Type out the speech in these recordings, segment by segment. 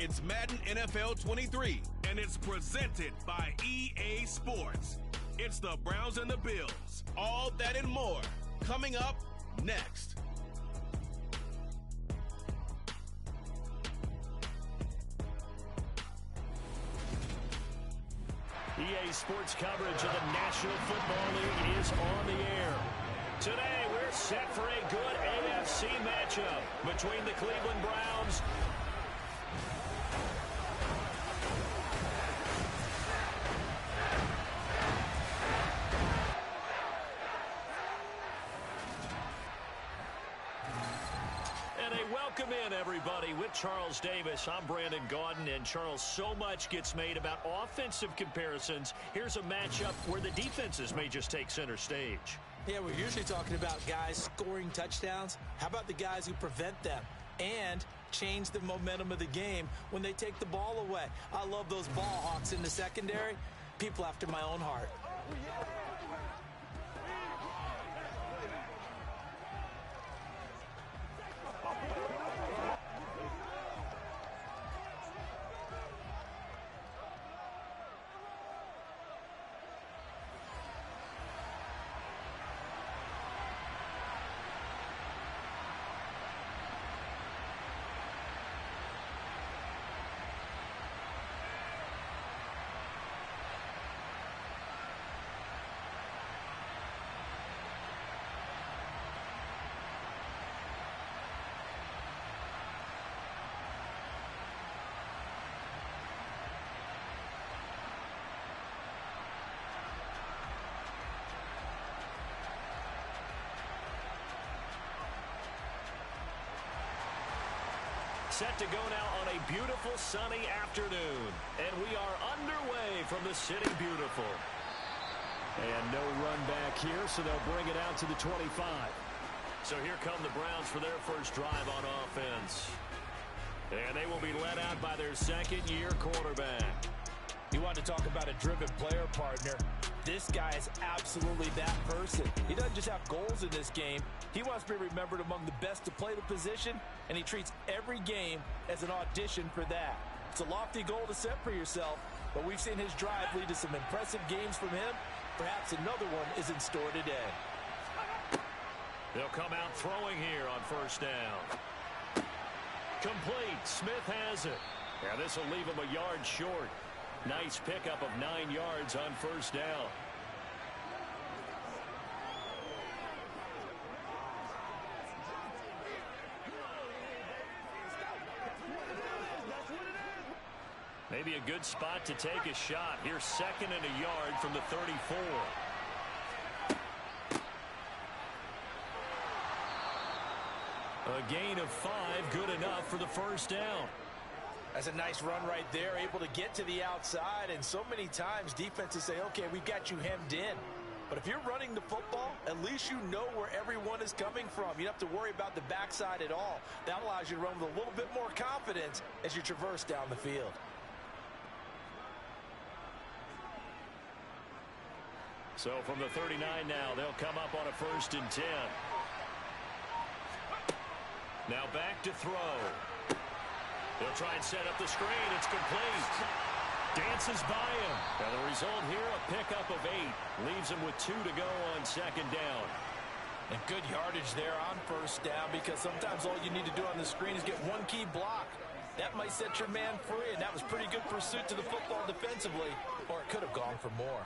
It's Madden NFL 23, and it's presented by EA Sports. It's the Browns and the Bills. All that and more coming up next. EA Sports coverage of the National Football League is on the air. Today, we're set for a good AFC matchup between the Cleveland Browns Welcome in, everybody. With Charles Davis, I'm Brandon Gaudin, and Charles, so much gets made about offensive comparisons. Here's a matchup where the defenses may just take center stage. Yeah, we're usually talking about guys scoring touchdowns. How about the guys who prevent them and change the momentum of the game when they take the ball away? I love those ball hawks in the secondary. People after my own heart. Set to go now on a beautiful sunny afternoon. And we are underway from the City Beautiful. And no run back here, so they'll bring it out to the 25. So here come the Browns for their first drive on offense. And they will be led out by their second-year quarterback. You want to talk about a driven player, partner. This guy is absolutely that person. He doesn't just have goals in this game. He wants to be remembered among the best to play the position, and he treats every game as an audition for that. It's a lofty goal to set for yourself, but we've seen his drive lead to some impressive games from him. Perhaps another one is in store today. They'll come out throwing here on first down. Complete. Smith has it. Yeah, this will leave him a yard short. Nice pickup of 9 yards on first down. Maybe a good spot to take a shot. Here's second and a yard from the 34. A gain of 5, good enough for the first down. That's a nice run right there, able to get to the outside, and so many times defenses say, okay, we've got you hemmed in. But if you're running the football, at least you know where everyone is coming from. You don't have to worry about the backside at all. That allows you to run with a little bit more confidence as you traverse down the field. So from the 39 now, they'll come up on a 1st and 10. Now back to throw. They'll try and set up the screen. It's complete. Dances by him. And the result here, a pickup of 8. Leaves him with 2 to go on second down. And good yardage there on first down, because sometimes all you need to do on the screen is get one key block. That might set your man free, and that was pretty good pursuit to the football defensively, or it could have gone for more.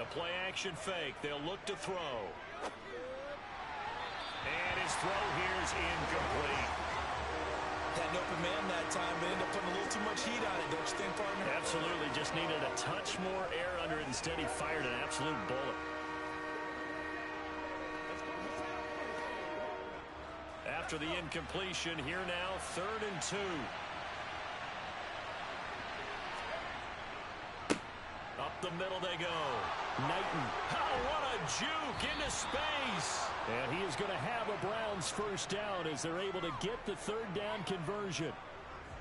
The play action fake. They'll look to throw. And his throw here is incomplete. Had an open man that time, but ended up putting a little too much heat on it, don't you think, partner? Absolutely. Just needed a touch more air under it. Instead, he fired an absolute bullet. After the incompletion, here now, 3rd and 2. Up the middle they go. Knighton. Oh, what a juke into space. And he is going to have a Browns first down as they're able to get the 3rd down conversion.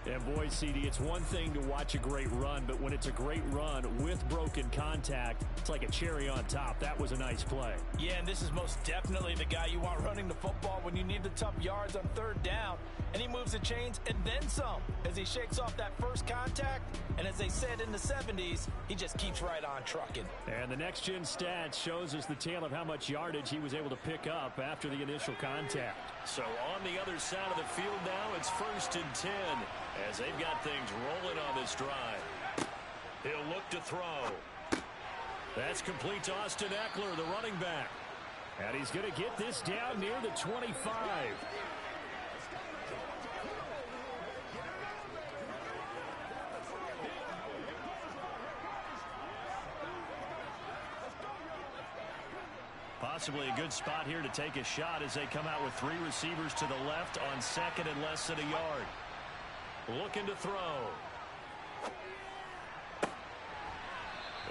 And boy, CD, it's one thing to watch a great run, but when it's a great run with broken contact, it's like a cherry on top. That was a nice play. Yeah, and this is most definitely the guy you want running the football when you need the tough yards on third down. And he moves the chains and then some as he shakes off that first contact. And as they said in the 70s, he just keeps right on trucking. And the next-gen stats shows us the tale of how much yardage he was able to pick up after the initial contact. So on the other side of the field now, it's 1st and 10 as they've got things rolling on this drive. He'll look to throw. That's complete to Austin Eckler, the running back. And he's going to get this down near the 25. Possibly a good spot here to take a shot as they come out with 3 receivers to the left on 2nd and less than a yard. Looking to throw.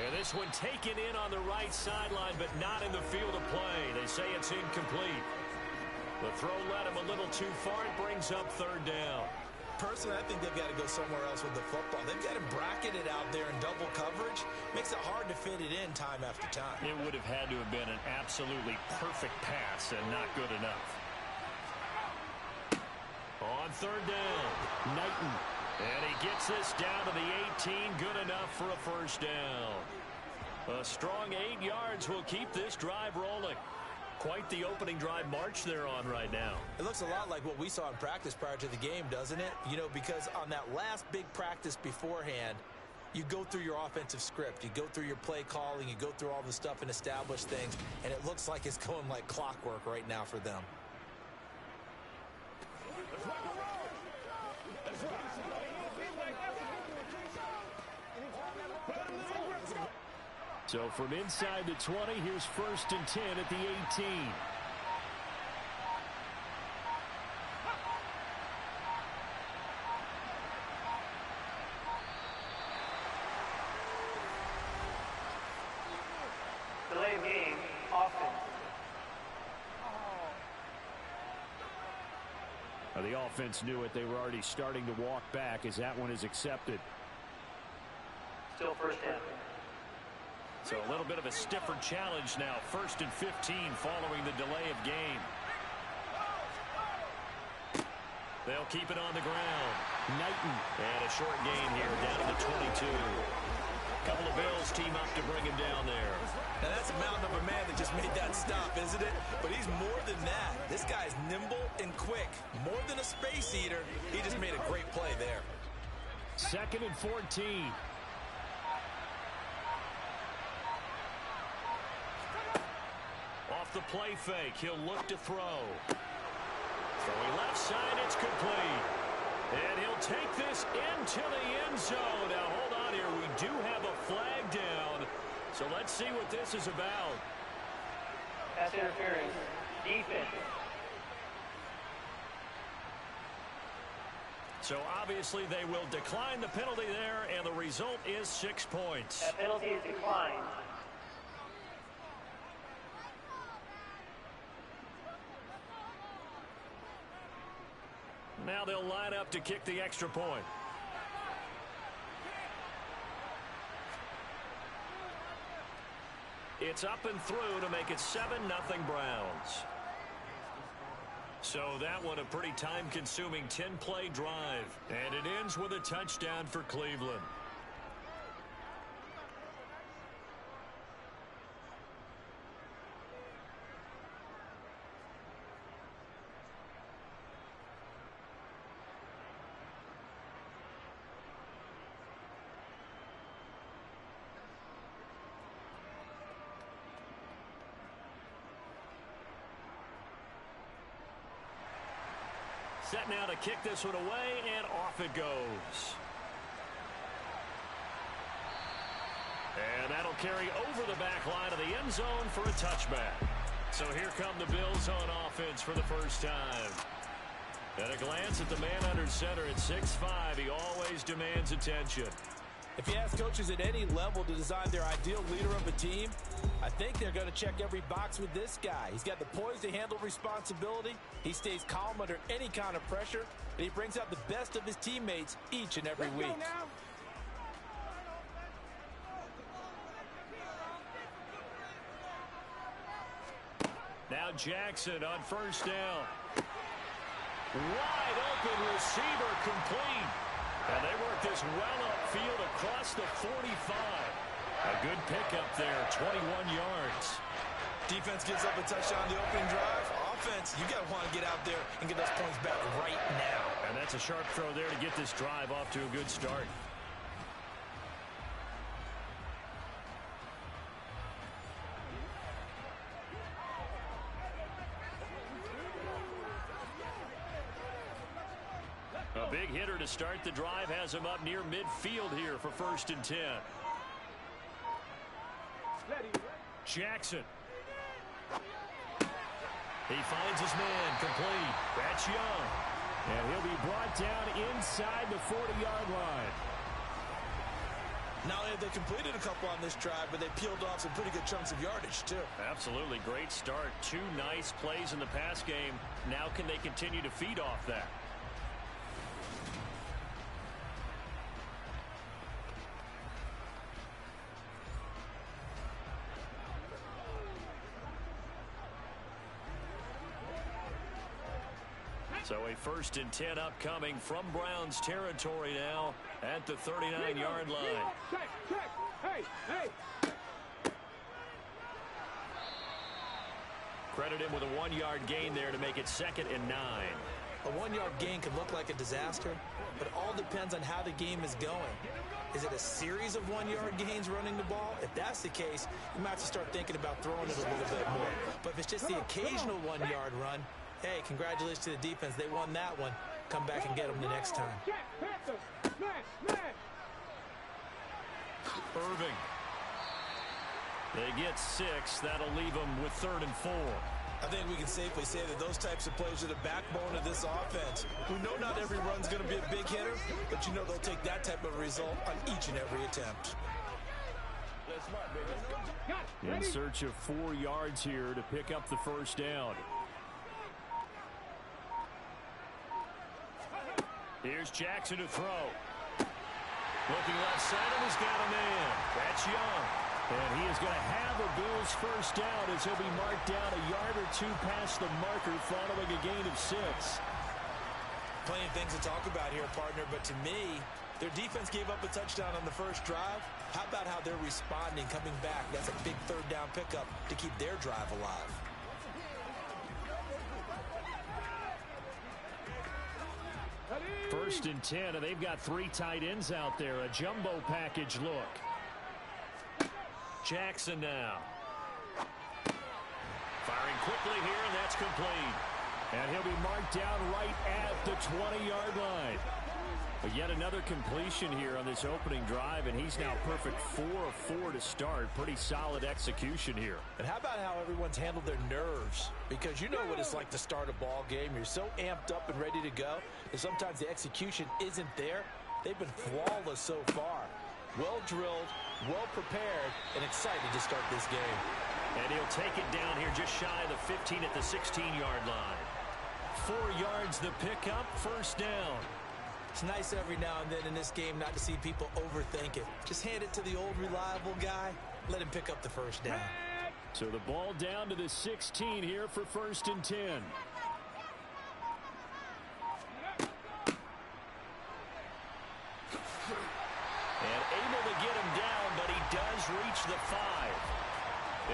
And this one taken in on the right sideline, but not in the field of play. They say it's incomplete. The throw led him a little too far. It brings up 3rd down. Personally, I think they've got to go somewhere else with the football. They've got him bracketed out there in double coverage. Makes it hard to fit it in time after time. It would have had to have been an absolutely perfect pass and not good enough. On 3rd down, Knighton. And he gets this down to the 18. Good enough for a 1st down. A strong 8 yards will keep this drive rolling. Quite the opening drive march they're on right now. It looks a lot like what we saw in practice prior to the game, doesn't it? You know, because on that last big practice beforehand, you go through your offensive script. You go through your play calling. You go through all the stuff and establish things. And it looks like it's going like clockwork right now for them. So from inside the 20, here's 1st and 10 at the 18. Delay of game, offense. Now the offense knew it. They were already starting to walk back as that one is accepted. Still 1st down. So a little bit of a stiffer challenge now. 1st and 15 following the delay of game. They'll keep it on the ground. Knighton. And a short gain here down to the 22. Couple of Bills team up to bring him down there. Now that's a mountain of a man that just made that stop, isn't it? But he's more than that. This guy's nimble and quick. More than a space eater. He just made a great play there. 2nd and 14. Off the play fake, he'll look to throw. Throwing left side, it's complete. And he'll take this into the end zone. Now, hold on here. We do have a flag down. So let's see what this is about. Pass interference. Defense. So obviously they will decline the penalty there, and the result is 6 points. That penalty is declined. Now they'll line up to kick the extra point. It's up and through to make it 7-0 Browns. So that one a pretty time-consuming 10-play drive. And it ends with a touchdown for Cleveland. Set now to kick this one away, and off it goes. And that'll carry over the back line of the end zone for a touchback. So here come the Bills on offense for the first time. At a glance at the man under center at 6'5", he always demands attention. If you ask coaches at any level to design their ideal leader of a team, I think they're going to check every box with this guy. He's got the poise to handle responsibility. He stays calm under any kind of pressure, and he brings out the best of his teammates each and every week. Now Jackson on first down. Wide open receiver complete. And they work this well upfield across the 45. A good pickup there, 21 yards. Defense gives up a touchdown on the opening drive. Offense, you got to want to get out there and get those points back right now. And that's a sharp throw there to get this drive off to a good start. A big hitter to start the drive has him up near midfield here for 1st and 10. Jackson. He finds his man complete. That's Young. And he'll be brought down inside the 40-yard line. Not only have they completed a couple on this drive, but they peeled off some pretty good chunks of yardage, too. Absolutely. Great start. 2 nice plays in the pass game. Now can they continue to feed off that? So a 1st and 10 upcoming from Browns territory now at the 39-yard line. Credit him with a 1-yard gain there to make it 2nd and 9. A 1-yard gain can look like a disaster, but it all depends on how the game is going. Is it a series of 1-yard gains running the ball? If that's the case, you might have to start thinking about throwing it a little bit more. But if it's just the occasional 1-yard run, hey, congratulations to the defense. They won that one. Come back and get them the next time. Irving. They get 6. That'll leave them with 3rd and 4. I think we can safely say that those types of plays are the backbone of this offense. We know not every run's going to be a big hitter, but you know they'll take that type of result on each and every attempt. In search of 4 yards here to pick up the 1st down. Here's Jackson to throw. Looking left side, and he's got a man. That's Young. And he is going to have a Bills 1st down as he'll be marked down a yard or 2 past the marker following a gain of 6. Plenty of things to talk about here, partner, but to me, their defense gave up a touchdown on the first drive. How about how they're responding, coming back? That's a big 3rd down pickup to keep their drive alive. First and 10, and they've got 3 tight ends out there. A jumbo package look. Jackson now. Firing quickly here, and that's complete. And he'll be marked down right at the 20-yard line. But yet another completion here on this opening drive, and he's now perfect 4 of 4 to start. Pretty solid execution here. And how about how everyone's handled their nerves? Because you know what it's like to start a ball game. You're so amped up and ready to go, and sometimes the execution isn't there. They've been flawless so far. Well drilled, well prepared, and excited to start this game. And he'll take it down here just shy of the 15 at the 16-yard line. 4 yards the pickup, 1st down. It's nice every now and then in this game not to see people overthink it. Just hand it to the old reliable guy. Let him pick up the 1st down. So the ball down to the 16 here for 1st and 10. And able to get him down, but he does reach the 5.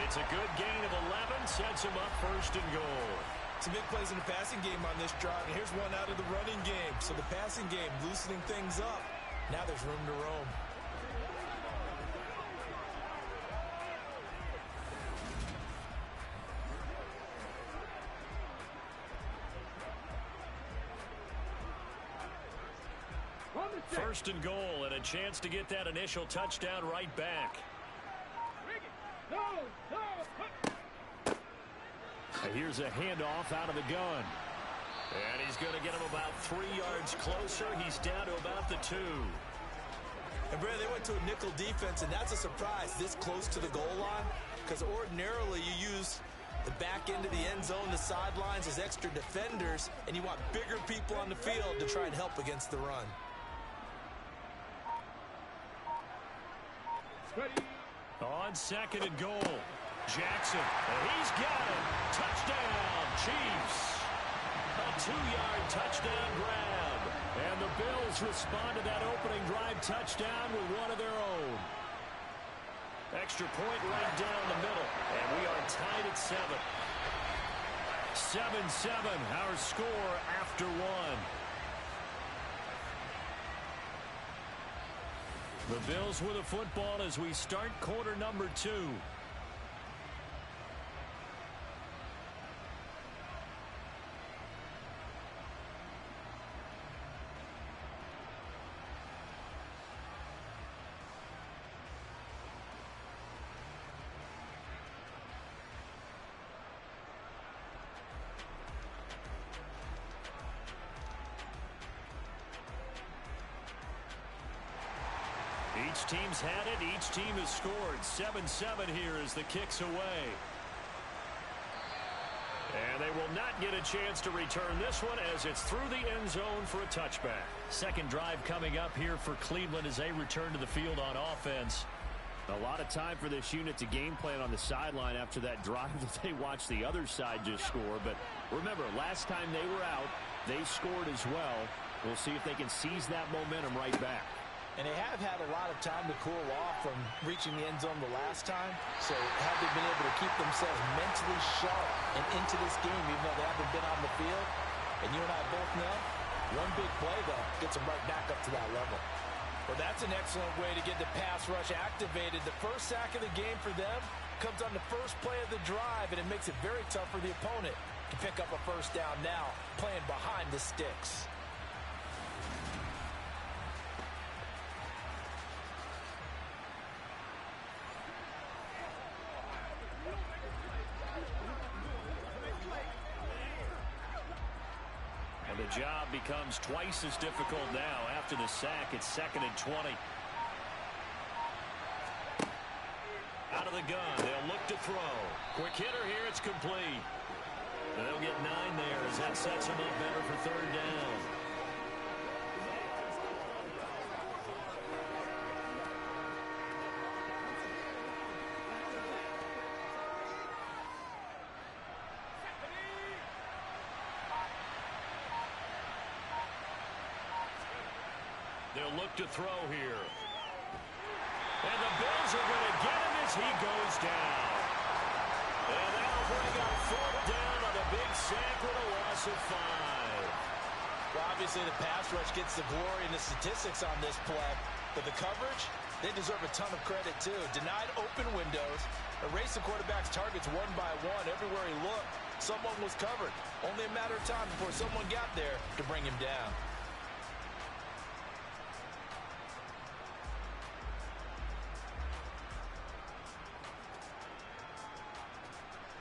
It's a good gain of 11, sets him up 1st and goal. Some big plays in the passing game on this drive, and here's one out of the running game. So the passing game loosening things up. Now there's room to roam. First and goal, and a chance to get that initial touchdown right back. Here's a handoff out of the gun. And he's going to get him about 3 yards closer. He's down to about the 2. And, Brad, they went to a nickel defense, and that's a surprise this close to the goal line, because ordinarily you use the back end of the end zone, the sidelines as extra defenders, and you want bigger people on the field to try and help against the run. On 2nd and goal, Jackson, and he's got it. Touchdown, Chiefs. A 2-yard touchdown grab. And the Bills respond to that opening drive touchdown with one of their own. Extra point right down the middle. And we are tied at 7. 7-7, our score after 1. The Bills with the football as we start quarter number 2. Each team's had it. Each team has scored. 7-7 here as the kick's away. And they will not get a chance to return this one as it's through the end zone for a touchback. Second drive coming up here for Cleveland as they return to the field on offense. A lot of time for this unit to game plan on the sideline after that drive that they watched the other side just score. But remember, last time they were out, they scored as well. We'll see if they can seize that momentum right back. And they have had a lot of time to cool off from reaching the end zone the last time. So have they been able to keep themselves mentally sharp and into this game, even though they haven't been on the field? And you and I both know, one big play, though, gets them right back up to that level. Well, that's an excellent way to get the pass rush activated. The first sack of the game for them comes on the first play of the drive, and it makes it very tough for the opponent to pick up a first down now, playing behind the sticks. And the job becomes twice as difficult now after the sack. It's 2nd and 20. Out of the gun. They'll look to throw. Quick hitter here. It's complete. And they'll get 9 there as that sets them up better for 3rd down. They'll look to throw here. And the Bills are going to get him as he goes down. And that'll bring up 4th down on a big sack with a loss of 5. Well, obviously the pass rush gets the glory and the statistics on this play. But the coverage, they deserve a ton of credit too. Denied open windows, erased the quarterback's targets one by one. Everywhere he looked, someone was covered. Only a matter of time before someone got there to bring him down.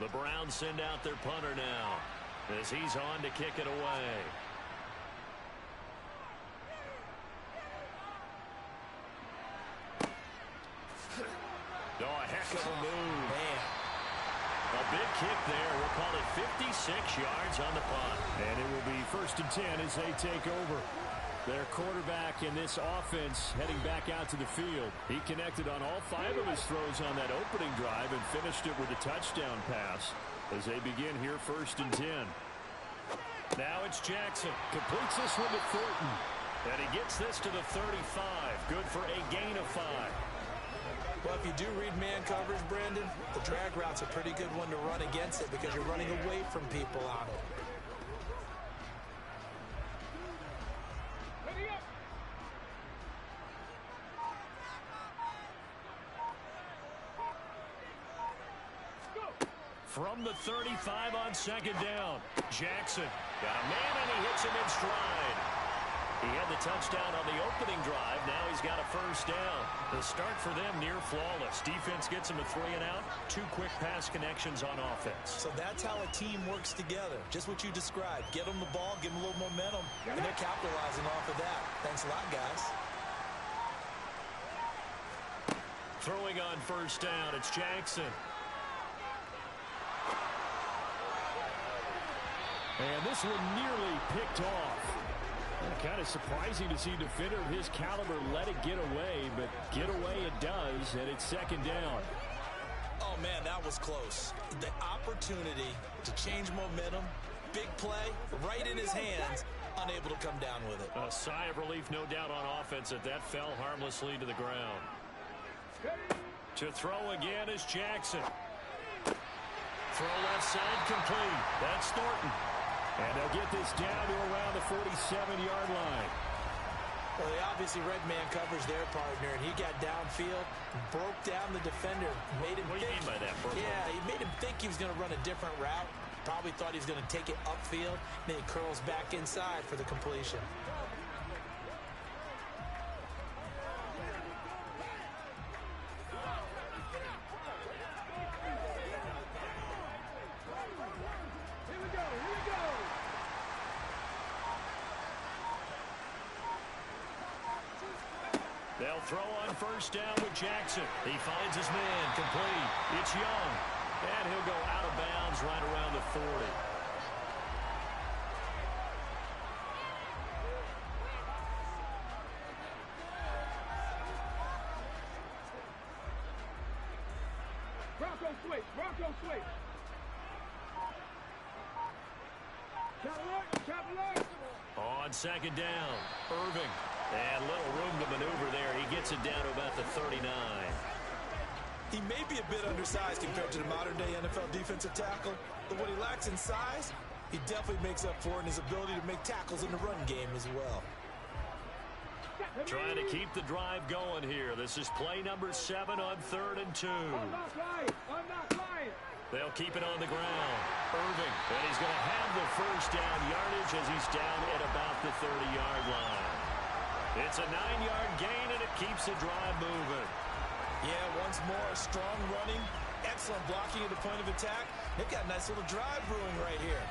The Browns send out their punter now as he's on to kick it away. Oh, a heck of a move. Man. A big kick there. We'll call it 56 yards on the punt. And it will be 1st and 10 as they take over. Their quarterback in this offense heading back out to the field. He connected on all 5 of his throws on that opening drive and finished it with a touchdown pass as they begin here 1st and 10. Now it's Jackson. Completes this one to Thornton. And he gets this to the 35. Good for a gain of 5. Well, if you do read man coverage, Brandon, the drag route's a pretty good one to run against it because you're running away from people on it. From the 35 on 2nd down. Jackson got a man and he hits him in stride. He had the touchdown on the opening drive. Now he's got a 1st down. The start for them near flawless. Defense gets him a 3 and out. 2 quick pass connections on offense. So that's how a team works together. Just what you described. Get them the ball, give them a little momentum, and they're capitalizing off of that. Thanks a lot, guys. Throwing on first down, it's Jackson. And this one nearly picked off. Kind of surprising to see a defender of his caliber let it get away, but get away it does, and it's second down. Oh, man, that was close. The opportunity to change momentum, big play, right in his hands, unable to come down with it. A sigh of relief, no doubt, on offense that fell harmlessly to the ground. To throw again is Jackson. Throw left side complete. That's Thornton. And they'll get this down to around the 47-yard line. Well, they obviously read man coverage their partner, and he got downfield, broke down the defender, made him What do you mean by that, Burko? Yeah, he made him think he was going to run a different route. Probably thought he was going to take it upfield. Then he curls back inside for the completion. They'll throw on first down with Jackson. He finds his man complete. It's Young. And he'll go out of bounds right around the 40. Bronco switch. Bronco switch. Chop alert. On second down, Irving. And little room to maneuver there. He gets it down to about the 39. He may be a bit undersized compared to the modern-day NFL defensive tackle, but what he lacks in size, he definitely makes up for in his ability to make tackles in the run game as well. Trying to keep the drive going here. This is play number 7 on 3rd and 2. They'll keep it on the ground. Irving, and he's going to have the first down yardage as he's down at about the 30-yard line. It's a 9-yard gain, and it keeps the drive moving. Yeah, once more, strong running, excellent blocking at the point of attack. They've got a nice little drive brewing right here.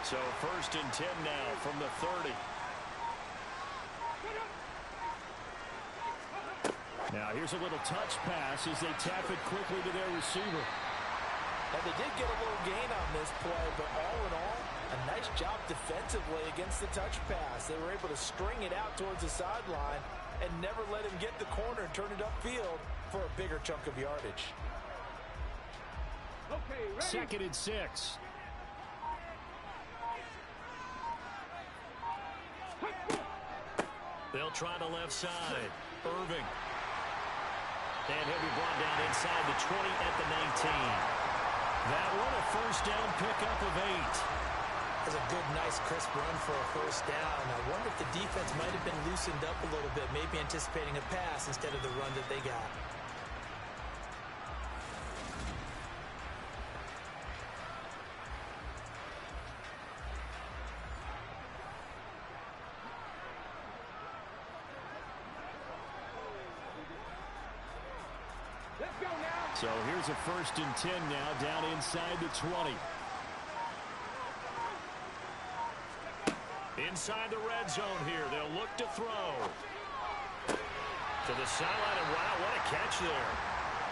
So 1st and 10 now from the 30. Now here's a little touch pass as they tap it quickly to their receiver. And they did get a little gain on this play, but all in all, a nice job defensively against the touch pass. They were able to string it out towards the sideline and never let him get the corner and turn it upfield for a bigger chunk of yardage. Okay, ready? 2nd and 6. They'll try the left side. Irving. And he'll be brought down inside the 20 at the 19. That one a first down pickup of 8. That's a good, nice, crisp run for a first down. I wonder if the defense might have been loosened up a little bit, maybe anticipating a pass instead of the run that they got. So here's a 1st and 10 now down inside the 20. Inside the red zone here. They'll look to throw. To the sideline, and wow, what a catch there.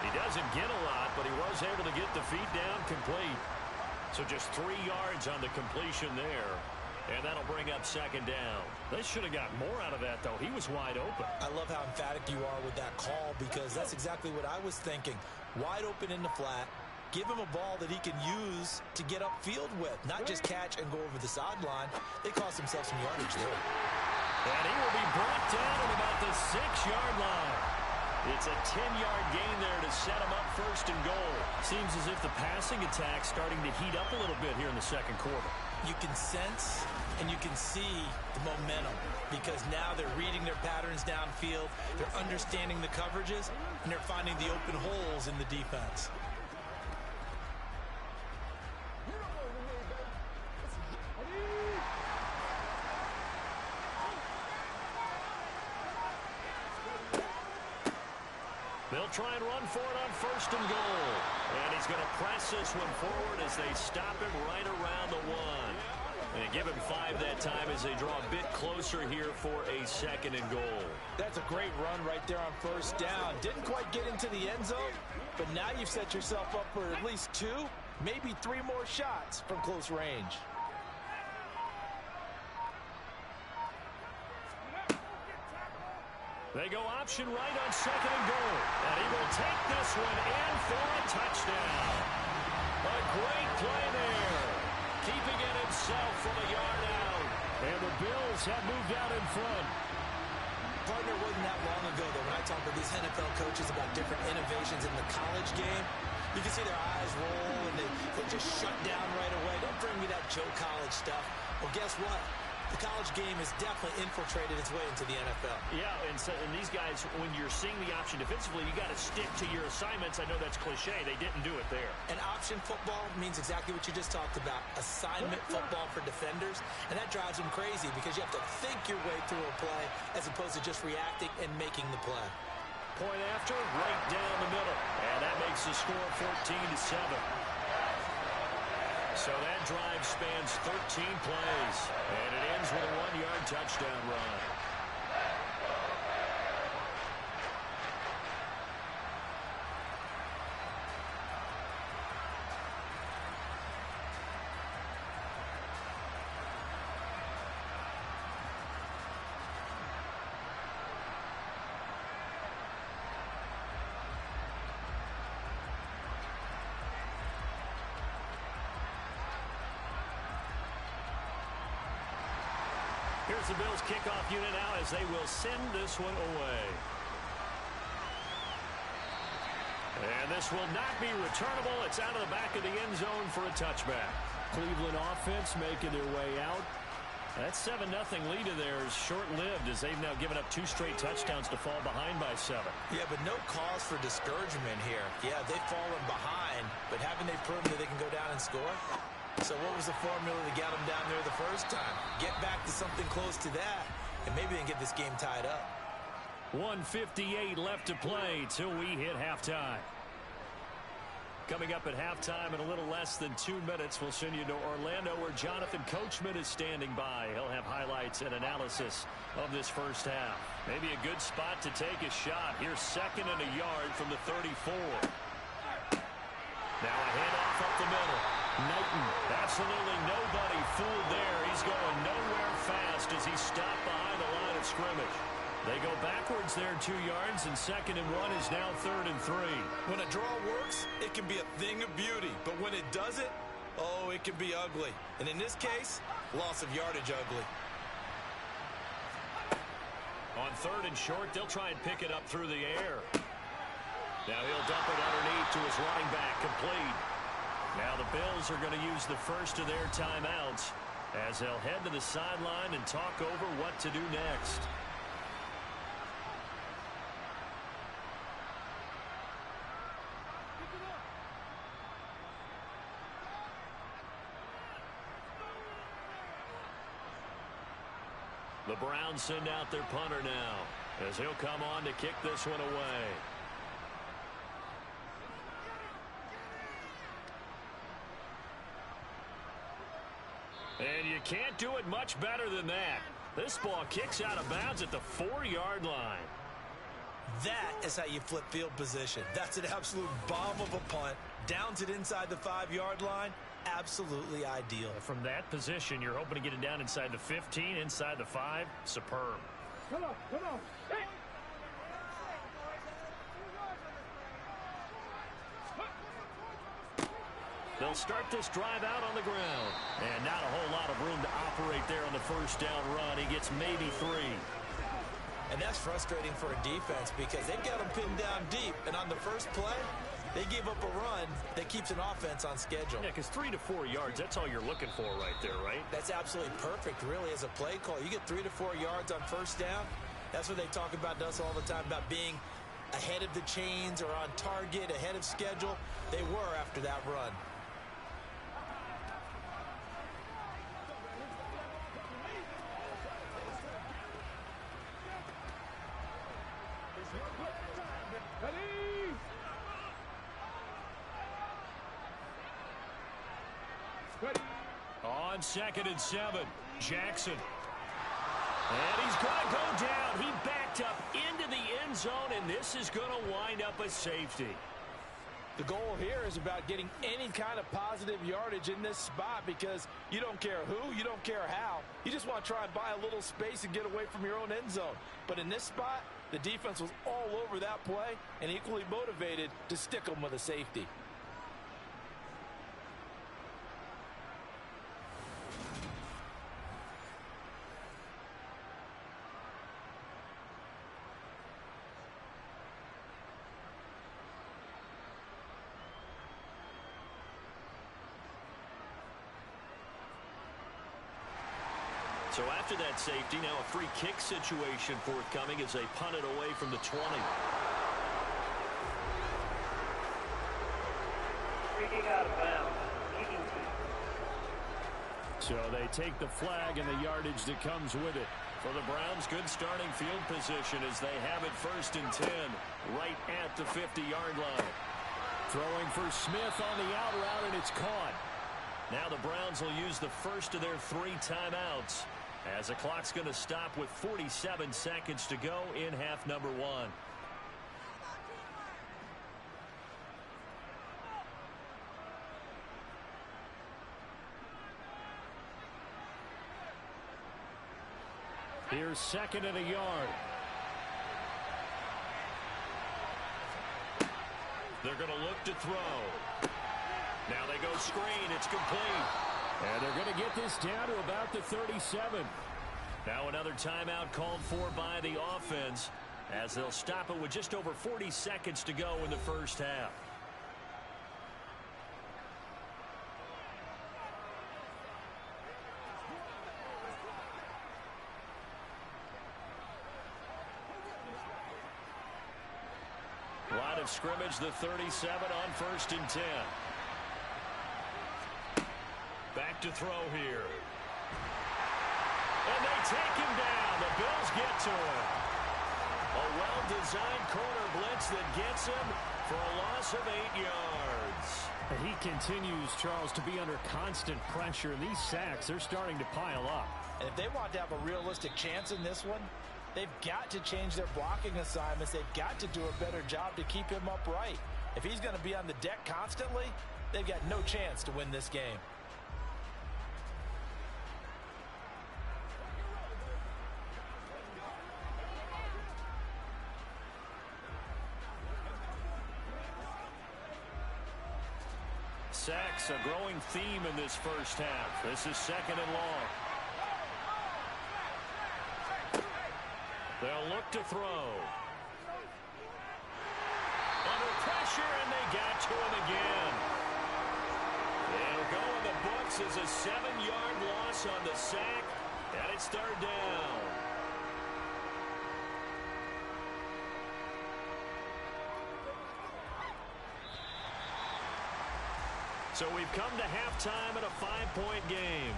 He doesn't get a lot, but he was able to get the feet down complete. So just 3 yards on the completion there. And that'll bring up 2nd down. They should have got more out of that, though. He was wide open. I love how emphatic you are with that call, because that's exactly what I was thinking. Wide open in the flat. Give him a ball that he can use to get upfield with, not just catch and go over the sideline. They cost themselves some yardage there. And he will be brought down at about the 6-yard line. It's a 10-yard gain there to set him up 1st and goal. Seems as if the passing attack's starting to heat up a little bit here in the 2nd quarter. You can sense and you can see the momentum, because now they're reading their patterns downfield, they're understanding the coverages, and they're finding the open holes in the defense. They'll try and run for it on 1st and goal. And he's going to press this one forward as they stop him right around the 1. And give him 5 that time as they draw a bit closer here for a 2nd and goal. That's a great run right there on 1st down. Didn't quite get into the end zone, but now you've set yourself up for at least 2, maybe 3 more shots from close range. They go option right on 2nd and goal. And he will take this one in for a touchdown. A great play there. Keeping it himself from a yard out. And the Bills have moved out in front. Partner, wasn't that long ago that when I talk with these NFL coaches about different innovations in the college game, you can see their eyes roll and they just shut down right away. Don't bring me that Joe College stuff. Well, guess what? The college game has definitely infiltrated its way into the NFL. Yeah, and these guys, when you're seeing the option defensively, you got to stick to your assignments. I know that's cliche. They didn't do it there. And option football means exactly what you just talked about, assignment football for defenders. And that drives them crazy because you have to think your way through a play as opposed to just reacting and making the play. Point after, right down the middle. And that makes the score 14-7. So that drive spans 13 plays, and it ends with a 1-yard touchdown run. Here's the Bills kickoff unit now as they will send this one away. And this will not be returnable. It's out of the back of the end zone for a touchback. Cleveland offense making their way out. That 7-0 lead of theirs short-lived as they've now given up 2 straight touchdowns to fall behind by 7. Yeah, but no cause for discouragement here. Yeah, they've fallen behind, but haven't they proven that they can go down and score? So what was the formula to get them down there the first time? Get back to something close to that, and maybe they can get this game tied up. 1:58 left to play till we hit halftime. Coming up at halftime in a little less than 2 minutes, we'll send you to Orlando where Jonathan Coachman is standing by. He'll have highlights and analysis of this first half. Maybe a good spot to take a shot. Here's 2nd and a yard from the 34. Now a handoff up the middle. Knighton, absolutely nobody fooled there. He's going nowhere fast as he stopped behind the line of scrimmage. They go backwards there 2 yards, and 2nd and 1 is now 3rd and 3. When a draw works, it can be a thing of beauty. But when it doesn't, oh, it can be ugly. And in this case, loss of yardage ugly. On 3rd and short, they'll try and pick it up through the air. Now he'll dump it underneath to his running back, complete. Now the Bills are going to use the first of their timeouts as they'll head to the sideline and talk over what to do next. The Browns send out their punter now as he'll come on to kick this one away. And you can't do it much better than that. This ball kicks out of bounds at the 4-yard line. That is how you flip field position. That's an absolute bomb of a punt. Downs it inside the 5-yard line. Absolutely ideal. From that position, you're hoping to get it down inside the 15, inside the 5. Superb. Come on, come on. Hey. They'll start this drive out on the ground. And not a whole lot of room to operate there on the first down run. He gets maybe 3. And that's frustrating for a defense because they've got them pinned down deep. And on the first play, they gave up a run that keeps an offense on schedule. Yeah, because 3 to 4 yards, that's all you're looking for right there, right? That's absolutely perfect, really, as a play call. You get 3 to 4 yards on first down. That's what they talk about to us all the time, about being ahead of the chains or on target, ahead of schedule. They were after that run. Ready? Ready. On 2nd and 7, Jackson. And he's going to go down. He backed up into the end zone, and this is going to wind up a safety. The goal here is about getting any kind of positive yardage in this spot because you don't care who, you don't care how. You just want to try and buy a little space and get away from your own end zone. But in this spot, the defense was all over that play and equally motivated to stick them with a safety. So after that safety, now a free kick situation forthcoming as they punt it away from the 20. Free kick out of bounds. Kicking team. So they take the flag and the yardage that comes with it. For the Browns, good starting field position as they have it 1st and 10 right at the 50-yard line. Throwing for Smith on the out route, and it's caught. Now the Browns will use the first of their 3 timeouts as the clock's going to stop with 47 seconds to go in half number 1. Here's 2nd and a yard. They're going to look to throw. Now they go screen. It's complete. And they're going to get this down to about the 37. Now another timeout called for by the offense as they'll stop it with just over 40 seconds to go in the first half. Line of scrimmage, the 37 on 1st and 10. Back to throw here. And they take him down. The Bills get to him. A well-designed corner blitz that gets him for a loss of 8 yards. And he continues, Charles, to be under constant pressure. And these sacks, they're starting to pile up. And if they want to have a realistic chance in this one, they've got to change their blocking assignments. They've got to do a better job to keep him upright. If he's going to be on the deck constantly, they've got no chance to win this game. Sacks, a growing theme in this first half. This is 2nd and long. They'll look to throw. Under pressure, and they got to him again. It'll go in the books as a 7-yard loss on the sack, and it's 3rd down. So we've come to halftime in a 5-point game.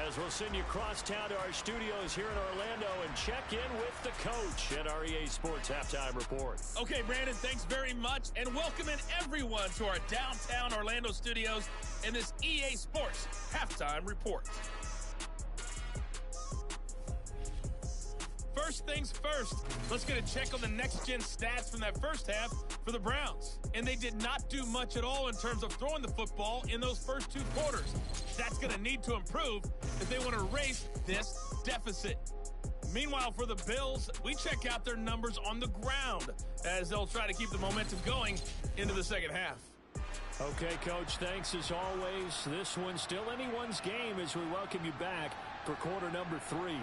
As we'll send you across town to our studios here in Orlando and check in with the coach at our EA Sports Halftime Report. Okay, Brandon, thanks very much. And welcome in everyone to our downtown Orlando studios in this EA Sports Halftime Report. First things first, let's get a check on the next-gen stats from that first half for the Browns. And they did not do much at all in terms of throwing the football in those first 2 quarters. That's going to need to improve if they want to erase this deficit. Meanwhile, for the Bills, we check out their numbers on the ground as they'll try to keep the momentum going into the second half. Okay, Coach, thanks as always. This one's still anyone's game as we welcome you back for quarter number 3.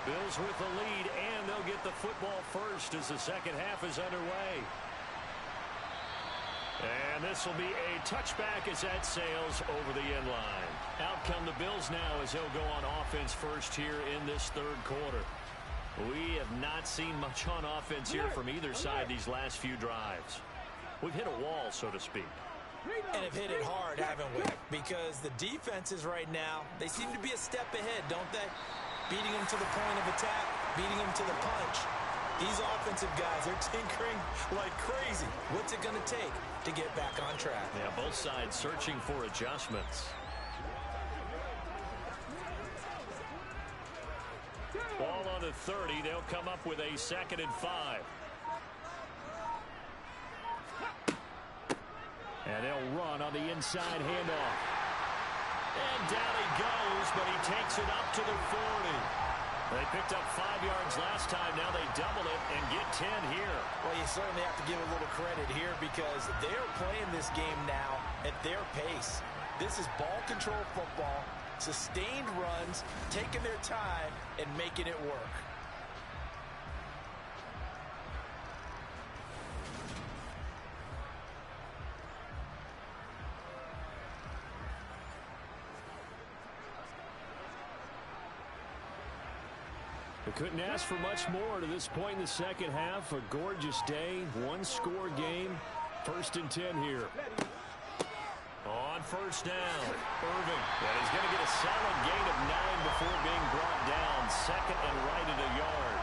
Bills with the lead, and they'll get the football first as the second half is underway. And this will be a touchback as that sails over the end line. Out come the Bills now as they'll go on offense first here in this third quarter. We have not seen much on offense here from either side these last few drives. We've hit a wall, so to speak. And have hit it hard, haven't we? Because the defenses right now, they seem to be a step ahead, don't they? Beating them to the point of attack, beating them to the punch. These offensive guys are tinkering like crazy. What's it going to take to get back on track? Yeah, both sides searching for adjustments. Ball on the 30. They'll come up with a 2nd and 5. And they'll run on the inside handoff. And down he goes, but he takes it up to the 40. They picked up 5 yards last time. Now they double it and get 10 here. Well, you certainly have to give a little credit here because they're playing this game now at their pace. This is ball control football, sustained runs, taking their time, and making it work. They couldn't ask for much more to this point in the second half. A gorgeous day, one-score game. 1st and 10 here. On first down, Irving. And he's going to get a solid gain of 9 before being brought down. 2nd and right at a yard.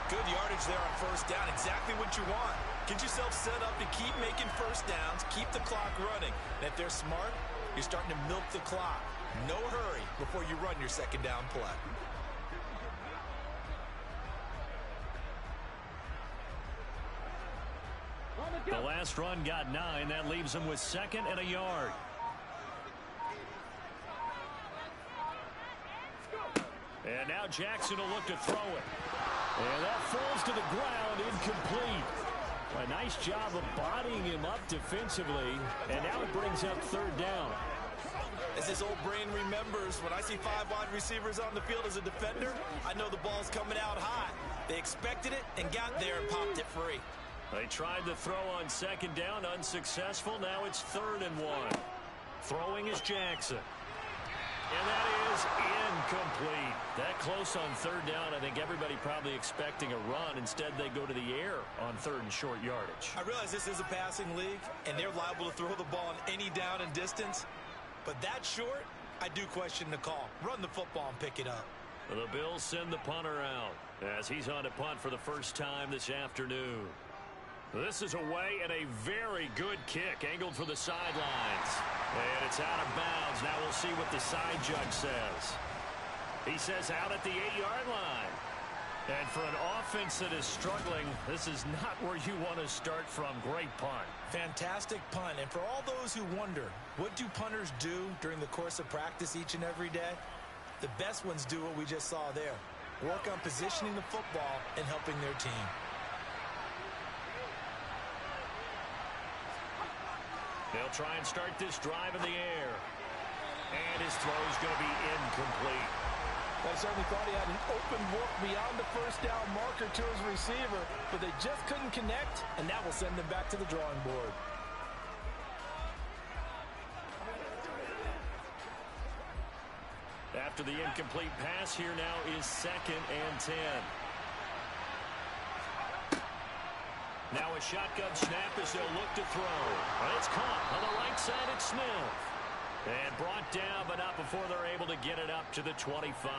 Good yardage there on first down. Exactly what you want. Get yourself set up to keep making first downs, keep the clock running. And if they're smart, you're starting to milk the clock. No hurry before you run your second down play. The last run got 9. That leaves him with 2nd and a yard. And now Jackson will look to throw it. And that falls to the ground, incomplete. A nice job of bodying him up defensively. And now it brings up 3rd down. As his old brain remembers, when I see 5 wide receivers on the field as a defender, I know the ball's coming out high. They expected it and got there and popped it free. They tried the throw on 2nd down, unsuccessful. Now it's 3rd and 1. Throwing is Jackson. And that is incomplete. That close on 3rd down, I think everybody probably expecting a run. Instead, they go to the air on 3rd and short yardage. I realize this is a passing league, and they're liable to throw the ball on any down and distance. But that short, I do question the call. Run the football and pick it up. The Bills send the punter out as he's on to punt for the first time this afternoon. This is away and a very good kick angled for the sidelines. And it's out of bounds. Now we'll see what the side judge says. He says out at the 8-yard line. And for an offense that is struggling, this is not where you want to start from. Great punt. Fantastic punt. And for all those who wonder, what do punters do during the course of practice each and every day? The best ones do what we just saw there. Work on positioning the football and helping their team. They'll try and start this drive in the air. And his throw is going to be incomplete. I certainly thought he had an open look beyond the first down marker to his receiver, but they just couldn't connect, and that will send them back to the drawing board. After the incomplete pass, here now is 2nd and 10. Now a shotgun snap as they'll look to throw. And it's caught on the right side at Smith. And brought down, but not before they're able to get it up to the 25.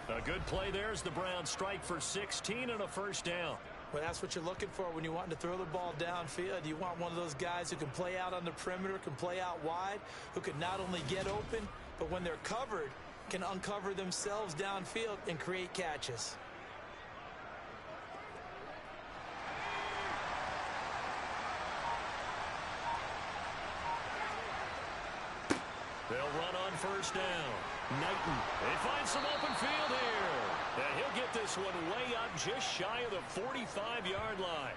A good play there as the Browns strike for 16 and a first down. Well, that's what you're looking for when you want to throw the ball downfield. You want one of those guys who can play out on the perimeter, can play out wide, who can not only get open, but when they're covered, can uncover themselves downfield and create catches. They'll run on first down. Knighton, they find some open field here. And he'll get this one way up just shy of the 45-yard line.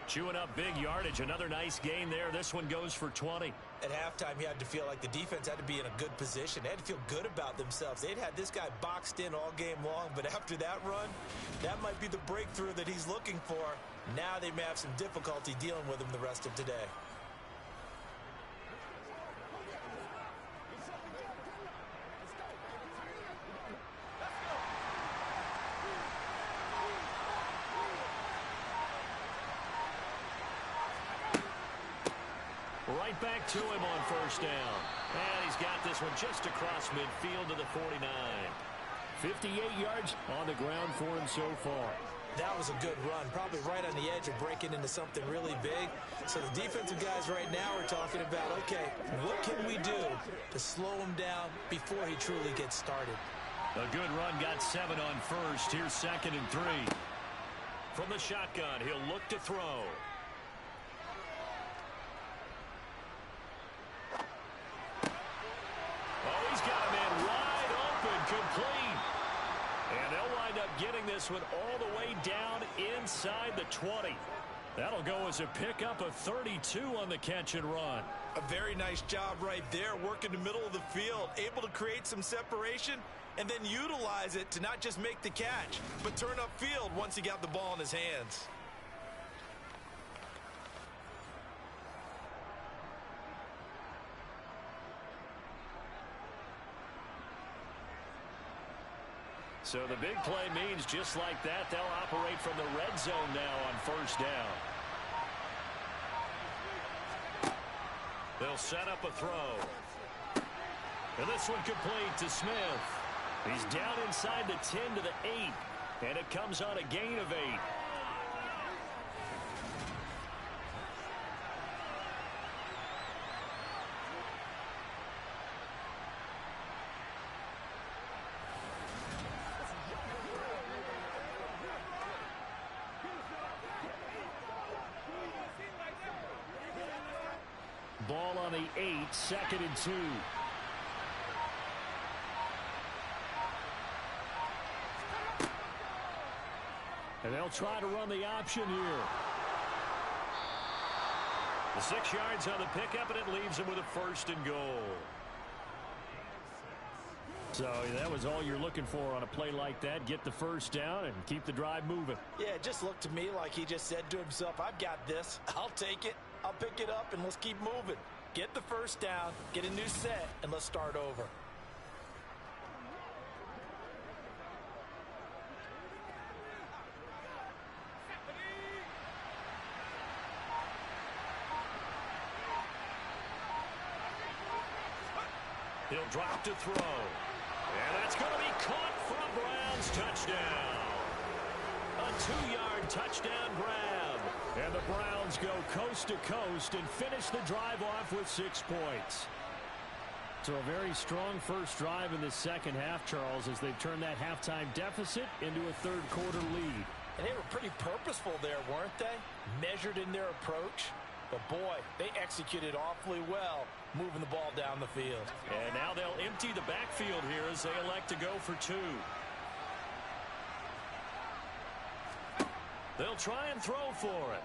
Chewing up big yardage. Another nice gain there. This one goes for 20. At halftime, you had to feel like the defense had to be in a good position. They had to feel good about themselves. They'd had this guy boxed in all game long, but after that run, that might be the breakthrough that he's looking for. Now they may have some difficulty dealing with him the rest of today. Right back to him on first down. And he's got this one just across midfield to the 49. 58 yards on the ground for him so far. That was a good run, probably right on the edge of breaking into something really big. So the defensive guys right now are talking about, okay, what can we do to slow him down before he truly gets started? A good run, got 7 on first. Here's 2nd and 3. From the shotgun, he'll look to throw. Oh, he's got a man wide open, complete. And they'll wind up getting this one all the way down inside the 20. That'll go as a pickup of 32 on the catch and run. A very nice job right there, working the middle of the field, able to create some separation and then utilize it to not just make the catch, but turn upfield once he got the ball in his hands. So the big play means just like that, they'll operate from the red zone now on first down. They'll set up a throw. And this one complete to Smith. He's down inside the 10 to the 8. And it comes on a gain of 8. Ball on the 8, 2nd and 2. And they'll try to run the option here. The 6 yards on the pickup, and it leaves him with a 1st and goal. So that was all you're looking for on a play like that. Get the first down and keep the drive moving. Yeah, it just looked to me like he just said to himself, I've got this. I'll take it. I'll pick it up, and let's keep moving. Get the first down, get a new set, and let's start over. He'll drop to throw. And that's going to be caught for a Browns touchdown. A 2-yard touchdown grab. And the Browns go coast to coast and finish the drive off with 6 points. So a very strong first drive in the second half, Charles, as they've turned that halftime deficit into a third-quarter lead. And they were pretty purposeful there, weren't they? Measured in their approach. But, boy, they executed awfully well, moving the ball down the field. And now they'll empty the backfield here as they elect to go for 2. They'll try and throw for it.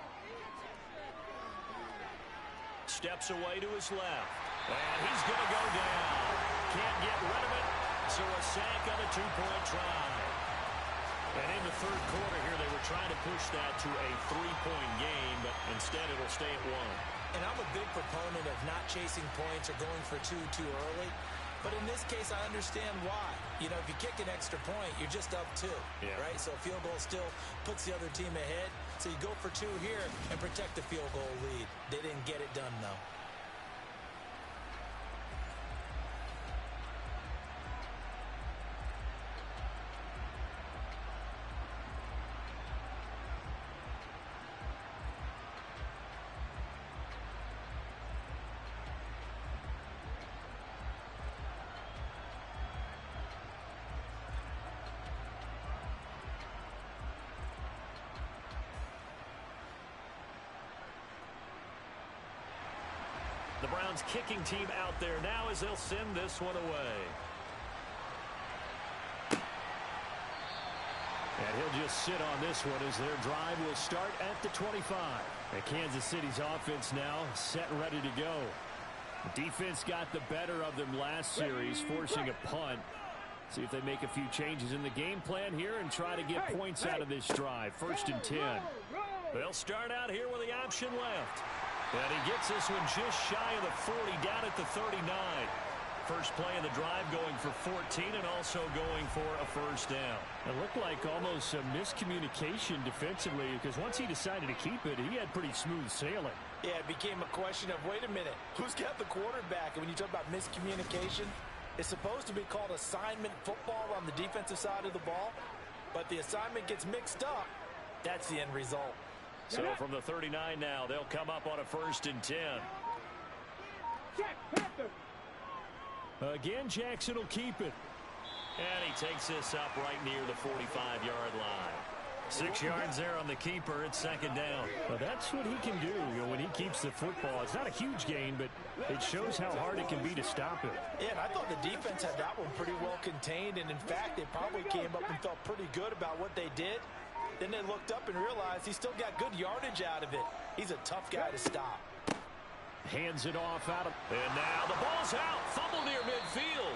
Steps away to his left. And he's going to go down. Can't get rid of it. So a sack on a 2-point try. And in the third quarter here, they were trying to push that to a 3-point game, but instead it'll stay at 1. And I'm a big proponent of not chasing points or going for 2 too early. But in this case, I understand why. You know, if you kick an extra point, you're just up 2, right? So a field goal still puts the other team ahead. So you go for 2 here and protect the field goal lead. They didn't get it done, though. The Browns kicking team out there now as they'll send this one away. And he'll just sit on this one as their drive will start at the 25. And Kansas City's offense now set and ready to go. The defense got the better of them last series, forcing a punt. See if they make a few changes in the game plan here and try to get points out of this drive. 1st and 10. They'll start out here with the option left. And he gets this one just shy of the 40, down at the 39. First play of the drive going for 14 and also going for a first down. It looked like almost a miscommunication defensively because once he decided to keep it, he had pretty smooth sailing. Yeah, it became a question of, wait a minute, who's got the quarterback? And when you talk about miscommunication, it's supposed to be called assignment football on the defensive side of the ball, but the assignment gets mixed up. That's the end result. So from the 39 now, they'll come up on a 1st and 10. Again, Jackson will keep it. And he takes this up right near the 45-yard line. 6 yards there on the keeper. It's 2nd down. Well, that's what he can do, when he keeps the football. It's not a huge gain, but it shows how hard it can be to stop it. Yeah, and I thought the defense had that one pretty well contained, and in fact, they probably came up and felt pretty good about what they did. Then they looked up and realized he still got good yardage out of it. He's a tough guy to stop. Hands it off out of... And now the ball's out. Fumble near midfield.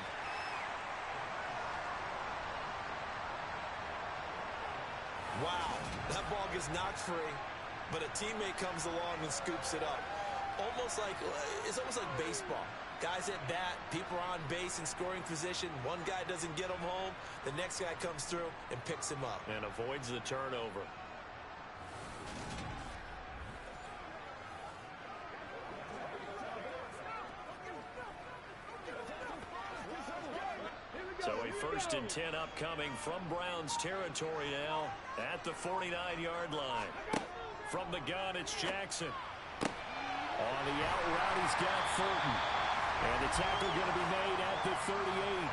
Wow, that ball gets knocked free, but a teammate comes along and scoops it up. It's almost like baseball. Guys at bat, people are on base in scoring position. One guy doesn't get him home. The next guy comes through and picks him up. And avoids the turnover. So a 1st and 10 upcoming from Browns territory now at the 49-yard line. From the gun, it's Jackson. On the out route, he's got Fulton. And the tackle going to be made at the 38.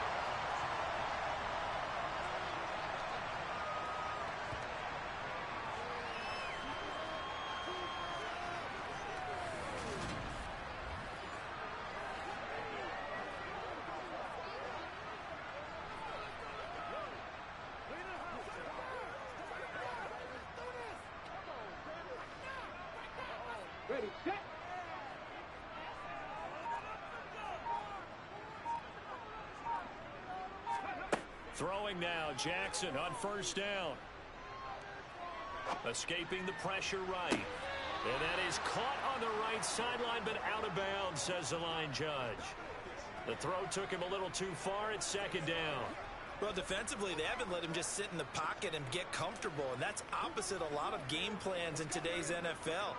Ready, set. Throwing now, Jackson on 1st down. Escaping the pressure right. And that is caught on the right sideline, but out of bounds, says the line judge. The throw took him a little too far. It's 2nd down. Well, defensively, they haven't let him just sit in the pocket and get comfortable, and that's opposite a lot of game plans in today's NFL.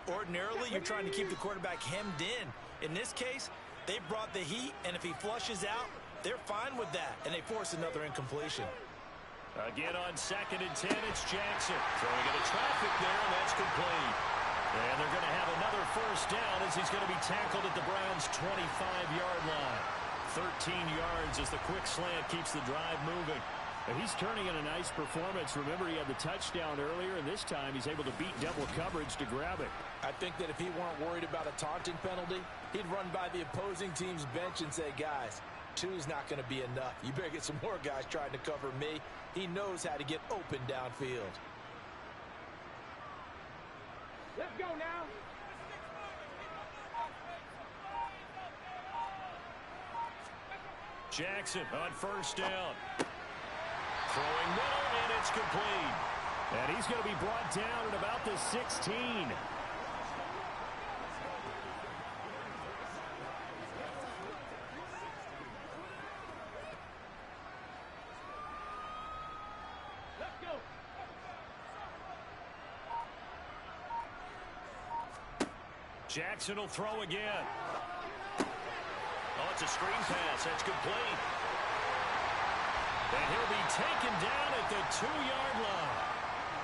Ordinarily, you're trying to keep the quarterback hemmed in. In this case, they brought the heat, and if he flushes out, they're fine with that, and they force another incompletion. Again on 2nd and 10, it's Jackson. Throwing into traffic there, and that's complete. And they're going to have another 1st down as he's going to be tackled at the Browns' 25-yard line. 13 yards as the quick slant keeps the drive moving. And he's turning in a nice performance. Remember, he had the touchdown earlier, and this time he's able to beat double coverage to grab it. I think that if he weren't worried about a taunting penalty, he'd run by the opposing team's bench and say, guys, 2 is not going to be enough. You better get some more guys trying to cover me. He knows how to get open downfield. Let's go now. Jackson on 1st down. Throwing middle, and it's complete. And he's going to be brought down at about the 16. Let's go. Jackson will throw again. Oh, it's a screen pass. That's complete. And he'll be taken down at the 2-yard line.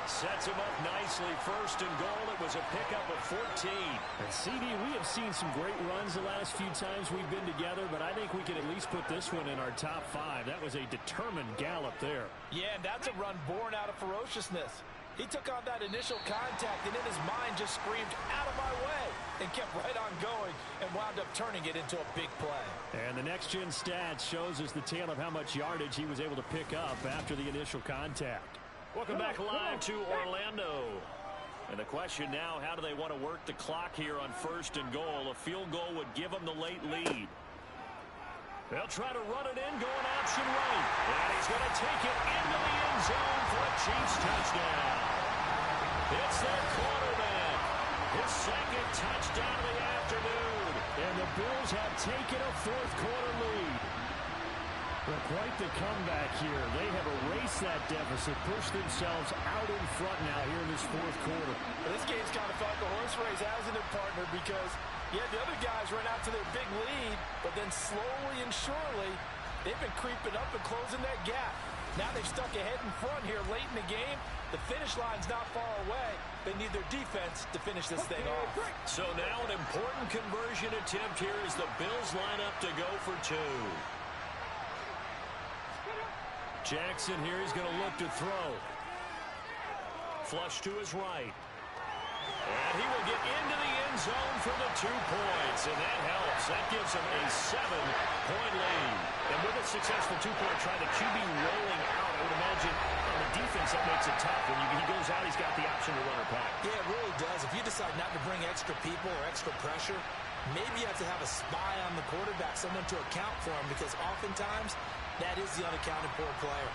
Sets him up nicely. 1st and goal. It was a pickup of 14. And CD, we have seen some great runs the last few times we've been together, but I think we can at least put this one in our top 5. That was a determined gallop there. Yeah, and that's a run born out of ferociousness. He took on that initial contact, and in his mind just screamed, out of my way, and kept right on going and wound up turning it into a big play. And the next-gen stats shows us the tale of how much yardage he was able to pick up after the initial contact. Welcome back live to Orlando. And the question now, how do they want to work the clock here on 1st and goal? A field goal would give them the late lead. They'll try to run it in, going option right. And he's going to take it into the end zone for a Chiefs touchdown. It's their His second touchdown of the afternoon. And the Bills have taken a fourth-quarter lead. Well, quite the comeback here. They have erased that deficit, pushed themselves out in front now here in this fourth quarter. Well, this game's kind of felt like a horse race, hasn't it, partner? Because, yeah, the other guys run out to their big lead, but then slowly and surely, they've been creeping up and closing that gap. Now they've stuck ahead in front here late in the game. The finish line's not far away. They need their defense to finish this thing off. So now an important conversion attempt here as the Bills line up to go for two. Jackson here, he's going to look to throw. Flush to his right. And he will get into the end zone for the 2 points, and that helps. That gives him a 7-point lead. And with a successful 2-point try, the QB rolling out, I would imagine on the defense that makes it tough. When he goes out, he's got the option to run or pass. Yeah, it really does. If you decide not to bring extra people or extra pressure, maybe you have to have a spy on the quarterback, someone to account for him, because oftentimes that is the unaccounted for player.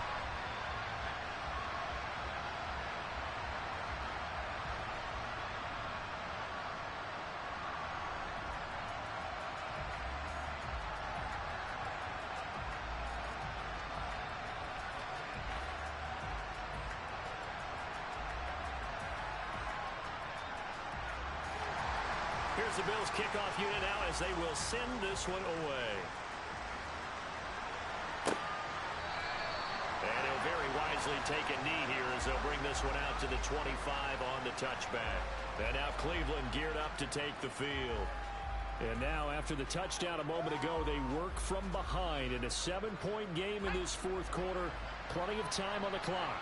Here's the Bills kickoff unit now as they will send this one away. And he'll very wisely take a knee here as they'll bring this one out to the 25 on the touchback. And now Cleveland geared up to take the field. And now after the touchdown a moment ago, they work from behind in a 7-point game in this fourth quarter. Plenty of time on the clock.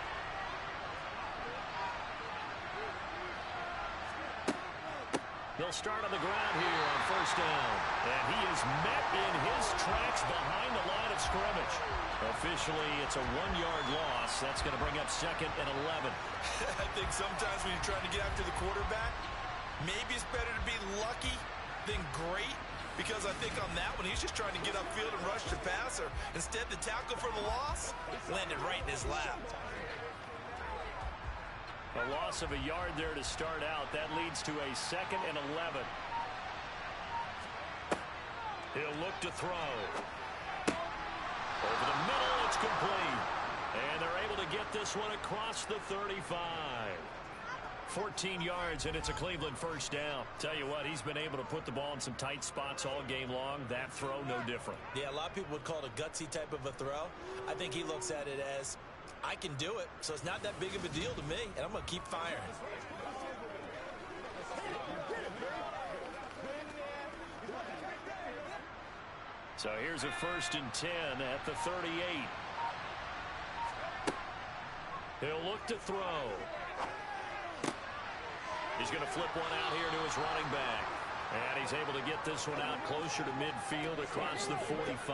They'll start on the ground here on first down. And he is met in his tracks behind the line of scrimmage. Officially, it's a 1-yard loss. That's going to bring up 2nd and 11. I think sometimes when you're trying to get after the quarterback, maybe it's better to be lucky than great. Because I think on that one, he's just trying to get upfield and rush the passer. Instead, the tackle for the loss landed right in his lap. A loss of a yard there to start out. That leads to a 2nd and 11. He'll look to throw. Over the middle, it's complete. And they're able to get this one across the 35. 14 yards, and it's a Cleveland first down. Tell you what, he's been able to put the ball in some tight spots all game long. That throw, no different. Yeah, a lot of people would call it a gutsy type of a throw. I think he looks at it as, I can do it, so it's not that big of a deal to me, and I'm going to keep firing. So here's a 1st and 10 at the 38. He'll look to throw. He's going to flip one out here to his running back. And he's able to get this one out closer to midfield across the 45.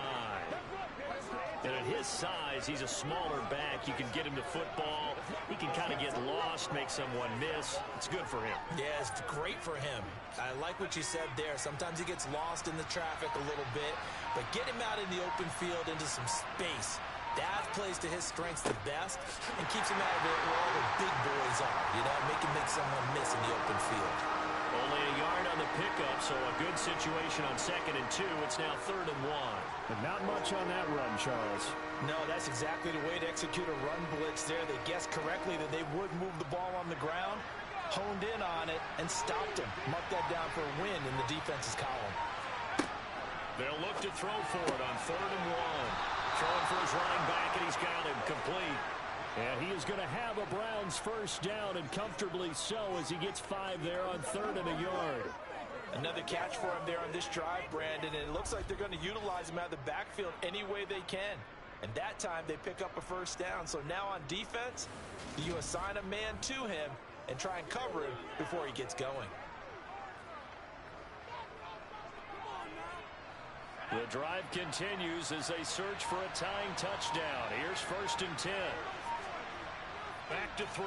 And at his size, he's a smaller back. You can get him the football. He can kind of get lost, make someone miss. It's good for him. Yeah, it's great for him. I like what you said there. Sometimes he gets lost in the traffic a little bit, but get him out in the open field into some space. That plays to his strengths the best and keeps him out of it where all the big boys are. You know, make someone miss in the open field. Only a yard on the pickup, so a good situation on 2nd and 2. It's now 3rd and 1. But not much on that run, Charles. No, that's exactly the way to execute a run blitz there. They guessed correctly that they would move the ball on the ground, honed in on it, and stopped him. Mark that down for a win in the defense's column. They'll look to throw for it on 3rd and 1. Throwing for his running back, and he's got him complete. And he is going to have a Browns first down, and comfortably so, as he gets 5 there on 3rd and a yard. Another catch for him there on this drive, Brandon, and it looks like they're going to utilize him out of the backfield any way they can. And that time they pick up a first down. So now on defense, you assign a man to him and try and cover him before he gets going. The drive continues as they search for a tying touchdown. Here's 1st and 10. Back to throw.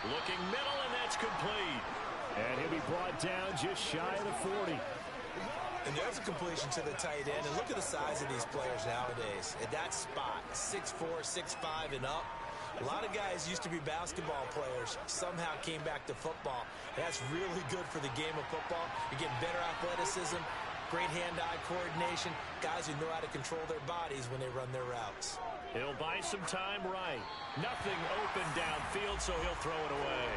Looking middle, and that's complete. And he'll be brought down just shy of the 40. And there's a completion to the tight end. And look at the size of these players nowadays. At that spot, 6'4", 6'5", and up. A lot of guys used to be basketball players, somehow came back to football. That's really good for the game of football. You're getting better athleticism, great hand-eye coordination, guys who know how to control their bodies when they run their routes. He'll buy some time right. Nothing open downfield, so he'll throw it away.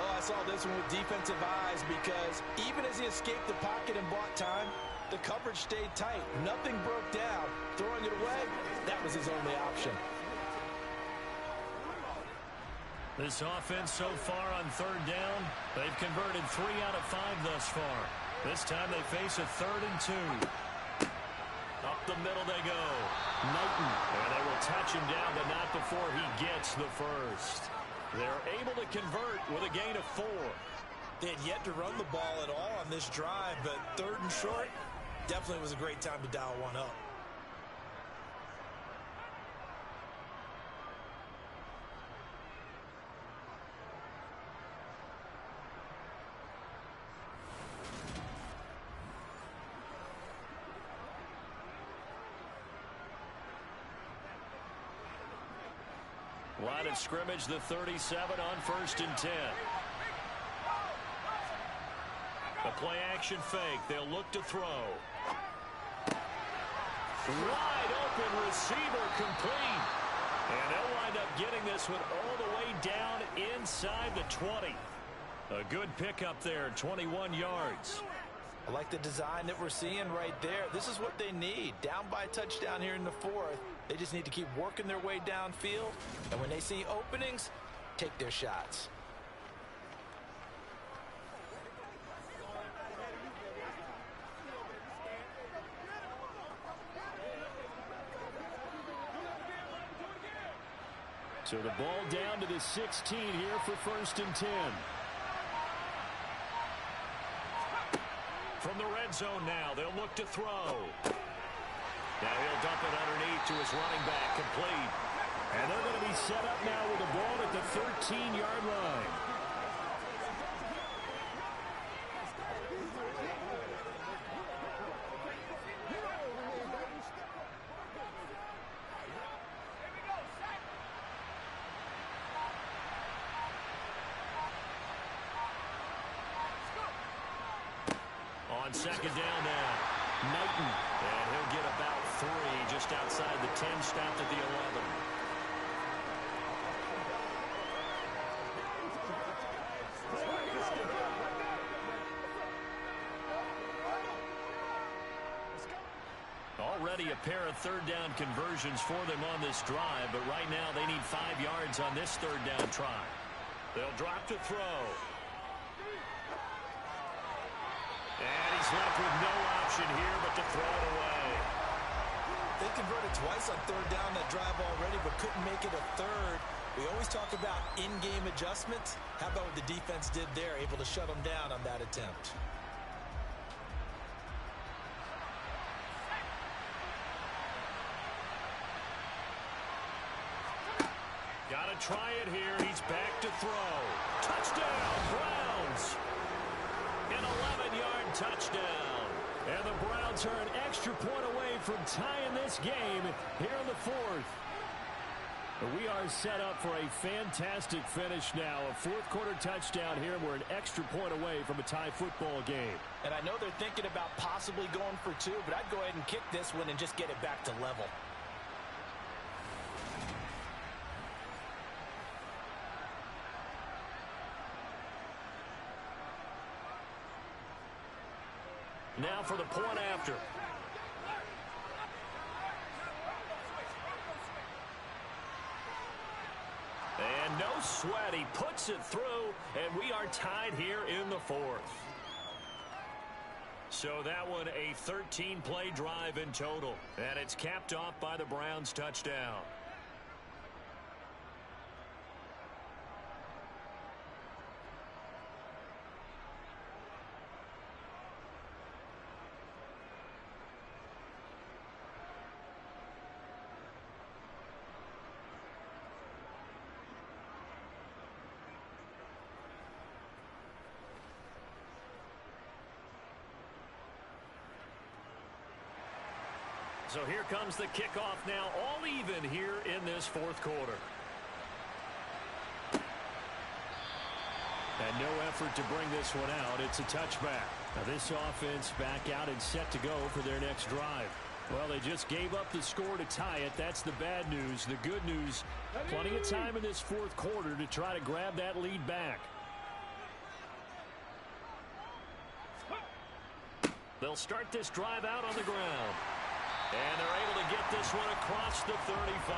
Oh, I saw this one with defensive eyes because even as he escaped the pocket and bought time, the coverage stayed tight. Nothing broke down. Throwing it away, that was his only option. This offense so far on third down, they've converted 3 out of 5 thus far. This time they face a 3rd and 2. Up the middle they go. Knighton. And they will touch him down, but not before he gets the first. They're able to convert with a gain of 4. They had yet to run the ball at all on this drive, but 3rd and short definitely was a great time to dial one up. Line of scrimmage, the 37 on 1st and 10. A play action fake. They'll look to throw. Wide open receiver complete. And they'll wind up getting this one all the way down inside the 20. A good pickup there, 21 yards. I like the design that we're seeing right there. This is what they need. Down by a touchdown here in the 4th. They just need to keep working their way downfield. And when they see openings, take their shots. So the ball down to the 16 here for 1st and 10. From the red zone now, they'll look to throw. Now he'll dump it underneath to his running back, complete. And they're going to be set up now with the ball at the 13-yard line. On 2nd down now, Knighton. And he'll get about 3 just outside the 10, stopped at the 11. Already a pair of 3rd down conversions for them on this drive, but right now they need 5 yards on this 3rd down try. They'll drop to throw. And he's left with no option here but to throw it away. They converted twice on 3rd down that drive already, but couldn't make it a 3rd. We always talk about in-game adjustments. How about what the defense did there, able to shut them down on that attempt? Got to try it here. He's back to throw. Touchdown, Browns. An 11-yard touchdown. And the Browns are an extra point away from tying this game here in the 4th. We are set up for a fantastic finish now. A 4th quarter touchdown here. We're an extra point away from a tie football game. And I know they're thinking about possibly going for 2, but I'd go ahead and kick this one and just get it back to level. Now for the point after. And no sweat. He puts it through, and we are tied here in the 4th. So that one a 13-play drive in total. And it's capped off by the Browns touchdown. So here comes the kickoff now, all even here in this 4th quarter. And no effort to bring this one out. It's a touchback. Now this offense back out and set to go for their next drive. Well, they just gave up the score to tie it. That's the bad news. The good news, plenty of time in this fourth quarter to try to grab that lead back. They'll start this drive out on the ground. And they're able to get this one across the 35.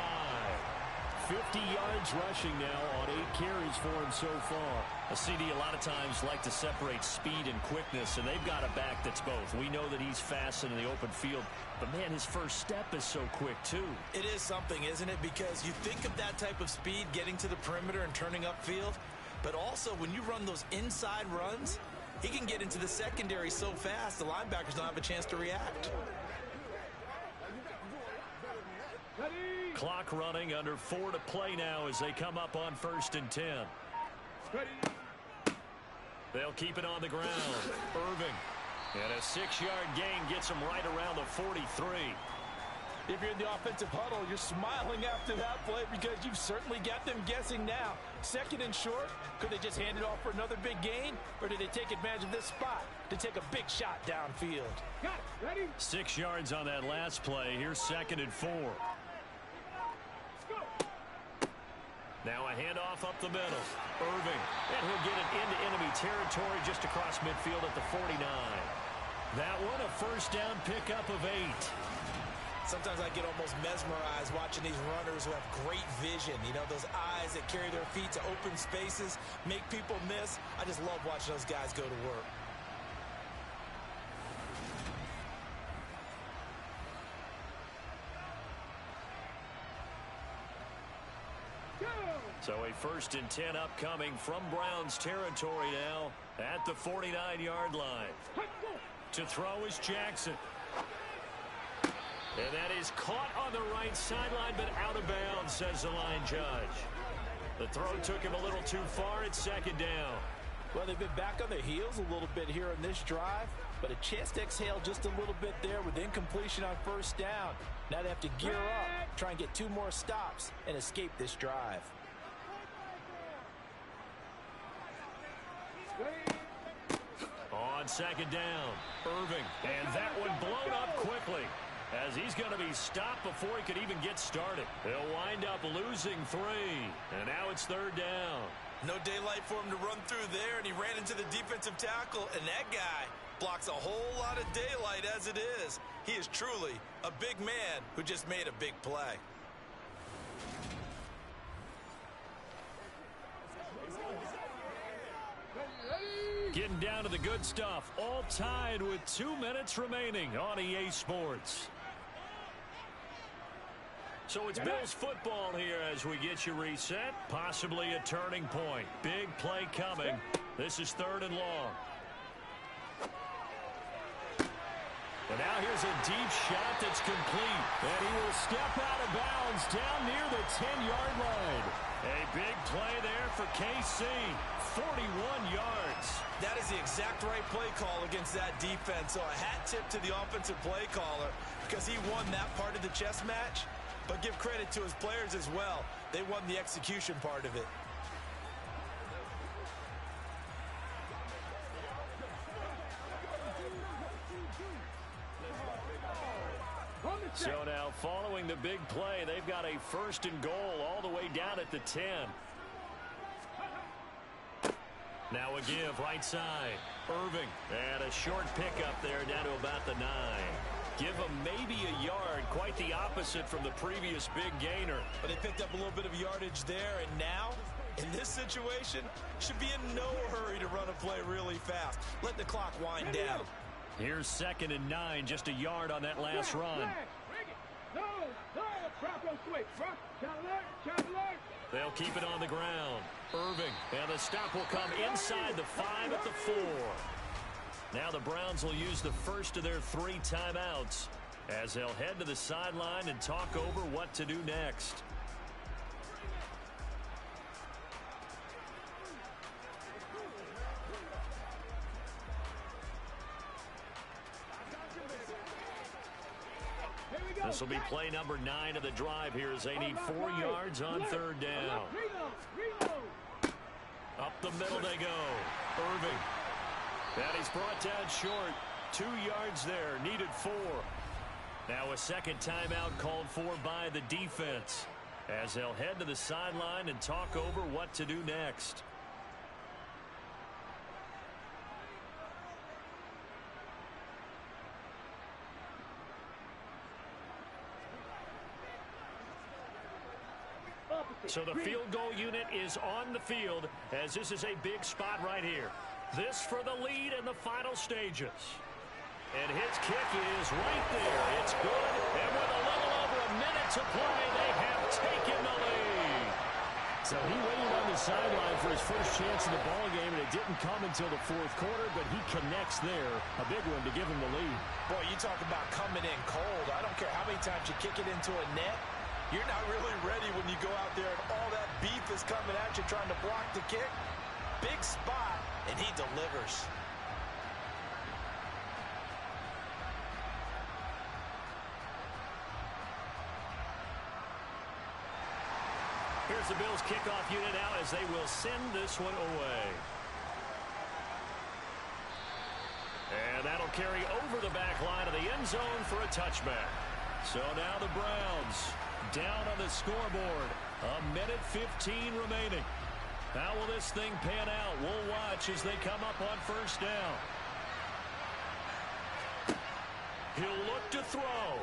50 yards rushing now on 8 carries for him so far. A CD a lot of times like to separate speed and quickness, and they've got a back that's both. We know that he's fast in the open field, but, man, his first step is so quick, too. It is something, isn't it? Because you think of that type of speed getting to the perimeter and turning upfield, but also when you run those inside runs, he can get into the secondary so fast the linebackers don't have a chance to react. Clock running, under 4 to play now as they come up on 1st and 10. They'll keep it on the ground. Irving. And a 6-yard gain gets him right around the 43. If you're in the offensive huddle, you're smiling after that play because you've certainly got them guessing now. 2nd and short, could they just hand it off for another big gain? Or did they take advantage of this spot to take a big shot downfield? Got it. Ready? 6 yards on that last play. Here's 2nd and 4. Now a handoff up the middle. Irving. And he'll get it into enemy territory just across midfield at the 49. That one a first down pickup of 8. Sometimes I get almost mesmerized watching these runners who have great vision. You know, those eyes that carry their feet to open spaces, make people miss. I just love watching those guys go to work. So a 1st and 10 upcoming from Browns territory now at the 49-yard line. To throw is Jackson. And that is caught on the right sideline, but out of bounds, says the line judge. The throw took him a little too far. It's 2nd down. Well, they've been back on their heels a little bit here in this drive, but a chance to exhale just a little bit there with incompletion on 1st down. Now they have to gear up, try and get 2 more stops, and escape this drive. On 2nd down, Irving. And that one blown up quickly as he's going to be stopped before he could even get started. They'll wind up losing 3. And now it's 3rd down. No daylight for him to run through there, and he ran into the defensive tackle, and that guy blocks a whole lot of daylight as it is. He is truly a big man who just made a big play. Getting down to the good stuff. All tied with 2 minutes remaining on EA Sports. So it's Bills football here as we get you reset. Possibly a turning point. Big play coming. This is 3rd and long. And now here's a deep shot that's complete. And he will step out of bounds down near the 10-yard line. A big play there for KC. 41 yards. That is the exact right play call against that defense. So a hat tip to the offensive play caller because he won that part of the chess match. But give credit to his players as well. They won the execution part of it. So now following the big play, they've got a 1st and goal all the way down at the 10. Now a give right side. Irving. And a short pickup there down to about the 9. Give him maybe a yard. Quite the opposite from the previous big gainer. But they picked up a little bit of yardage there, and now, in this situation, should be in no hurry to run a play really fast. Let the clock wind down. Here's 2nd and 9, just a yard on that last run. They'll keep it on the ground. Irving, and the stop will come inside the 5 at the 4. Now the Browns will use the first of their 3 timeouts as they'll head to the sideline and talk over what to do next. This will be play number 9 of the drive here as they need 4 yards on 3rd down. Up the middle they go. Irving. And he's brought down short. 2 yards there. Needed 4. Now a second timeout called for by the defense, as they'll head to the sideline and talk over what to do next. So the field goal unit is on the field, as this is a big spot right here. This for the lead in the final stages. And his kick is right there. It's good. And with a little over a minute to play, they have taken the lead. So he waited on the sideline for his first chance in the ball game, and it didn't come until the fourth quarter, but he connects there. A big one to give him the lead. Boy, you talk about coming in cold. I don't care how many times you kick it into a net. You're not really ready when you go out there and all that beef is coming at you trying to block the kick. Big spot, and he delivers. Here's the Bills kickoff unit now as they will send this one away. And that'll carry over the back line of the end zone for a touchback. So now the Browns down on the scoreboard. 1:15 remaining. How will this thing pan out? We'll watch as they come up on first down. He'll look to throw.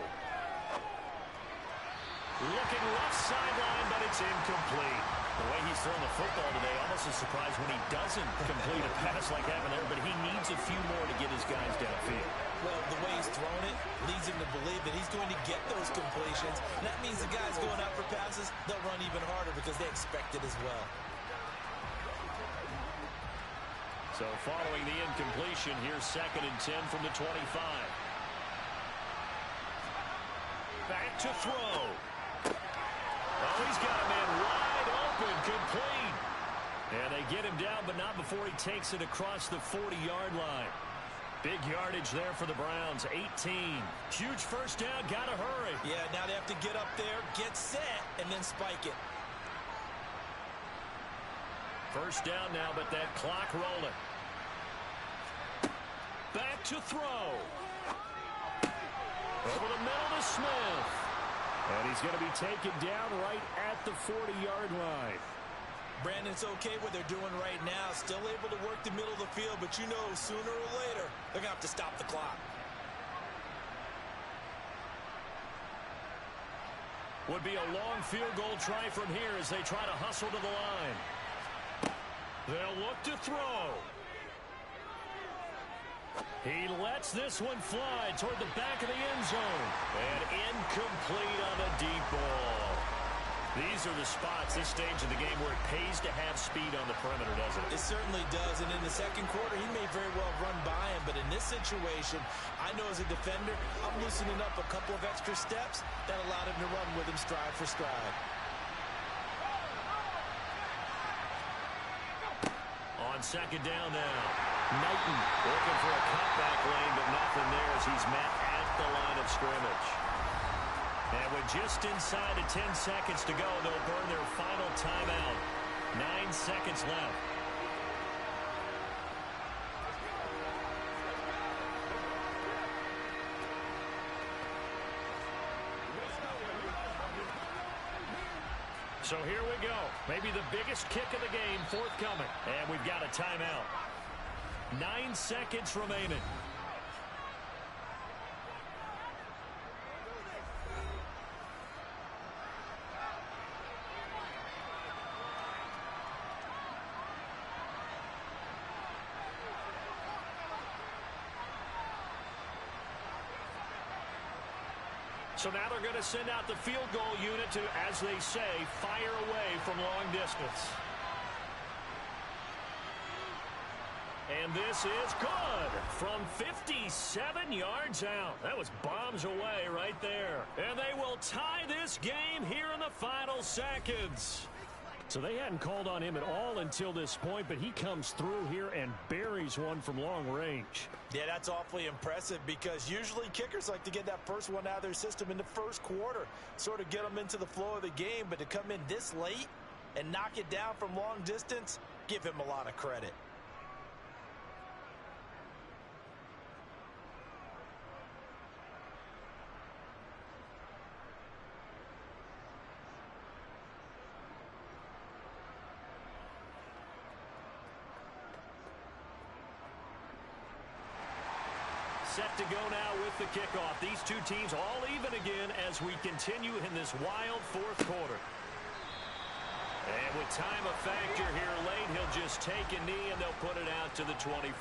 Looking rough sideline, but it's incomplete. The way he's throwing the football today, almost a surprise when he doesn't complete a pass like that there, but he needs a few more to get his guys downfield. Well, the way he's throwing it leads him to believe that he's going to get those completions. And that means the guys going out for passes, they'll run even harder because they expect it as well. So following the incompletion, here's 2nd and 10 from the 25. Back to throw. Oh, he's got a man wide open, complete. And they get him down, but not before he takes it across the 40-yard line. Big yardage there for the Browns, 18. Huge first down, gotta hurry. Yeah, now they have to get up there, get set, and then spike it. First down now, but that clock rolling. Back to throw. Over the middle to Smith. And he's going to be taken down right at the 40-yard line. Brandon's okay what they're doing right now. Still able to work the middle of the field, but you know sooner or later they're going to have to stop the clock. Would be a long field goal try from here as they try to hustle to the line. They'll look to throw. He lets this one fly toward the back of the end zone. And incomplete on a deep ball. These are the spots, this stage of the game, where it pays to have speed on the perimeter, doesn't it? It certainly does. And in the second quarter, he may very well run by him. But in this situation, I know as a defender, I'm loosening up a couple of extra steps that allowed him to run with him stride for stride. On second down now. Knighton looking for a cutback lane, but nothing there as he's met at the line of scrimmage. And with just inside of 10 seconds to go, they'll burn their final timeout. 9 seconds left. So here we go. Maybe the biggest kick of the game forthcoming. And we've got a timeout. 9 seconds remaining. So now they're going to send out the field goal unit to, as they say, fire away from long distance. And this is good from 57 yards out. That was bombs away right there. And they will tie this game here in the final seconds. So they hadn't called on him at all until this point, but he comes through here and buries one from long range. Yeah, that's awfully impressive because usually kickers like to get that first one out of their system in the first quarter, sort of get them into the flow of the game, but to come in this late and knock it down from long distance give him a lot of credit. Set to go now with the kickoff. These two teams all even again as we continue in this wild fourth quarter. And with time a factor here late, he'll just take a knee and they'll put it out to the 25.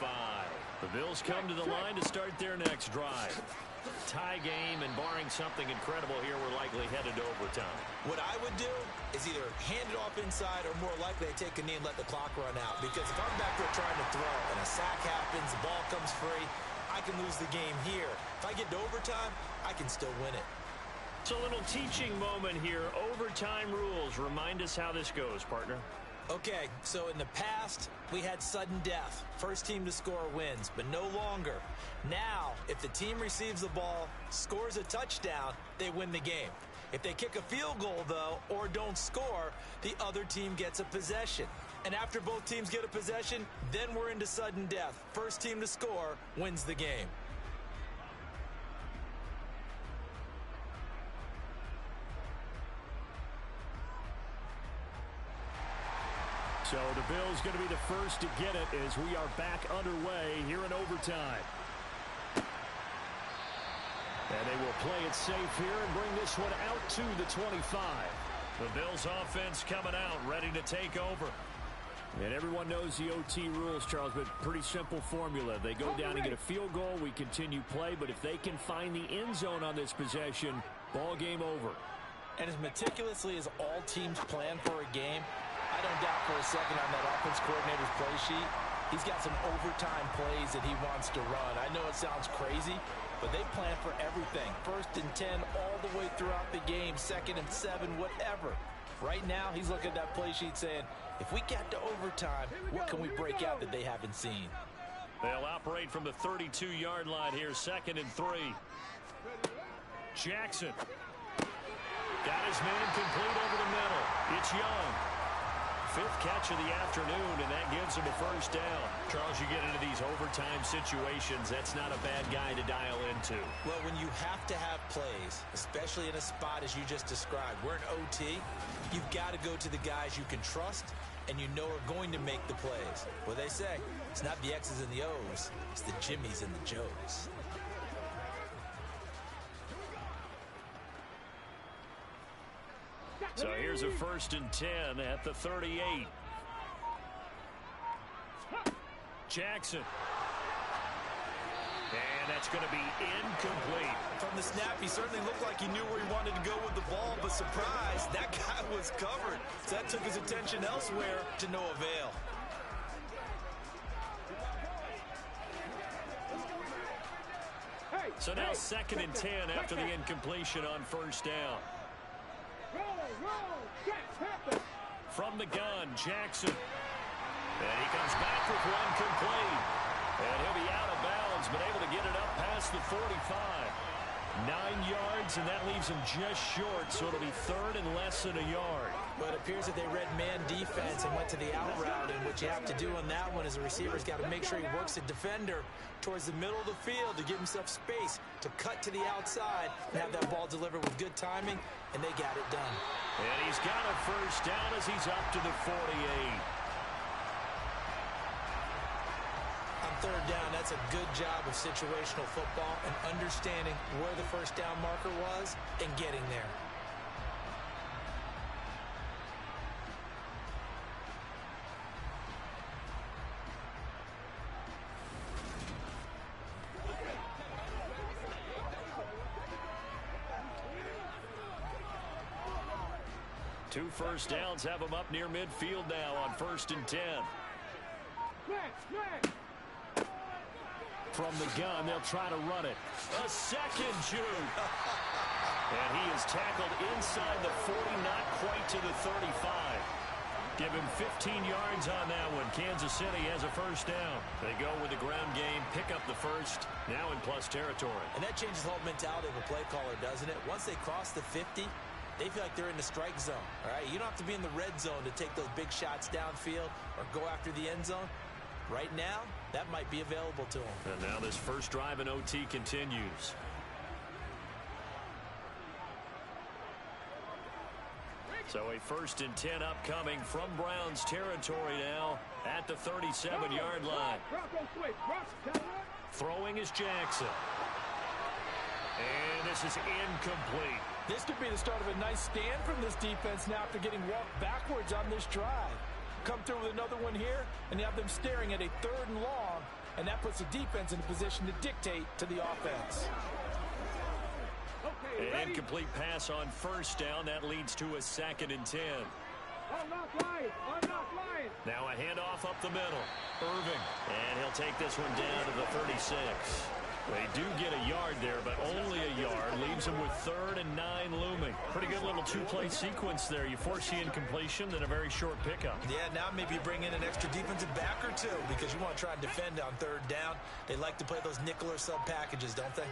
The Bills come to the line to start their next drive. Tie game, and barring something incredible here, we're likely headed to overtime. What I would do is either hand it off inside or more likely I take a knee and let the clock run out. Because if I'm back there trying to throw and a sack happens, the ball comes free, I can lose the game here. If I get to overtime, I can still win it. So a little teaching moment here. Overtime rules. Remind us how this goes, partner. Okay, so in the past, we had sudden death. First team to score wins, but no longer. Now, if the team receives the ball, scores a touchdown, they win the game. If they kick a field goal, though, or don't score, the other team gets a possession. And after both teams get a possession, then we're into sudden death. First team to score wins the game. So the Bills going to be the first to get it as we are back underway here in overtime. And they will play it safe here and bring this one out to the 25. The Bills offense coming out, ready to take over. And everyone knows the OT rules, Charles, but pretty simple formula. They go down and get a field goal, we continue play, but if they can find the end zone on this possession, ball game over. And as meticulously as all teams plan for a game, I don't doubt for a second on that offense coordinator's play sheet, he's got some overtime plays that he wants to run. I know it sounds crazy, but they plan for everything. 1st and 10 all the way throughout the game, 2nd and 7, whatever. Right now, he's looking at that play sheet saying, if we get to overtime, what can we break out that they haven't seen? They'll operate from the 32-yard line here, 2nd and 3. Jackson. Got his man complete over the middle. It's Young. 5th catch of the afternoon, and that gives him a first down. Charles, you get into these overtime situations, that's not a bad guy to dial into. Well, when you have to have plays, especially in a spot as you just described, we're in OT, you've got to go to the guys you can trust and you know are going to make the plays. What they say, it's not the X's and the O's, it's the Jimmys and the Joes. So here's a 1st and 10 at the 38. Jackson. And that's going to be incomplete. From the snap, he certainly looked like he knew where he wanted to go with the ball, but surprise, that guy was covered. So that took his attention elsewhere to no avail. So now 2nd and 10 after the incompletion on 1st down. From the gun, Jackson. And he comes back with one complete. And he'll be out of bounds, but able to get it up past the 45. 9 yards, and that leaves him just short, so it'll be 3rd and less than a yard. Well, it appears that they read man defense and went to the out route, and what you have to do on that one is the receiver's got to make sure he works the defender towards the middle of the field to give himself space to cut to the outside and have that ball delivered with good timing, and they got it done. And he's got a first down as he's up to the 48. On 3rd down, that's a good job of situational football and understanding where the first down marker was and getting there. Two first downs have him up near midfield now on 1st and 10. From the gun, they'll try to run it. A second Jude. And he is tackled inside the 40, not quite to the 35. Give him 15 yards on that one. Kansas City has a first down. They go with the ground game, pick up the first, now in plus territory. And that changes the whole mentality of a play caller, doesn't it? Once they cross the 50, they feel like they're in the strike zone. All right, you don't have to be in the red zone to take those big shots downfield or go after the end zone. Right now, that might be available to them. And now this first drive in OT continues. So a 1st and 10 upcoming from Browns territory now at the 37-yard line. Throwing is Jackson. And this is incomplete. This could be the start of a nice stand from this defense now after getting walked backwards on this drive. Come through with another one here, and you have them staring at a 3rd and long, and that puts the defense in a position to dictate to the offense. An incomplete pass on 1st down. That leads to a 2nd and 10. Now a handoff up the middle. Irving. And he'll take this one down to the 36. They do get a yard there, but only a yard. Leaves them with 3rd and 9 looming. Pretty good little 2-play sequence there. You force the incompletion, then a very short pickup. Yeah, now maybe bring in an extra defensive back or two because you want to try and defend on 3rd down. They like to play those nickel or sub packages, don't they?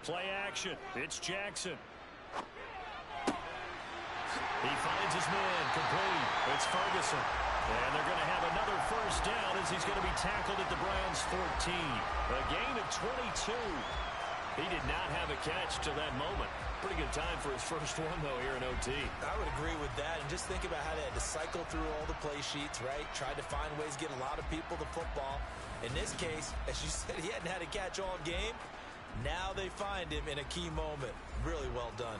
Play action. It's Jackson. He finds his man. Complete. It's Ferguson. And they're going to have another 1st down as he's going to be tackled at the Browns' 14. A gain of 22. He did not have a catch till that moment. Pretty good time for his first one, though, here in OT. I would agree with that. And just think about how they had to cycle through all the play sheets, right? Tried to find ways to get a lot of people the football. In this case, as you said, he hadn't had a catch all game. Now they find him in a key moment. Really well done.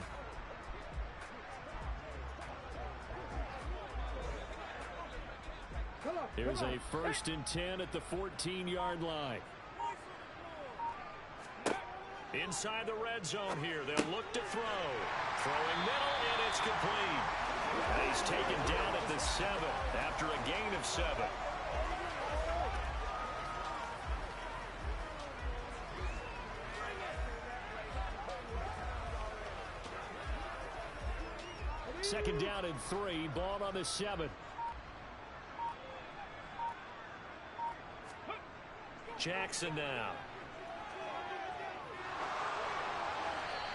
Here's a 1st and 10 at the 14-yard line. Inside the red zone here. They'll look to throw. Throwing middle, and it's complete. And he's taken down at the 7 after a gain of 7. Second down and 3. Ball on the 7. Jackson now.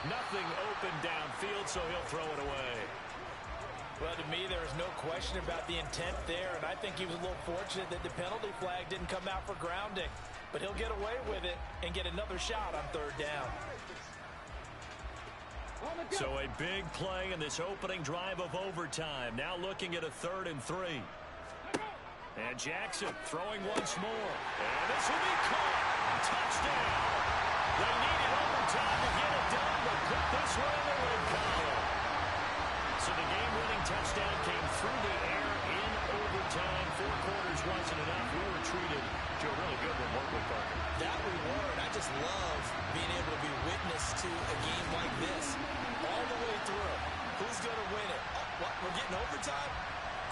Nothing open downfield, so he'll throw it away. Well, to me, there is no question about the intent there, and I think he was a little fortunate that the penalty flag didn't come out for grounding. But he'll get away with it and get another shot on 3rd down. So a big play in this opening drive of overtime. Now looking at a 3rd and 3. And Jackson throwing once more. And this will be caught. Touchdown. They needed overtime to get it done, but put this one in the win column. So the game-winning touchdown came through the air in overtime. 4 quarters wasn't enough. We were treated to a really good one, weren't we, Parker? That we were, and I just love being able to be witness to a game like this. All the way through. Who's going to win it? Oh, what? We're getting overtime?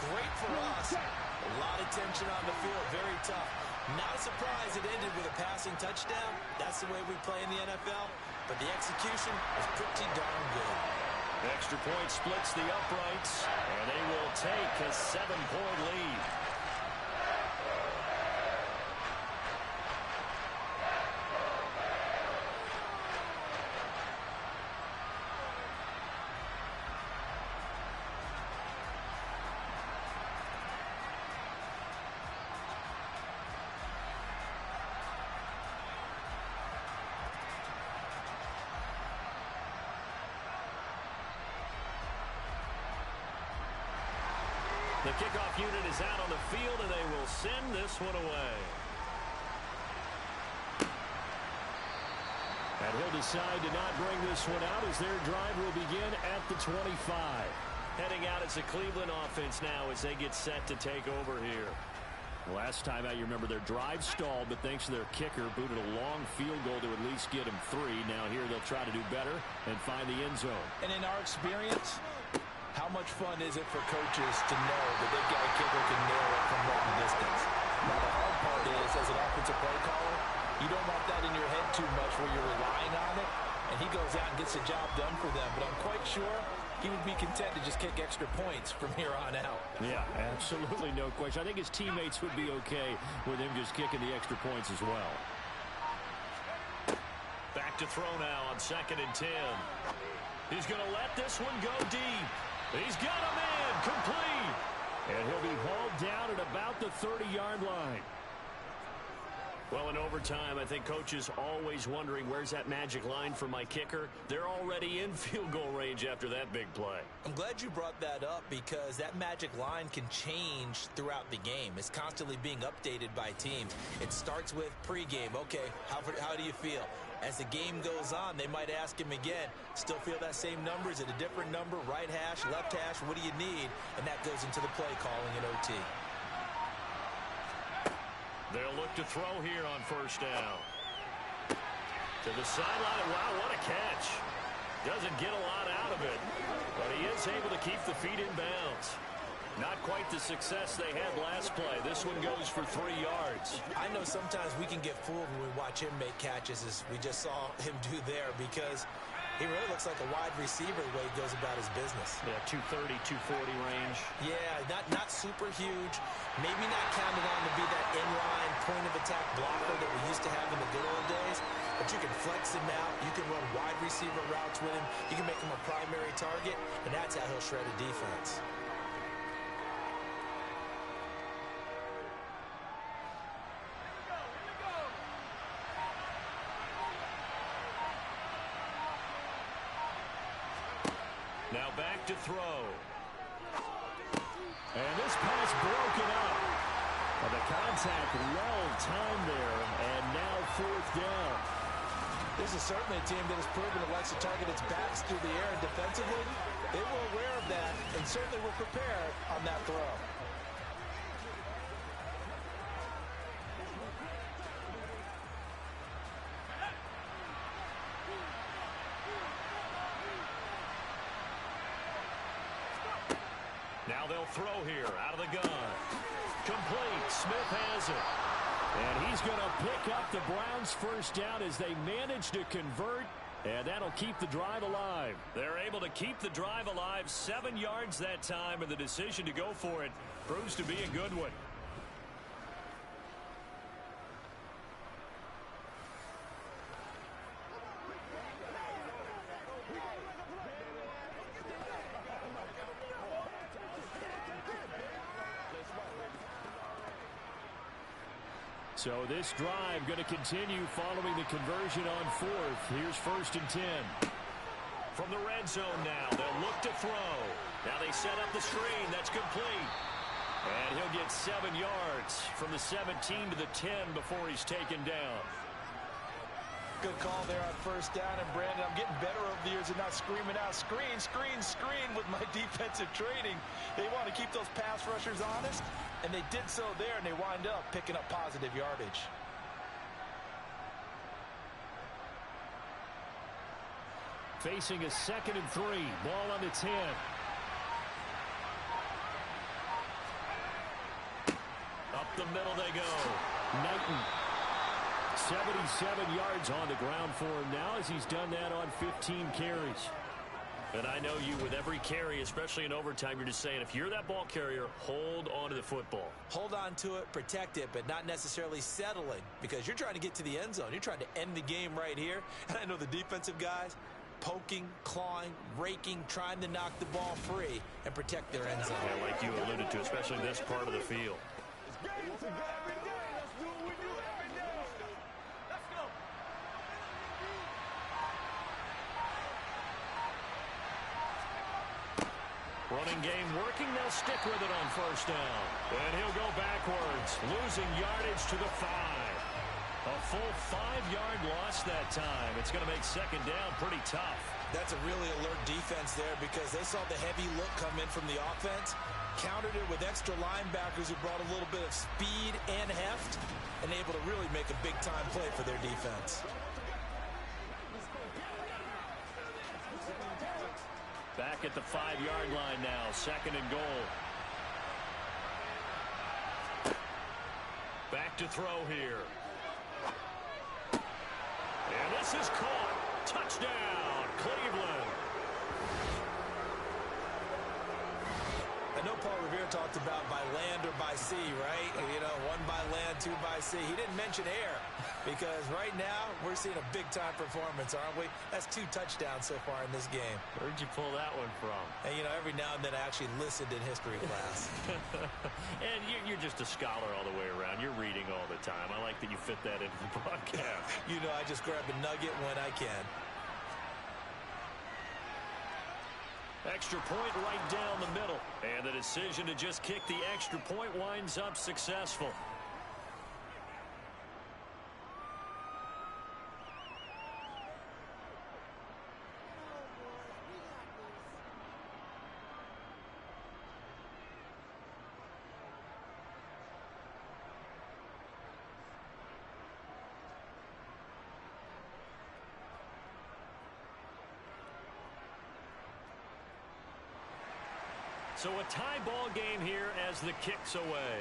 Great for us. A lot of tension on the field. Very tough. Not a surprise it ended with a passing touchdown. That's the way we play in the NFL. But the execution was pretty darn good. Extra point splits the uprights, and they will take a 7-point lead. The kickoff unit is out on the field, and they will send this one away. And he'll decide to not bring this one out as their drive will begin at the 25. Heading out as a Cleveland offense now as they get set to take over here. Last time out, you remember their drive stalled, but thanks to their kicker, booted a long field goal to at least get them 3. Now here they'll try to do better and find the end zone. And in our experience, how much fun is it for coaches to know that they've got a kicker can nail it from long distance? Now, the hard part is, as an offensive play caller, you don't want that in your head too much where you're relying on it, and he goes out and gets the job done for them. But I'm quite sure he would be content to just kick extra points from here on out. Yeah, absolutely no question. I think his teammates would be okay with him just kicking the extra points as well. Back to throw now on 2nd and 10. He's going to let this one go deep. He's got him in, complete. And he'll be hauled down at about the 30-yard line. Well, in overtime, I think Coach is always wondering, where's that magic line for my kicker? They're already in field goal range after that big play. I'm glad you brought that up because that magic line can change throughout the game. It's constantly being updated by teams. It starts with pregame. Okay, how do you feel? As the game goes on, they might ask him again, still feel that same number? Is it a different number? Right hash, left hash, what do you need? And that goes into the play calling in OT. They'll look to throw here on 1st down. To the sideline. Wow, what a catch. Doesn't get a lot out of it, but he is able to keep the feet in bounds. Not quite the success they had last play. This one goes for 3 yards. I know sometimes we can get fooled when we watch him make catches, as we just saw him do there, because he really looks like a wide receiver the way he goes about his business. Yeah, 230, 240 range. Yeah, not super huge. Maybe not counted on to be that inline point-of-attack blocker that we used to have in the good old days. But you can flex him out. You can run wide receiver routes with him. You can make him a primary target, and that's how he'll shred a defense. Now back to throw. And this pass broken up. And the contact well timed there, and now 4th down. This is certainly a team that has proven it likes to target its backs through the air, and defensively, they were aware of that and certainly were prepared on that throw. Now they'll throw here out of the gun. Complete. Smith has it. And he's going to pick up the Browns' 1st down as they manage to convert, and that'll keep the drive alive. They're able to keep the drive alive, 7 yards that time, and the decision to go for it proves to be a good one. So this drive going to continue following the conversion on 4th. Here's 1st and 10. From the red zone now, they'll look to throw. Now they set up the screen. That's complete. And he'll get 7 yards from the 17 to the 10 before he's taken down. Good call there on 1st down. And Brandon, I'm getting better over the years and not screaming out, screen, screen, screen with my defensive training. They want to keep those pass rushers honest, and they did so there, and they wind up picking up positive yardage. Facing a 2nd and 3. Ball on the 10. Up the middle they go. Knighton. 77 yards on the ground for him now as he's done that on 15 carries. And I know you, with every carry, especially in overtime, you're just saying, if you're that ball carrier, hold on to the football. Hold on to it, protect it, but not necessarily settling, because you're trying to get to the end zone. You're trying to end the game right here. And I know the defensive guys poking, clawing, raking, trying to knock the ball free and protect their end zone. Yeah, like you alluded to, especially this part of the field. Running game working. They'll stick with it on 1st down. And he'll go backwards, losing yardage to the 5. A full 5-yard loss that time. It's going to make 2nd down pretty tough. That's a really alert defense there because they saw the heavy look come in from the offense, countered it with extra linebackers who brought a little bit of speed and heft, and able to really make a big-time play for their defense. Back at the 5-yard line now, 2nd and goal. Back to throw here. And this is caught. Touchdown, Cleveland. I know Paul Revere talked about by land or by sea, right? You know, one by land, two by sea. He didn't mention air because right now we're seeing a big-time performance, aren't we? That's 2 touchdowns so far in this game. Where'd you pull that one from? And, you know, every now and then I actually listened in history class. And you're just a scholar all the way around. You're reading all the time. I like that you fit that into the broadcast. You know, I just grab a nugget when I can. Extra point right down the middle. And the decision to just kick the extra point winds up successful. So a tie ball game here as the kick's away.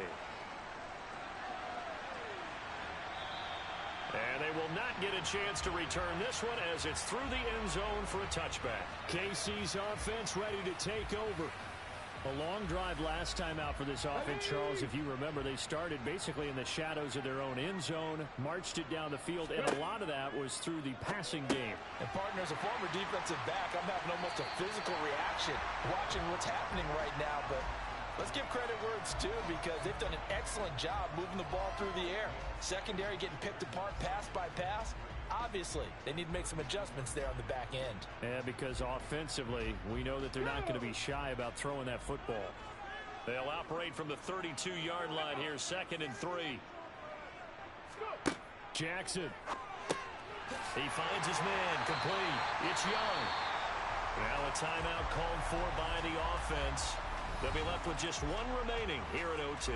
And they will not get a chance to return this one as it's through the end zone for a touchback. KC's offense ready to take over. A long drive last time out for this offense, Charles. If you remember, they started basically in the shadows of their own end zone, marched it down the field, and a lot of that was through the passing game. And, partner, as a former defensive back, I'm having almost a physical reaction watching what's happening right now. But let's give credit where it's due because they've done an excellent job moving the ball through the air. Secondary getting picked apart pass by pass. Obviously, they need to make some adjustments there on the back end. Yeah, because offensively, we know that they're not going to be shy about throwing that football. They'll operate from the 32-yard line here, 2nd and 3. Jackson. He finds his man, complete. It's Young. Now a timeout called for by the offense. They'll be left with just one remaining here at OT.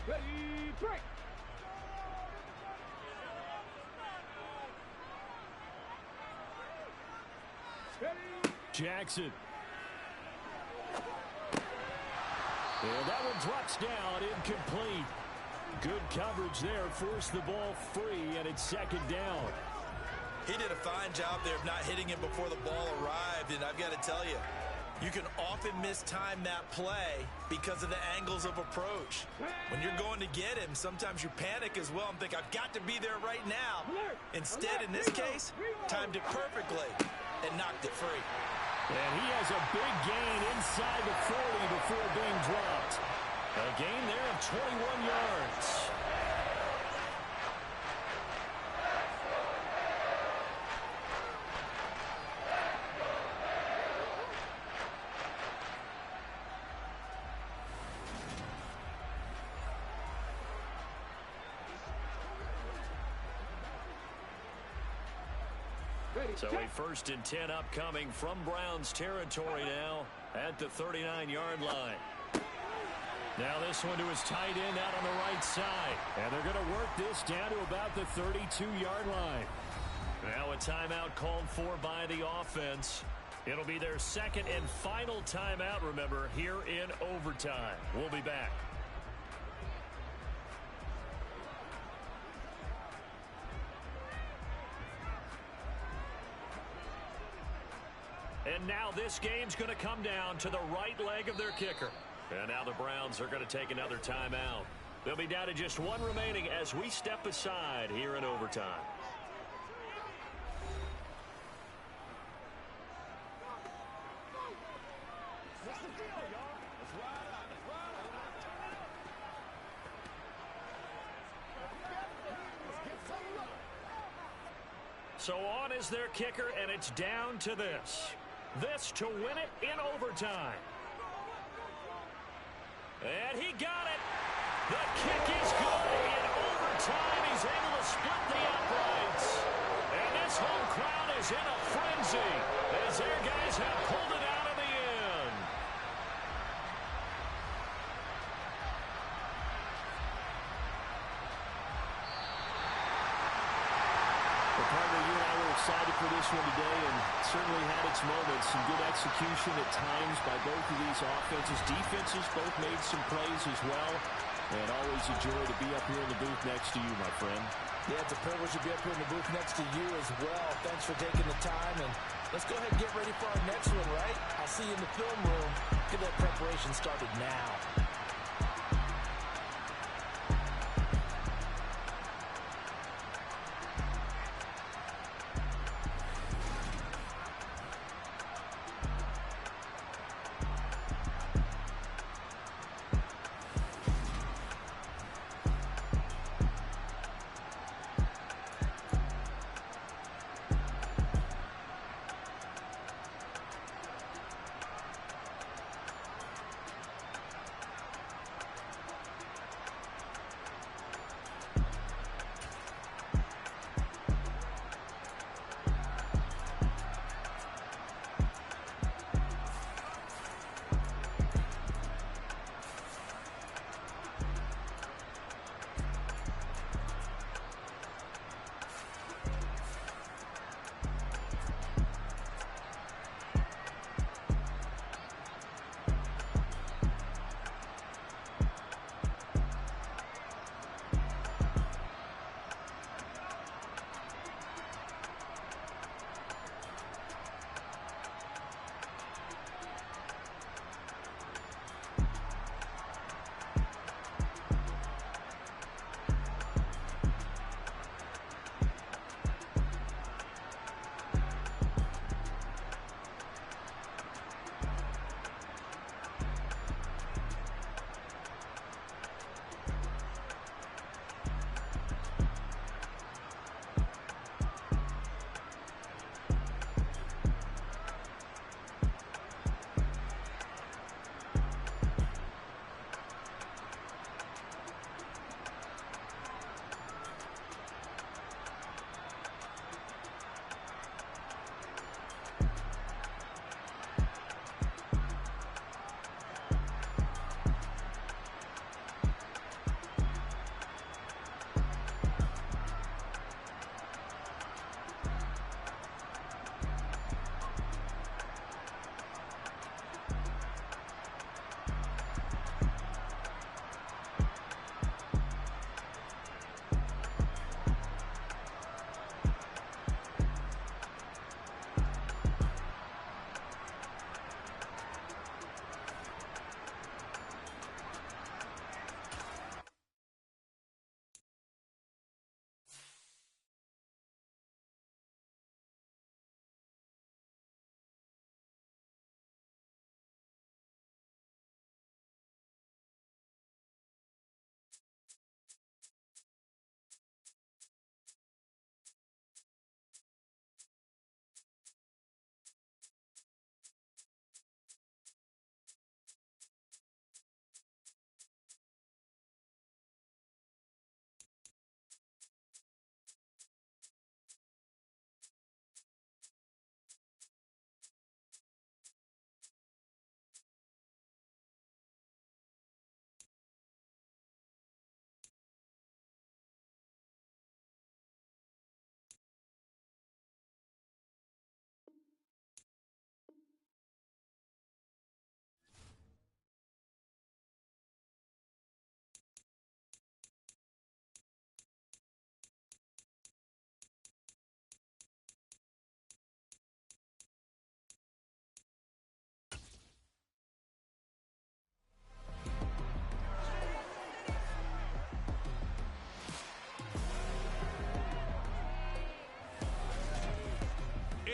Ready, break. Jackson. And that one drops down, incomplete. Good coverage there, forced the ball free, and it's 2nd down. He did a fine job there of not hitting it before the ball arrived, and I've got to tell you, you can often mistime that play because of the angles of approach. When you're going to get him, sometimes you panic as well and think, I've got to be there right now. Instead, in this case, timed it perfectly and knocked it free. And he has a big gain inside the 40 before being dropped. A gain there of 21 yards. So a 1st and 10 upcoming from Browns territory now at the 39-yard line. Now this one to his tight end out on the right side. And they're going to work this down to about the 32-yard line. Now a timeout called for by the offense. It'll be their 2nd and final timeout, remember, here in overtime. We'll be back. And now this game's going to come down to the right leg of their kicker. And now the Browns are going to take another timeout. They'll be down to just one remaining as we step aside here in overtime. So on is their kicker, and it's down to this. This to win it in overtime. And he got it. The kick is good. In overtime, he's able to split the uprights. And this home crowd is in a frenzy as their guys have pulled it out of the end. excited for this one today, and certainly had its moments. Some good execution at times by both of these offenses. Defenses both made some plays as well. And always a joy to be up here in the booth next to you, my friend. Yeah, it's a privilege to be up here in the booth next to you as well. Thanks for taking the time, and let's go ahead and get ready for our next one, right? I'll see you in the film room. Get that preparation started now.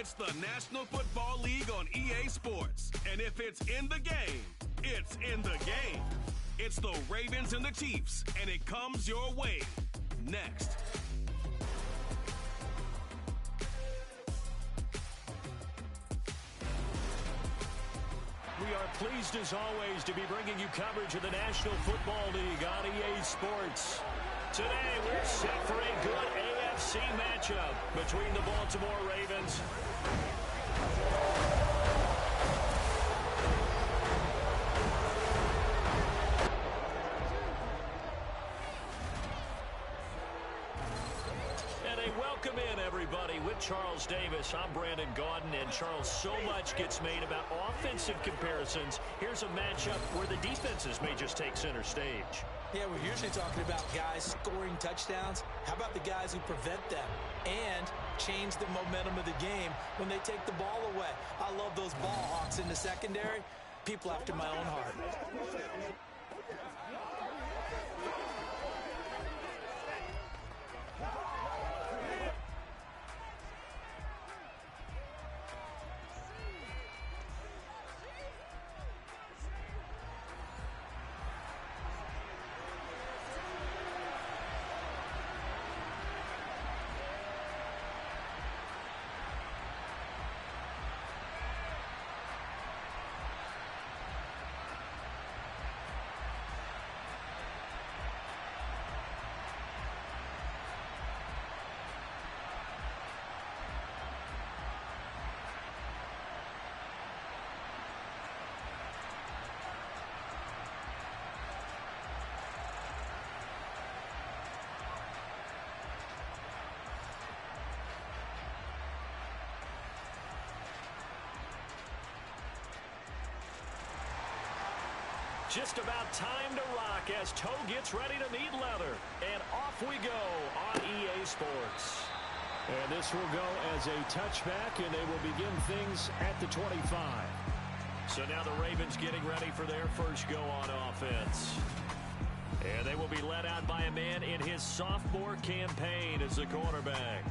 It's the National Football League on EA Sports. And if it's in the game, it's in the game. It's the Ravens and the Chiefs, and it comes your way next. We are pleased, as always, to be bringing you coverage of the National Football League on EA Sports. Today, we're set for a good AFC matchup between the Baltimore Ravens and a Welcome in, everybody. With Charles Davis, I'm Brandon Gaudin, and Charles, so much gets made about offensive comparisons. Here's a matchup where the defenses may just take center stage. Yeah, we're usually talking about guys scoring touchdowns. How about the guys who prevent them and change the momentum of the game when they take the ball away? I love those ball hawks in the secondary. People after my own heart. Just about time to rock as Toe gets ready to meet leather. And off we go on EA Sports. And this will go as a touchback, and they will begin things at the 25. So now the Ravens getting ready for their first go on offense. And they will be led out by a man in his sophomore campaign as the quarterback.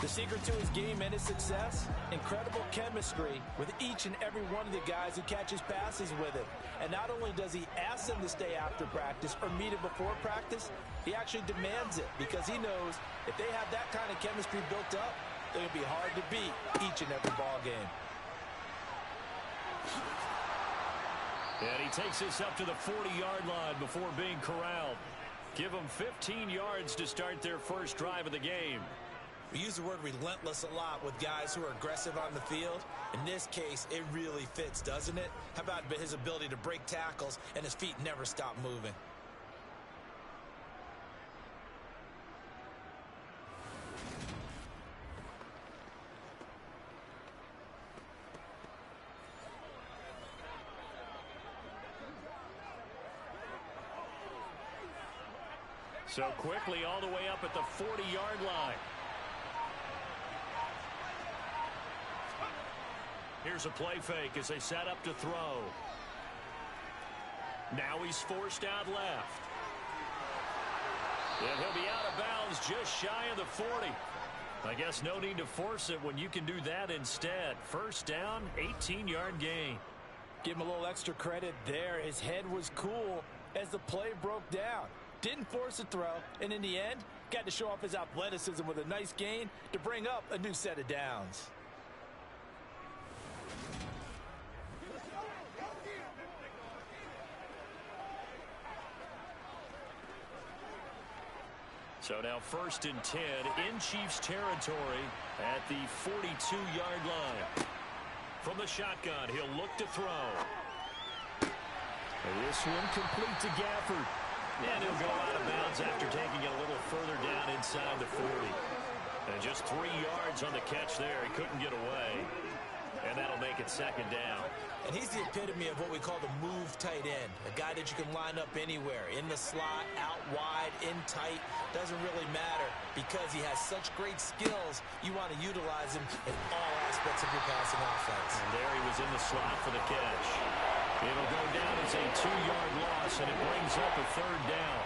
The secret to his game and his success, incredible chemistry with each and every one of the guys who catches passes with him. And not only does he ask them to stay after practice or meet him before practice, he actually demands it because he knows if they have that kind of chemistry built up, they're going to be hard to beat each and every ball game. And he takes this up to the 40-yard line before being corralled. Give them 15 yards to start their first drive of the game. We use the word relentless a lot with guys who are aggressive on the field. In this case, it really fits, doesn't it? How about his ability to break tackles and his feet never stop moving? So quickly all the way up at the 40-yard line. Here's a play fake as they set up to throw. Now he's forced out left. And he'll be out of bounds just shy of the 40. I guess no need to force it when you can do that instead. First down, 18-yard gain. Give him a little extra credit there. His head was cool as the play broke down. Didn't force a throw, and in the end, got to show off his athleticism with a nice gain to bring up a new set of downs. So now 1st and 10 in Chiefs territory at the 42-yard line. From the shotgun, he'll look to throw. And this one complete to Gafford. And he'll go out of bounds after taking it a little further down inside the 40. And just 3 yards on the catch there. He couldn't get away. And that'll make it 2nd down. And he's the epitome of what we call the move tight end. A guy that you can line up anywhere. In the slot, out wide, in tight. Doesn't really matter because he has such great skills. You want to utilize him in all aspects of your passing offense. And there he was in the slot for the catch. It'll go down as a 2-yard loss, and it brings up a 3rd down.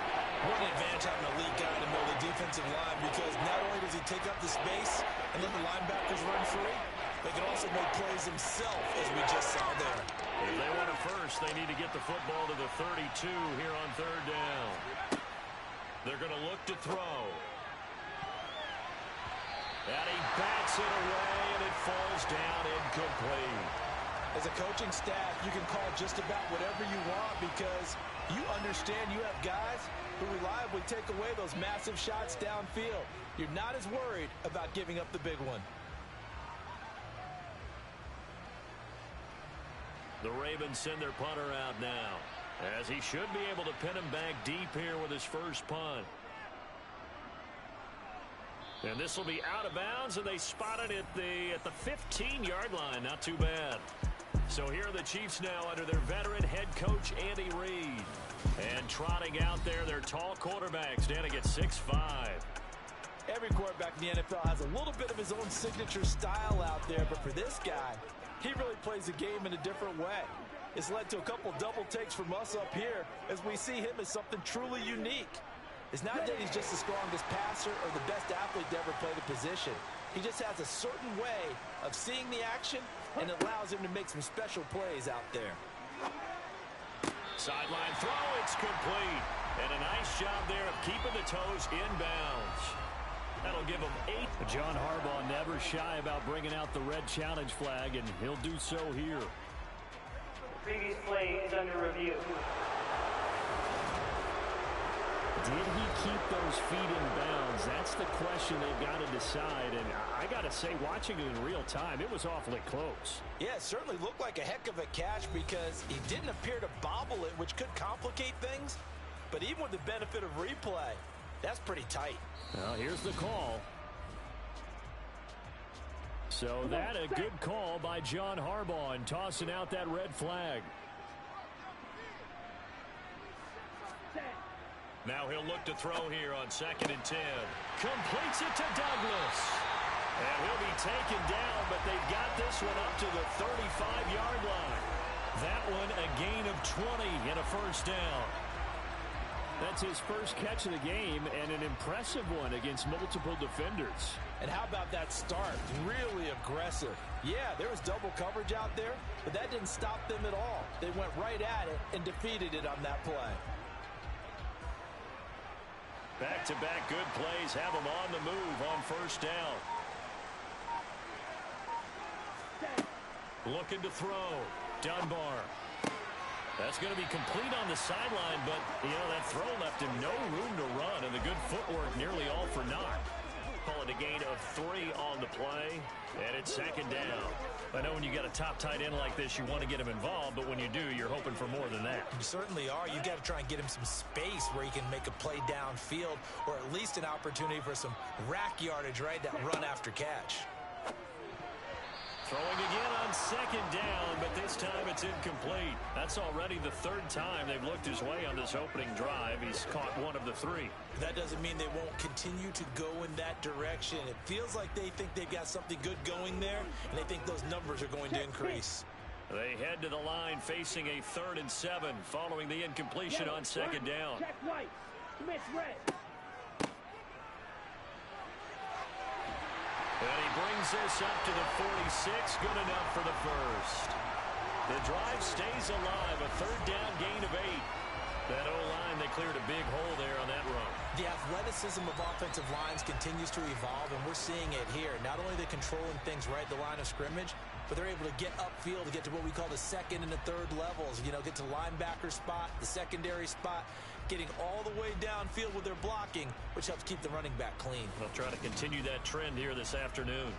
What an advantage having an elite guy in the middle of the defensive line because not only does he take up the space and let the linebackers run free, they can also make plays himself, as we just saw there. If they want it first, they need to get the football to the 32 here on 3rd down. They're going to look to throw. And he bats it away, and it falls down incomplete. As a coaching staff, you can call just about whatever you want because you understand you have guys who reliably take away those massive shots downfield. You're not as worried about giving up the big one. The Ravens send their punter out now, as he should be able to pin him back deep here with his first punt. And this will be out of bounds, and they spot it at the 15-yard line. Not too bad. So here are the Chiefs now under their veteran head coach, Andy Reid. And trotting out there, their tall quarterback standing at 6'5". Every quarterback in the NFL has a little bit of his own signature style out there, but for this guy, he really plays the game in a different way. It's led to a couple double takes from us up here as we see him as something truly unique. It's not that he's just the strongest passer or the best athlete to ever play the position. He just has a certain way of seeing the action, and it allows him to make some special plays out there. Sideline throw, it's complete. And a nice job there of keeping the toes inbounds. That'll give him 8. John Harbaugh never shy about bringing out the red challenge flag, and he'll do so here. The previous play is under review. Did he keep those feet in bounds? That's the question they've got to decide. And I got to say, watching it in real time, it was awfully close. Yeah, it certainly looked like a heck of a catch because he didn't appear to bobble it, which could complicate things. But even with the benefit of replay, that's pretty tight. Well, here's the call. So that a good call by John Harbaugh in tossing out that red flag. Now he'll look to throw here on 2nd and 10. Completes it to Douglas. And he'll be taken down, but they've got this one up to the 35-yard line. That one a gain of 20 and a first down. That's his first catch of the game and an impressive one against multiple defenders. And how about that start? Really aggressive. Yeah, there was double coverage out there, but that didn't stop them at all. They went right at it and defeated it on that play. Back-to-back good plays have them on the move on first down. Looking to throw. Dunbar. That's going to be complete on the sideline, but, that throw left him no room to run, and the good footwork nearly all for naught. Call it a gain of 3 on the play, and it's 2nd down. I know when you got a top tight end like this, you want to get him involved, but when you do, you're hoping for more than that. You certainly are. You got to try and get him some space where he can make a play downfield, or at least an opportunity for some rack yardage, right? That run after catch. Throwing again on 2nd down, but this time it's incomplete. That's already the 3rd time they've looked his way on this opening drive. He's caught 1 of the 3. That doesn't mean they won't continue to go in that direction. It feels like they think they've got something good going there, and they think those numbers are going to increase. They head to the line facing a 3rd and 7 following the incompletion on 2nd down. Check white. Miss red. And he brings this up to the 46, good enough for the first. The drive stays alive, a 3rd down gain of 8. That O-line, they cleared a big hole there on that run. The athleticism of offensive lines continues to evolve, and we're seeing it here. Not only are they controlling things right at the line of scrimmage, but they're able to get upfield to get to what we call the 2nd and the 3rd levels. Get to the linebacker spot, the secondary spot, getting all the way downfield with their blocking, which helps keep the running back clean. They'll try to continue that trend here this afternoon.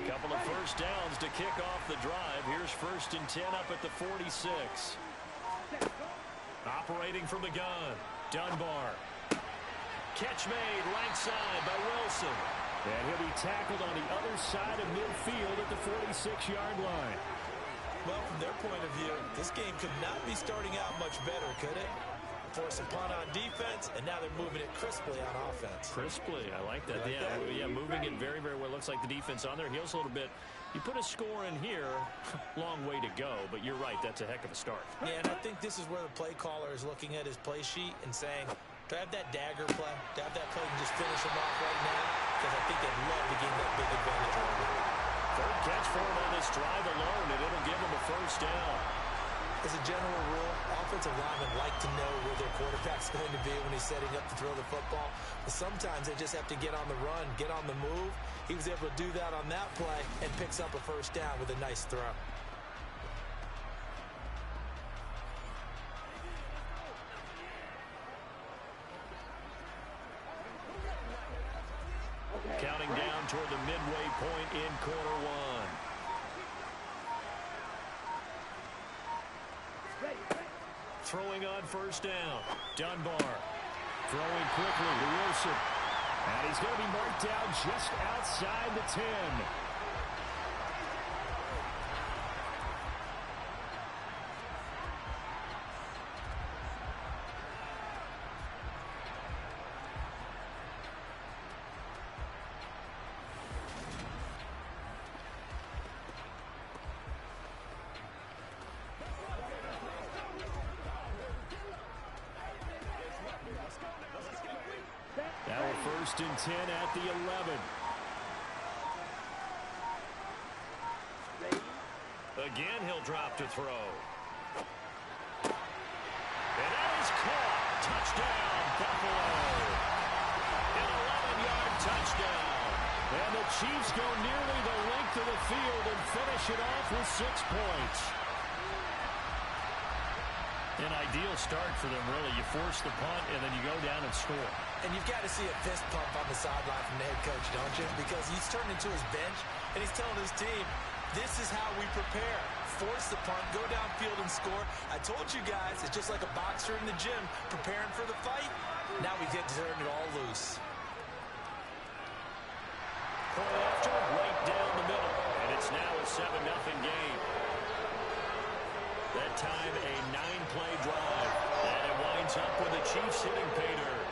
Couple of first downs to kick off the drive. Here's 1st and 10 up at the 46. Operating from the gun, Dunbar. Catch made right side by Wilson. And he'll be tackled on the other side of midfield at the 46-yard line. Well, from their point of view, this game could not be starting out much better, could it? Force a punt on defense, and now they're moving it crisply on offense. Crisply, I like that. Yeah, moving it very, very well. Looks like the defense on their heels a little bit. You put a score in here, long way to go, but you're right, that's a heck of a start. Yeah, and I think this is where the play caller is looking at his play sheet and saying, do I have that dagger play? Do I have that play and just finish him off right now? Because I think they'd love to gain that big advantage on him. 3rd catch for him on this drive alone, and it'll give him a first down. As a general rule, offensive linemen like to know where their quarterback's going to be when he's setting up to throw the football. But sometimes they just have to get on the run, get on the move. He was able to do that on that play and picks up a first down with a nice throw. Counting down toward the midway point in quarter 1. throwing on first down. Dunbar throwing quickly to Wilson. And he's going to be marked down just outside the 10. Now a 1st and 10 at the 11. Again, he'll drop to throw. And that is caught. Touchdown, Buffalo. An 11-yard touchdown. And the Chiefs go nearly the length of the field and finish it off with 6 points. An ideal start for them, really. You force the punt, and then you go down and score. And you've got to see a fist pump on the sideline from the head coach, don't you? Because he's turned into his bench, and he's telling his team, this is how we prepare. Force the punt, go downfield and score. I told you guys, it's just like a boxer in the gym preparing for the fight. Now we get to turn it all loose. Point after, right down the middle. And it's now a 7-0 game. That time a 9-play drive. And it winds up with the Chiefs hitting pay dirt.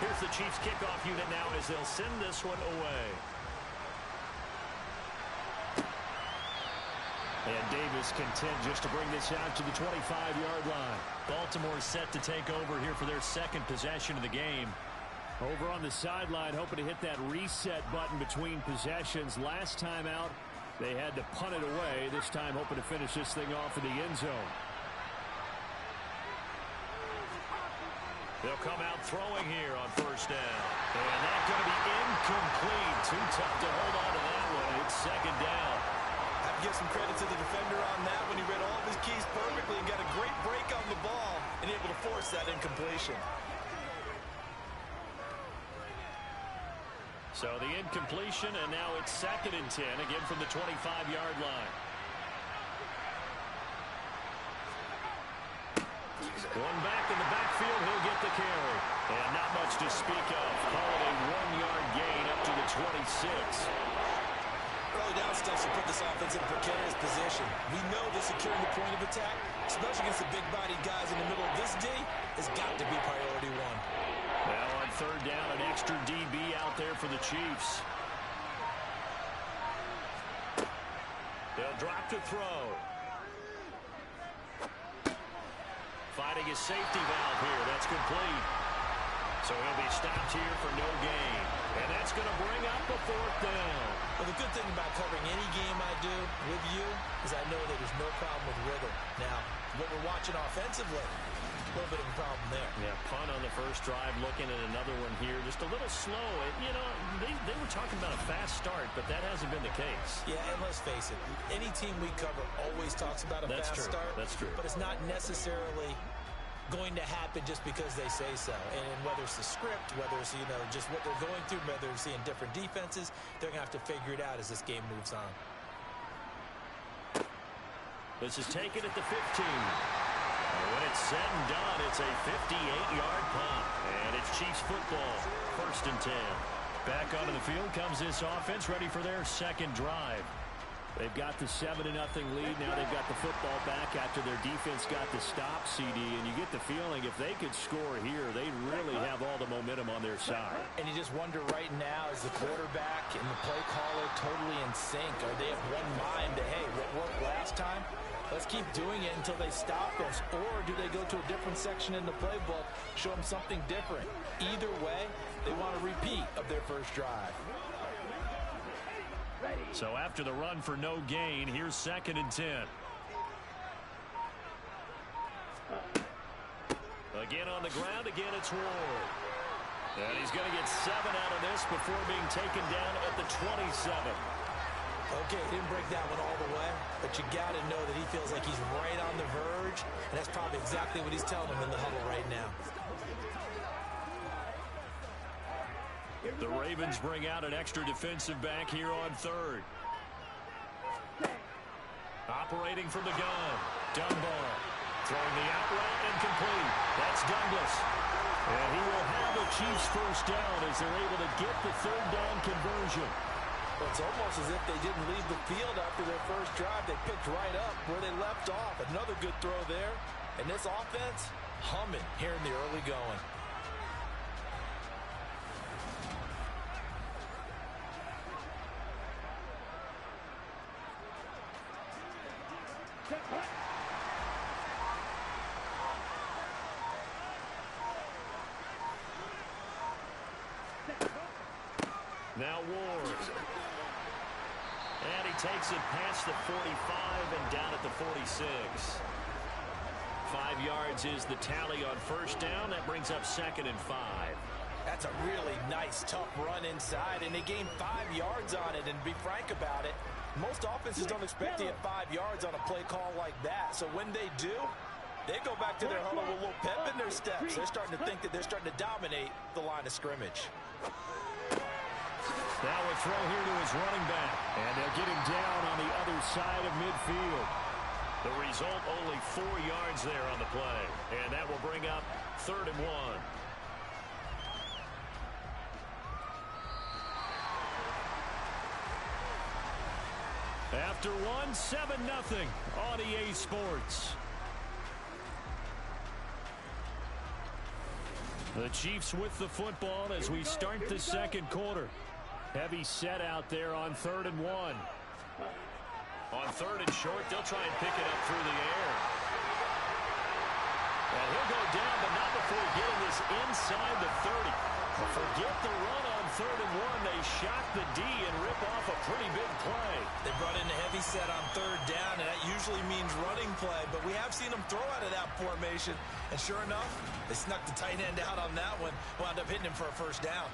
Here's the Chiefs kickoff unit now as they'll send this one away. And Davis content just to bring this out to the 25-yard line. Baltimore set to take over here for their 2nd possession of the game. Over on the sideline, hoping to hit that reset button between possessions. Last time out, they had to punt it away. This time hoping to finish this thing off in the end zone. They'll come out throwing here on first down. And that's going to be incomplete. Too tough to hold on to that one. It's 2nd down. I have to give some credit to the defender on that when he read all of his keys perfectly and got a great break on the ball and able to force that incompletion. So the incompletion, and now it's 2nd and 10, again from the 25-yard line. One back in the backfield, he'll get the carry. And not much to speak of. Call it a 1-yard gain up to the 26. Early down stuff to put this offense in a precarious position. We know that securing the point of attack, especially against the big-bodied guys in the middle of this D, has got to be priority 1. Now on 3rd down, an extra DB out there for the Chiefs. They'll drop to throw. Finding his safety valve here. That's complete. So he'll be stopped here for no gain. And that's going to bring up a 4th down. Well, the good thing about covering any game I do with you is I know that there's no problem with rhythm. Now, what we're watching offensively, a little bit of a problem there. Yeah, punt on the first drive, looking at another one here. Just a little slow. You know, they were talking about a fast start, but that hasn't been the case. Yeah, and let's face it, any team we cover always talks about a fast start. That's true. But it's not necessarily going to happen just because they say so. And whether it's the script, whether it's, you know, just what they're going through, whether they're seeing different defenses, they're going to have to figure it out as this game moves on. This is taken at the 15. When it's said and done, it's a 58-yard punt. And it's Chiefs football, 1st and 10. Back onto the field comes this offense, ready for their 2nd drive. They've got the 7-0 lead. Now they've got the football back after their defense got the stop, CD. And you get the feeling if they could score here, they really have all the momentum on their side. And you just wonder right now, is the quarterback and the play caller totally in sync? Are they of one mind that, hey, what worked last time? Let's keep doing it until they stop us. Or do they go to a different section in the playbook, show them something different? Either way, they want a repeat of their first drive. So after the run for no gain, here's 2nd and 10. Again, In on the ground again, it's Ward. And he's going to get 7 out of this before being taken down at the 27. Okay, he didn't break that one all the way, but you got to know that he feels like he's right on the verge, and that's probably exactly what he's telling him in the huddle right now. The Ravens bring out an extra defensive back here on third. Operating from the gun, Dunbar. Throwing the out route incomplete. That's Douglas. And he will have a Chiefs first down as they're able to get the third down conversion. Well, it's almost as if they didn't leave the field after their first drive. They picked right up where they left off. Another good throw there. And this offense, humming here in the early going. Now Ward. And he takes it past the 45 and down at the 46. 5 yards is the tally on first down. That brings up 2nd and 5. That's a really nice, tough run inside, and they gained 5 yards on it. And to be frank about it, most offenses don't expect to get 5 yards on a play call like that. So when they do, they go back to their huddle with a little pep in their steps. They're starting to think that they're starting to dominate the line of scrimmage. Now a throw here to his running back. And they'll get him down on the other side of midfield. The result, only 4 yards there on the play. And that will bring up 3rd and 1. After one, 7-0 on EA Sports. The Chiefs with the football as we start the second quarter. Heavy set out there on 3rd and 1. On 3rd and short, they'll try and pick it up through the air. And he'll go down, but not before getting this inside the 30. Forget the run on 3rd and 1. They shock the D and rip off a pretty big play. They brought in a heavy set on 3rd down, and that usually means running play. But we have seen them throw out of that formation. And sure enough, they snuck the tight end out on that one. Wound up hitting him for a first down.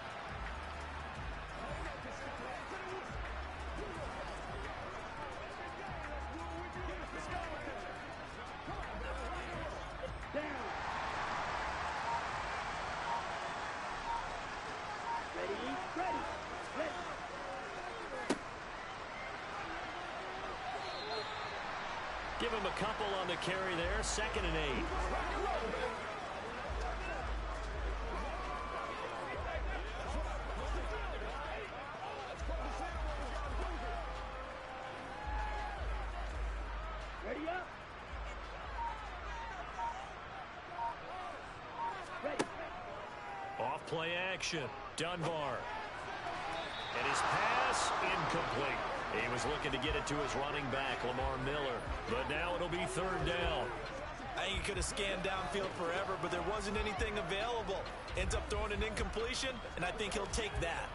Give him a couple on the carry there. 2nd and 8. Ready up. Ready. Off play action. Dunbar. And his pass incomplete. He was looking to get it to his running back, Lamar Miller. But now it'll be 3rd down. I think he could have scanned downfield forever, but there wasn't anything available. Ends up throwing an incompletion, and I think he'll take that.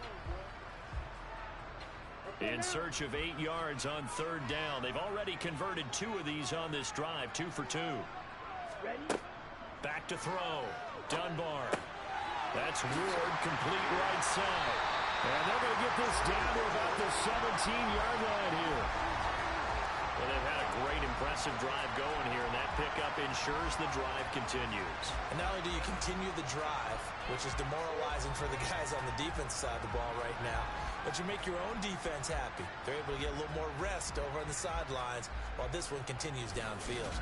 In search of 8 yards on 3rd down. They've already converted 2 of these on this drive, 2 for 2. Ready. Back to throw. Dunbar. That's Ward, complete right side. And they're going to get this down to about the 17-yard line here. Well, they've had a great, impressive drive going here, and that pickup ensures the drive continues. And not only do you continue the drive, which is demoralizing for the guys on the defense side of the ball right now, but you make your own defense happy. They're able to get a little more rest over on the sidelines while this one continues downfield.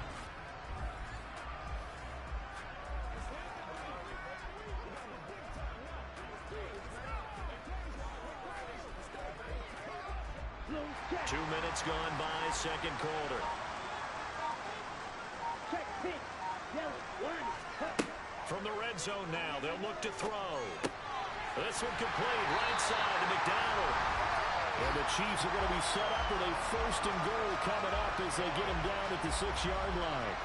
Check. 2 minutes gone by, second quarter. Check, pitch, yellow, line, cut. From the red zone now, they'll look to throw. This one complete, right side to McDonald. And the Chiefs are going to be set up with a 1st and goal coming up as they get him down at the 6-yard line.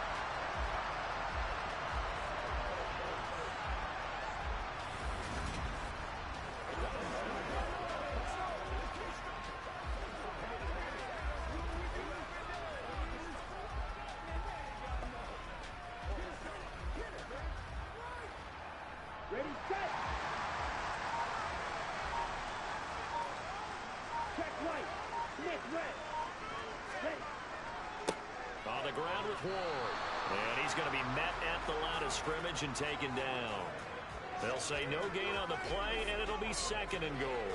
forward. And he's going to be met at the line of scrimmage and taken down. They'll say no gain on the play, and it'll be 2nd and goal.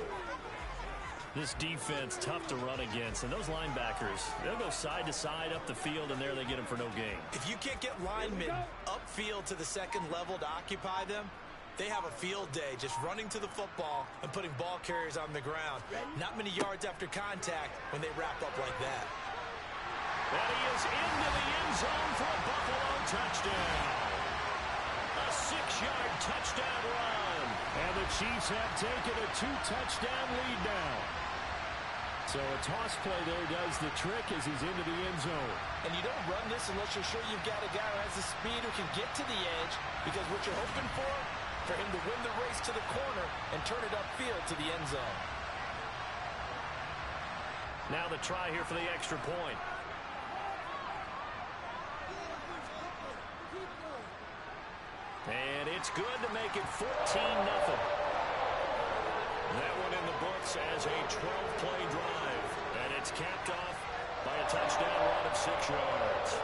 This defense, tough to run against. And those linebackers, they'll go side to side up the field, and there they get them for no gain. If you can't get linemen upfield to the 2nd level to occupy them, they have a field day just running to the football and putting ball carriers on the ground. Not many yards after contact when they wrap up like that. And he is into the end zone for a Buffalo touchdown. A 6-yard touchdown run. And the Chiefs have taken a 2-touchdown lead now. So a toss play there does the trick as he's into the end zone. And you don't run this unless you're sure you've got a guy who has the speed who can get to the edge, because what you're hoping for him to win the race to the corner and turn it upfield to the end zone. Now the try here for the extra point. And it's good to make it 14-0. That one in the books as a 12-play drive. And it's capped off by a touchdown run of 6 yards.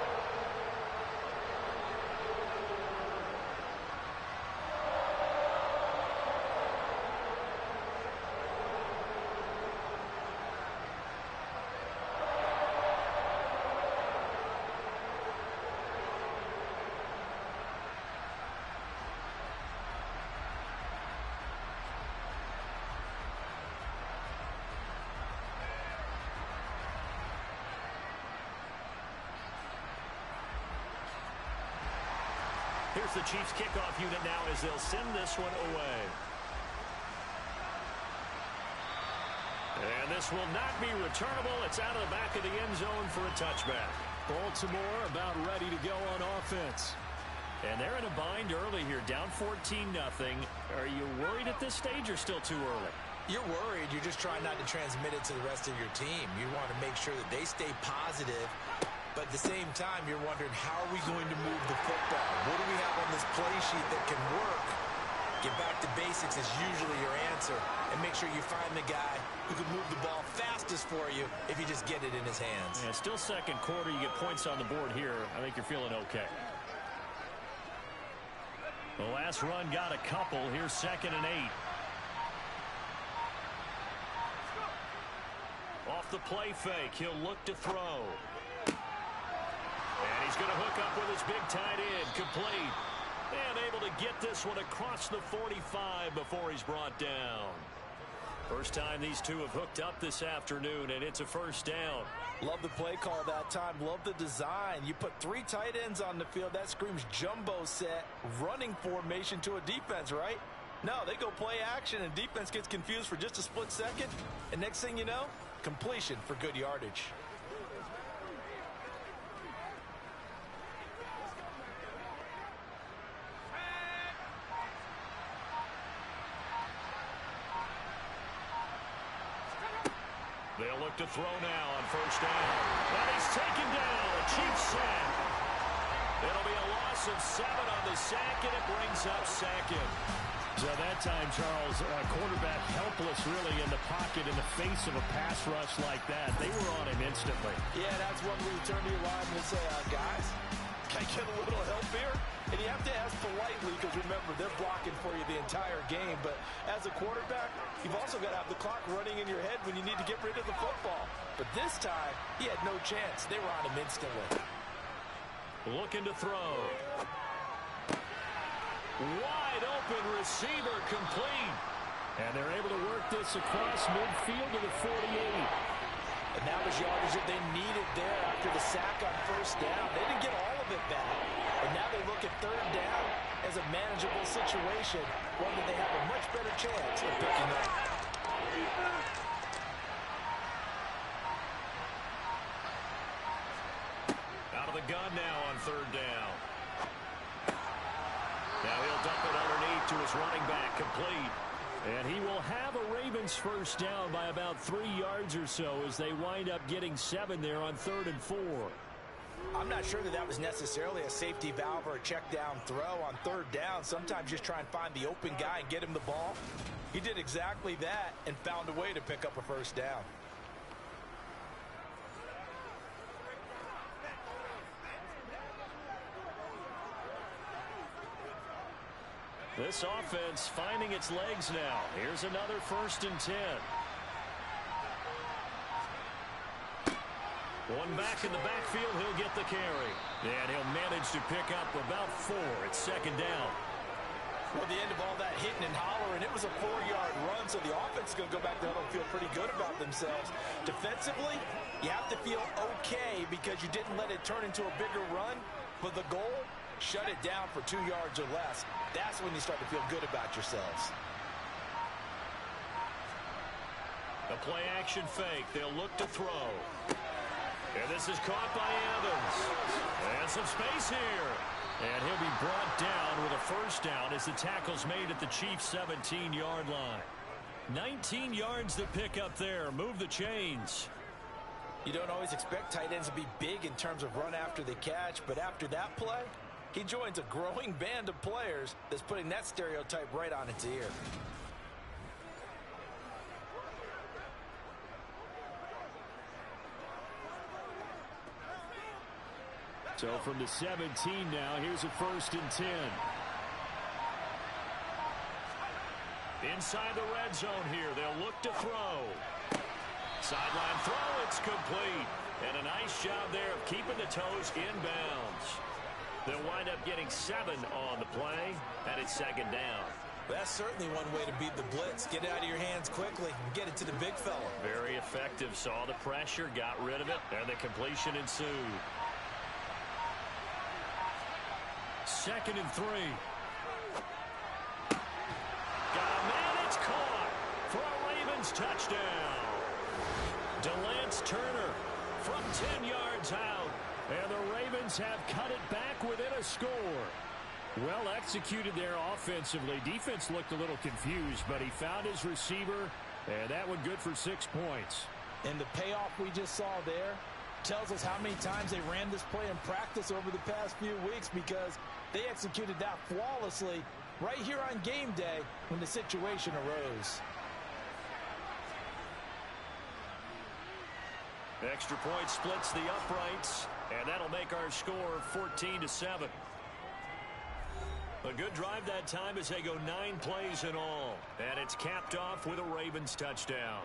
Here's the Chiefs kickoff unit now as they'll send this one away. And this will not be returnable. It's out of the back of the end zone for a touchback. Baltimore about ready to go on offense. And they're in a bind early here, down 14-0. Are you worried at this stage or still too early? You're worried. You're just trying not to transmit it to the rest of your team. You want to make sure that they stay positive. But at the same time, you're wondering, how are we going to move the football? What do we have on this play sheet that can work? Get back to basics is usually your answer. And make sure you find the guy who can move the ball fastest for you if you just get it in his hands. Yeah, still 2nd quarter. You get points on the board here. I think you're feeling okay. The last run got a couple. Here's 2nd and 8. Off the play fake. He'll look to throw. And he's going to hook up with his big tight end, complete. And able to get this one across the 45 before he's brought down. First time these two have hooked up this afternoon, and it's a 1st down. Love the play call that time. Love the design. You put 3 tight ends on the field. That screams jumbo set, running formation to a defense, right? No, they go play action, and defense gets confused for just a split second. And next thing you know, completion for good yardage. They'll look to throw now on 1st down. And he's taken down. A Chiefs sack. It'll be a loss of 7 on the sack, and it brings up 2nd. So that time, Charles, quarterback helpless really in the pocket in the face of a pass rush like that. They were on him instantly. Yeah, that's one where you turn to your lineman and say, guys, can I get a little help here? And you have to ask politely because, remember, they're blocking for you the entire game. But as a quarterback, you've also got to have the clock running in your head when you need to get rid of the football. But this time, he had no chance. They were on him instantly. Looking to throw. Wide open receiver, complete. And they're able to work this across midfield to the 48. And that was yardage that they needed there after the sack on 1st down. They didn't get all of it back. And now they look at 3rd down as a manageable situation, one that they have a much better chance of picking up. Out of the gun now on 3rd down. Now he'll dump it underneath to his running back, complete. And he will have a Ravens 1st down by about 3 yards or so as they wind up getting 7 there on 3rd and 4. I'm not sure that was necessarily a safety valve or a check down throw on 3rd down. Sometimes just try and find the open guy and get him the ball. He did exactly that and found a way to pick up a 1st down. This offense finding its legs now. Here's another 1st and 10. One back in the backfield, he'll get the carry. And he'll manage to pick up about 4. It's 2nd down. Well, the end of all that hitting and hollering, it was a 4-yard run, so the offense is going to go back to huddle and feel pretty good about themselves. Defensively, you have to feel okay because you didn't let it turn into a bigger run, but the goal, shut it down for 2 yards or less. That's when you start to feel good about yourselves. The play action fake. They'll look to throw. And this is caught by Evans. And some space here. And he'll be brought down with a 1st down as the tackle's made at the Chiefs' 17-yard line. 19 yards to pick up there. Move the chains. You don't always expect tight ends to be big in terms of run after the catch, but after that play, he joins a growing band of players that's putting that stereotype right on its ear. So from the 17 now, here's a 1st and 10. Inside the red zone here, they'll look to throw. Sideline throw, it's complete. And a nice job there of keeping the toes inbounds. They'll wind up getting 7 on the play, and it's 2nd down. That's certainly one way to beat the blitz. Get it out of your hands quickly and get it to the big fella. Very effective. Saw the pressure, got rid of it, and the completion ensued. 2nd and 3. Got a man, it's caught for a Ravens touchdown. DeLance Turner from 10 yards out. And the Ravens have cut it back within a score. Well executed there offensively. Defense looked a little confused, but he found his receiver, and that one good for 6 points. And the payoff we just saw there tells us how many times they ran this play in practice over the past few weeks, because they executed that flawlessly right here on game day when the situation arose. Extra point splits the uprights, and that'll make our score 14-7. A good drive that time as they go 9 plays in all, and it's capped off with a Ravens touchdown.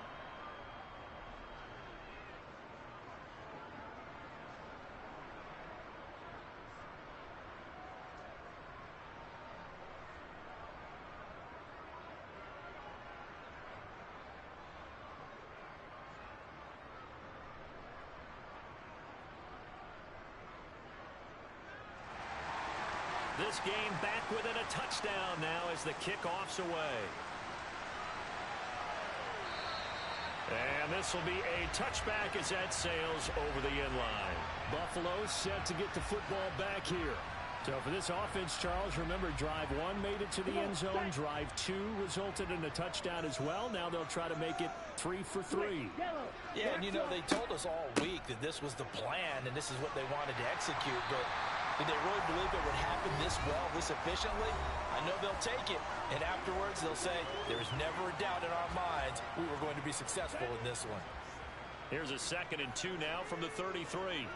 This game back within a touchdown now as the kickoff's away. And this will be a touchback as that sails over the end line. Buffalo set to get the football back here. So for this offense, Charles, remember drive 1 made it to the end zone. Drive 2 resulted in a touchdown as well. Now they'll try to make it 3 for 3. Yeah, and you know, they told us all week that this was the plan and this is what they wanted to execute, but did they really believe it would happen this well, this efficiently? I know they'll take it, and afterwards they'll say, there's never a doubt in our minds we were going to be successful in this one. Here's a 2nd and 2 now from the 33.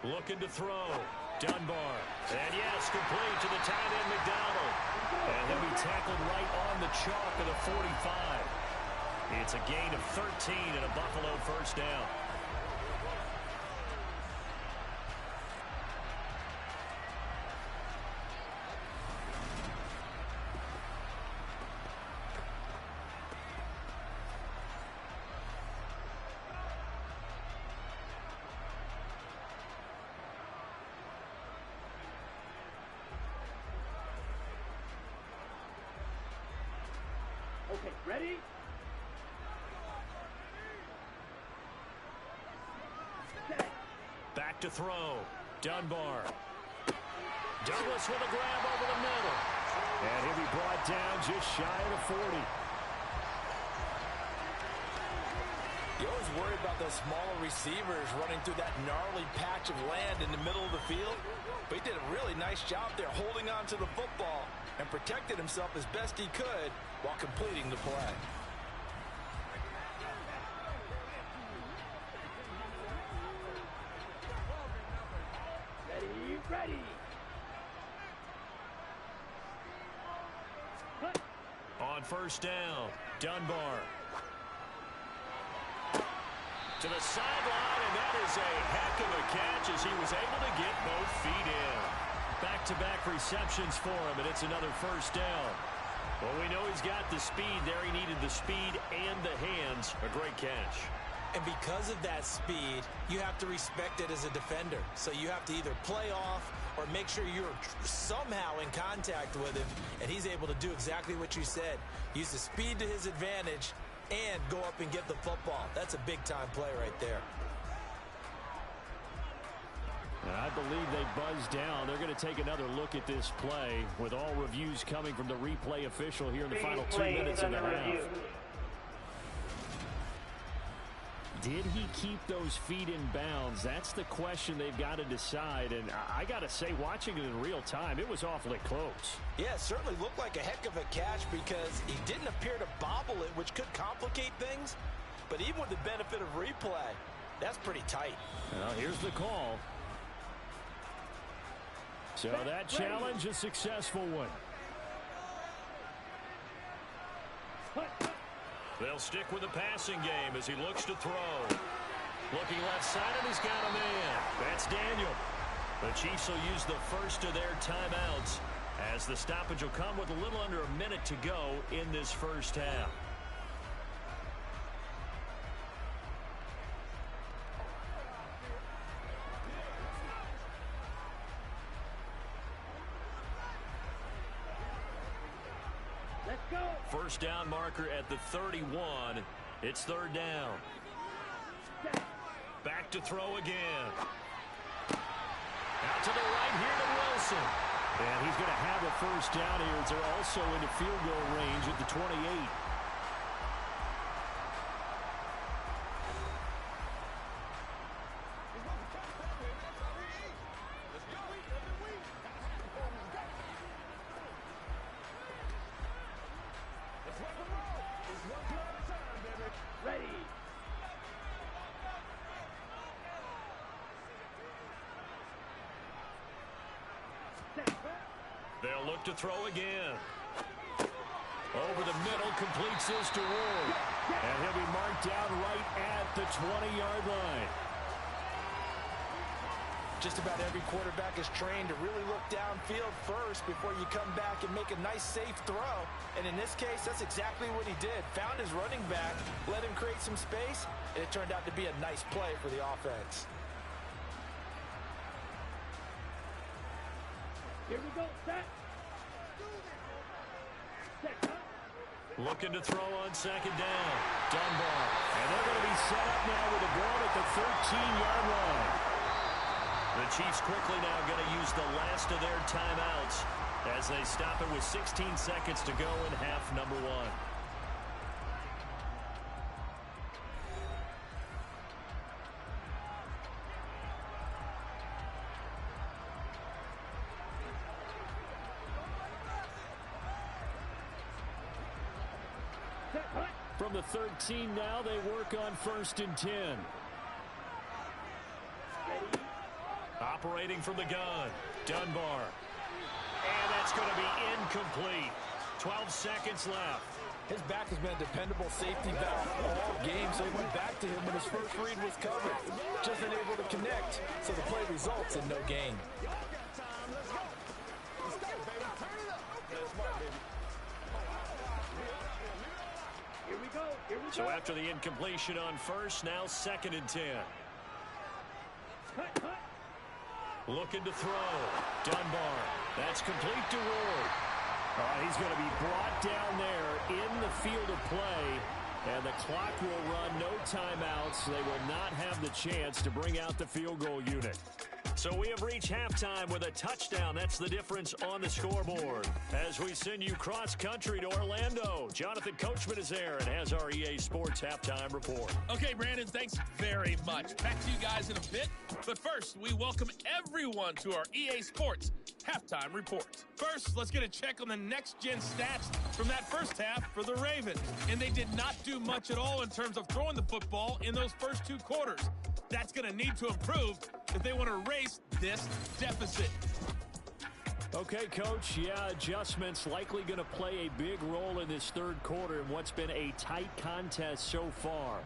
Looking to throw. Dunbar. And yes, complete to the tight end, McDonald. And he'll be tackled right on the chalk of the 45. It's a gain of 13 and a Buffalo 1st down. Okay, ready? Back to throw. Dunbar. Douglas with a grab over the middle. And he'll be brought down just shy of the 40. You always worry about those smaller receivers running through that gnarly patch of land in the middle of the field. But he did a really nice job there holding on to the football and protected himself as best he could while completing the play. Ready? first down. Dunbar. To the sideline, and that is a heck of a catch as he was able to get both feet in. Back-to-back receptions for him, and it's another first down. Well, we know he's got the speed there. He needed the speed and the hands. A great catch. And because of that speed, you have to respect it as a defender. So you have to either play off or make sure you're somehow in contact with him, and he's able to do exactly what you said. Use the speed to his advantage and go up and get the football. That's a big-time play right there. And I believe they buzzed down. They're going to take another look at this play with all reviews coming from the replay official here in the final 2 minutes of the half. Did he keep those feet in bounds? That's the question they've got to decide. And I got to say, watching it in real time, it was awfully close. Yeah, it certainly looked like a heck of a catch because he didn't appear to bobble it, which could complicate things. But even with the benefit of replay, that's pretty tight. Well, here's the call. So that challenge, a successful one. They'll stick with the passing game as he looks to throw. Looking left side, and he's got a man. That's Daniel. The Chiefs will use the first of their timeouts as the stoppage will come with a little under a minute to go in this first half. First down marker at the 31. It's third down. Back to throw again. Out to the right here to Wilson. And he's going to have a first down here as they're also into field goal range at the 28. They'll look to throw again. Over the middle, completes this to Ward. And he'll be marked down right at the 20-yard line. Just about every quarterback is trained to really look downfield first before you come back and make a nice, safe throw. And in this case, that's exactly what he did. Found his running back, let him create some space, and it turned out to be a nice play for the offense. Here we go, set. Looking to throw on second down. Dunbar. And they're going to be set up now with a ball at the 13-yard line. The Chiefs quickly now going to use the last of their timeouts as they stop it with 16 seconds to go in half number one. From the 13 now, they work on 1st and 10. Operating from the gun, Dunbar. And that's going to be incomplete. 12 seconds left. His back has been a dependable safety valve all game, so he went back to him when his first read was covered. Just unable to connect, so the play results in no gain. So after the incompletion on first, now 2nd and 10. Looking to throw. Dunbar. That's complete to Ward. He's going to be brought down there in the field of play. And the clock will run, no timeouts. They will not have the chance to bring out the field goal unit. So we have reached halftime with a touchdown. That's the difference on the scoreboard. As we send you cross-country to Orlando, Jonathan Coachman is there and has our EA Sports halftime report. Okay, Brandon, thanks very much. Back to you guys in a bit. But first, we welcome everyone to our EA Sports halftime report. First, let's get a check on the next-gen stats from that first half for the Ravens. And they did not do much at all in terms of throwing the football in those first two quarters. That's going to need to improve if they want to erase this deficit. Okay, Coach, yeah, adjustments likely going to play a big role in this third quarter in what's been a tight contest so far.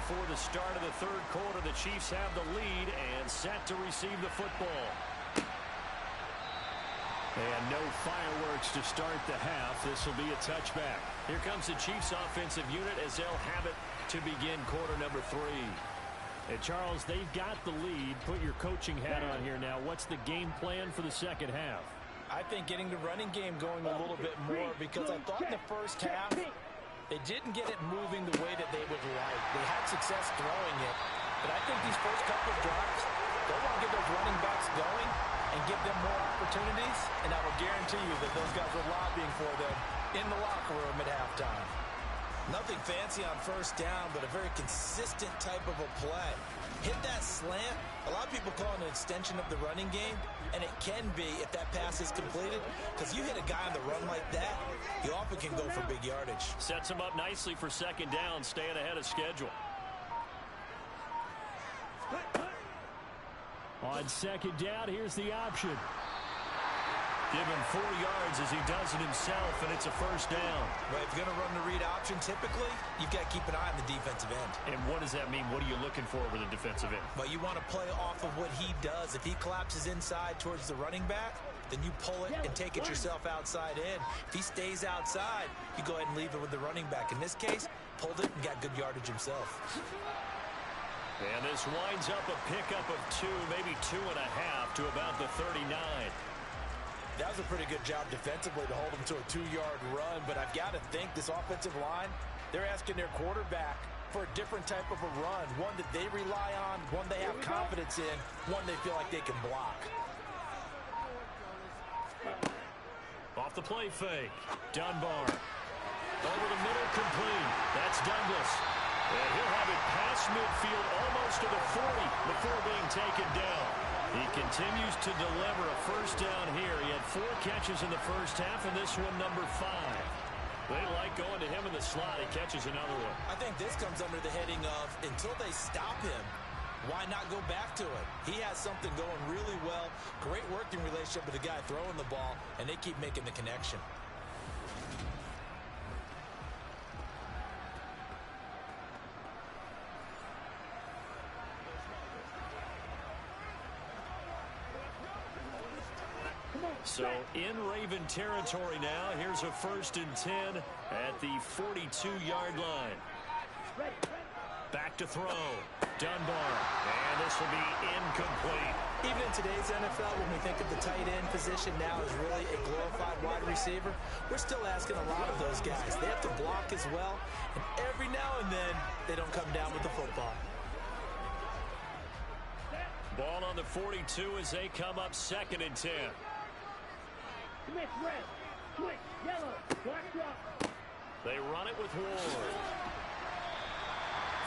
For the start of the third quarter, the Chiefs have the lead and set to receive the football. And no fireworks to start the half. This will be a touchback. Here comes the Chiefs offensive unit as they'll have it to begin quarter number 3. And Charles, they've got the lead. Put your coaching hat on here now. What's the game plan for the second half? I think getting the running game going a little bit more, because I thought in the first half they didn't get it moving the way that they would like. They had success throwing it. But I think these first couple of drives, they want to get those running backs going and give them more opportunities. And I will guarantee you that those guys were lobbying for them in the locker room at halftime. Nothing fancy on first down, but a very consistent type of a play. Hit that slant. A lot of people call it an extension of the running game, and it can be if that pass is completed, because you hit a guy on the run like that, you often can go for big yardage. Sets him up nicely for second down, staying ahead of schedule. On second down, here's the option. Give him 4 yards as he does it himself, and it's a first down. Right, if you're going to run the read option, typically, you've got to keep an eye on the defensive end. And what does that mean? What are you looking for with a defensive end? Well, you want to play off of what he does. If he collapses inside towards the running back, then you pull it and take it yourself outside in. If he stays outside, you go ahead and leave it with the running back. In this case, pulled it and got good yardage himself. And this winds up a pickup of 2, maybe 2.5 to about the 39. That was a pretty good job defensively to hold them to a 2-yard run, but I've got to think this offensive line, they're asking their quarterback for a different type of a run, one that they rely on, one they have confidence in, one they feel like they can block. Off the play fake, Dunbar. Over the middle, complete. That's Douglas. And he'll have it past midfield almost to the 40 before being taken down. He continues to deliver a first down here. He had 4 catches in the first half, and this one number 5. They like going to him in the slot. He catches another one. I think this comes under the heading of, until they stop him, why not go back to it? He has something going really well. Great working relationship with the guy throwing the ball, and they keep making the connection. So in Raven territory now. Here's a 1st and 10 at the 42-yard line. Back to throw. Dunbar. And this will be incomplete. Even in today's NFL, when we think of the tight end position now as really a glorified wide receiver, we're still asking a lot of those guys. They have to block as well, and every now and then, they don't come down with the football. Ball on the 42 as they come up 2nd and 10. Switch red, switch yellow, black drop. They run it with Ward.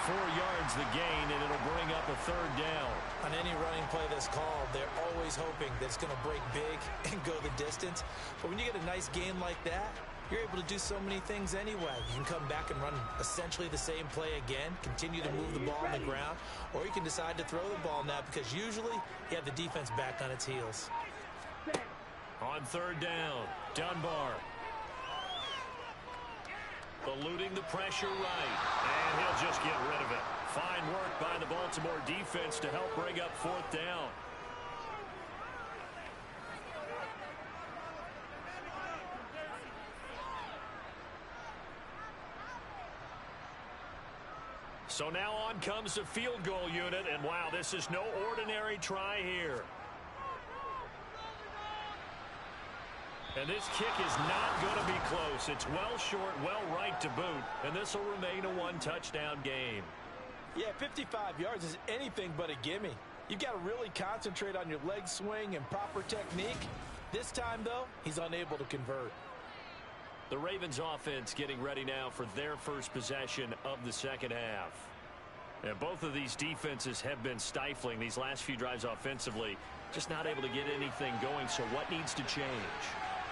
4 yards the gain, and it'll bring up a 3rd down. On any running play that's called, they're always hoping that it's going to break big and go the distance. But when you get a nice gain like that, you're able to do so many things anyway. You can come back and run essentially the same play again, continue to move the ball on the ground, or you can decide to throw the ball now because usually you have the defense back on its heels. On 3rd down, Dunbar. Eluding the pressure right, and he'll just get rid of it. Fine work by the Baltimore defense to help bring up 4th down. So now on comes the field goal unit, and wow, this is no ordinary try here. And this kick is not going to be close. It's well short, well right to boot, and this will remain a 1-touchdown game. Yeah, 55 yards is anything but a gimme. You've got to really concentrate on your leg swing and proper technique. This time, though, he's unable to convert. The Ravens offense getting ready now for their first possession of the second half. And both of these defenses have been stifling these last few drives offensively. Just not able to get anything going, so what needs to change?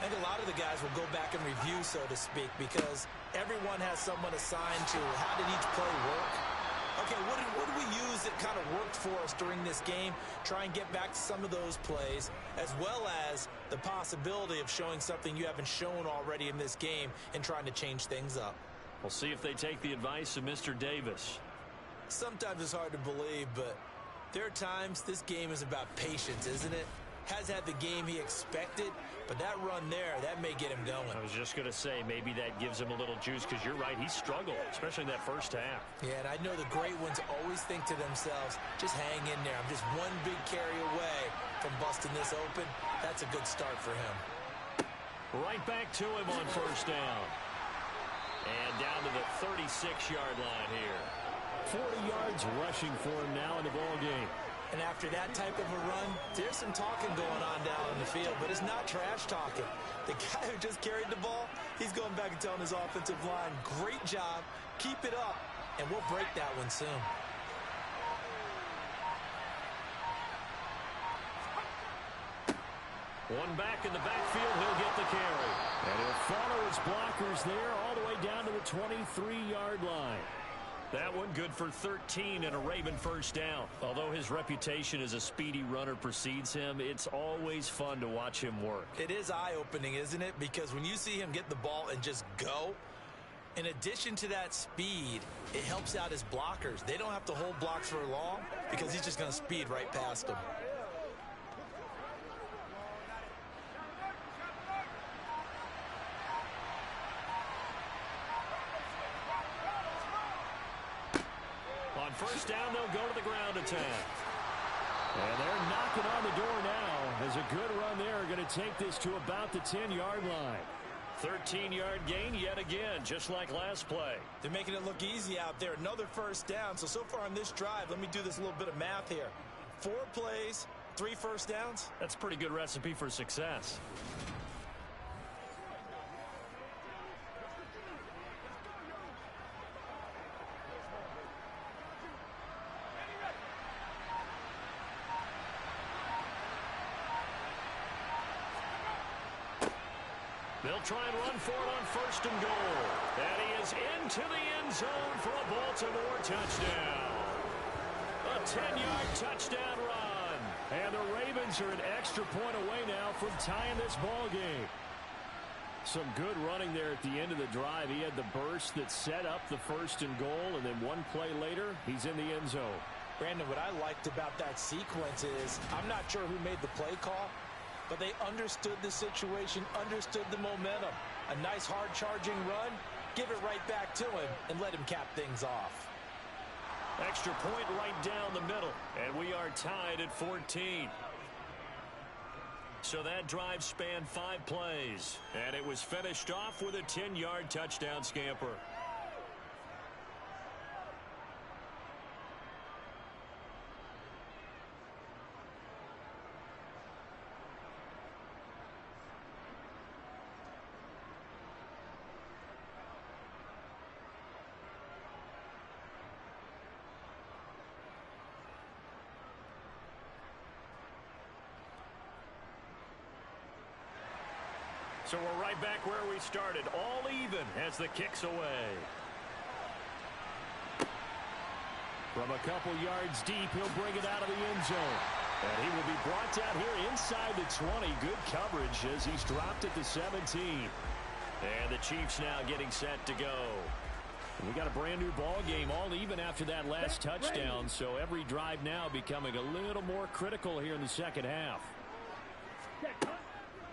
I think a lot of the guys will go back and review, so to speak, because everyone has someone assigned to how did each play work. Okay, what did we use that kind of worked for us during this game? Try and get back to some of those plays, as well as the possibility of showing something you haven't shown already in this game and trying to change things up. We'll see if they take the advice of Mr. Davis. Sometimes it's hard to believe, but there are times this game is about patience, isn't it? Has had the game he expected, but that run there, that may get him going. I was just going to say, maybe that gives him a little juice, because you're right, he struggled, especially in that first half. Yeah, and I know the great ones always think to themselves, just hang in there. I'm just one big carry away from busting this open. That's a good start for him. Right back to him on first down. And down to the 36-yard line here. 40 yards rushing for him now in the ball game. And after that type of a run, there's some talking going on down in the field, but it's not trash talking. The guy who just carried the ball, he's going back and telling his offensive line, great job, keep it up, and we'll break that one soon. One back in the backfield, he'll get the carry. And he'll follow his blockers there all the way down to the 23-yard line. That one good for 13 and a Raven first down. Although his reputation as a speedy runner precedes him, it's always fun to watch him work. It is eye-opening, isn't it? Because when you see him get the ball and just go, in addition to that speed, it helps out his blockers. They don't have to hold blocks for long because he's just going to speed right past them. First down, they'll go to the ground attack. And they're knocking on the door now. As a good run there, going to take this to about the 10-yard line. 13-yard gain yet again, just like last play. They're making it look easy out there. Another first down. So far on this drive, let me do this little bit of math here. 4 plays, 3 first downs. That's a pretty good recipe for success. They'll try and run for it on first and goal. And he is into the end zone for a Baltimore touchdown. A 10-yard touchdown run. And the Ravens are an extra point away now from tying this ball game. Some good running there at the end of the drive. He had the burst that set up the first and goal, and then one play later, he's in the end zone. Brandon, what I liked about that sequence is I'm not sure who made the play call, but they understood the situation, understood the momentum. A nice hard-charging run, give it right back to him, and let him cap things off. Extra point right down the middle, and we are tied at 14. So that drive spanned 5 plays, and it was finished off with a 10-yard touchdown scamper. So we're right back where we started, all even as the kick's away. From a couple yards deep, he'll bring it out of the end zone. And he will be brought down here inside the 20. Good coverage as he's dropped at the 17. And the Chiefs now getting set to go. We got a brand new ball game, all even after that last touchdown. So every drive now becoming a little more critical here in the second half.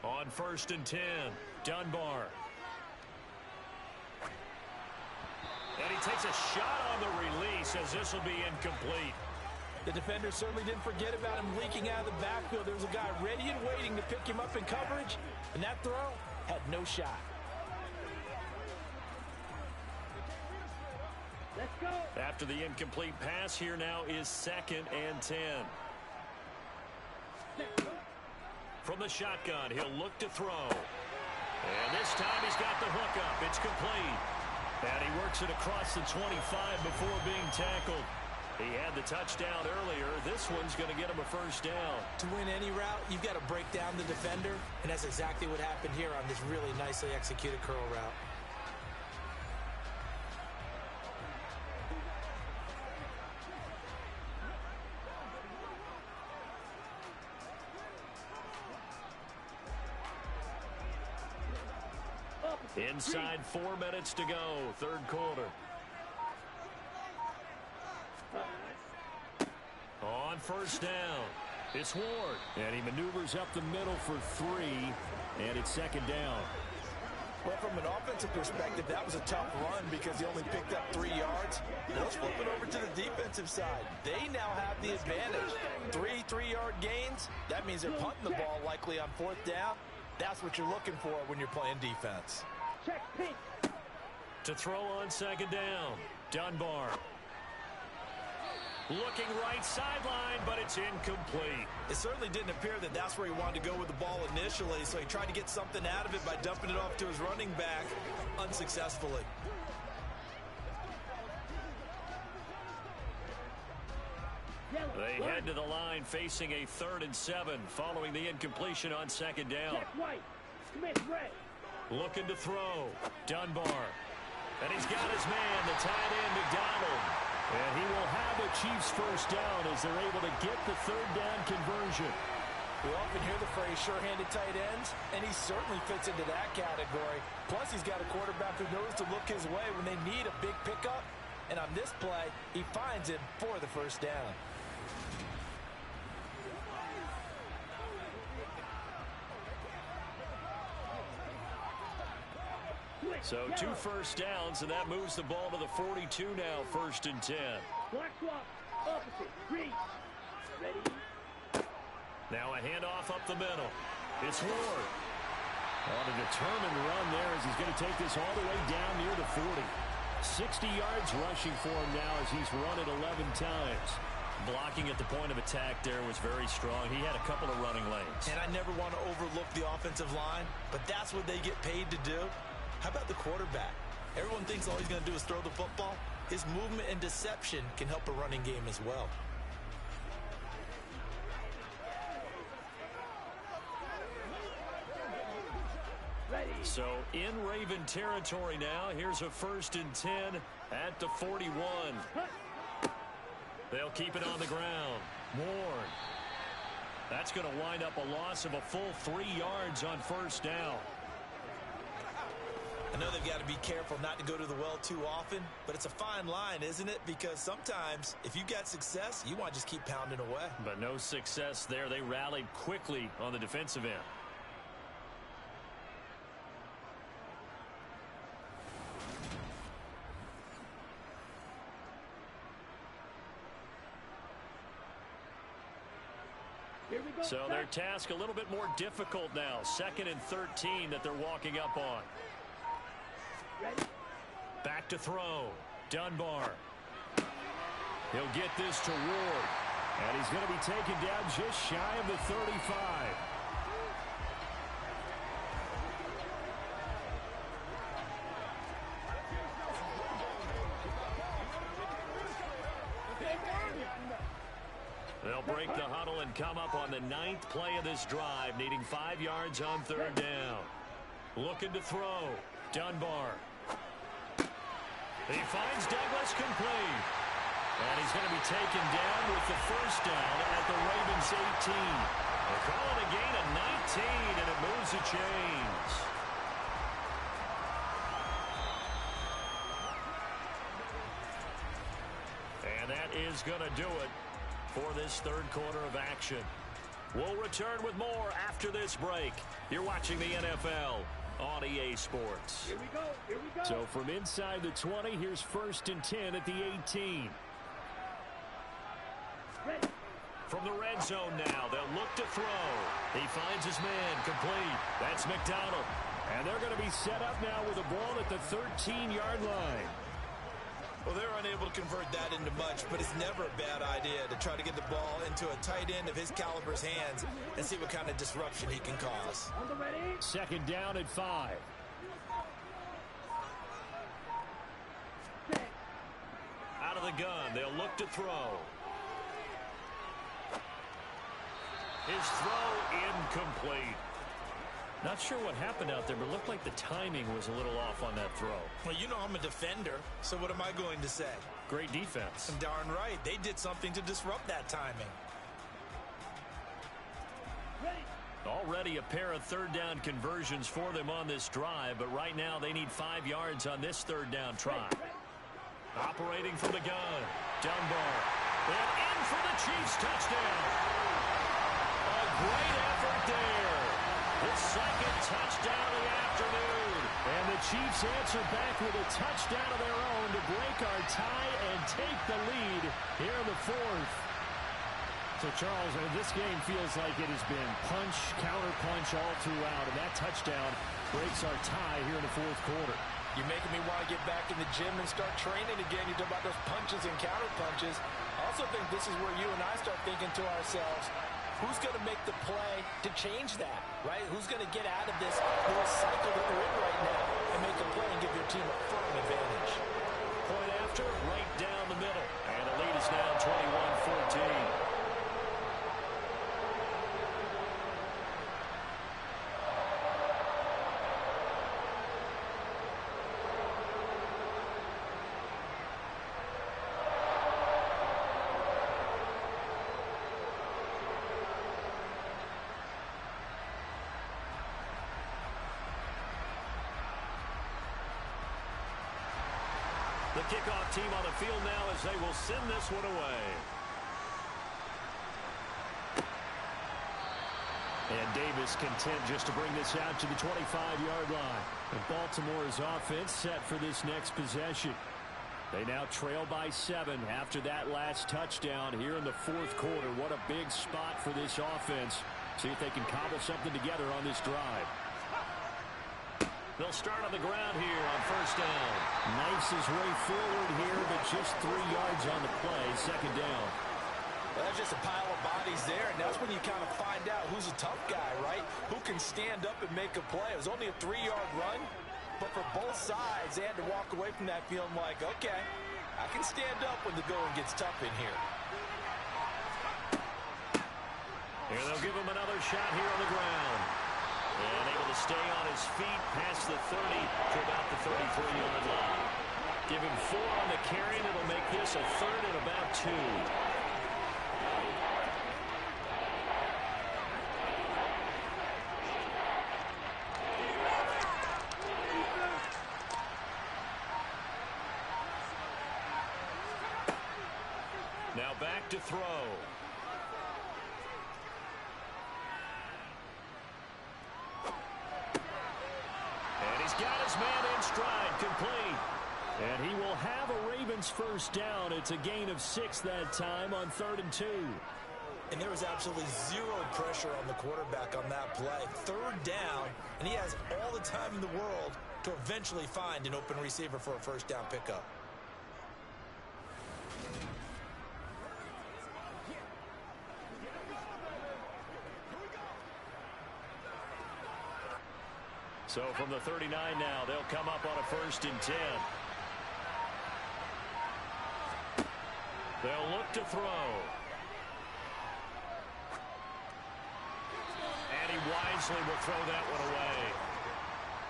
On first and 10, Dunbar. And he takes a shot on the release as this will be incomplete. The defender certainly didn't forget about him leaking out of the backfield. There was a guy ready and waiting to pick him up in coverage, and that throw had no shot. Let's go. After the incomplete pass, here now is 2nd and 10. From the shotgun, he'll look to throw. And this time he's got the hook up. It's complete. And he works it across the 25 before being tackled. He had the touchdown earlier. This one's going to get him a first down. To win any route, you've got to break down the defender, and that's exactly what happened here on this really nicely executed curl route. Inside 4 minutes to go, third quarter. On first down, it's Ward. And he maneuvers up the middle for 3, and it's 2nd down. Well, from an offensive perspective, that was a tough run because he only picked up 3 yards. Let's flip it over to the defensive side. They now have the advantage. 3 3-yard gains. That means they're punting the ball likely on 4th down. That's what you're looking for when you're playing defense. Check pink. To throw on 2nd down, Dunbar. Looking right sideline, but it's incomplete. It certainly didn't appear that that's where he wanted to go with the ball initially, so he tried to get something out of it by dumping it off to his running back unsuccessfully. They head to the line facing a 3rd and 7 following the incompletion on 2nd down. Check white. Smith red. Looking to throw, Dunbar. And he's got his man, the tight end, McDonald. And he will have the Chiefs first down as they're able to get the 3rd down conversion. We often hear the phrase sure-handed tight ends, and he certainly fits into that category. Plus, he's got a quarterback who knows to look his way when they need a big pickup. And on this play, he finds it for the first down. So 2 first downs, and that moves the ball to the 42 now, 1st and 10. Black swap. Opposite. Green. Ready. Now a handoff up the middle. It's Ward. On a determined run there as he's going to take this all the way down near the 40. 60 yards rushing for him now as he's run it 11 times. Blocking at the point of attack there was very strong. He had a couple of running lanes. And I never want to overlook the offensive line, but that's what they get paid to do. How about the quarterback? Everyone thinks all he's going to do is throw the football. His movement and deception can help a running game as well. Ready. So in Raven territory now. Here's a 1st and 10 at the 41. They'll keep it on the ground. Ward. That's going to wind up a loss of a full 3 yards on 1st down. I know they've got to be careful not to go to the well too often, but it's a fine line, isn't it? Because sometimes, if you got success, you want to just keep pounding away. But no success there. They rallied quickly on the defensive end. Here we go. So their task a little bit more difficult now. 2nd and 13 that they're walking up on. Ready. Back to throw. Dunbar. He'll get this to Ward. And he's going to be taken down just shy of the 35. They'll break the huddle and come up on the 9th play of this drive, needing 5 yards on 3rd down. Looking to throw. Dunbar. He finds Douglas complete. And he's going to be taken down with the first down at the Ravens 18. They call it a gain of 19, and it moves the chains. And that is going to do it for this 3rd quarter of action. We'll return with more after this break. You're watching the NFL on EA Sports. Here we go. Here we go. So from inside the 20, here's 1st and 10 at the 18. Ready. From the red zone now, they'll look to throw. He finds his man complete. That's McDonald. And they're going to be set up now with a ball at the 13-yard line. Well, they're unable able to convert that into much, but it's never a bad idea to try to get the ball into a tight end of his caliber's hands and see what kind of disruption he can cause. On the ready. Second down at 5. Out of the gun, they'll look to throw. His throw incomplete. Not sure what happened out there, but it looked like the timing was a little off on that throw. Well, you know I'm a defender, so what am I going to say? Great defense. And darn right, they did something to disrupt that timing. Already a pair of third down conversions for them on this drive, but right now they need 5 yards on this third down try. Operating from the gun, Dunbar. And in for the Chiefs touchdown. A great effort there. The second touchdown of the afternoon. And the Chiefs answer back with a touchdown of their own to break our tie and take the lead here in the fourth. So, Charles, this game feels like it has been punch, counter-punch all throughout, and that touchdown breaks our tie here in the fourth quarter. You're making me want to get back in the gym and start training again. You talk about those punches and counter-punches. I also think this is where you and I start thinking to ourselves, who's going to make the play to change that, right? Who's going to get out of this little cycle that we're in right now and make a play and give your team a firm advantage? Point after, right down the middle. And the lead is now 21-14. The kickoff team on the field now as they will send this one away. And Davis content just to bring this out to the 25-yard line. And Baltimore's offense set for this next possession. They now trail by 7 after that last touchdown here in the fourth quarter. What a big spot for this offense. See if they can cobble something together on this drive. They'll start on the ground here on first down. Knifes his way forward here, but just 3 yards on the play. Second down. Well, that's just a pile of bodies there, and that's when you kind of find out who's a tough guy, right? Who can stand up and make a play. It was only a 3-yard run, but for both sides, they had to walk away from that feeling like, okay, I can stand up when the going gets tough in here. And they'll give him another shot here on the ground. And able to stay on his feet past the 30 to about the 33-yard line. Give him 4 on the carry, and it'll make this a third and about 2. Now back to throw. Got his man in stride, complete. And he will have a Ravens first down. It's a gain of 6 that time on 3rd and 2. And there was absolutely zero pressure on the quarterback on that play. 3rd down, and he has all the time in the world to eventually find an open receiver for a first down pickup. So from the 39 now, they'll come up on a 1st and 10. They'll look to throw. And he wisely will throw that one away.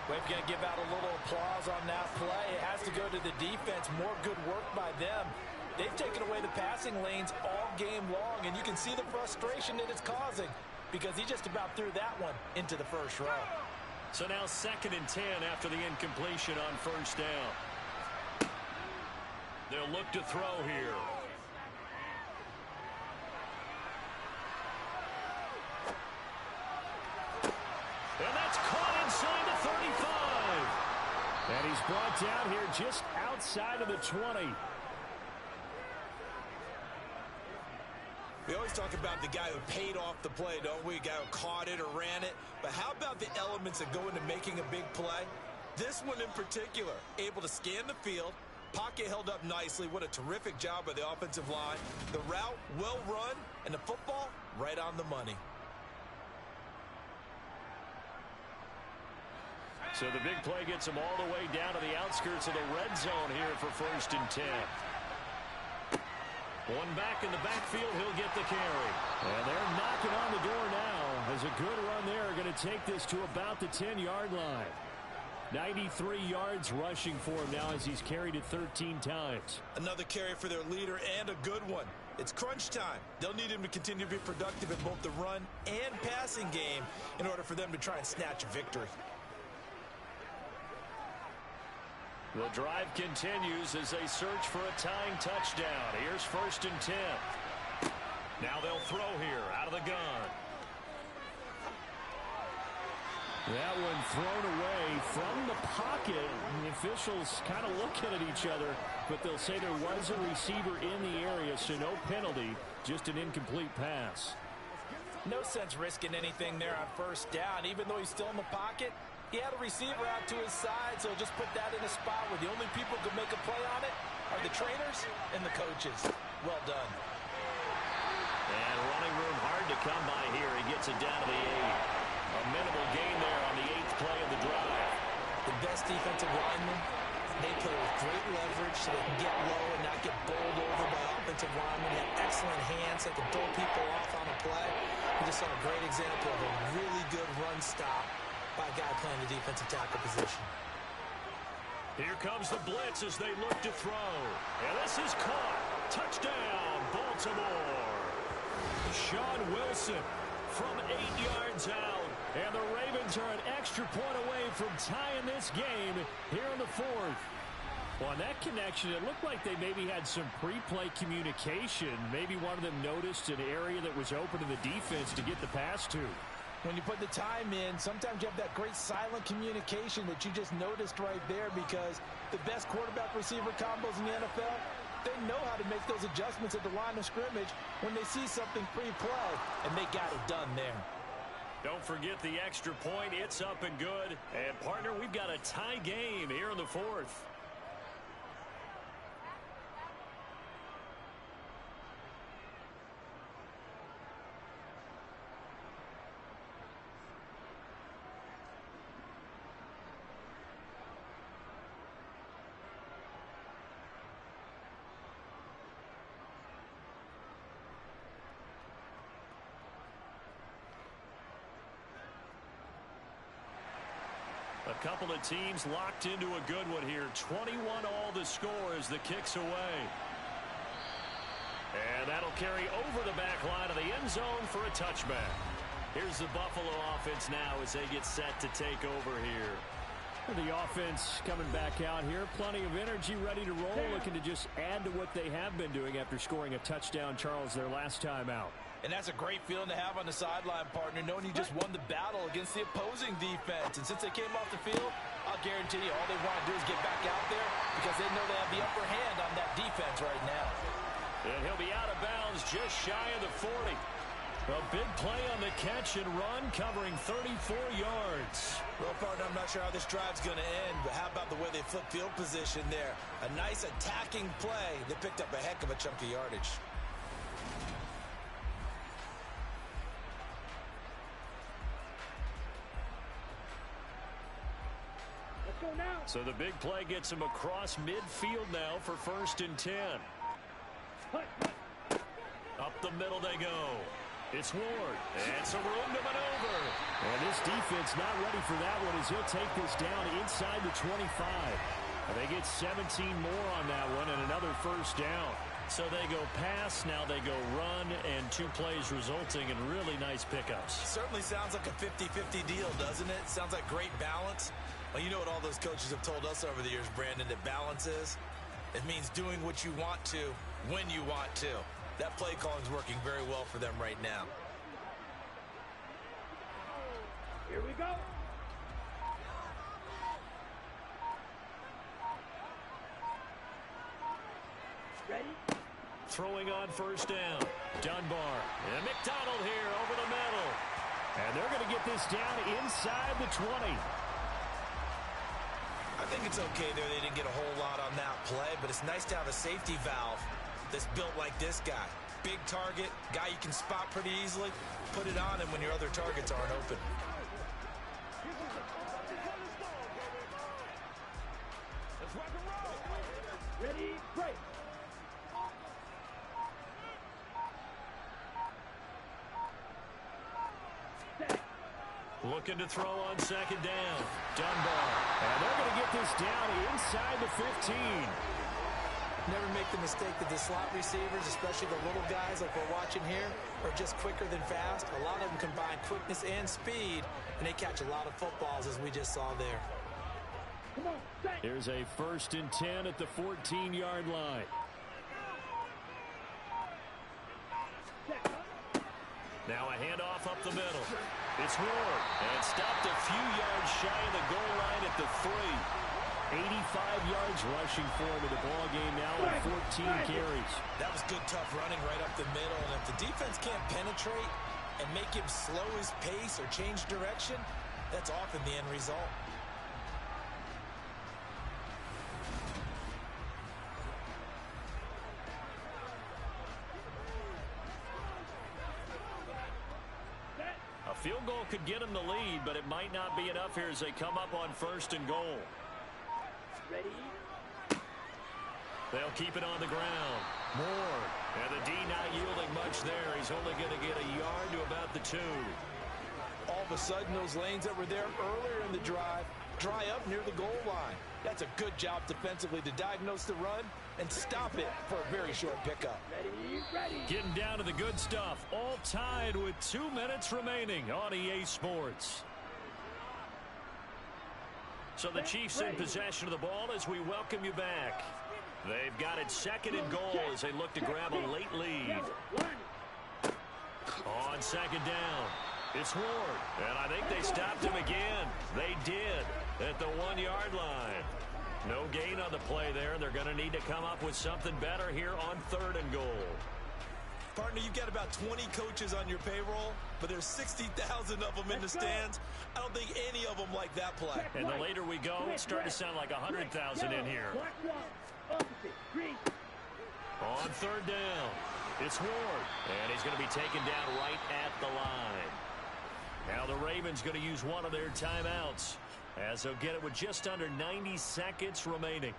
We've got to give out a little applause on that play. It has to go to the defense. More good work by them. They've taken away the passing lanes all game long, and you can see the frustration that it's causing because he just about threw that one into the first row. So now 2nd and 10 after the incompletion on first down. They'll look to throw here. And that's caught inside the 35. And he's brought down here just outside of the 20. We always talk about the guy who paid off the play, don't we? A guy who caught it or ran it. But how about the elements that go into making a big play? This one in particular, able to scan the field, pocket held up nicely. What a terrific job by the offensive line. The route, well run, and the football, right on the money. So the big play gets him all the way down to the outskirts of the red zone here for 1st and 10. One back in the backfield, he'll get the carry. And they're knocking on the door now. As a good run there, going to take this to about the 10-yard line. 93 yards rushing for him now as he's carried it 13 times. Another carry for their leader and a good one. It's crunch time. They'll need him to continue to be productive in both the run and passing game in order for them to try and snatch a victory. The drive continues as they search for a tying touchdown. Here's 1st and 10. Now they'll throw here out of the gun. That one thrown away from the pocket. The officials kind of looking at each other, but they'll say there was a receiver in the area, so no penalty, just an incomplete pass. No sense risking anything there on 1st down. Even though he's still in the pocket, he had a receiver out to his side, so just put that in a spot where the only people who can make a play on it are the trainers and the coaches. Well done. And running room hard to come by here. He gets it down to the 8. A minimal gain there on the 8th play of the drive. The best defensive linemen, they play with great leverage so they can get low and not get bowled over by offensive linemen. They have excellent hands. They can throw people off on a play. We just saw a great example of a really good run stop by a guy playing the defensive tackle position. Here comes the blitz as they look to throw. And this is caught. Touchdown, Baltimore. Sean Wilson from 8 yards out. And the Ravens are an extra point away from tying this game here in the 4th. Well, on that connection, it looked like they maybe had some pre-play communication. Maybe one of them noticed an area that was open to the defense to get the pass to. When you put the time in, sometimes you have that great silent communication that you just noticed right there, because the best quarterback-receiver combos in the NFL, they know how to make those adjustments at the line of scrimmage when they see something pre-play, and they got it done there. Don't forget the extra point. It's up and good. And, partner, we've got a tie game here in the 4th. A couple of teams locked into a good one here. 21 all the score as the kick's away. And that'll carry over the back line of the end zone for a touchback. Here's the Buffalo offense now as they get set to take over here. The offense coming back out here. Plenty of energy, ready to roll, looking to just add to what they have been doing after scoring a touchdown, Charles, their last time out. And that's a great feeling to have on the sideline, partner, knowing you just won the battle against the opposing defense. And since they came off the field, I'll guarantee you all they want to do is get back out there because they know they have the upper hand on that defense right now. And he'll be out of bounds just shy of the 40. A big play on the catch and run, covering 34 yards. Well, partner, I'm not sure how this drive's going to end, but how about the way they flip field position there? A nice attacking play. They picked up a heck of a chunk of yardage. So the big play gets him across midfield now for 1st and 10. Up the middle they go. It's Ward. And some room to maneuver. And this defense not ready for that one as he'll take this down inside the 25. And they get 17 more on that one and another 1st down. So they go pass, now they go run, and 2 plays resulting in really nice pickups. Certainly sounds like a 50-50 deal, doesn't it? Sounds like great balance. Well, you know what all those coaches have told us over the years, Brandon, that balance is? It means doing what you want to, when you want to. That play calling is working very well for them right now. Here we go. Ready? Throwing on 1st down. Dunbar. And McDonald here over the middle. And they're going to get this down inside the 20. I think it's okay there. They didn't get a whole lot on that play, but it's nice to have a safety valve that's built like this guy. Big target, guy you can spot pretty easily. Put it on him when your other targets aren't open. Let's rock and roll. Ready, break. Looking to throw on second down. Dunbar. And they're going to get this down inside the 15. Never make the mistake that the slot receivers, especially the little guys like we're watching here, are just quicker than fast. A lot of them combine quickness and speed, and they catch a lot of footballs, as we just saw there. Here's a 1st and 10 at the 14-yard line. Now a handoff up the middle. It's Ward. And stopped a few yards shy of the goal line at the 3. 85 yards rushing for him in the ball game now on 14 carries. That was good, tough running right up the middle. And if the defense can't penetrate and make him slow his pace or change direction, that's often the end result. A field goal could get them the lead, but it might not be enough here as they come up on 1st and goal. Ready? They'll keep it on the ground. Moore. And the D not yielding much there. He's only going to get a yard to about the 2. All of a sudden, those lanes that were there earlier in the drive dry up near the goal line. That's a good job defensively to diagnose the run and stop it for a very short pickup. Ready. Getting down to the good stuff. All tied with 2 minutes remaining on EA Sports. So the Chiefs in possession of the ball as we welcome you back. They've got it 2nd and goal as they look to grab a late lead. On 2nd down, it's Ward. And I think they stopped him again. They did at the 1-yard line. No gain on the play there. They're going to need to come up with something better here on 3rd and goal. Partner, you've got about 20 coaches on your payroll, but there's 60,000 of them in the stands. I don't think any of them like that play. And the later we go, it's starting to sound like 100,000 in here. On 3rd down, it's Ward. And he's going to be taken down right at the line. Now the Ravens going to use one of their timeouts as they'll get it with just under 90 seconds remaining.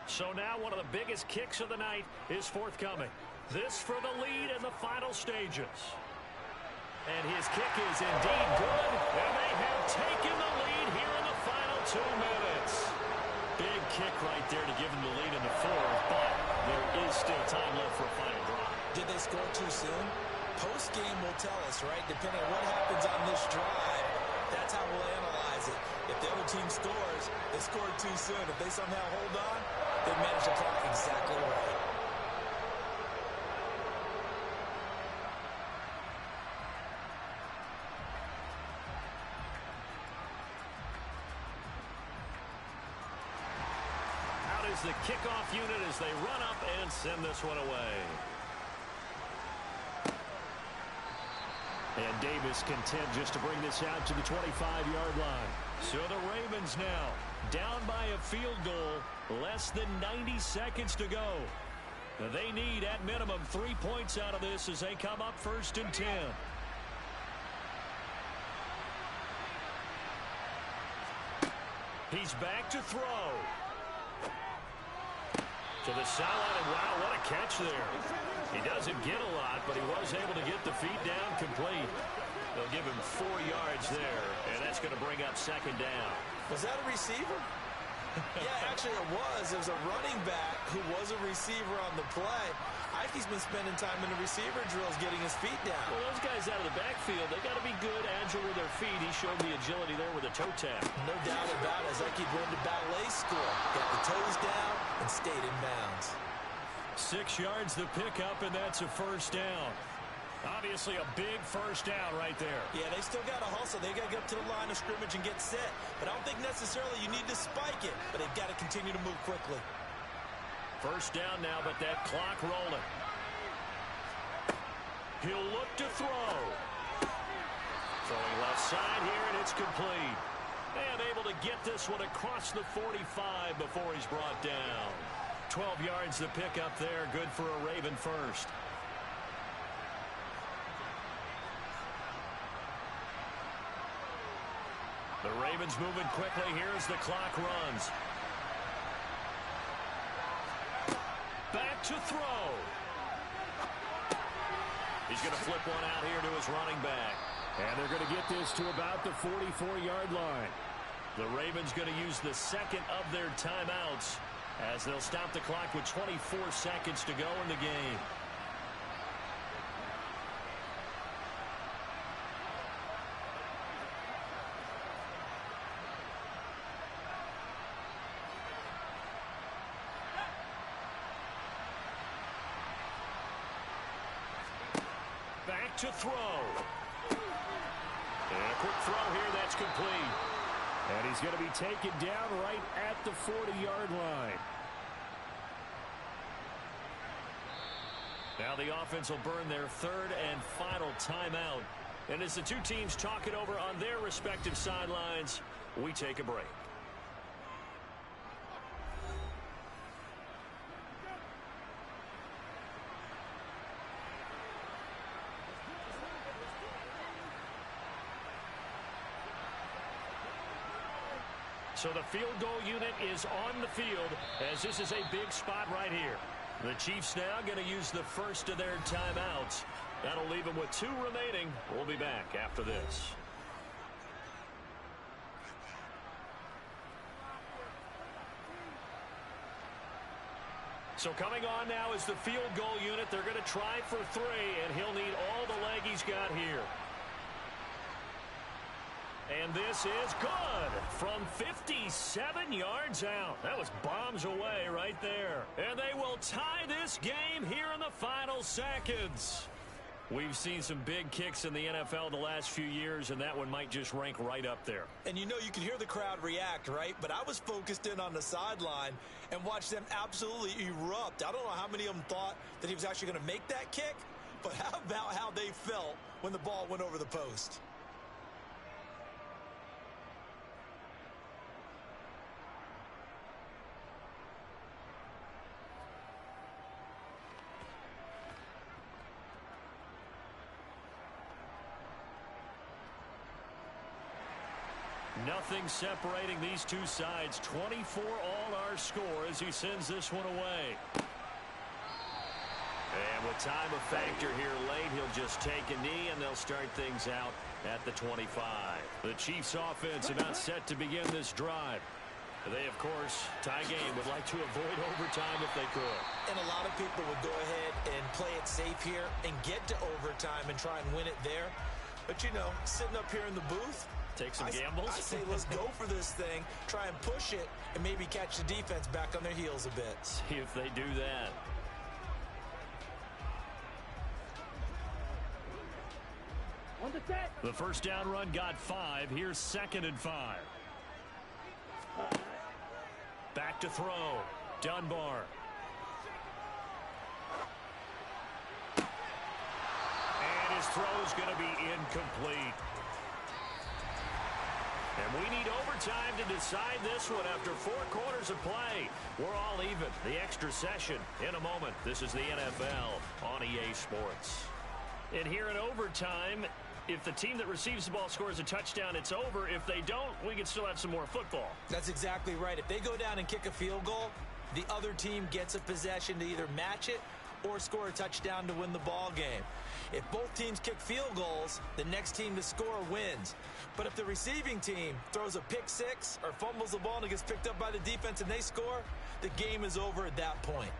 So now one of the biggest kicks of the night is forthcoming. This for the lead in the final stages. And his kick is indeed good. And they have taken the lead here in the final 2 minutes. Big kick right there to give them the lead in the 4th, but there is still time left for a final drive. Did they score too soon? Post-game will tell us, right? Depending on what happens on this drive, that's how we'll analyze it. If the other team scores, they scored too soon. If they somehow hold on, they manage the clock exactly right. Out is the kickoff unit as they run up and send this one away. And Davis content just to bring this out to the 25-yard line. So the Ravens now down by a field goal, less than 90 seconds to go. They need at minimum 3 points out of this as they come up 1st and 10. He's back to throw. To the sideline, and wow, what a catch there. He doesn't get a lot, but he was able to get the feet down complete. They'll give him 4 yards there, and that's going to bring up 2nd down. Was that a receiver? Yeah, actually it was. It was a running back who was a receiver on the play. Ike's been spending time in the receiver drills getting his feet down. Well, those guys out of the backfield, they got to be good, agile with their feet. He showed the agility there with a toe tap. No doubt about it. As Ike went to ballet school, got the toes down and stayed in bounds. 6 yards the pickup, and that's a 1st down. Obviously a big first down right there. Yeah, they still got to hustle. They got to get up to the line of scrimmage and get set. But I don't think necessarily you need to spike it. But they've got to continue to move quickly. First down now, but that clock rolling. He'll look to throw. Throwing left side here, and it's complete. And able to get this one across the 45 before he's brought down. 12 yards to pick up there. Good for a Raven first. The Ravens moving quickly here as the clock runs. Back to throw. He's going to flip one out here to his running back. And they're going to get this to about the 44-yard line. The Ravens going to use the second of their timeouts as they'll stop the clock with 24 seconds to go in the game. Back to throw. And a quick throw here, that's complete. And he's going to be taken down right at the 40-yard line. Now the offense will burn their third and final timeout. And as the two teams talk it over on their respective sidelines, we take a break. So the field goal unit is on the field as this is a big spot right here. The Chiefs now going to use the first of their timeouts. That'll leave them with 2 remaining. We'll be back after this. So coming on now is the field goal unit. They're going to try for 3, and he'll need all the leg he's got here. And this is good from 57 yards out. That was bombs away right there. And they will tie this game here in the final seconds. We've seen some big kicks in the NFL the last few years, and that one might just rank right up there. And you know, you can hear the crowd react, right? But I was focused in on the sideline and watched them absolutely erupt. I don't know how many of them thought that he was actually going to make that kick, but how about how they felt when the ball went over the post? Nothing separating these two sides. 24 all our score as he sends this one away. And with time a factor here late, he'll just take a knee and they'll start things out at the 25. The Chiefs offense about set to begin this drive. They, of course, tie game, would like to avoid overtime if they could. And a lot of people would go ahead and play it safe here and get to overtime and try and win it there. But, you know, sitting up here in the booth, take some gambles. I say let's go for this thing, try and push it, and maybe catch the defense back on their heels a bit. See if they do that. The first down run got 5. Here's 2nd and 5. Back to throw. Dunbar. And his throw's going to be incomplete. And we need overtime to decide this one after 4 quarters of play. We're all even. The extra session in a moment. This is the NFL on EA Sports. And here in overtime, if the team that receives the ball scores a touchdown, it's over. If they don't, we can still have some more football. That's exactly right. If they go down and kick a field goal, the other team gets a possession to either match it or score a touchdown to win the ball game. If both teams kick field goals, the next team to score wins. But if the receiving team throws a pick 6 or fumbles the ball and it gets picked up by the defense and they score, the game is over at that point.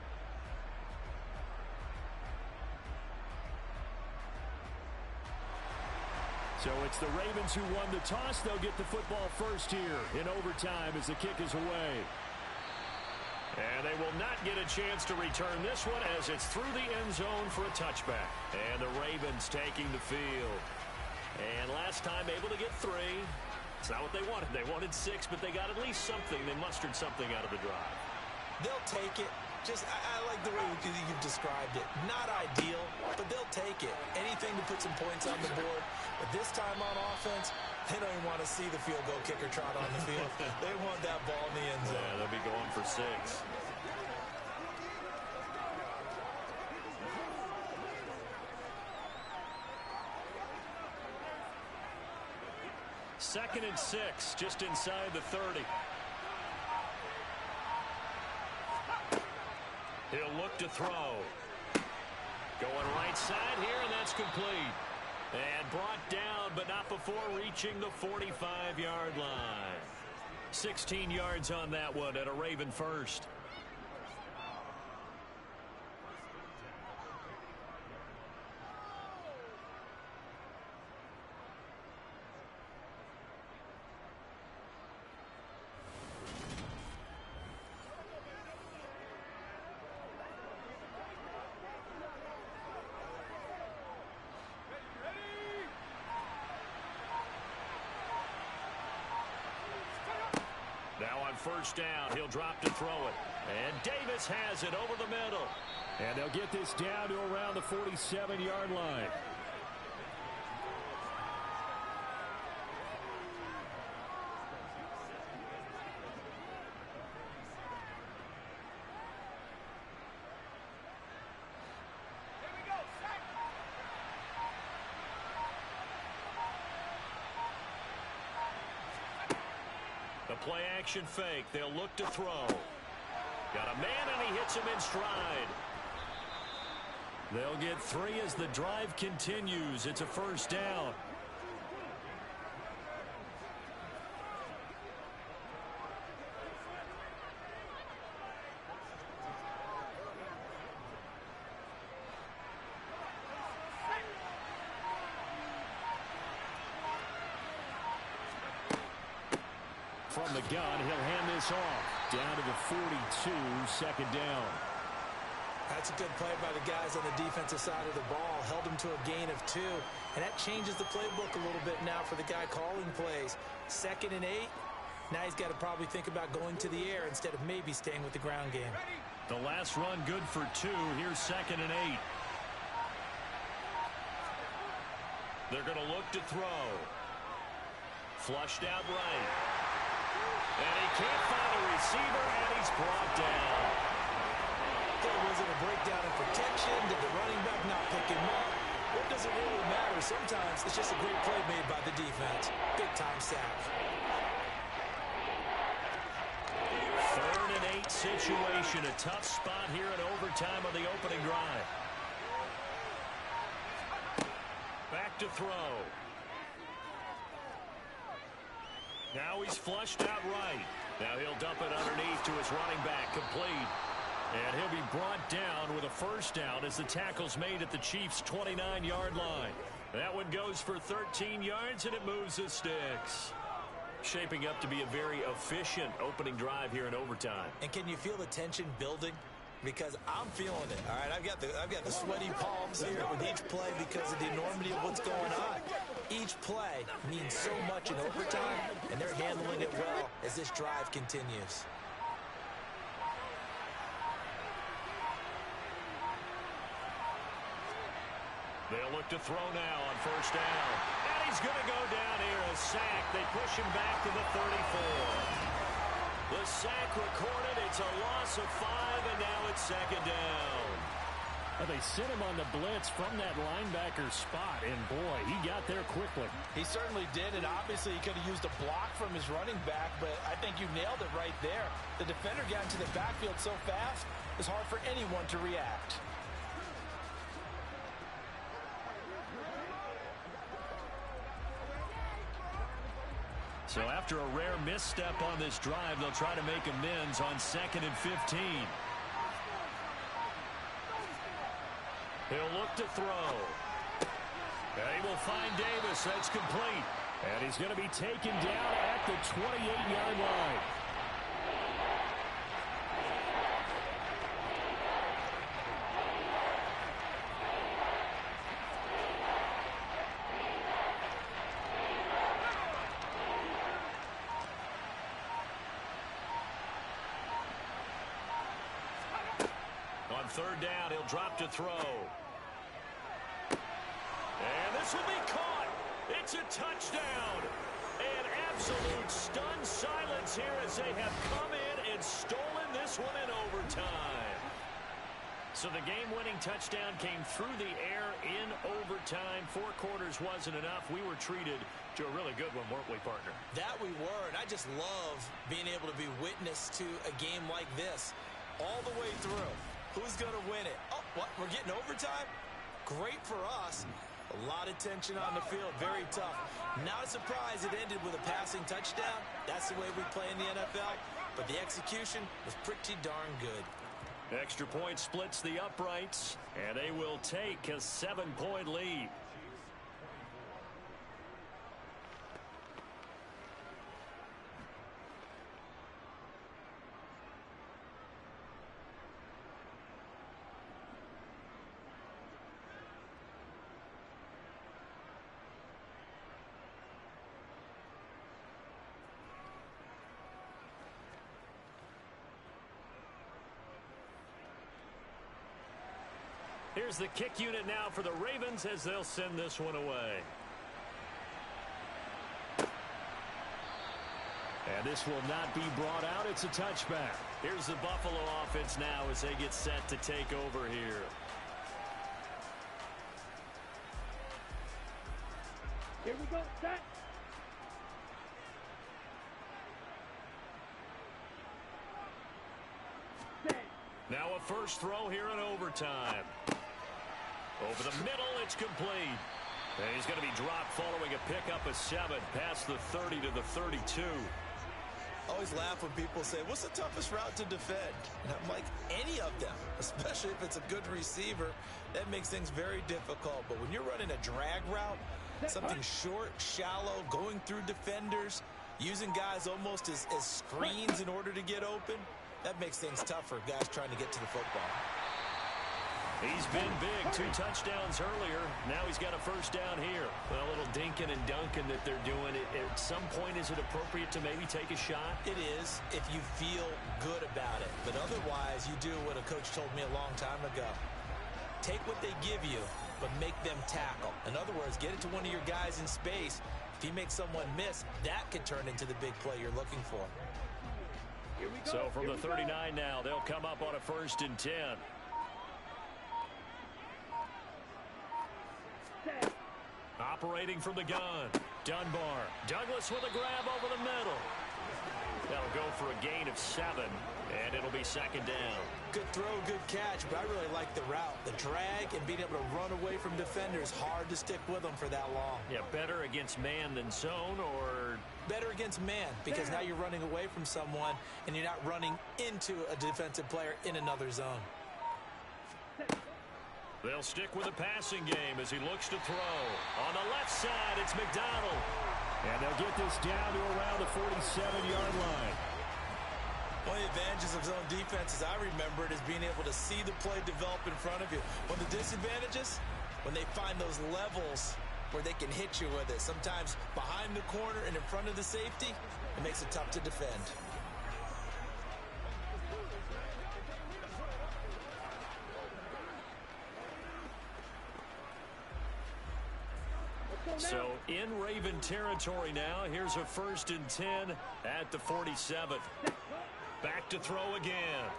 So it's the Ravens who won the toss. They'll get the football first here in overtime as the kick is away. And they will not get a chance to return this one as it's through the end zone for a touchback. And the Ravens taking the field. And last time able to get 3. It's not what they wanted. They wanted 6, but they got at least something. They mustered something out of the drive. They'll take it. I like the way you've described it. Not ideal, but they'll take it. Anything to put some points on the board. But this time on offense, they don't even want to see the field goal kicker trot on the field. They want that ball in the end zone. Yeah, they'll be going for 6. Second and 6, just inside the 30. He'll look to throw. Going right side here, and that's complete. And brought down, but not before reaching the 45-yard line. 16 yards on that one at a Raven first. Now on first down, he'll drop to throw it. And Davis has it over the middle. And they'll get this down to around the 47-yard line. Play action fake. They'll look to throw. Got a man, and he hits him in stride. They'll get 3 as the drive continues. It's a first down. From the gun, he'll hand this off. Down to the 42, second down. That's a good play by the guys on the defensive side of the ball. Held him to a gain of 2. And that changes the playbook a little bit now for the guy calling plays. 2nd and 8. Now he's got to probably think about going to the air instead of maybe staying with the ground game. The last run good for 2. Here's 2nd and 8. They're going to look to throw. Flushed out right. And he can't find a receiver, and he's brought down. Was it a breakdown in protection? Did the running back not pick him up? What does it really matter? Sometimes it's just a great play made by the defense. Big-time sack. 3rd and 8 situation. A tough spot here in overtime on the opening drive. Back to throw. Now he's flushed out right. Now he'll dump it underneath to his running back, complete. And he'll be brought down with a first down as the tackle's made at the Chiefs' 29-yard line. That one goes for 13 yards, and it moves the sticks. Shaping up to be a very efficient opening drive here in overtime. And can you feel the tension building? Because I'm feeling it. All right, I've got the sweaty palms here with each play because of the enormity of what's going on. Each play means so much in overtime, and they're handling it well as this drive continues. They'll look to throw now on first down. And he's going to go down here. A sack. They push him back to the 34. The sack recorded. It's a loss of 5, and now it's 2nd down. Well, they sent him on the blitz from that linebacker spot, and boy, he got there quickly. He certainly did, and obviously he could have used a block from his running back, but I think you nailed it right there. The defender got into the backfield so fast, it's hard for anyone to react. So after a rare misstep on this drive, they'll try to make amends on 2nd and 15. He'll look to throw. And he will find Davis. That's complete. And he's going to be taken down at the 28-yard line. third down. He'll drop to throw. And this will be caught. It's a touchdown. And absolute stunned silence here as they have come in and stolen this one in overtime. So the game-winning touchdown came through the air in overtime. 4 quarters wasn't enough. We were treated to a really good one, weren't we, partner? That we were, and I just love being able to be witness to a game like this all the way through. Who's going to win it? Oh, what? We're getting overtime? Great for us. A lot of tension on the field. Very tough. Not a surprise it ended with a passing touchdown. That's the way we play in the NFL. But the execution was pretty darn good. Extra point splits the uprights, and they will take a 7-point lead. Here's the kick unit now for the Ravens as they'll send this one away. And this will not be brought out. It's a touchback. Here's the Buffalo offense now as they get set to take over here. Here we go, set. Now a first throw here in overtime. Over the middle, it's complete. And he's going to be dropped following a pickup of 7 past the 30 to the 32. I always laugh when people say, what's the toughest route to defend? And I'm like, any of them, especially if it's a good receiver. That makes things very difficult. But when you're running a drag route, something short, shallow, going through defenders, using guys almost as screens in order to get open, that makes things tough for guys trying to get to the football. He's been big. 2 touchdowns earlier. Now he's got a first down here. Well, a little dinking and dunking that they're doing. At some point, is it appropriate to maybe take a shot? It is if you feel good about it. But otherwise, you do what a coach told me a long time ago. Take what they give you, but make them tackle. In other words, get it to one of your guys in space. If he makes someone miss, that could turn into the big play you're looking for. So from the 39 now, they'll come up on a 1st and 10. Operating from the gun. Dunbar. Douglas with a grab over the middle. That'll go for a gain of 7, and it'll be 2nd down. Good throw, good catch, but I really like the route. The drag and being able to run away from defenders, hard to stick with them for that long. Yeah, better against man than zone, or... Better against man, because now you're running away from someone, and you're not running into a defensive player in another zone. They'll stick with the passing game as he looks to throw. On the left side, it's McDonald. And they'll get this down to around the 47-yard line. One of the advantages of zone defense, as I remember it, is being able to see the play develop in front of you. One of the disadvantages, when they find those levels where they can hit you with it. Sometimes behind the corner and in front of the safety, it makes it tough to defend. So in Raven territory now. Here's a 1st and 10 at the 47. Back to throw again.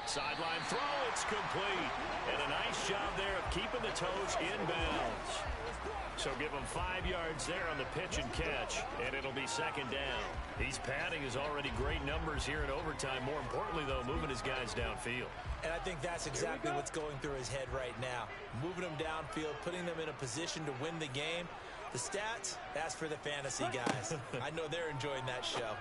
Sideline throw, it's complete. And a nice job there of keeping the toes inbounds. So give him 5 yards there on the pitch and catch, and it'll be 2nd down. He's padding his already great numbers here in overtime. More importantly, though, moving his guys downfield. And I think that's exactly what's going through his head right now. Moving them downfield, putting them in a position to win the game. The stats, that's for the fantasy guys. I know they're enjoying that show.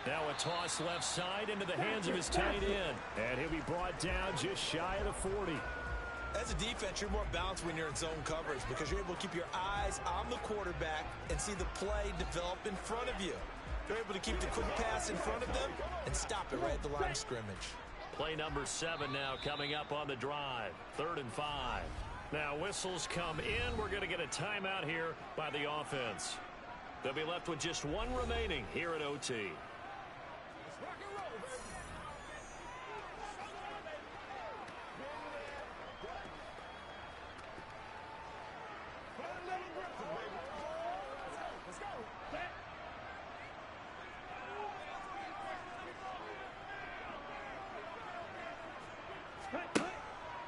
Now a toss left side into the hands of his tight end. And he'll be brought down just shy of the 40. As a defense, you're more balanced when you're in zone coverage because you're able to keep your eyes on the quarterback and see the play develop in front of you. You're able to keep the quick pass in front of them and stop it right at the line of scrimmage. Play number 7 now coming up on the drive. 3rd and 5. Now whistles come in. We're going to get a timeout here by the offense. They'll be left with just 1 remaining here at OT.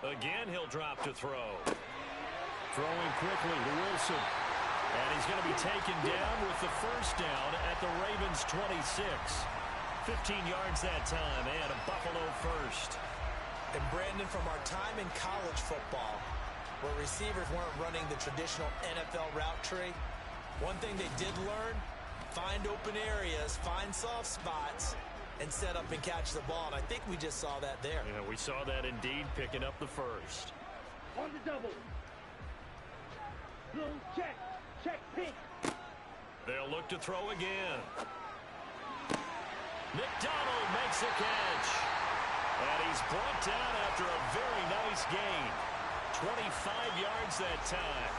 Again, he'll drop to throw. Throwing quickly to Wilson. And he's going to be taken down with the first down at the Ravens 26. 15 yards that time and a Buffalo first. And Brandon, from our time in college football, where receivers weren't running the traditional NFL route tree, one thing they did learn, find open areas, find soft spots, and set up and catch the ball. And I think we just saw that there. Yeah, we saw that indeed, picking up the first. On the double. Blue check. Check pink. They'll look to throw again. McDonald makes a catch. And he's brought down after a very nice gain. 25 yards that time.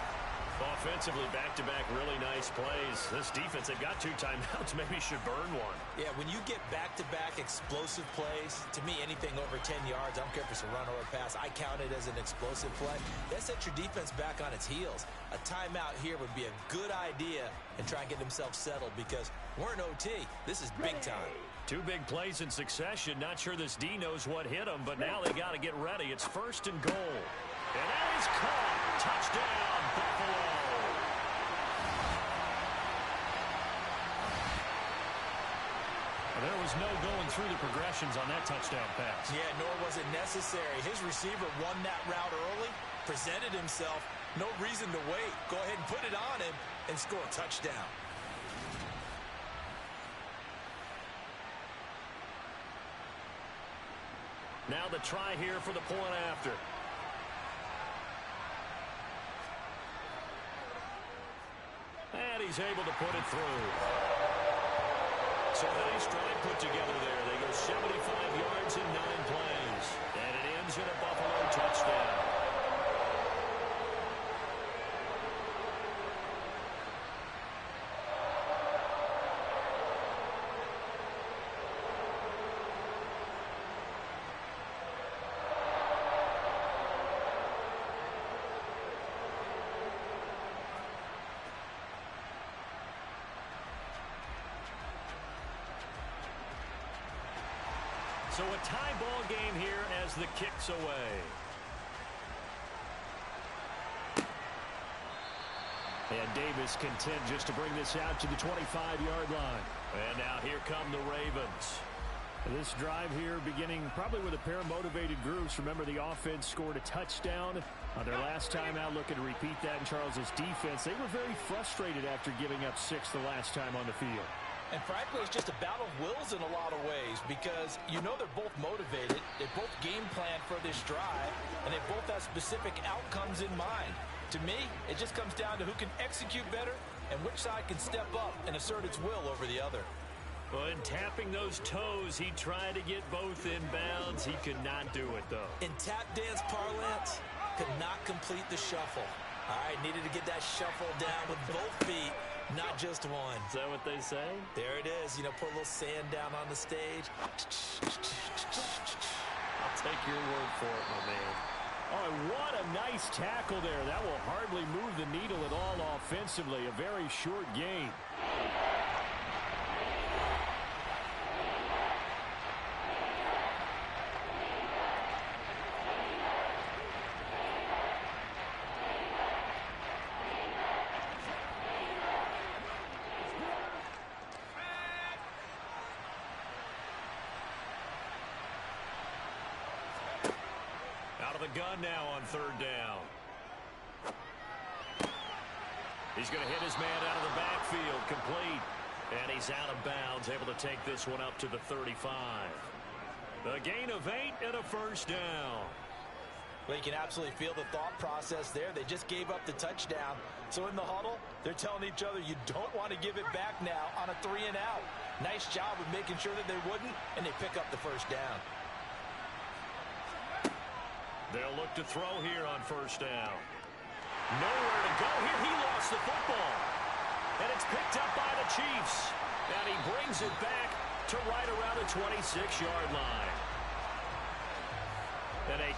Offensively, back-to-back really nice plays. This defense, they've got 2 timeouts. Maybe should burn one. Yeah, when you get back-to-back explosive plays, to me, anything over 10 yards, I don't care if it's a run or a pass, I count it as an explosive play. That sets your defense back on its heels. A timeout here would be a good idea and try and get themselves settled because we're in OT. This is big time. 2 big plays in succession. Not sure this D knows what hit him, but now they got to get ready. It's 1st and goal. And that is caught. Touchdown, Buffalo. There was no going through the progressions on that touchdown pass. Yeah, nor was it necessary. His receiver won that route early, presented himself. No reason to wait. Go ahead and put it on him and score a touchdown. Now the try here for the point after. And he's able to put it through. So a nice drive put together there. They go 75 yards in 9 plays. And it ends in a Buffalo touchdown. So a tie ball game here as the kick's away. And Davis content just to bring this out to the 25-yard line. And now here come the Ravens. This drive here beginning probably with a pair of motivated groups. Remember, the offense scored a touchdown on their last time out. Looking to repeat that in Charles's defense. They were very frustrated after giving up 6 the last time on the field. And frankly, it's just a battle of wills in a lot of ways because you know they're both motivated. They both game plan for this drive, and they both have specific outcomes in mind. To me, it just comes down to who can execute better and which side can step up and assert its will over the other. Well, in tapping those toes, he tried to get both in bounds. He could not do it, though. In tap dance parlance, could not complete the shuffle. All right, needed to get that shuffle down with both feet. Not just one. Is that what they say? There it is. You know, put a little sand down on the stage. I'll take your word for it, my man. Oh, what a nice tackle there. That will hardly move the needle at all offensively. A very short gain. Gun now on 3rd down. He's going to hit his man out of the backfield, complete. And he's out of bounds, able to take this one up to the 35. A gain of 8 and a first down. Well, you can absolutely feel the thought process there. They just gave up the touchdown. So in the huddle, they're telling each other, you don't want to give it back now on a 3 and out. Nice job of making sure that they wouldn't, and they pick up the first down. They'll look to throw here on 1st down. Nowhere to go here. He lost the football. And it's picked up by the Chiefs. And he brings it back to right around the 26-yard line. And a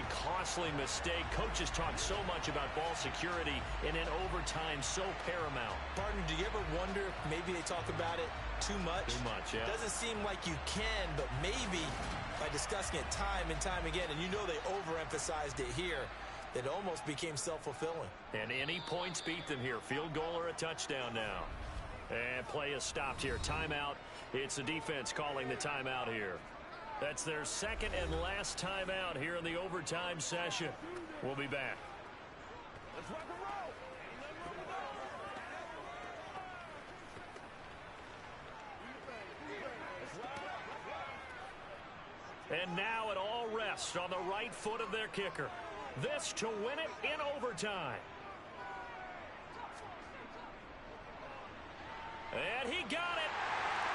costly mistake. Coaches talk so much about ball security, and in overtime, so paramount. Partner, do you ever wonder if maybe they talk about it too much? Too much, yeah. Doesn't seem like you can, but maybe by discussing it time and time again, and you know they overemphasized it here, it almost became self-fulfilling. And any points beat them here. Field goal or a touchdown now. And play is stopped here. Timeout. It's the defense calling the timeout here. That's their second and last timeout here in the overtime session. We'll be back. Let's rock and roll. And now it all rests on the right foot of their kicker. This to win it in overtime. And he got it.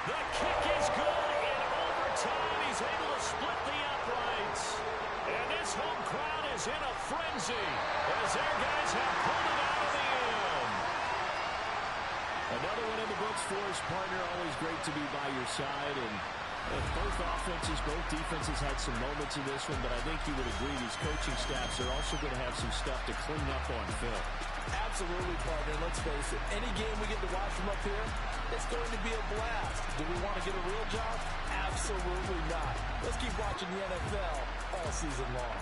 The kick is good in overtime. He's able to split the uprights. And this home crowd is in a frenzy as their guys have pulled it out of the end. Another one in the books for his partner. Always great to be by your side. And both offenses, both defenses had some moments in this one, but I think you would agree these coaching staffs are also going to have some stuff to clean up on film. Absolutely, partner. Let's face it, any game we get to watch from up here, it's going to be a blast. Do we want to get a real job? Absolutely not. Let's keep watching the NFL all season long.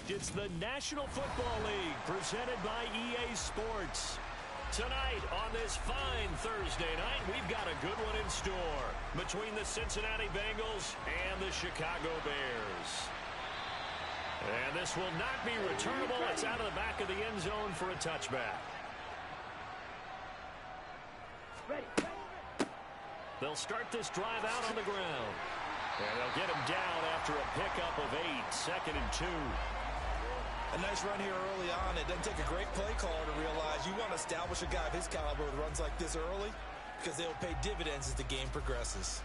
It's the National Football League presented by EA Sports. Tonight on this fine Thursday night, we've got a good one in store between the Cincinnati Bengals and the Chicago Bears. And this will not be returnable. It's out of the back of the end zone for a touchback. They'll start this drive out on the ground. And they'll get him down after a pickup of 8, 2nd and 2. A nice run here early on. It doesn't take a great play caller to realize you want to establish a guy of his caliber with runs like this early because they'll pay dividends as the game progresses.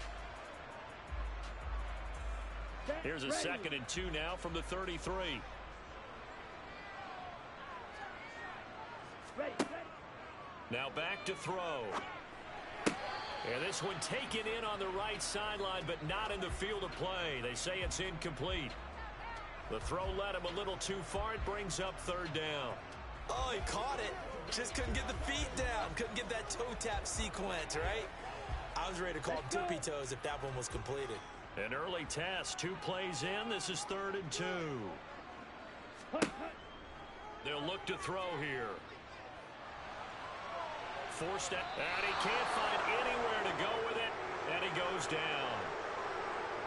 Here's a 2nd and 2 now from the 33. Now back to throw. And this one taken in on the right sideline, but not in the field of play. They say it's incomplete. The throw led him a little too far. It brings up 3rd down. Oh, he caught it. Just couldn't get the feet down. Couldn't get that toe tap sequence, right? I was ready to call him tippy toes if that one was completed. An early test. 2 plays in. This is 3rd and 2. They'll look to throw here. Forced it, and he can't find anywhere to go with it, and he goes down.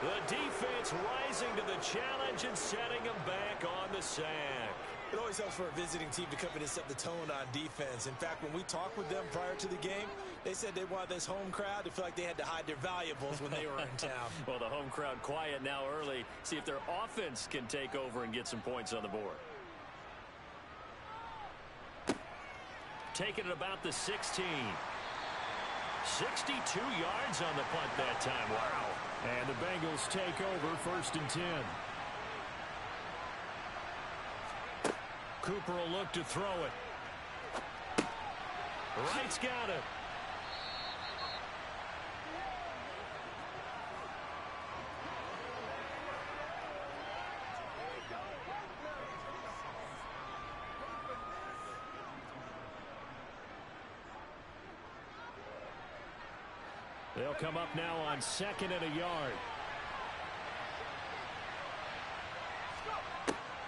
The defense rising to the challenge and setting him back on the sack. It always helps for a visiting team to come in and set the tone on defense. In fact, when we talked with them prior to the game, they said they wanted this home crowd to feel like they had to hide their valuables when they were in town. Well, the home crowd quiet now early. See if their offense can take over and get some points on the board. Taking it about the 16. 62 yards on the punt that time. Wow. And the Bengals take over 1st and 10. Cooper will look to throw it. Wright's got it. They'll come up now on 2nd and a yard.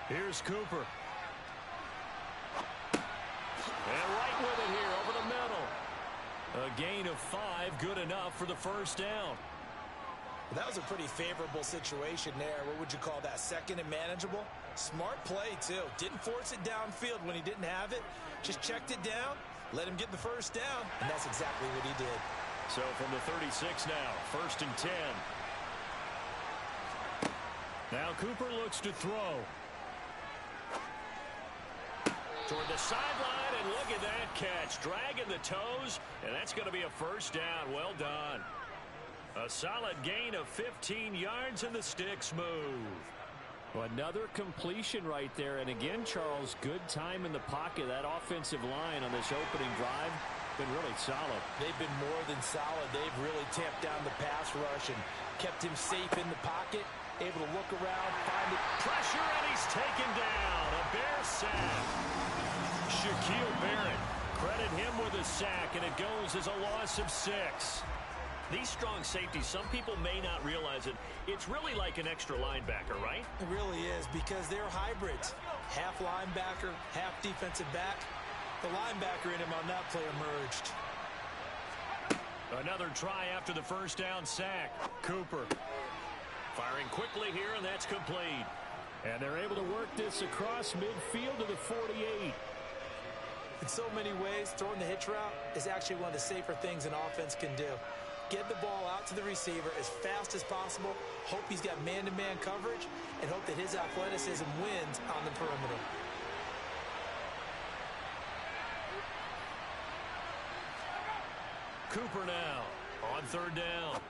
Here's Cooper. And right with it here over the middle. A gain of 5, good enough for the 1st down. That was a pretty favorable situation there. What would you call that? 2nd and manageable? Smart play, too. Didn't force it downfield when he didn't have it. Just checked it down, let him get the 1st down, and that's exactly what he did. So from the 36 now, 1st and 10. Now Cooper looks to throw. Toward the sideline, and look at that catch. Dragging the toes, and that's going to be a 1st down. Well done. A solid gain of 15 yards, and the sticks move. Well, another completion right there. And again, Charles, good time in the pocket. That offensive line on this opening drive been really solid. They've been more than solid. They've really tamped down the pass rush and kept him safe in the pocket, able to look around, find the pressure, and he's taken down. A Bear sack. Shaquille Barrett, credit him with a sack, and it goes as a loss of 6. These strong safeties, some people may not realize it. It's really like an extra linebacker, right? It really is, because they're hybrids. Half linebacker, half defensive back. The linebacker in him on that play emerged. Another try after the 1st down sack. Cooper firing quickly here, and that's complete. And they're able to work this across midfield to the 48. In so many ways, throwing the hitch route is actually one of the safer things an offense can do. Get the ball out to the receiver as fast as possible, hope he's got man-to-man coverage, and hope that his athleticism wins on the perimeter. Cooper now on 3rd down.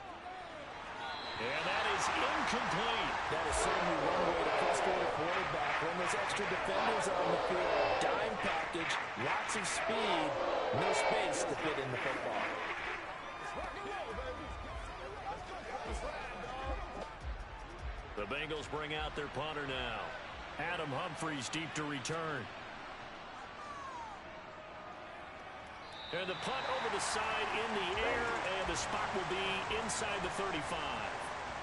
And that is incomplete. That is certainly one way to frustrate a quarterback. When those extra defenders are on the field, dime package, lots of speed, no space to fit in the football. The Bengals bring out their punter now. Adam Humphries deep to return. And the punt over the side in the air, and the spot will be inside the 35.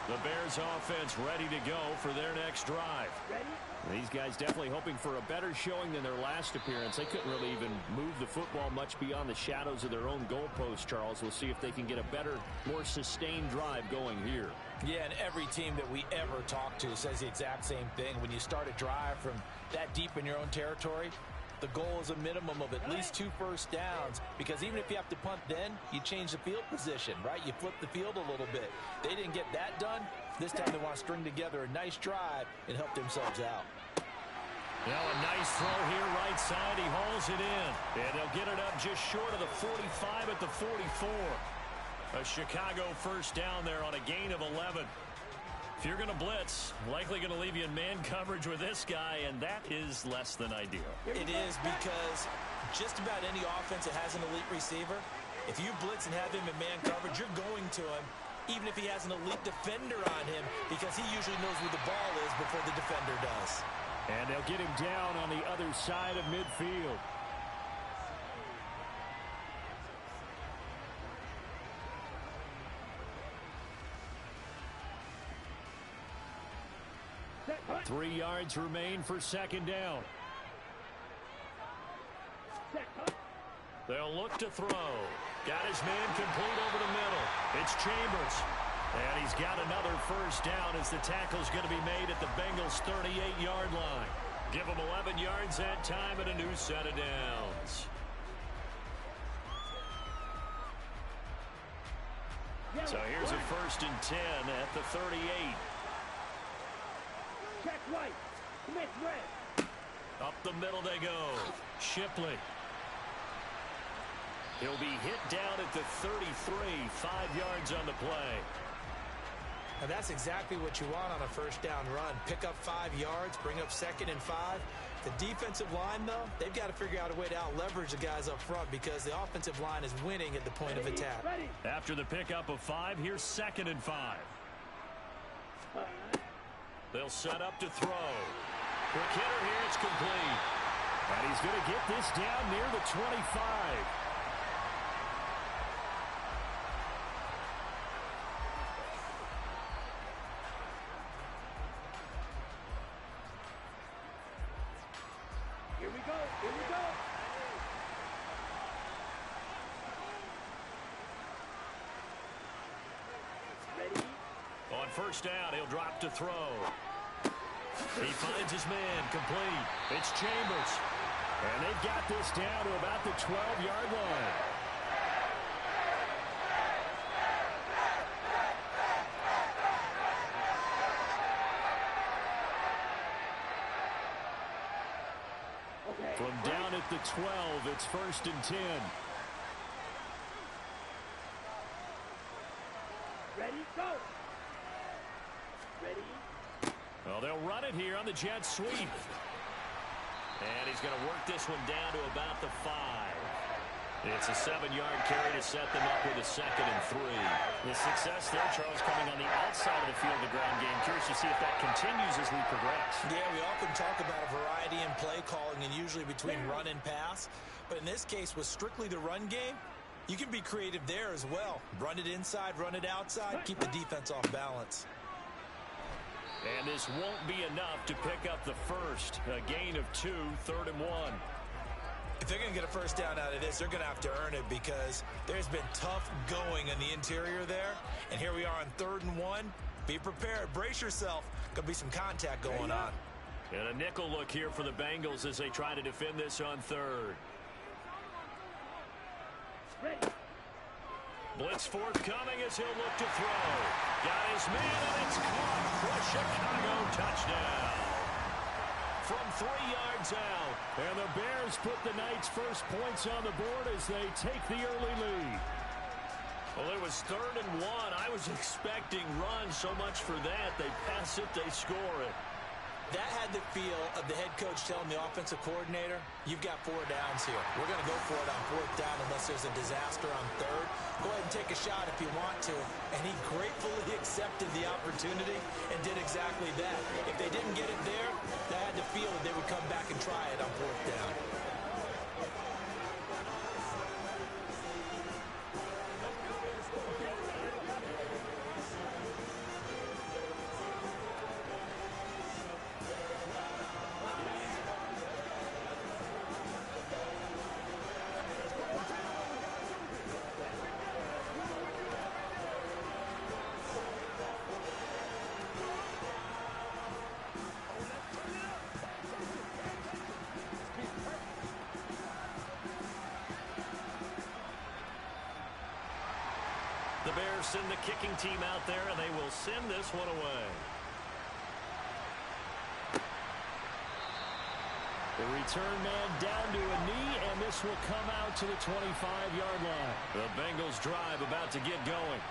The Bears offense ready to go for their next drive. These guys definitely hoping for a better showing than their last appearance. They couldn't really even move the football much beyond the shadows of their own goalpost, Charles. We'll see if they can get a better, more sustained drive going here. Yeah, and every team that we ever talk to says the exact same thing. When you start a drive from that deep in your own territory, the goal is a minimum of at least 2 first downs, because even if you have to punt then, you change the field position, right? You flip the field a little bit. They didn't get that done. This time they want to string together a nice drive and help themselves out. Now a nice throw here right side. He hauls it in. And they'll get it up just short of the 45 at the 44. A Chicago 1st down there on a gain of 11. If you're going to blitz, likely going to leave you in man coverage with this guy, and that is less than ideal. It is, because just about any offense that has an elite receiver, if you blitz and have him in man coverage, you're going to him, even if he has an elite defender on him, because he usually knows where the ball is before the defender does. And they'll get him down on the other side of midfield. Three yards remain for 2nd down. They'll look to throw. Got his man complete over the middle. It's Chambers. And he's got another 1st down as the tackle's going to be made at the Bengals' 38-yard line. Give them 11 yards that time and a new set of downs. So here's a 1st and 10 at the 38. Check right. Smith red. Up the middle they go. Shipley. He'll be hit down at the 33, 5 yards on the play. And that's exactly what you want on a first down run. Pick up 5 yards, bring up 2nd and 5. The defensive line, though, they've got to figure out a way to out-leverage the guys up front because the offensive line is winning at the point of attack. After the pickup of 5, here's 2nd and 5. They'll set up to throw. Quick hitter here, it's complete. And he's going to get this down near the 25. Here we go. Here we go. Ready? On 1st down, he'll drop to throw. He finds his man, complete. It's Chambers. And they've got this down to about the 12-yard line. From down at the 12, it's 1st and 10. Ready? Go. Ready? Well, they'll run it here on the jet sweep. And he's going to work this one down to about the 5. It's a 7-yard carry to set them up with a 2nd and 3. The success there, Charles, coming on the outside of the field of the ground game. Curious to see if that continues as we progress. Yeah, we often talk about a variety in play calling and usually between run and pass. But in this case, with strictly the run game, you can be creative there as well. Run it inside, run it outside, keep the defense off balance. And this won't be enough to pick up the first. A gain of 2, 3rd and 1. If they're going to get a first down out of this, they're going to have to earn it because there's been tough going in the interior there. And here we are on 3rd and 1. Be prepared. Brace yourself. Going to be some contact going on. And a nickel look here for the Bengals as they try to defend this on 3rd. Blitz forthcoming as he'll look to throw. Got his man, and it's caught for a Chicago touchdown. From 3 yards out. And the Bears put the Knights' first points on the board as they take the early lead. Well, it was 3rd and 1. I was expecting runs, so much for that. They pass it, they score it. That had the feel of the head coach telling the offensive coordinator, you've got 4 downs here. We're going to go for it on 4th down unless there's a disaster on 3rd. Go ahead and take a shot if you want to. And he gratefully accepted the opportunity and did exactly that. If they didn't get it there, they had the feel that they would come back and try it on 4th down. The Bears send the kicking team out there, and they will send this one away. The return man down to a knee, and this will come out to the 25-yard line. The Bengals drive about to get going.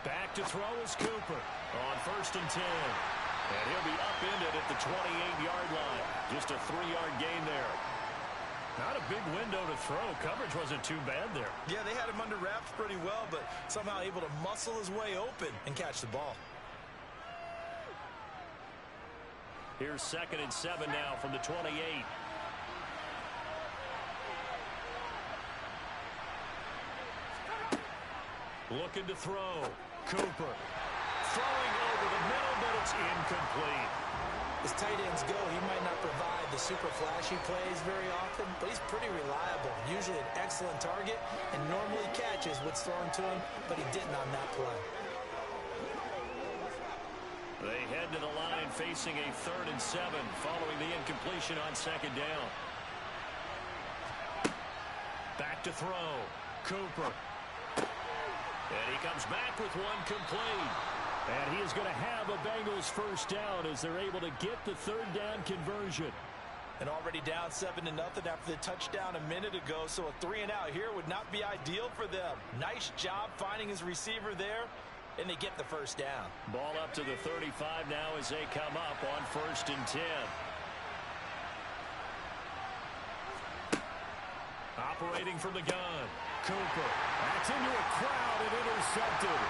Back to throw is Cooper on 1st and 10. And he'll be upended at the 28-yard line. Just a 3-yard gain there. Not a big window to throw. Coverage wasn't too bad there. Yeah, they had him under wraps pretty well, but somehow able to muscle his way open and catch the ball. Here's 2nd and 7 now from the 28. Looking to throw. Cooper. Throwing over the middle, but it's incomplete. As tight ends go, he might not provide the super flashy plays very often, but he's pretty reliable. Usually an excellent target and normally catches what's thrown to him, but he didn't on that play. They head to the line facing a 3rd and 7 following the incompletion on 2nd down. Back to throw. Cooper. And he comes back with one complete. And he is going to have a Bengals first down as they're able to get the 3rd down conversion. And already down 7-0 after the touchdown a minute ago, so a 3-and-out here would not be ideal for them. Nice job finding his receiver there, and they get the first down. Ball up to the 35 now as they come up on 1st and 10. Operating from the gun. Cooper. That's into a crowd and intercepted.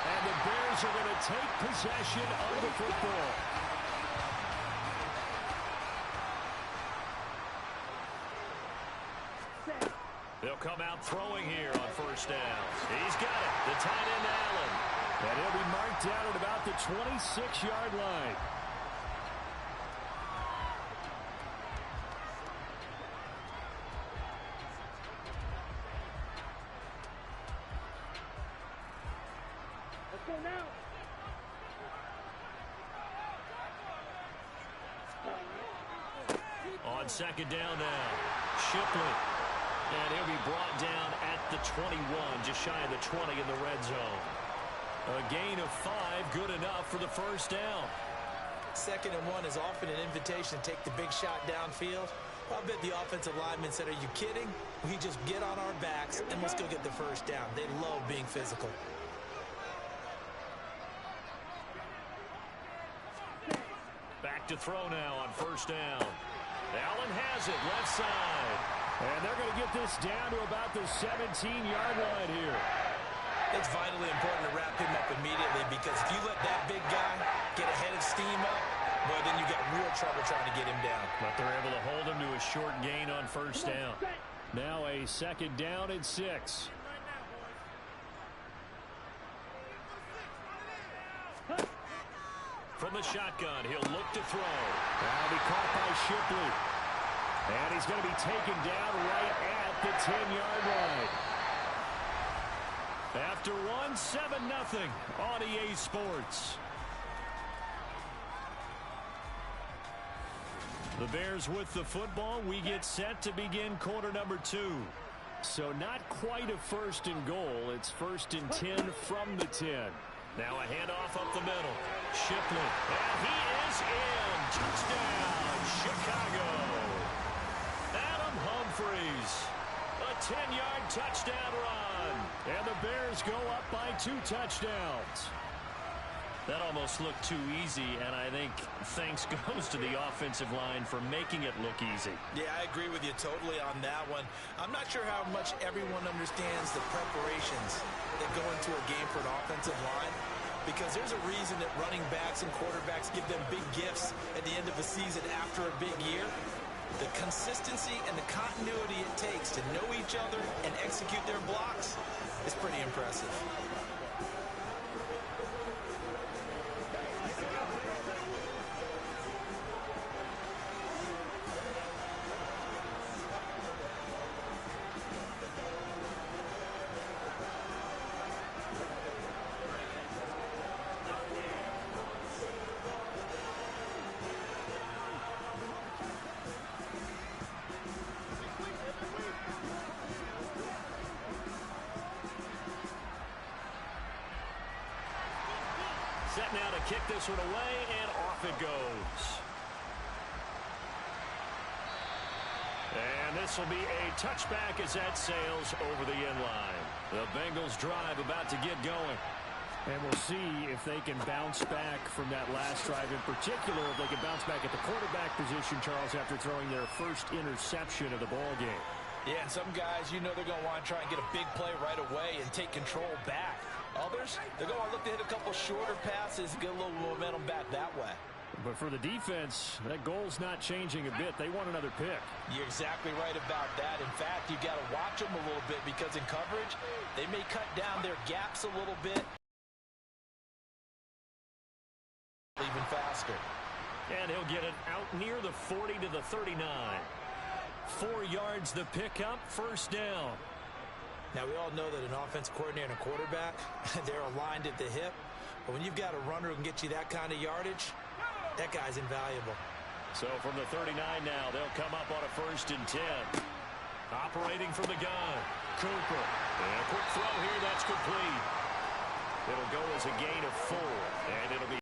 And the Bears are going to take possession of the football. They'll come out throwing here on 1st down. He's got it. The tight end, Allen. And he'll be marked down at about the 26-yard line. Let's go now. On 2nd down now. Shipley. And he'll be brought down at the 21, just shy of the 20 in the red zone. A gain of 5, good enough for the first down. 2nd and 1 is often an invitation to take the big shot downfield. I bet the offensive lineman said, are you kidding? We just get on our backs and let's go get the first down. They love being physical. Back to throw now on 1st down. Allen has it, left side. And they're going to get this down to about the 17-yard line here. It's vitally important to wrap him up immediately, because if you let that big guy get ahead of steam up, well, then you got real trouble trying to get him down. But they're able to hold him to a short gain on 1st down. Now a 2nd down and 6. From the shotgun, he'll look to throw. That'll be caught by Shipley. And he's going to be taken down right at the 10-yard line. After 7-0 on EA Sports. The Bears with the football. We get set to begin quarter number 2. So not quite a 1st and goal. It's 1st and 10 from the 10. Now a handoff up the middle. Shipley. And he is in. Touchdown, Chicago. Adam Humphries. A 10-yard touchdown run. And the Bears go up by 2 touchdowns. That almost looked too easy, and I think thanks goes to the offensive line for making it look easy. Yeah, I agree with you totally on that one. I'm not sure how much everyone understands the preparations that go into a game for an offensive line, because there's a reason that running backs and quarterbacks give them big gifts at the end of a season after a big year. The consistency and the continuity it takes to know each other and execute their blocks is pretty impressive. Set now to kick this one away, and off it goes. And this will be a touchback as that sails over the end line. The Bengals drive about to get going. And we'll see if they can bounce back from that last drive, in particular, if they can bounce back at the quarterback position, Charles, after throwing their first interception of the ball game. Yeah, and some guys, you know they're going to want to try and get a big play right away and take control back. Others, they're going to look to hit a couple shorter passes and get a little momentum back that way. But for the defense, that goal's not changing a bit. They want another pick. You're exactly right about that. In fact, you got to watch them a little bit, because in coverage, they may cut down their gaps a little bit. Even faster. And he'll get it out near the 40 to the 39. 4 yards the pickup, first down. Now, we all know that an offense coordinator and a quarterback, they're aligned at the hip. But when you've got a runner who can get you that kind of yardage, That guy's invaluable. So from the 39 now, they'll come up on a 1st and 10. Operating from the gun, Cooper. And a quick throw here, that's complete. It'll go as a gain of 4, and it'll be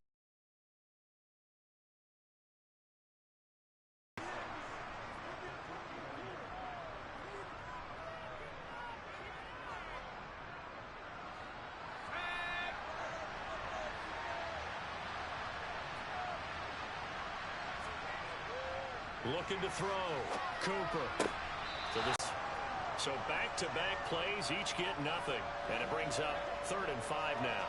looking to throw. Cooper. So back-to-back plays, each get nothing. And it brings up 3rd and 5 now.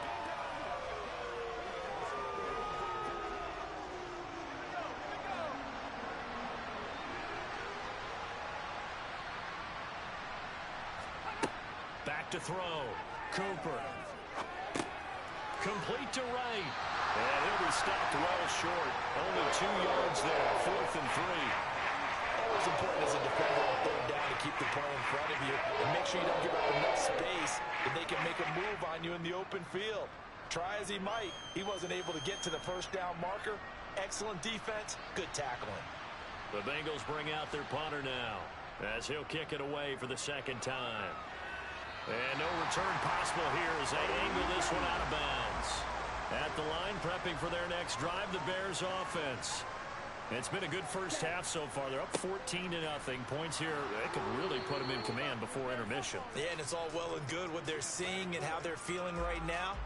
Back to throw. Cooper. Complete to right. And he'll be stopped well short. Only 2 yards there. 4th and 3. Always important as a defender on 3rd down to keep the play in front of you and make sure you don't give up enough space that they can make a move on you in the open field. Try as he might, he wasn't able to get to the 1st down marker. Excellent defense, good tackling. The Bengals bring out their punter now as he'll kick it away for the 2nd time. And no return possible here as they angle this one out of bounds. At the line, prepping for their next drive, the Bears offense. It's been a good first half so far. They're up 14-0. Points here, they could really put them in command before intermission. Yeah, and it's all well and good what they're seeing and how they're feeling right now.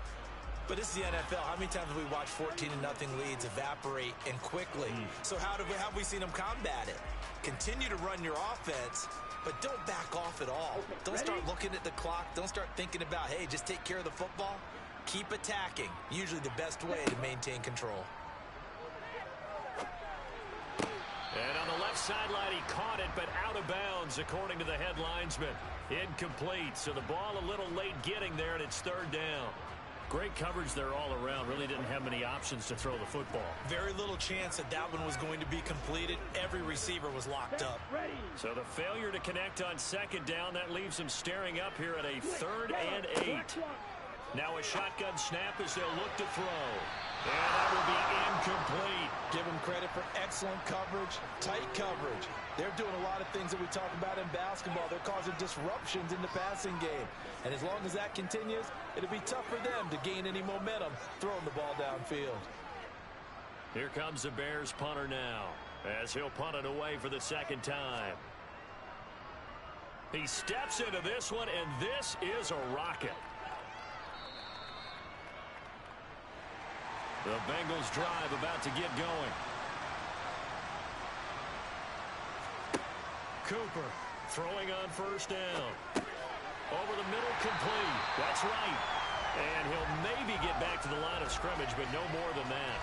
But this is the NFL. How many times have we watched 14-0 leads evaporate and quickly? So how have we seen them combat it? Continue to run your offense, but don't back off at all. Don't start looking at the clock. Don't start thinking about, hey, just take care of the football. Keep attacking. Usually the best way to maintain control. And on the left sideline, he caught it, but out of bounds, according to the head linesman. Incomplete, so the ball a little late getting there, and it's 3rd down. Great coverage there all around. Really didn't have many options to throw the football. Very little chance that that one was going to be completed. Every receiver was locked up. So the failure to connect on 2nd down, that leaves him staring up here at a 3rd and 8. Now a shotgun snap as they'll look to throw. And that will be incomplete. Give them credit for excellent coverage, tight coverage. They're doing a lot of things that we talk about in basketball. They're causing disruptions in the passing game. And as long as that continues, it'll be tough for them to gain any momentum throwing the ball downfield. Here comes the Bears punter now as he'll punt it away for the 2nd time. He steps into this one, and this is a rocket. The Bengals drive about to get going. Cooper throwing on 1st down. Over the middle, complete. That's right. And he'll maybe get back to the line of scrimmage, but no more than that.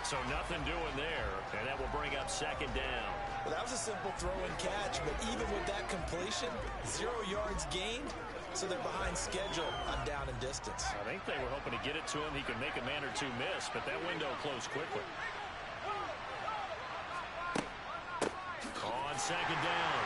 So nothing doing there, and that will bring up 2nd down. Well, that was a simple throw and catch, but even with that completion, 0 yards gained. So they're behind schedule on down and distance. I think they were hoping to get it to him. He could make a man or 2 miss, but that window closed quickly. On 2nd down,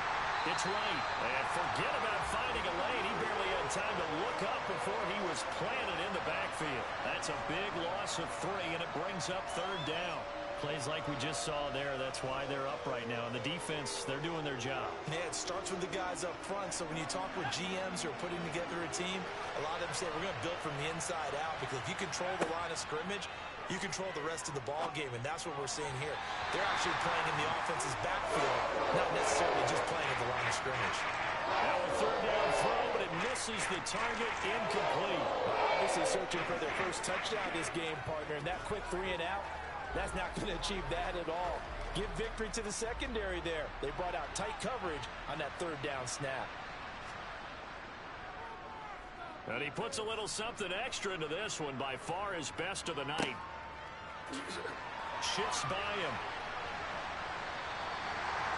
it's right. And forget about finding a lane. He barely had time to look up before he was planted in the backfield. That's a big loss of 3, and it brings up 3rd down. Plays like we just saw there, that's why they're up right now. And the defense, they're doing their job. Yeah, it starts with the guys up front. So when you talk with GMs who are putting together a team, a lot of them say we're going to build from the inside out, because if you control the line of scrimmage, you control the rest of the ball game, and that's what we're seeing here. They're actually playing in the offense's backfield, not necessarily just playing at the line of scrimmage. Now a 3rd down throw, but it misses the target, incomplete. Obviously searching for their first touchdown this game, partner, and that quick 3 and out, that's not going to achieve that at all. Give victory to the secondary there. They brought out tight coverage on that 3rd down snap. And he puts a little something extra into this one, by far his best of the night. Shifts by him.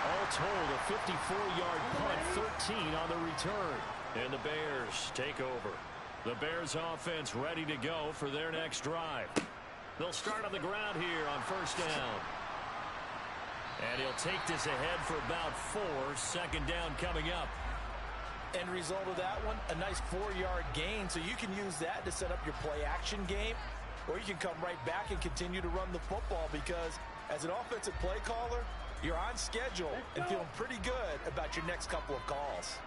All told, a 54-yard punt, 13 on the return. And the Bears take over. The Bears offense ready to go for their next drive. They'll start on the ground here on 1st down. And he'll take this ahead for about 4. 2nd down coming up. End result of that one, a nice 4-yard gain, so you can use that to set up your play-action game. or you can come right back and continue to run the football because as an offensive play caller, you're on schedule and feeling pretty good about your next couple of calls.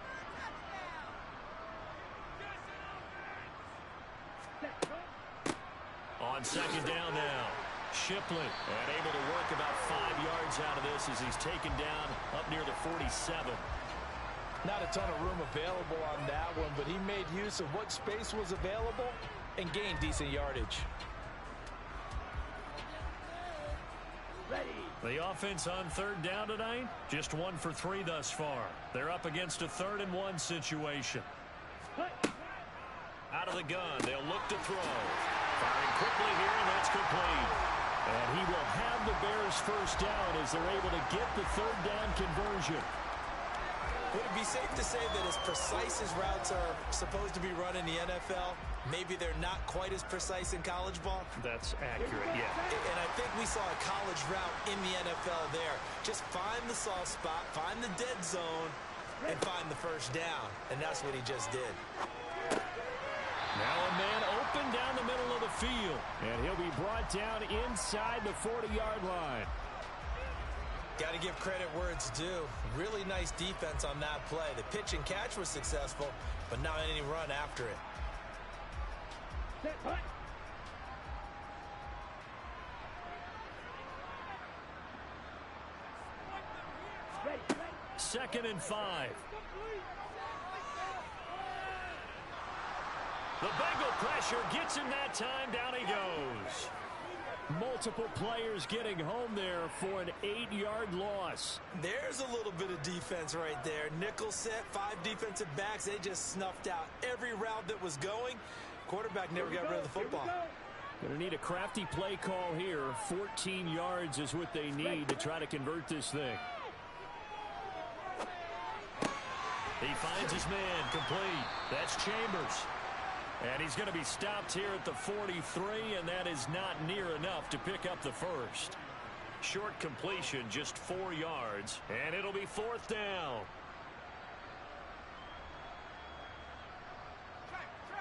On second down now, Shipley, and able to work about 5 yards out of this as he's taken down up near the 47. Not a ton of room available on that one, but he made use of what space was available and gained decent yardage. The offense on third down tonight, just 1 for 3 thus far. They're up against a 3rd and 1 situation. Out of the gun, they'll look to throw. Firing quickly here, and that's complete. And he will have the Bears first down as they're able to get the 3rd down conversion. Would it be safe to say that as precise as routes are supposed to be run in the NFL, maybe they're not quite as precise in college ball? That's accurate, yeah. And I think we saw a college route in the NFL there. Just find the soft spot, find the dead zone, and find the first down. And that's what he just did. Now a man open down the middle of the field. And he'll be brought down inside the 40-yard line. Got to give credit where it's due. Really nice defense on that play. The pitch and catch was successful, but not any run after it. Second and 5. The Bengal pressure gets him that time. Down he goes. Multiple players getting home there for an 8-yard loss. There's a little bit of defense right there. Nickel set, 5 defensive backs. They just snuffed out every route that was going. Quarterback never got rid of the football. Going to need a crafty play call here. 14 yards is what they need to try to convert this thing. He finds his man complete. That's Chambers. And he's going to be stopped here at the 43, and that is not near enough to pick up the first. Short completion, just 4 yards, and it'll be 4th down.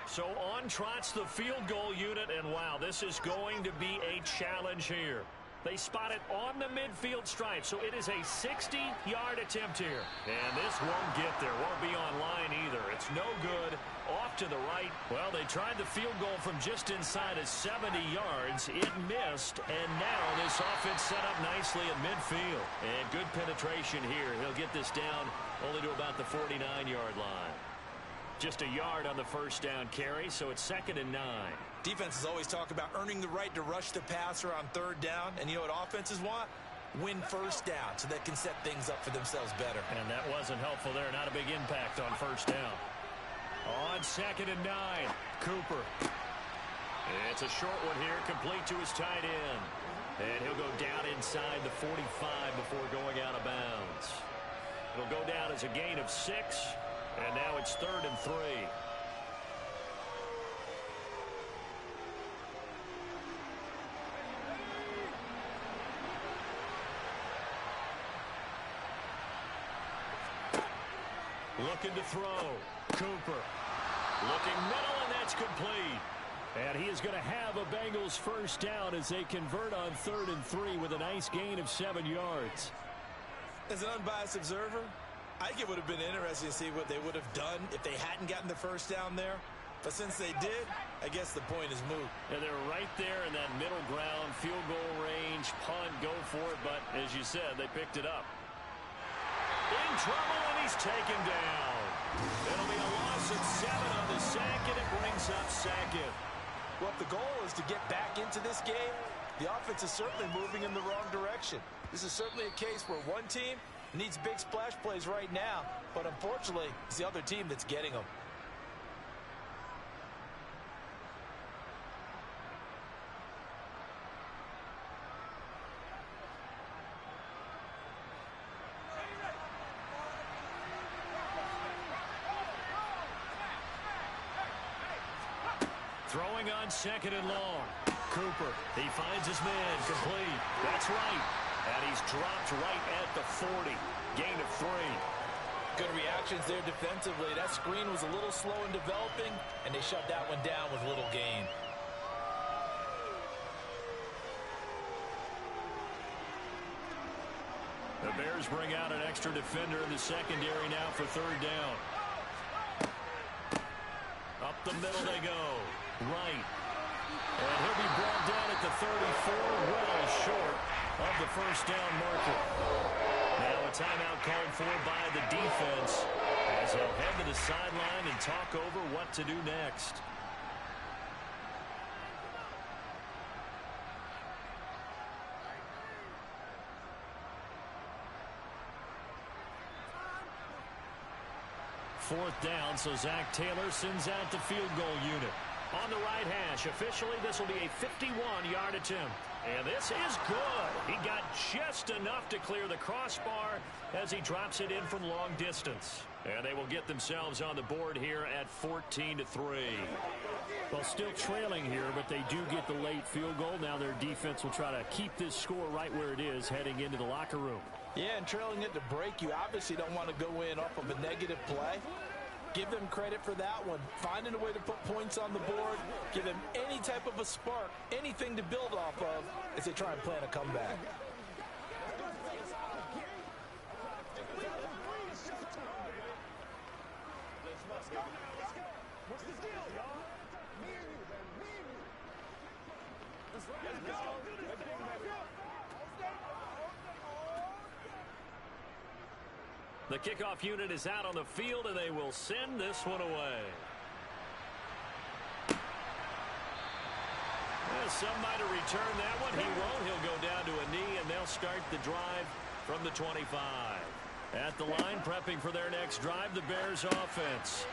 So on trots the field goal unit, and wow, this is going to be a challenge here. They spot it on the midfield stripe, so it is a 60-yard attempt here. And this won't get there, won't be on line either. It's no good. Off to the right. Well, they tried the field goal from just inside of 70 yards. It missed, and now this offense set up nicely at midfield. And good penetration here. He'll get this down only to about the 49-yard line. Just a yard on the first down carry, so it's 2nd and 9. Defenses always talk about earning the right to rush the passer on 3rd down. And you know what offenses want? Win first down so they can set things up for themselves better. And that wasn't helpful there. Not a big impact on first down. On 2nd and 9, Cooper. It's a short one here, complete to his tight end. And he'll go down inside the 45 before going out of bounds. It'll go down as a gain of 6, and now it's 3rd and 3. Looking to throw. Cooper. Looking middle, and that's complete. And he is going to have a Bengals first down as they convert on 3rd and 3 with a nice gain of 7 yards. As an unbiased observer, I think it would have been interesting to see what they would have done if they hadn't gotten the first down there. But since they did, I guess the point is moot. And they're right there in that middle ground, field goal range, punt, go for it. But as you said, they picked it up. In trouble, and he's taken down. It'll be a loss of 7 on the sack, and it brings up 2nd. Well, if the goal is to get back into this game, the offense is certainly moving in the wrong direction. This is certainly a case where one team needs big splash plays right now, but unfortunately, it's the other team that's getting them. Throwing on 2nd and long. Cooper, he finds his man complete. That's right. And he's dropped right at the 40. Gain of 3. Good reactions there defensively. That screen was a little slow in developing, and they shut that one down with little gain. Bears bring out an extra defender in the secondary now for third down. Up the middle they go. Right. And he'll be brought down at the 34, well short of the first down marker. Now a timeout called for by the defense as they'll head to the sideline and talk over what to do next. Fourth down, so Zach Taylor sends out the field goal unit. On the right hash, officially this will be a 51-yard attempt. And this is good. He got just enough to clear the crossbar as he drops it in from long distance. And they will get themselves on the board here at 14-3. Well, still trailing here, but they do get the late field goal. Now their defense will try to keep this score right where it is heading into the locker room. Yeah, and trailing it to break, you obviously don't want to go in off of a negative play. Give them credit for that one. Finding a way to put points on the board, give them any type of a spark, anything to build off of as they try and plan a comeback. What's the deal, y'all? Me and you, man. Me and you. Let's go. The kickoff unit is out on the field, and they will send this one away. Somebody to return that one. He won't. He'll go down to a knee, and they'll start the drive from the 25. At the line, prepping for their next drive, the Bears offense.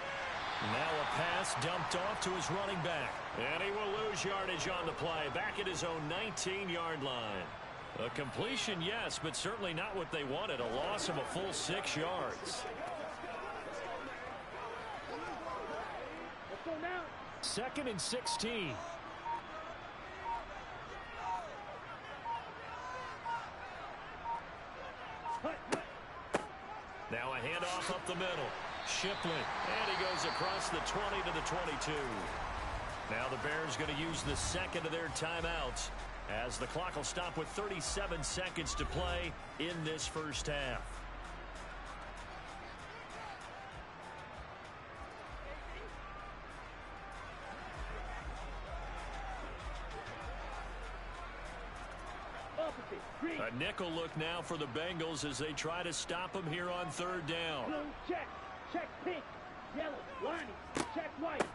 Now a pass dumped off to his running back. And he will lose yardage on the play, back at his own 19-yard line. A completion, yes, but certainly not what they wanted. A loss of a full 6 yards. Second and 16. Now a handoff up the middle. Shipley, and he goes across the 20 to the 22. Now the Bears going to use the second of their timeouts as the clock will stop with 37 seconds to play in this first half. A nickel look now for the Bengals as they try to stop him here on third down. Blue, check pink, yellow, lining, check white.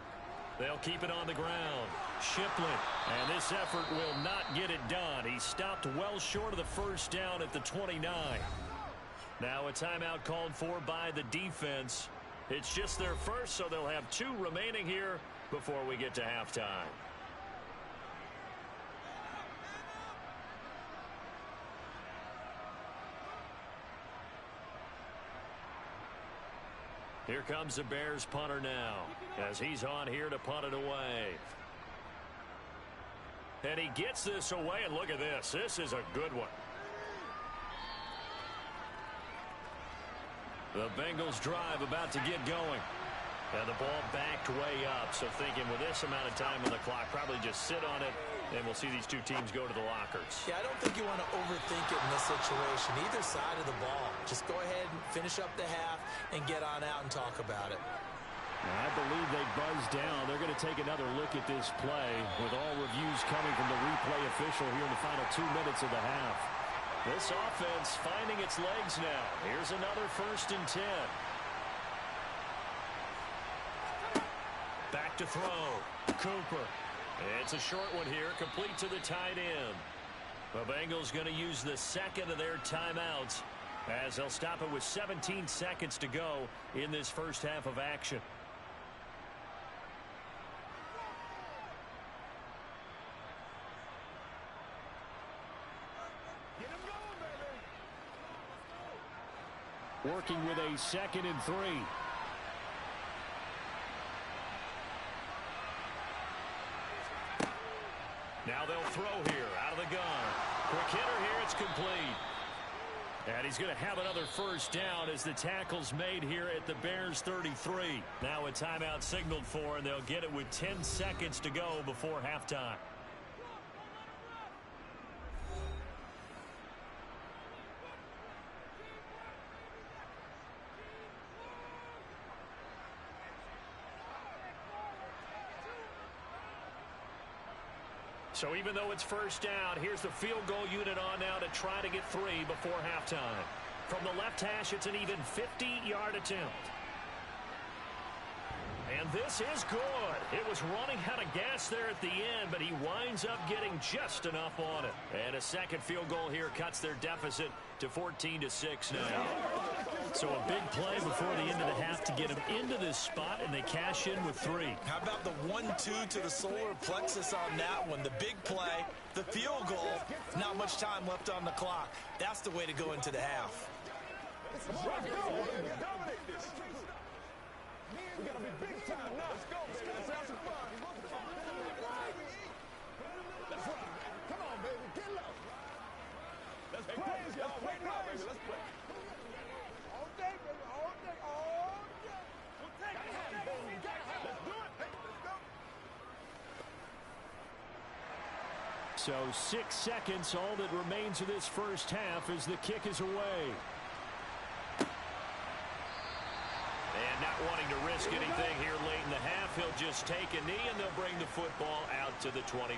They'll keep it on the ground. Shipley, and this effort will not get it done. He stopped well short of the first down at the 29. Now a timeout called for by the defense. It's just their first, so they'll have 2 remaining here before we get to halftime. Here comes the Bears punter now as he's on here to punt it away. And he gets this away, and look at this. This is a good one. The Bengals drive about to get going. And the ball backed way up, so thinking with this amount of time on the clock, probably just sit on it, and we'll see these 2 teams go to the lockers. Yeah, I don't think you want to overthink it in this situation. Either side of the ball. Just go ahead and finish up the half and get on out and talk about it. I believe they buzzed down. They're going to take another look at this play with all reviews coming from the replay official here in the final 2 minutes of the half. This offense finding its legs now. Here's another 1st and 10. Back to throw. Cooper. It's a short one here, complete to the tight end. The Bengals going to use the second of their timeouts as they'll stop it with 17 seconds to go in this first half of action. Working with a 2nd and 3. Now they'll throw here out of the gun. Quick hitter here, it's complete. And he's going to have another first down as the tackle's made here at the Bears 33. Now a timeout signaled for, and they'll get it with 10 seconds to go before halftime. So even though it's first down, here's the field goal unit on now to try to get 3 before halftime. From the left hash, it's an even 50-yard attempt. And this is good. It was running out of gas there at the end, but he winds up getting just enough on it. And a second field goal here cuts their deficit to 14-6 now. So a big play before the end of the half to get them into this spot, and they cash in with 3. How about the 1-2 to the solar plexus on that one? The big play, the field goal, not much time left on the clock. That's the way to go into the half. Dominate this. We gotta be big time now. Let's go, baby. Let's have some fun. Let's ride. Come on, baby. Get low. Let's play. Let's play now, baby. Let's play. All day, baby. All day. All day. We'll take it. Let's do it. Hey, let's go. So 6 seconds, all that remains of this first half as the kick is away. And not wanting to risk anything here late in the half, he'll just take a knee and they'll bring the football out to the 25.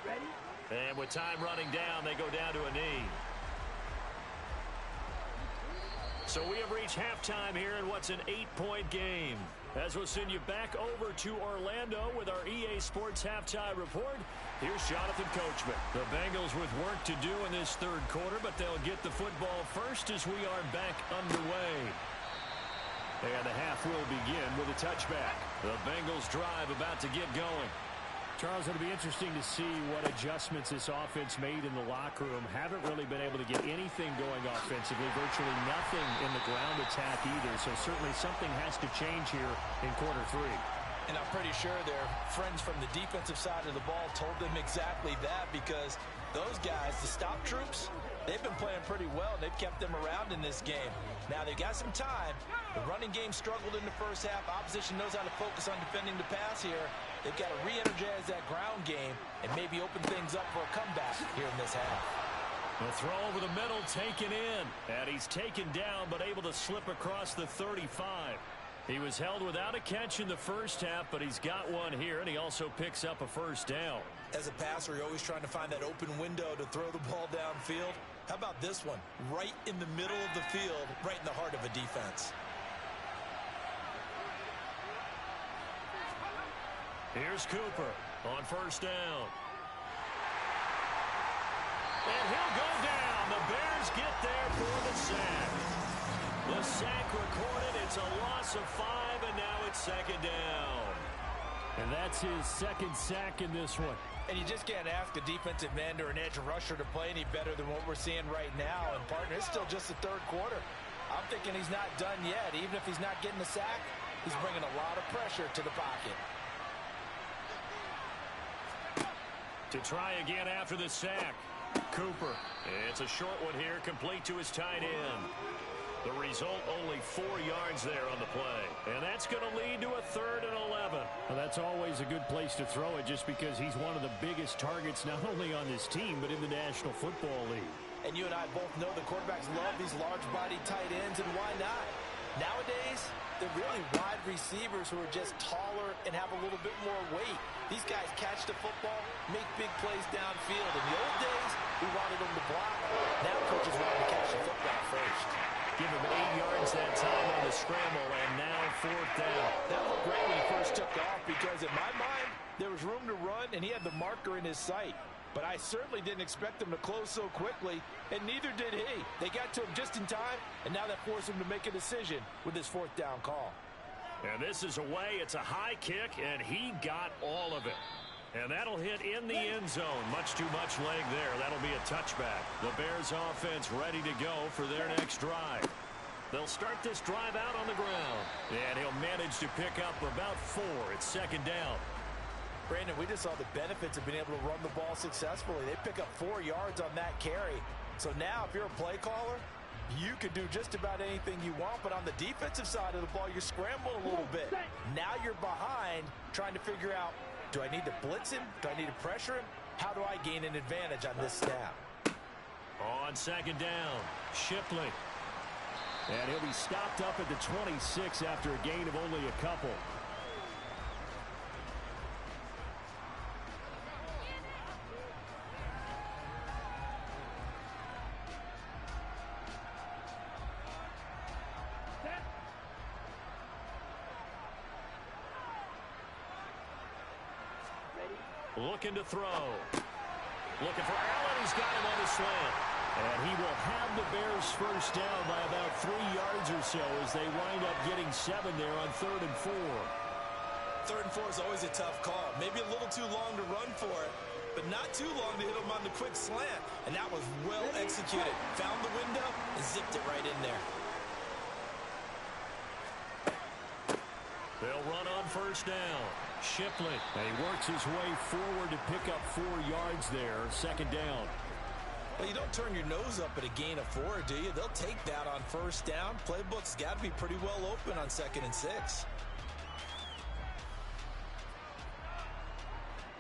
Ready? And with time running down, they go down to a knee. So we have reached halftime here in what's an 8-point game. As we'll send you back over to Orlando with our EA Sports Halftime Report, here's Jonathan Coachman. The Bengals with work to do in this third quarter, but they'll get the football first as we are back underway. And the half will begin with a touchback. The Bengals drive about to get going. Charles, it'll be interesting to see what adjustments this offense made in the locker room. Haven't really been able to get anything going offensively, virtually nothing in the ground attack either. So certainly something has to change here in quarter 3. And I'm pretty sure their friends from the defensive side of the ball told them exactly that, because those guys, the stop troops, they've been playing pretty well. They've kept them around in this game. Now they've got some time. The running game struggled in the first half. Opposition knows how to focus on defending the pass here. They've got to re-energize that ground game and maybe open things up for a comeback here in this half. The throw over the middle taken in. And he's taken down but able to slip across the 35. He was held without a catch in the first half, but he's got one here, and he also picks up a first down. As a passer, you're always trying to find that open window to throw the ball downfield. How about this one? Right in the middle of the field, right in the heart of a defense. Here's Cooper on first down. And he'll go down. The Bears get there for the sack. The sack recorded. It's a loss of 5, and now it's second down. And that's his second sack in this one. And you just can't ask a defensive end or an edge rusher to play any better than what we're seeing right now. And, partner, it's still just the third quarter. I'm thinking he's not done yet. Even if he's not getting the sack, he's bringing a lot of pressure to the pocket. To try again after the sack. Cooper. It's a short one here, complete to his tight end. The result, only 4 yards there on the play. And that's going to lead to a 3rd and 11. Well, that's always a good place to throw it, just because he's one of the biggest targets not only on this team but in the National Football League. And you and I both know the quarterbacks love these large-bodied tight ends, and why not? Nowadays, they're really wide receivers who are just taller and have a little bit more weight. These guys catch the football, make big plays downfield. In the old days, we wanted them to block. Now coaches want them to catch the football first. Give him 8 yards that time on the scramble, and now 4th down. That looked great when he first took off, because in my mind, there was room to run, and he had the marker in his sight. But I certainly didn't expect him to close so quickly, and neither did he. They got to him just in time, and now that forced him to make a decision with his 4th down call. And this is away. It's a high kick, and he got all of it. And that'll hit in the end zone. Much too much leg there. That'll be a touchback. The Bears offense ready to go for their next drive. They'll start this drive out on the ground. And he'll manage to pick up about 4. It's second down. Brandon, we just saw the benefits of being able to run the ball successfully. They pick up 4 yards on that carry. So now, if you're a play caller, you could do just about anything you want, but on the defensive side of the ball, you scramble a little bit. Now you're behind, trying to figure out, do I need to blitz him? Do I need to pressure him? How do I gain an advantage on this snap? On second down, Shipley. And he'll be stopped up at the 26 after a gain of only a couple. Looking to throw. Looking for Allen. He's got him on the slant. And he will have the Bears first down by about 3 yards or so as they wind up getting 7 there on 3rd and 4. 3rd and 4 is always a tough call. Maybe a little too long to run for it, but not too long to hit him on the quick slant. And that was well executed. Found the window and zipped it right in there. They'll run on first down. Shipley. And he works his way forward to pick up 4 yards there. 2nd down. Well, you don't turn your nose up at a gain of 4, do you? They'll take that on first down. Playbook's got to be pretty well open on 2nd and 6.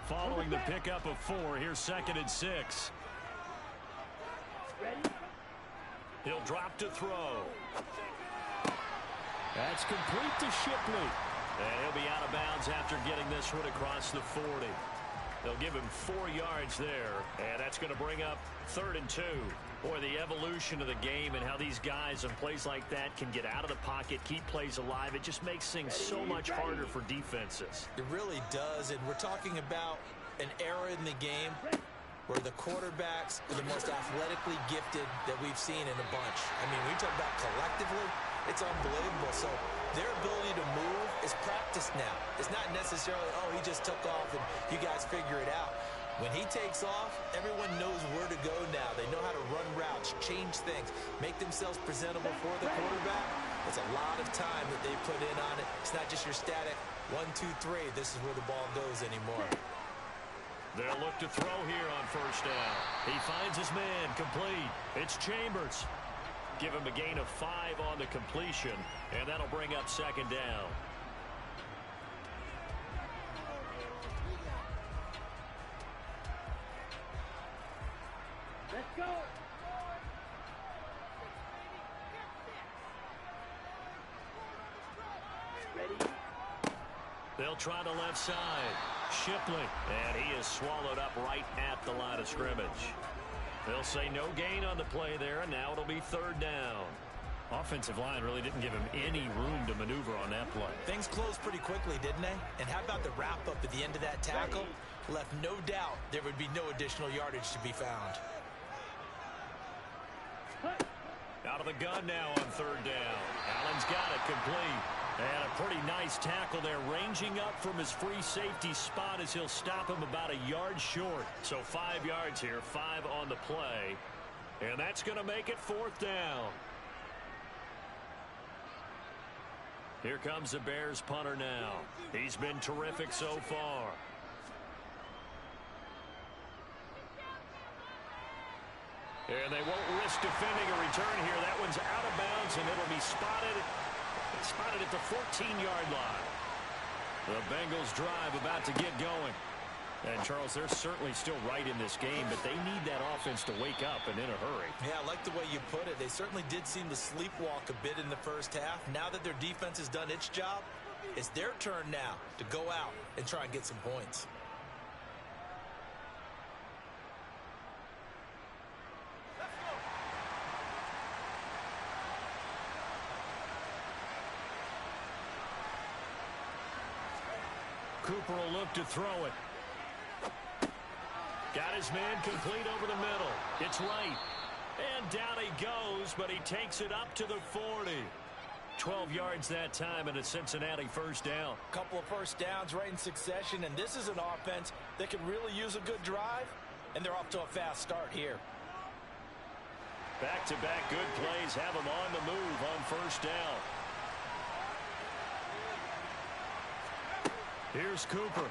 Following the pickup of 4, here's 2nd and 6. He'll drop to throw. That's complete to Shipley. And he'll be out of bounds after getting this one across the 40. They'll give him 4 yards there, and that's going to bring up 3rd and 2. Boy, the evolution of the game and how these guys in plays like that can get out of the pocket, keep plays alive, it just makes things so much harder for defenses. It really does, and we're talking about an era in the game where the quarterbacks are the most athletically gifted that we've seen in a bunch. I mean, we talk about collectively, it's unbelievable. So their ability to move is practiced now. It's not necessarily, oh, he just took off and you guys figure it out. When he takes off, everyone knows where to go now. They know how to run routes, change things, make themselves presentable for the quarterback. It's a lot of time that they put in on it. It's not just your static 1, 2, 3. This is where the ball goes anymore. They'll look to throw here on first down. He finds his man complete. It's Chambers. Give him a gain of 5 on the completion, and that'll bring up 2nd down. Let's go. Ready? They'll try the left side. Shipley, and he is swallowed up right at the line of scrimmage. They'll say no gain on the play there, and now it'll be 3rd down. Offensive line really didn't give him any room to maneuver on that play. Things closed pretty quickly, didn't they? And how about the wrap-up at the end of that tackle? Left no doubt there would be no additional yardage to be found. Out of the gun now on 3rd down. Allen's got it complete. And a pretty nice tackle there, ranging up from his free safety spot as he'll stop him about a yard short. So 5 yards here, 5 on the play. And that's going to make it 4th down. Here comes the Bears punter now. He's been terrific so far. And they won't risk defending a return here. That one's out of bounds, and it'll be spotted at the 14-yard line. The Bengals drive about to get going. And, Charles, they're certainly still right in this game, but they need that offense to wake up and in a hurry. Yeah, I like the way you put it. They certainly did seem to sleepwalk a bit in the first half. Now that their defense has done its job, it's their turn now to go out and try and get some points. Cooper will look to throw it. Got his man complete over the middle. It's right. And down he goes, but he takes it up to the 40. 12 yards that time and a Cincinnati first down. Couple of first downs right in succession, and this is an offense that can really use a good drive, and they're off to a fast start here. Back-to-back good plays have them on the move on first down. Here's Cooper.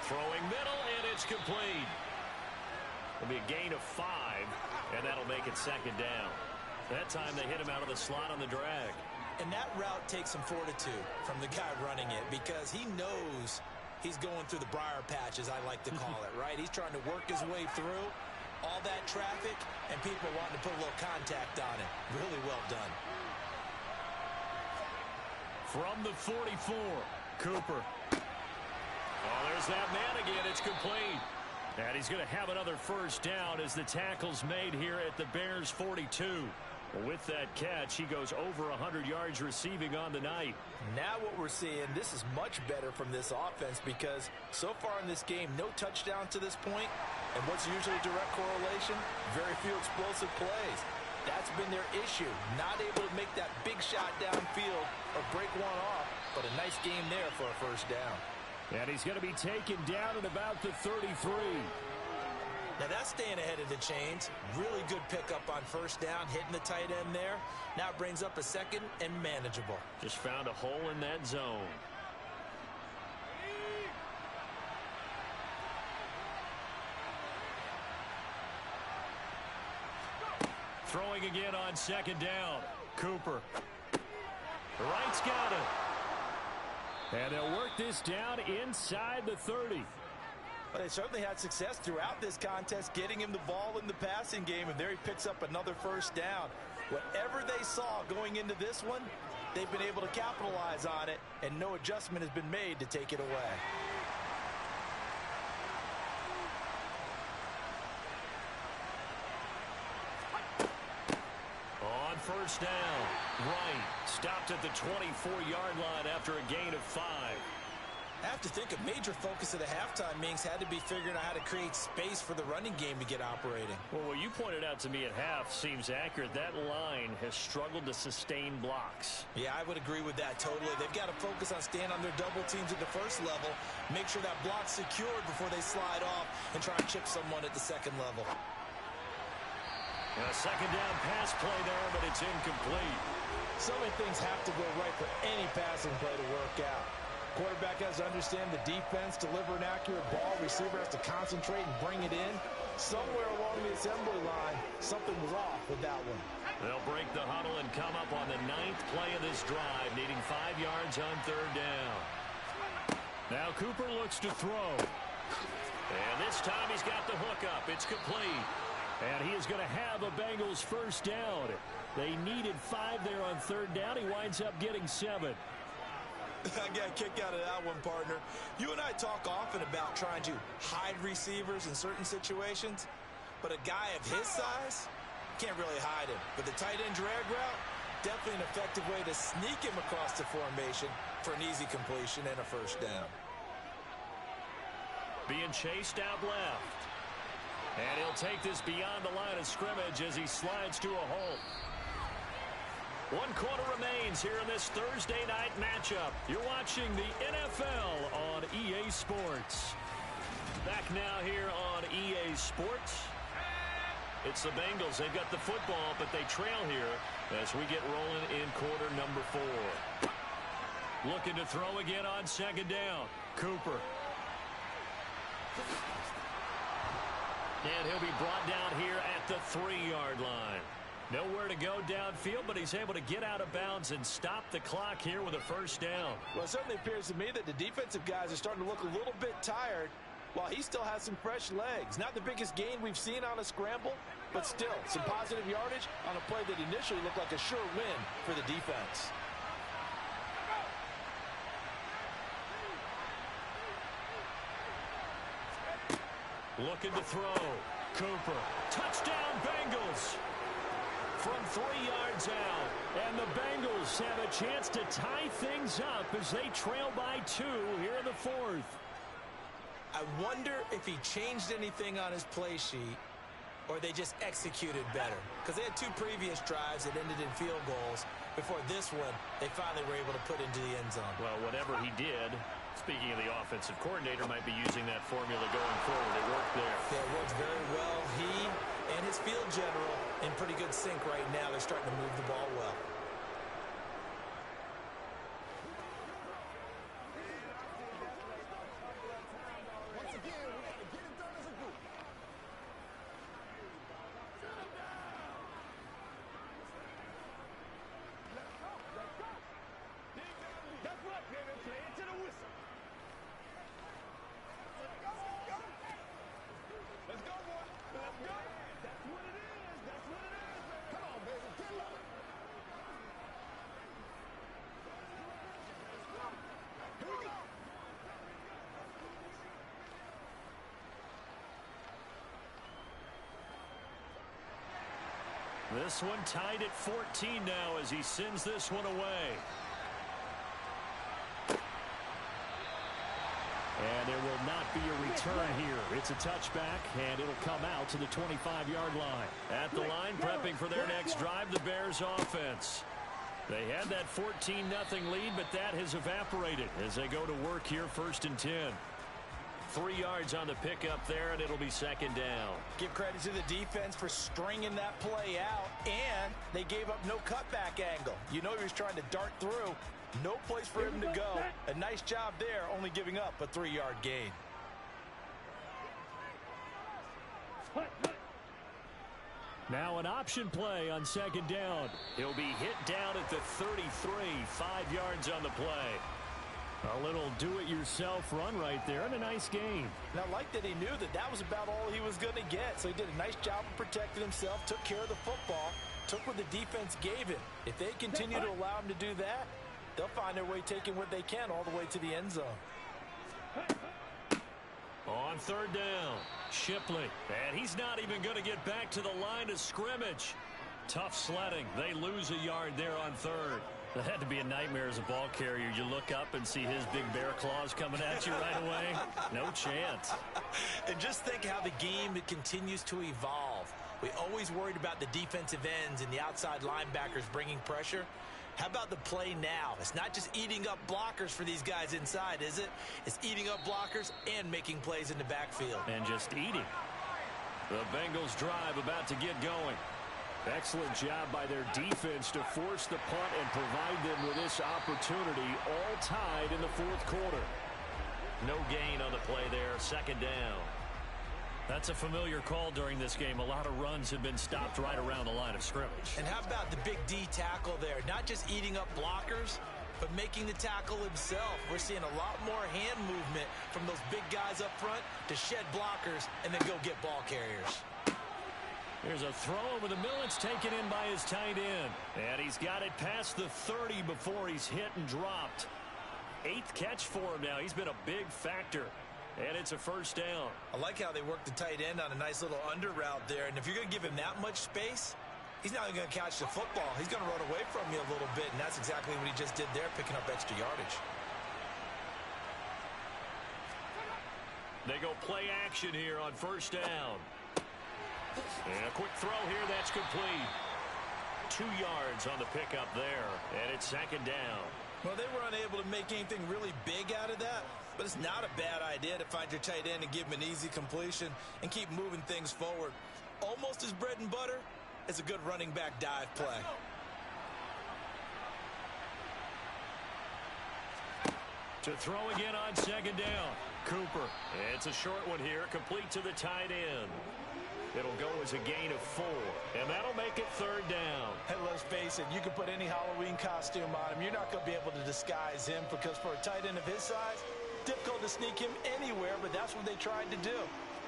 Throwing middle, and it's complete. It'll be a gain of 5, and that'll make it 2nd down. That time they hit him out of the slot on the drag. And that route takes some fortitude from the guy running it because he knows he's going through the briar patch, as I like to call it, right? He's trying to work his way through all that traffic and people wanting to put a little contact on it. Really well done. From the 44, Cooper. Oh, there's that man again. It's complete. And he's going to have another first down as the tackle's made here at the Bears 42. With that catch, he goes over 100 yards receiving on the night. Now what we're seeing, this is much better from this offense because so far in this game, no touchdown to this point. And what's usually a direct correlation? Very few explosive plays. That's been their issue. Not able to make that big shot downfield or break one off, but a nice game there for a first down. And he's going to be taken down at about the 33. Now that's staying ahead of the chains. Really good pickup on first down, hitting the tight end there. Now it brings up a second and manageable. Just found a hole in that zone. Throwing again on second down. Cooper. Wright's got it. And they'll work this down inside the 30. Well, they certainly had success throughout this contest, getting him the ball in the passing game, and there he picks up another first down. Whatever they saw going into this one, they've been able to capitalize on it, and no adjustment has been made to take it away. On first down, Wright stopped at the 24-yard line after a gain of 5. I have to think a major focus of the halftime meetings had to be figuring out how to create space for the running game to get operating. Well, what you pointed out to me at half seems accurate. That line has struggled to sustain blocks. Yeah, I would agree with that totally. They've got to focus on staying on their double teams at the first level, make sure that block's secured before they slide off and try and chip someone at the second level. A second down pass play there, but it's incomplete. So many things have to go right for any passing play to work out. Quarterback has to understand the defense, deliver an accurate ball. Receiver has to concentrate and bring it in. Somewhere along the assembly line, something was off with that one. They'll break the huddle and come up on the 9th play of this drive, needing 5 yards on third down. Now Cooper looks to throw. And this time he's got the hook up. It's complete. And he is going to have a Bengals first down. They needed 5 there on third down. He winds up getting 7. I got a kick out of that one, partner. You and I talk often about trying to hide receivers in certain situations, but a guy of his size can't really hide him. But the tight end drag route, definitely an effective way to sneak him across the formation for an easy completion and a first down. Being chased out left. And he'll take this beyond the line of scrimmage as he slides to a halt. 1 quarter remains here in this Thursday night matchup. You're watching the NFL on EA Sports. Back now here on EA Sports. It's the Bengals. They've got the football, but they trail here as we get rolling in quarter number 4. Looking to throw again on second down. Cooper. And he'll be brought down here at the 3-yard line. Nowhere to go downfield, but he's able to get out of bounds and stop the clock here with a first down. Well, it certainly appears to me that the defensive guys are starting to look a little bit tired while he still has some fresh legs. Not the biggest gain we've seen on a scramble, but still some positive yardage on a play that initially looked like a sure win for the defense. Looking to throw. Cooper. Touchdown, Bengals. From 3 yards out. And the Bengals have a chance to tie things up as they trail by 2 here in the 4th. I wonder if he changed anything on his play sheet or they just executed better. Because they had 2 previous drives that ended in field goals. Before this one, they finally were able to put into the end zone. Well, whatever he did, speaking of the offensive coordinator, might be using that formula going forward. It worked there. Yeah, it works very well. He and his field general in pretty good sync right now. They're starting to move the ball well. Once again, we got to get it done as a group. Let's go. Let's go. That's right, baby. Play it to the whistle. Let's go. Let's go. Let's go, boy. Let's go. That's what it is. That's what it is, baby. Come on, baby. Get low. This one tied at 14 now as he sends this one away. And there will not be a return here. It's a touchback, and it'll come out to the 25-yard line. At the line, prepping for their next drive, the Bears offense. They had that 14-0 lead, but that has evaporated as they go to work here, 1st and 10. 3 yards on the pickup there, and it'll be 2nd down. Give credit to the defense for stringing that play out, and they gave up no cutback angle. You know he was trying to dart through. No place for him to go. A nice job there, only giving up a 3-yard gain. Now an option play on 2nd down. He'll be hit down at the 33, 5 yards on the play. A little do-it-yourself run right there and a nice gain. And I like that he knew that that was about all he was going to get. So he did a nice job of protecting himself, took care of the football, took what the defense gave him. If they continue to allow him to do that, they'll find their way taking what they can all the way to the end zone. On 3rd down, Shipley. And he's not even going to get back to the line of scrimmage. Tough sledding. They lose a yard there on 3rd. That had to be a nightmare as a ball carrier. You look up and see his big bear claws coming at you right away. No chance. And just think how the game continues to evolve. We always worried about the defensive ends and the outside linebackers bringing pressure. How about the play now? It's not just eating up blockers for these guys inside, is it? It's eating up blockers and making plays in the backfield. And just eating. The Bengals drive about to get going. Excellent job by their defense to force the punt and provide them with this opportunity, all tied in the 4th quarter. No gain on the play there, 2nd down. That's a familiar call during this game. A lot of runs have been stopped right around the line of scrimmage. And how about the big D tackle there? Not just eating up blockers, but making the tackle himself. We're seeing a lot more hand movement from those big guys up front to shed blockers and then go get ball carriers. There's a throw over the middle. It's taken in by his tight end. And he's got it past the 30 before he's hit and dropped. 8th catch for him now. He's been a big factor. And it's a 1st down. I like how they work the tight end on a nice little under route there. And if you're going to give him that much space, he's not even going to catch the football. He's going to run away from you a little bit, and that's exactly what he just did there, picking up extra yardage. They go play action here on 1st down. And a quick throw here, that's complete. 2 yards on the pickup there, and it's 2nd down. Well, they were unable to make anything really big out of that, but it's not a bad idea to find your tight end and give him an easy completion and keep moving things forward. Almost as bread and butter as a good running back dive play. To throw again on 2nd down. Cooper. It's a short one here, complete to the tight end. It'll go as a gain of 4, and that'll make it 3rd down. Hey, let's face it, you can put any Halloween costume on him. You're not going to be able to disguise him because for a tight end of his size, difficult to sneak him anywhere, but that's what they tried to do.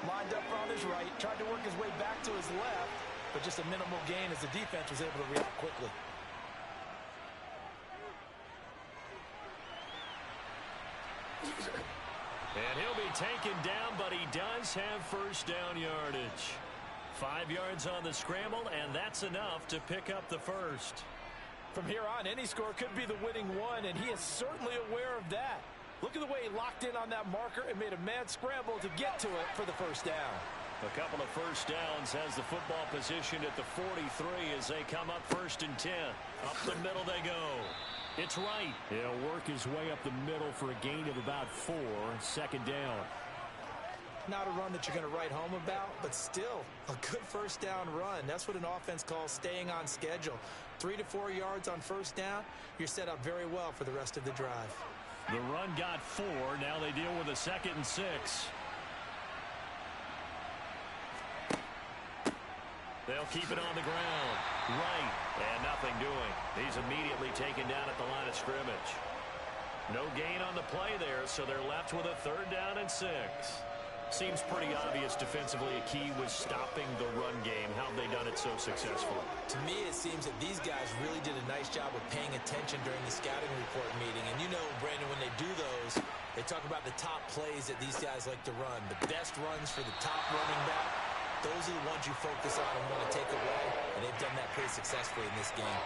Lined up on his right, tried to work his way back to his left, but just a minimal gain as the defense was able to react quickly. And he'll be taken down, but he does have 1st down yardage. 5 yards on the scramble, and that's enough to pick up the 1st. From here on, any score could be the winning one, and he is certainly aware of that. Look at the way he locked in on that marker and made a mad scramble to get to it for the 1st down. A couple of 1st downs has the football positioned at the 43 as they come up 1st and 10. Up the middle they go. It's right. He'll work his way up the middle for a gain of about 4, 2nd down. Not a run that you're going to write home about, but still a good 1st down run. That's what an offense calls staying on schedule. 3 to 4 yards on 1st down, you're set up very well for the rest of the drive. The run got 4. Now they deal with a 2nd and 6. They'll keep it on the ground. Right. And nothing doing. He's immediately taken down at the line of scrimmage. No gain on the play there, so they're left with a 3rd down and 6. Seems pretty obvious defensively a key was stopping the run game. How have they done it so successfully? To me, it seems that these guys really did a nice job of paying attention during the scouting report meeting. And you know, Brandon, when they do those, they talk about the top plays that these guys like to run. The best runs for the top running back. those are the ones you focus on and want to take away, and they've done that pretty successfully in this game.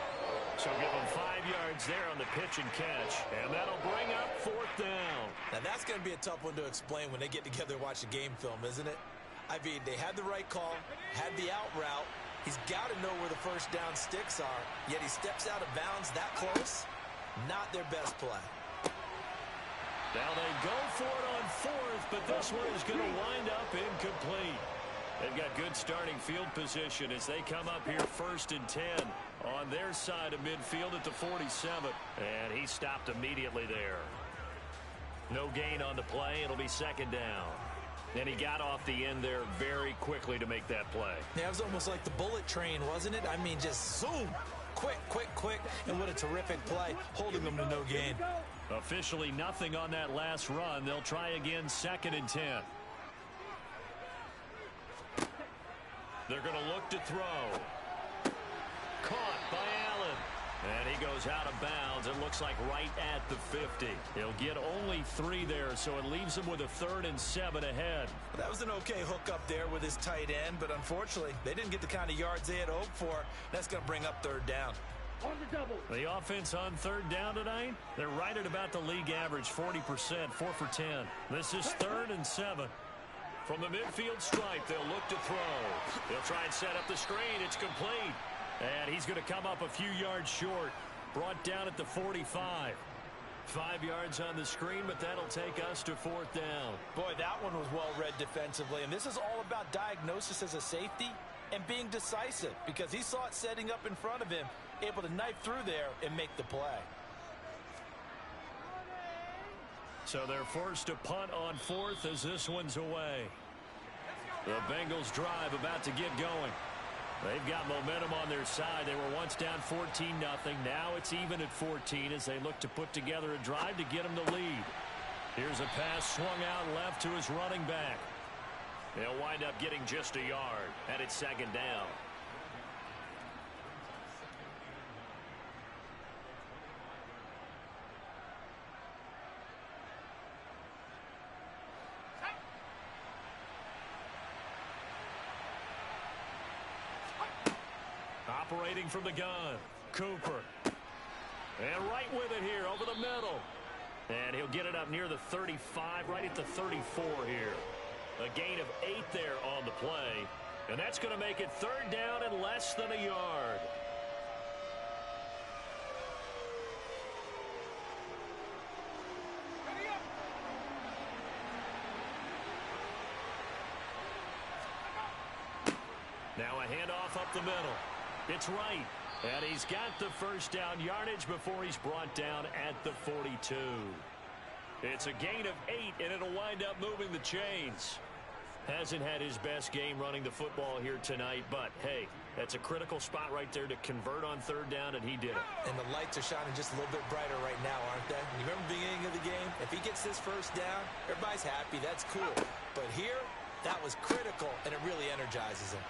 So give them 5 yards there on the pitch and catch, and that'll bring up 4th down. Now, that's going to be a tough one to explain when they get together and watch a game film, isn't it? I mean, they had the right call, had the out route. He's got to know where the first down sticks are, yet he steps out of bounds that close. Not their best play. Now they go for it on 4th, but this one is going to wind up incomplete. They've got good starting field position as they come up here 1st and 10 on their side of midfield at the 47. And he stopped immediately there. No gain on the play. It'll be 2nd down. And he got off the end there very quickly to make that play. Yeah, it was almost like the bullet train, wasn't it? I mean, just zoom. Quick, quick, quick. And what a terrific play, holding them to no gain. Officially nothing on that last run. They'll try again 2nd and 10. They're going to look to throw. Caught by Allen. And he goes out of bounds. It looks like right at the 50. He'll get only 3 there, so it leaves him with a 3rd and 7 ahead. That was an okay hook up there with his tight end, but unfortunately, they didn't get the kind of yards they had hoped for. That's going to bring up 3rd down. The offense on 3rd down tonight, they're right at about the league average, 40%, 4 for 10. This is 3rd and 7. From the midfield stripe, they'll look to throw. They'll try and set up the screen. It's complete. And he's going to come up a few yards short. Brought down at the 45. 5 yards on the screen, but that'll take us to 4th down. Boy, that one was well read defensively. And this is all about diagnosis as a safety and being decisive, because he saw it setting up in front of him, able to knife through there and make the play. So they're forced to punt on 4th as this one's away. The Bengals drive about to get going. They've got momentum on their side. They were once down 14-0. Now it's even at 14 as they look to put together a drive to get them the lead. Here's a pass swung out left to his running back. They'll wind up getting just a yard, and it's 2nd down. Operating from the gun, Cooper. And right with it here over the middle. And he'll get it up near the 35, right at the 34 here. A gain of 8 there on the play. And that's going to make it 3rd down and less than a yard. Now a handoff up the middle. It's right. And he's got the first down yardage before he's brought down at the 42. It's a gain of 8, and it'll wind up moving the chains. Hasn't had his best game running the football here tonight, but, hey, that's a critical spot right there to convert on 3rd down, and he did it. And the lights are shining just a little bit brighter right now, aren't they? You remember the beginning of the game? If he gets this first down, everybody's happy. That's cool. But here, that was critical, and it really energizes him.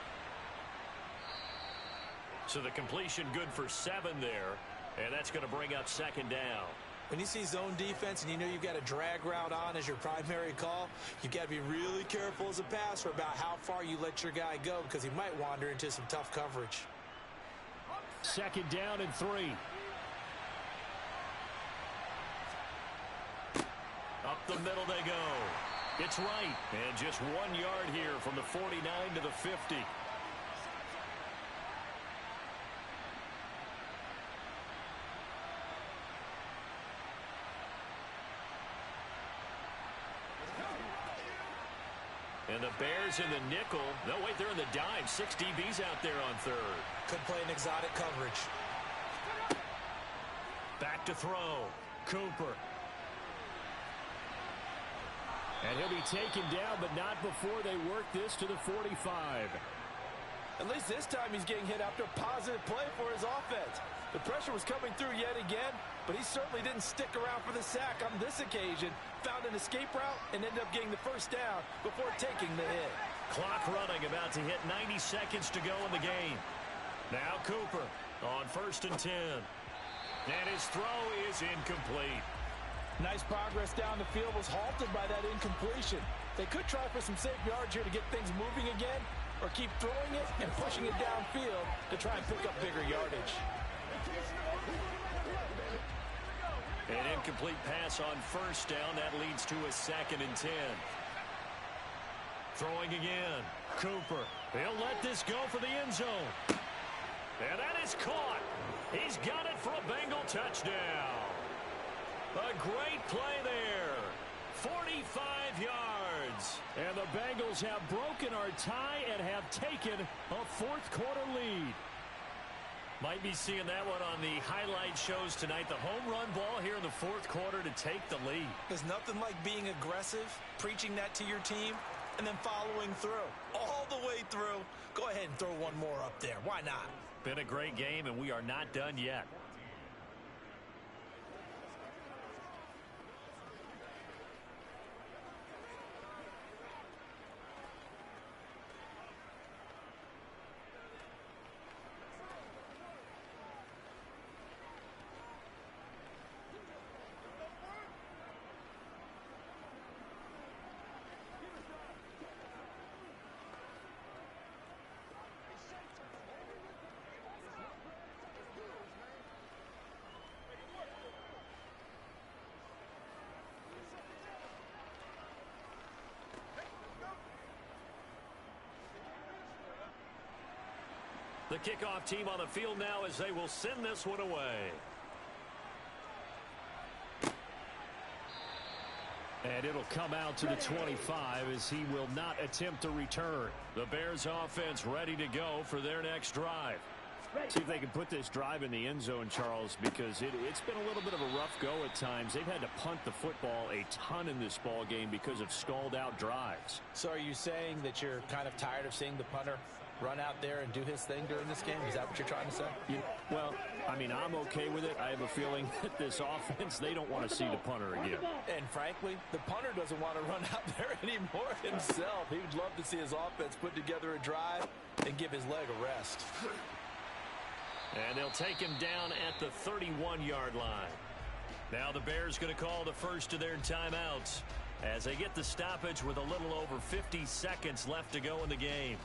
So the completion good for 7 there, and that's going to bring up 2nd down. When you see zone defense and you know you've got a drag route on as your primary call, you've got to be really careful as a passer about how far you let your guy go, because he might wander into some tough coverage. 2nd down and 3. Up the middle they go. It's right. And just 1 yard here from the 49 to the 50. And the Bears in the nickel. No, wait, they're in the dime. 6 DBs out there on 3rd. Could play an exotic coverage. Back to throw. Cooper. And he'll be taken down, but not before they work this to the 45. At least this time he's getting hit after a positive play for his offense. The pressure was coming through yet again, but he certainly didn't stick around for the sack on this occasion. Found an escape route and ended up getting the first down before taking the hit. Clock running, about to hit 90 seconds to go in the game. Now Cooper on 1st and 10. And his throw is incomplete. Nice progress down the field, was halted by that incompletion. They could try for some safe yards here to get things moving again, or keep throwing it and pushing it downfield to try and pick up bigger yardage. An incomplete pass on first down. That leads to a 2nd and 10. Throwing again. Cooper. He'll let this go for the end zone. And that is caught. He's got it for a Bengal touchdown. A great play there. 45 yards. And the Bengals have broken our tie and have taken a fourth-quarter lead. Might be seeing that one on the highlight shows tonight. The home run ball here in the fourth quarter to take the lead. There's nothing like being aggressive, preaching that to your team, and then following through. All the way through. Go ahead and throw one more up there. Why not? Been a great game, and we are not done yet. The kickoff team on the field now as they will send this one away. And it'll come out to the 25 as he will not attempt to return. The Bears offense ready to go for their next drive. See if they can put this drive in the end zone, Charles, because it's been a little bit of a rough go at times. They've had to punt the football a ton in this ball game because of stalled out drives. So are you saying that you're kind of tired of seeing the punter run out there and do his thing during this game? Is that what you're trying to say? Well, I mean, I'm okay with it. I have a feeling that this offense, they don't want to see the punter again. And frankly, the punter doesn't want to run out there anymore himself. He would love to see his offense put together a drive and give his leg a rest. And they'll take him down at the 31-yard line. Now the Bears going to call the first of their timeouts as they get the stoppage with a little over 50 seconds left to go in the game.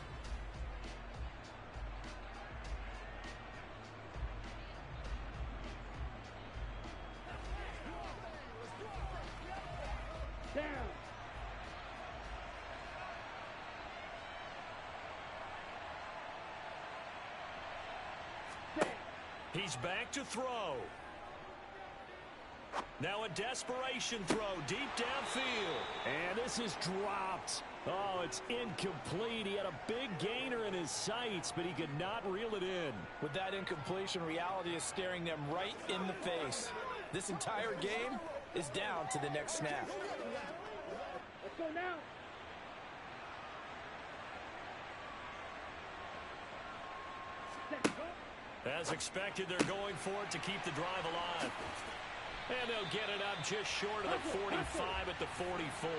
He's back to throw. Now a desperation throw deep downfield. And this is dropped. Oh, it's incomplete. He had a big gainer in his sights, but he could not reel it in. With that incompletion, reality is staring them right in the face. This entire game is down to the next snap. Let's go now. As expected, they're going for it to keep the drive alive. And they'll get it up just short of the 45 at the 44.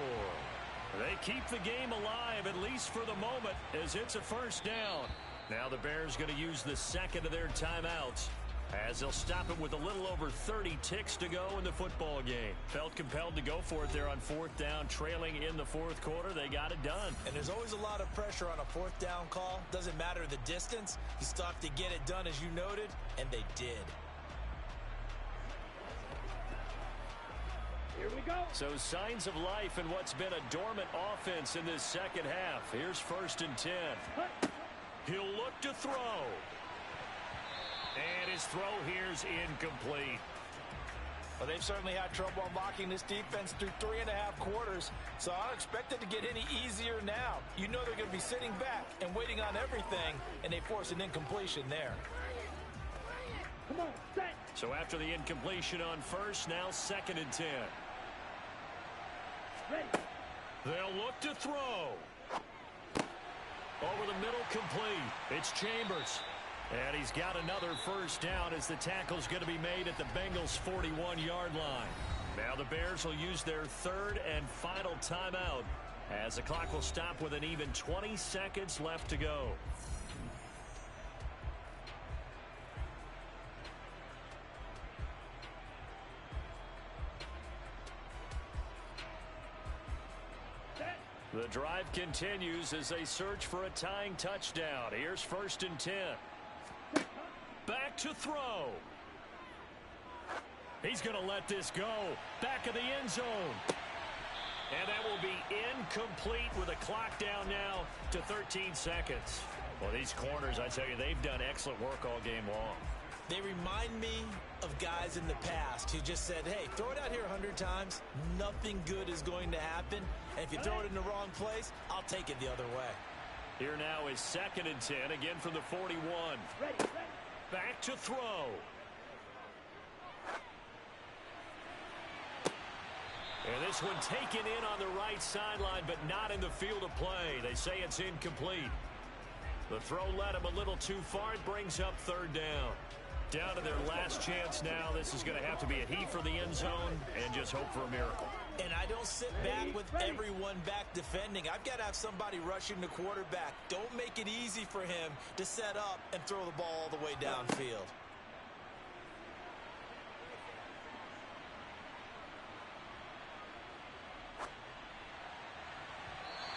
They keep the game alive, at least for the moment, as it's a first down. Now the Bears going to use the second of their timeouts, as they'll stop it with a little over 30 ticks to go in the football game. Felt compelled to go for it there on fourth down, trailing in the fourth quarter. They got it done. And there's always a lot of pressure on a fourth down call. Doesn't matter the distance. You still have to get it done, as you noted, and they did. Here we go. So signs of life in what's been a dormant offense in this second half. Here's 1st and 10. He'll look to throw. And his throw here's incomplete. Well, they've certainly had trouble unlocking this defense through 3.5 quarters, so I don't expect it to get any easier now. You know they're going to be sitting back and waiting on everything, and they force an incompletion there. Come on, set. So after the incompletion on first, now 2nd and 10. Ready. They'll look to throw. Over the middle, complete. It's Chambers. And he's got another first down as the tackle's going to be made at the Bengals' 41-yard line. Now the Bears will use their third and final timeout as the clock will stop with an even 20 seconds left to go. The drive continues as they search for a tying touchdown. Here's 1st and 10. Back to throw. He's going to let this go. Back of the end zone. And that will be incomplete with a clock down now to 13 seconds. Well, these corners, I tell you, they've done excellent work all game long. They remind me of guys in the past who just said, hey, throw it out here 100 times. Nothing good is going to happen. And if you throw it in the wrong place, I'll take it the other way. Here now is 2nd and 10, again from the 41. Back to throw. And this one taken in on the right sideline, but not in the field of play. They say it's incomplete. The throw led him a little too far. It brings up 3rd down. Down to their last chance now. This is going to have to be a heave for the end zone and just hope for a miracle. And I don't sit back with everyone back defending. I've got to have somebody rushing the quarterback. Don't make it easy for him to set up and throw the ball all the way downfield.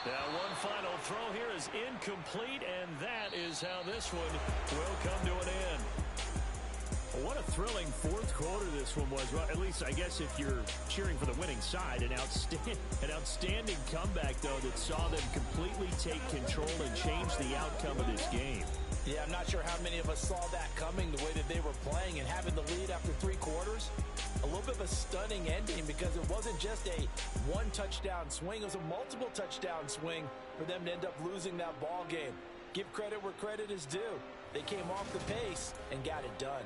Now one final throw here is incomplete, and that is how this one will come to an end. Well, what a thrilling 4th quarter this one was. Well, at least I guess if you're cheering for the winning side, an outstanding comeback, though, that saw them completely take control and change the outcome of this game. Yeah, I'm not sure how many of us saw that coming, the way that they were playing, and having the lead after 3 quarters. A little bit of a stunning ending because it wasn't just a one-touchdown swing. It was a multiple touchdown swing for them to end up losing that ball game. Give credit where credit is due. They came off the pace and got it done.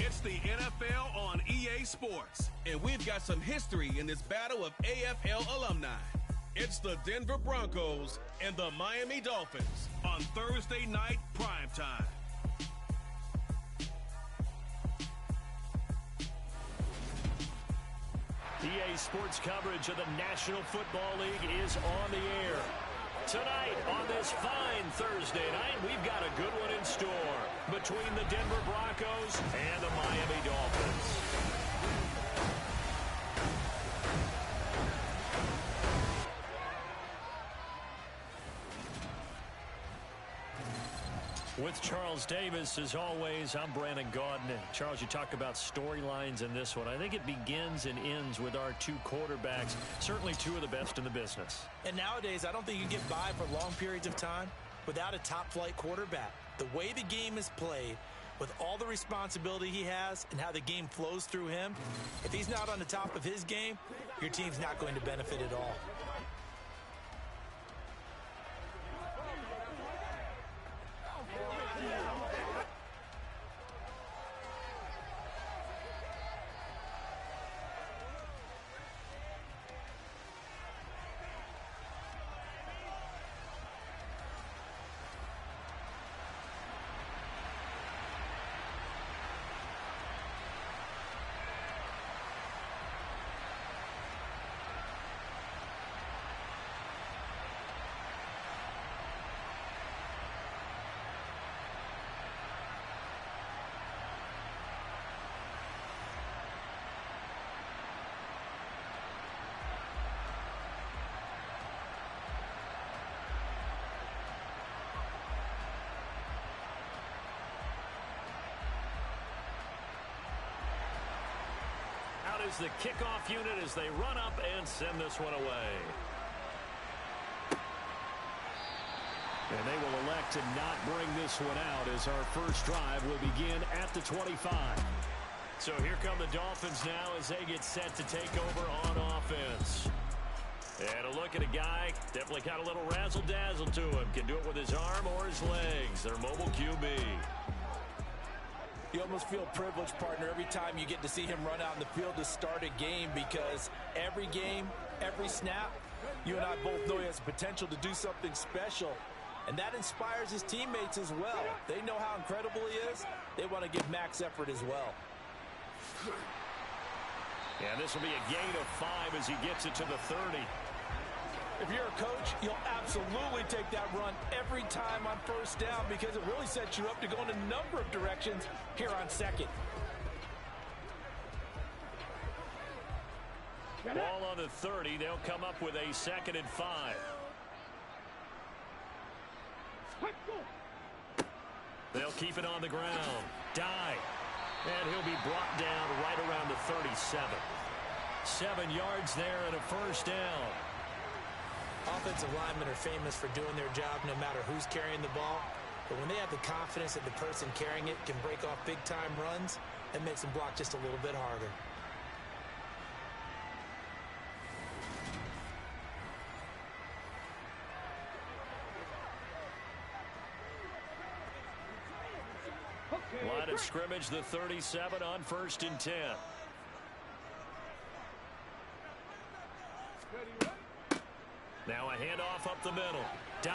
It's the NFL on EA Sports, and we've got some history in this battle of AFL alumni. It's the Denver Broncos and the Miami Dolphins on Thursday night primetime. EA Sports coverage of the National Football League is on the air. Tonight, on this fine Thursday night, we've got a good one in store between the Denver Broncos and the Miami Dolphins. With Charles Davis, as always, I'm Brandon Gaudin. Charles, you talk about storylines in this one. I think it begins and ends with our two quarterbacks, certainly two of the best in the business. And nowadays, I don't think you can get by for long periods of time without a top-flight quarterback. The way the game is played, with all the responsibility he has and how the game flows through him, if he's not on the top of his game, your team's not going to benefit at all. Is the kickoff unit as they run up and send this one away. And they will elect to not bring this one out as our first drive will begin at the 25. So here come the Dolphins now as they get set to take over on offense. And a look at a guy, definitely got a little razzle-dazzle to him. Can do it with his arm or his legs. Their mobile QB. You almost feel privileged, partner, every time you get to see him run out in the field to start a game, because every game, every snap, you and I both know he has the potential to do something special. And that inspires his teammates as well. They know how incredible he is. They want to give max effort as well. And this will be a gain of 5 as he gets it to the 30. If you're a coach, you'll absolutely take that run every time on first down, because it really sets you up to go in a number of directions here on second. Ball on the 30. They'll come up with a 2nd and 5. They'll keep it on the ground. Dive. And he'll be brought down right around the 37. 7 yards there and a first down. Offensive linemen are famous for doing their job no matter who's carrying the ball. But when they have the confidence that the person carrying it can break off big-time runs, that makes them block just a little bit harder. Line of scrimmage, the 37 on 1st and 10. Now a handoff up the middle. Dive.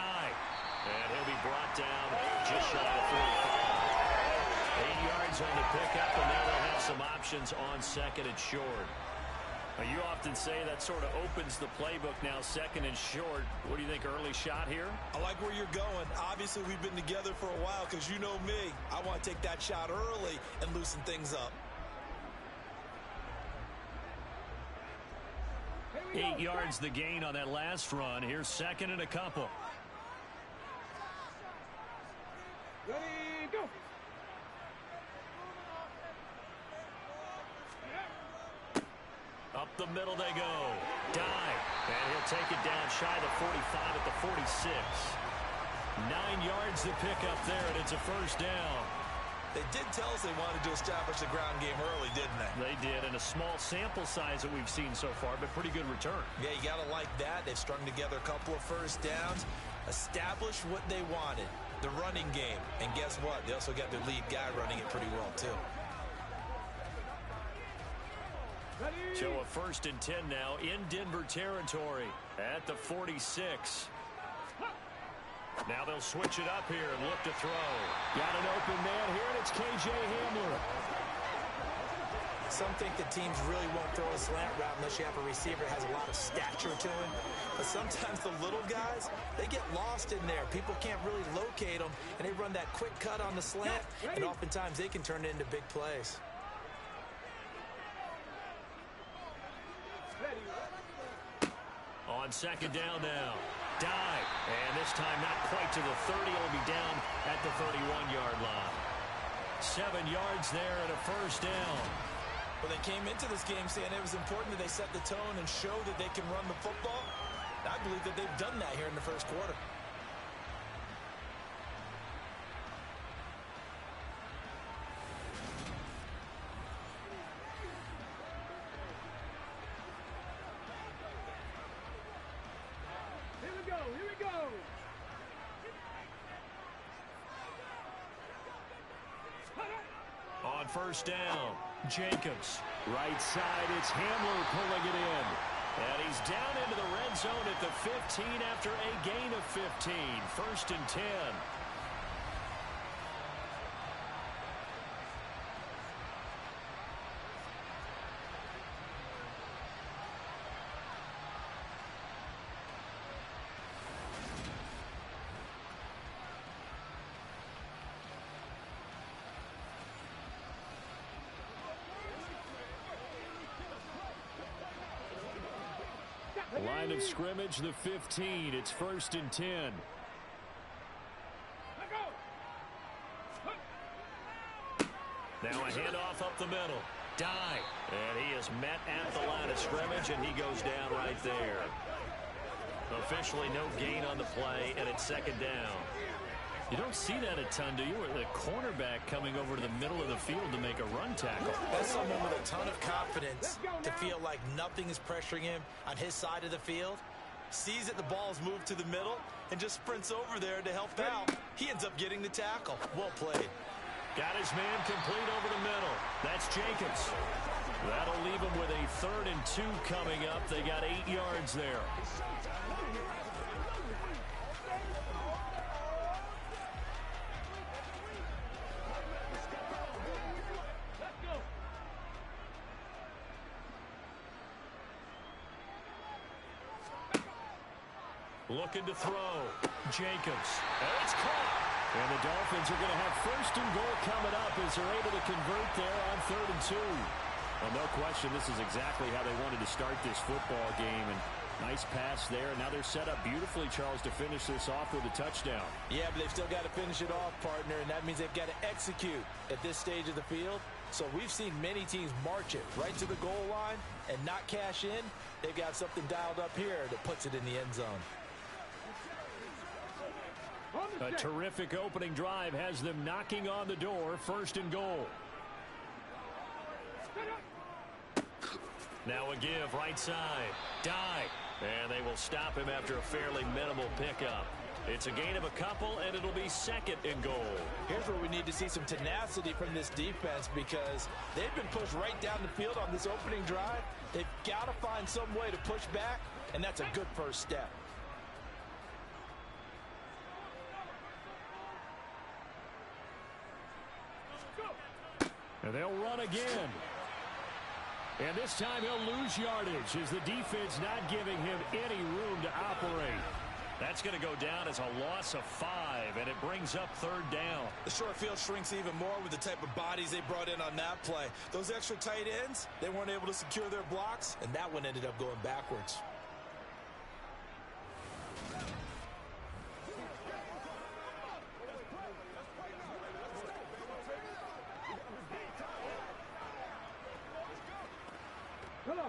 And he'll be brought down just shy of 45. 8 yards on the pickup, and now they'll have some options on 2nd and short. Now, you often say that sort of opens the playbook now, 2nd and short. What do you think, early shot here? I like where you're going. Obviously, we've been together for a while, because you know me. I want to take that shot early and loosen things up. 8 yards the gain on that last run. Here's 2nd and a couple. Ready, go. Up the middle they go. Dive. And he'll take it down shy of the 45 at the 46. 9 yards the pickup there, and it's a first down. They did tell us they wanted to establish the ground game early, didn't they? They did, and a small sample size that we've seen so far, but pretty good return. Yeah, you got to like that. They've strung together a couple of first downs, established what they wanted, the running game. And guess what? They also got their lead guy running it pretty well, too. So a 1st and 10 now in Denver territory at the 46. Now they'll switch it up here and look to throw. Got an open man here, and it's K.J. Hamler. Some think the teams really won't throw a slant route unless you have a receiver that has a lot of stature to him. But sometimes the little guys, they get lost in there. People can't really locate them, and they run that quick cut on the slant, and oftentimes they can turn it into big plays. On 2nd down now. Dive. And this time not quite to the 30. It'll be down at the 31-yard line. 7 yards there and a 1st down. Well, they came into this game saying it was important that they set the tone and show that they can run the football. I believe that they've done that here in the 1st quarter. Here we go. On 1st down, Jacobs. Right side, it's Hamler pulling it in. And he's down into the red zone at the 15 after a gain of 15. 1st and 10. Line of scrimmage, the 15. It's 1st and 10. Now a handoff up the middle. Dive. And he is met at the line of scrimmage, and he goes down right there. Officially no gain on the play, and it's 2nd down. You don't see that a ton, do you? Or the cornerback coming over to the middle of the field to make a run tackle. That's someone with a ton of confidence to feel like nothing is pressuring him on his side of the field. Sees that the ball's moved to the middle and just sprints over there to help out. He ends up getting the tackle. Well played. Got his man complete over the middle. That's Jacobs. That'll leave him with a 3rd and 2 coming up. They got 8 yards there. Looking to throw. Jacobs. Oh, it's caught. And the Dolphins are going to have 1st and goal coming up as they're able to convert there on 3rd and 2. Well, no question, this is exactly how they wanted to start this football game. And nice pass there. And now they're set up beautifully, Charles, to finish this off with a touchdown. Yeah, but they've still got to finish it off, partner. And that means they've got to execute at this stage of the field. So we've seen many teams march it right to the goal line and not cash in. They've got something dialed up here that puts it in the end zone. A terrific opening drive has them knocking on the door. 1st and goal. Now a give right side. Dive. And they will stop him after a fairly minimal pickup. It's a gain of a couple, and it'll be 2nd and goal. Here's where we need to see some tenacity from this defense because they've been pushed right down the field on this opening drive. They've got to find some way to push back, and that's a good first step. And they'll run again. And this time he'll lose yardage as the defense not giving him any room to operate. That's going to go down as a loss of 5, and it brings up 3rd down. The short field shrinks even more with the type of bodies they brought in on that play. Those extra tight ends, they weren't able to secure their blocks, and that one ended up going backwards.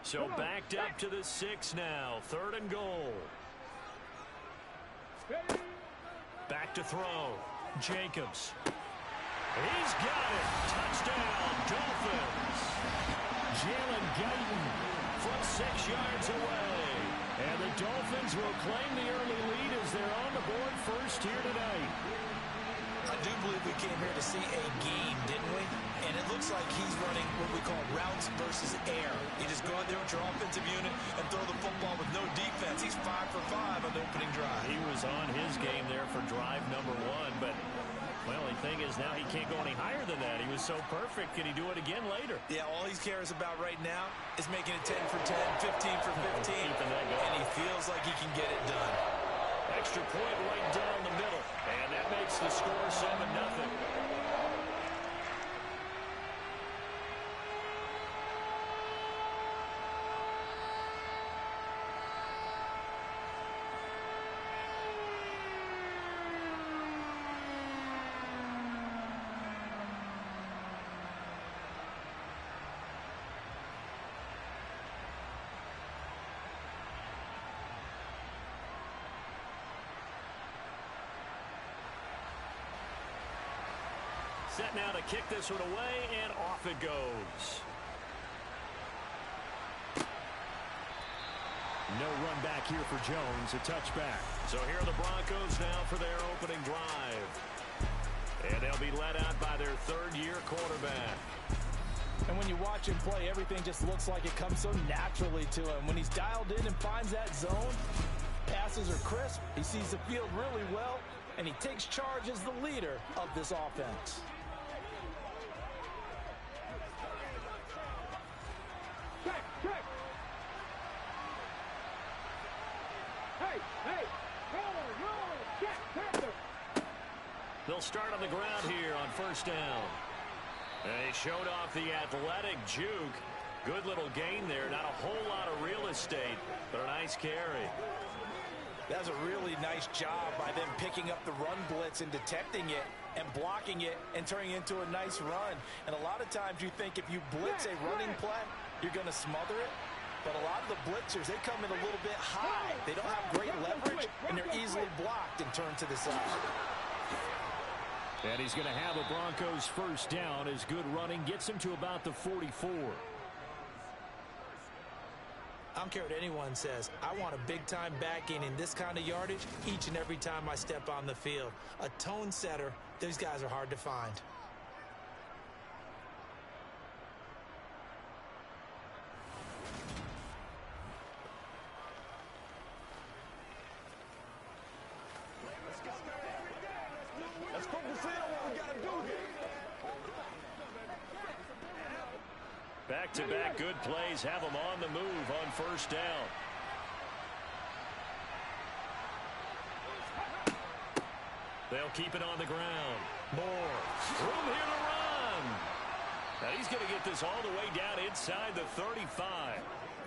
So backed up to the 6 now. 3rd and goal. Back to throw. Jacobs. He's got it. Touchdown, Dolphins. Jalen Guyton from 6 yards away. And the Dolphins will claim the early lead as they're on the board first here tonight. I do believe we came here to see a game, didn't we? And it looks like he's running what we call routes versus air. You just go out there with your offensive unit and throw the football with no defense. He's 5 for 5 on the opening drive. He was on his game there for drive number 1, but well, the thing is now he can't go any higher than that. He was so perfect. Can he do it again later? Yeah, all he cares about right now is making it 10 for 10, 15 for 15, and he feels like he can get it done. Extra point right down the middle, and that makes the score 7-0. Set now to kick this one away, and off it goes. No run back here for Jones, a touchback. So here are the Broncos now for their opening drive. And they'll be led out by their third-year quarterback. And when you watch him play, everything just looks like it comes so naturally to him. When he's dialed in and finds that zone, passes are crisp, he sees the field really well, and he takes charge as the leader of this offense. They'll start on the ground here on first down. They showed off the athletic juke. Good little gain there. Not a whole lot of real estate, but a nice carry. That's a really nice job by them picking up the run blitz and detecting it and blocking it and turning it into a nice run. And a lot of times you think if you blitz a running play, you're going to smother it. But a lot of the blitzers, they come in a little bit high. They don't have great leverage, and they're easily blocked and turned to the side. And he's going to have a Broncos first down as good running gets him to about the 44. I don't care what anyone says. I want a big-time back in this kind of yardage each and every time I step on the field. A tone setter, those guys are hard to find. Let's focus in on what we got to do here. Back-to-back good plays have them on the move on first down. They'll keep it on the ground. More room here to run. Now he's going to get this all the way down inside the 35.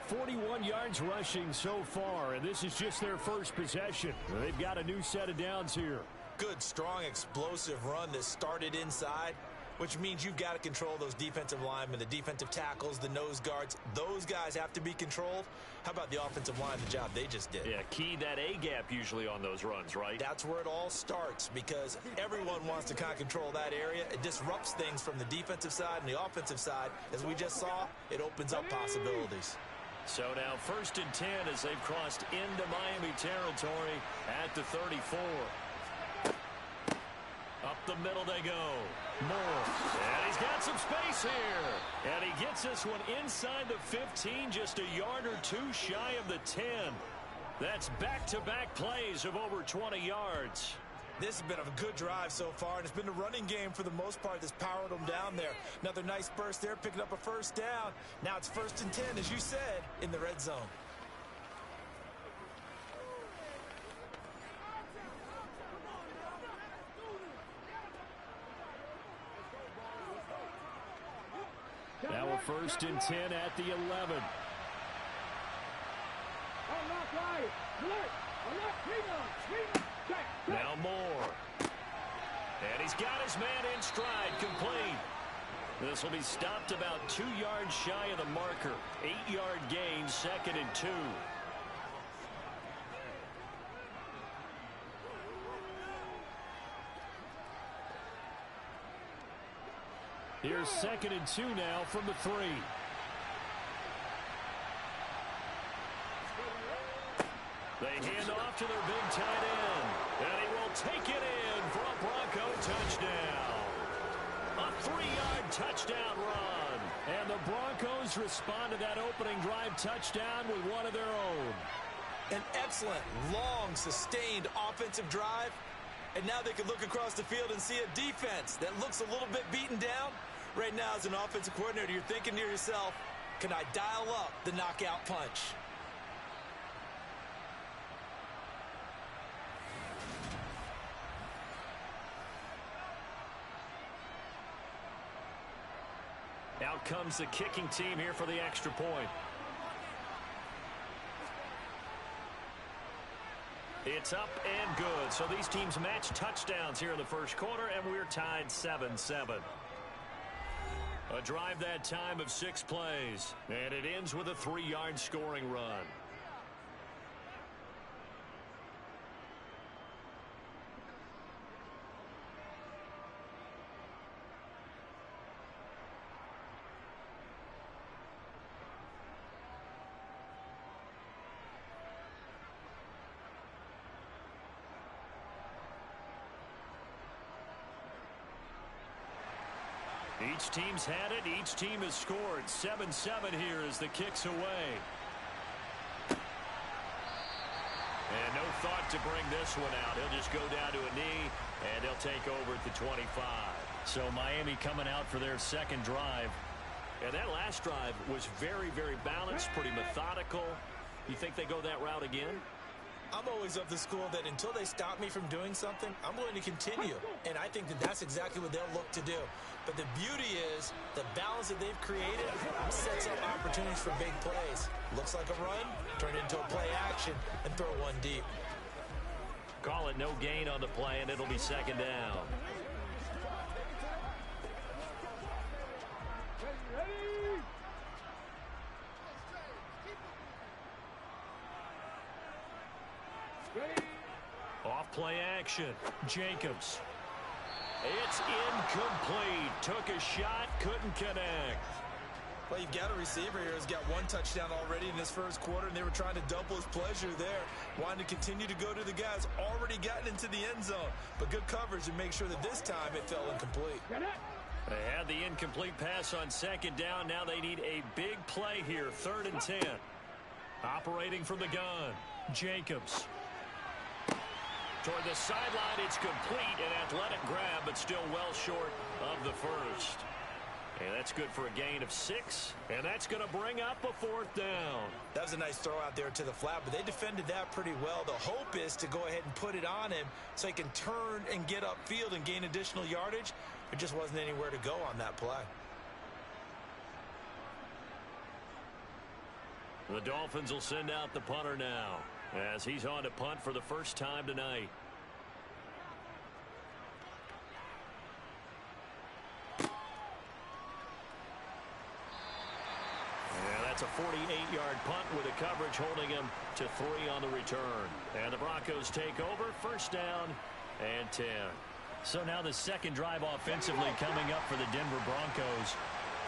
41 yards rushing so far, and this is just their first possession. They've got a new set of downs here. Good, strong, explosive run that started inside, which means you've got to control those defensive linemen, the defensive tackles, the nose guards. Those guys have to be controlled. How about the offensive line, the job they just did? Yeah, key that A-gap usually on those runs, right? That's where it all starts because everyone wants to kind of control that area. It disrupts things from the defensive side and the offensive side. As we just saw, it opens up possibilities. So now 1st and 10 as they've crossed into Miami territory at the 34. Up the middle they go. Moore. And he's got some space here. And he gets this one inside the 15, just a yard or two shy of the 10. That's back-to-back plays of over 20 yards. This has been a good drive so far, and it's been the running game for the most part that's powered them down there. Another nice burst there, picking up a first down. Now it's 1st and 10, as you said, in the red zone. Now a 1st and 10 at the 11. Now Moore. And he's got his man in stride, complete. This will be stopped about 2 yards shy of the marker. 8-yard gain, 2nd and 2. Here's 2nd and 2 now from the 3. They hand off to their big tight end. And he will take it in for a Bronco touchdown. A 3-yard touchdown run. And the Broncos respond to that opening drive touchdown with one of their own. An excellent, long, sustained offensive drive. And now they can look across the field and see a defense that looks a little bit beaten down. Right now, as an offensive coordinator, you're thinking to yourself, can I dial up the knockout punch? Out comes the kicking team here for the extra point. It's up and good. So these teams match touchdowns here in the first quarter, and we're tied 7-7. A drive that time of 6 plays, and it ends with a 3-yard scoring run. Each team's had it. Each team has scored. 7-7 here as the kick's away. And no thought to bring this one out. He'll just go down to a knee, and he'll take over at the 25. So Miami coming out for their second drive. And that last drive was very, very balanced, pretty methodical. You think they go that route again? I'm always of the school that until they stop me from doing something, I'm going to continue. And I think that that's exactly what they'll look to do. But the beauty is the balance that they've created sets up opportunities for big plays. Looks like a run, turn it into a play action, and throw one deep. Call it no gain on the play, and it'll be second down. Off play action. Jacobs. It's incomplete. Took a shot, couldn't connect. Well, you've got a receiver here who's got one touchdown already in this first quarter, and they were trying to double his pleasure there. Wanting to continue to go to the guys already gotten into the end zone. But good coverage to make sure that this time it fell incomplete. They had the incomplete pass on second down. Now they need a big play here. 3rd and 10. Operating from the gun. Jacobs. Toward the sideline, it's complete. An athletic grab, but still well short of the first. And that's good for a gain of 6. And that's going to bring up a 4th down. That was a nice throw out there to the flat, but they defended that pretty well. The hope is to go ahead and put it on him so he can turn and get upfield and gain additional yardage. There just wasn't anywhere to go on that play. The Dolphins will send out the punter now, as he's on to punt for the first time tonight. And that's a 48-yard punt with a coverage holding him to 3 on the return. And the Broncos take over, 1st down and 10. So now the second drive offensively coming up for the Denver Broncos.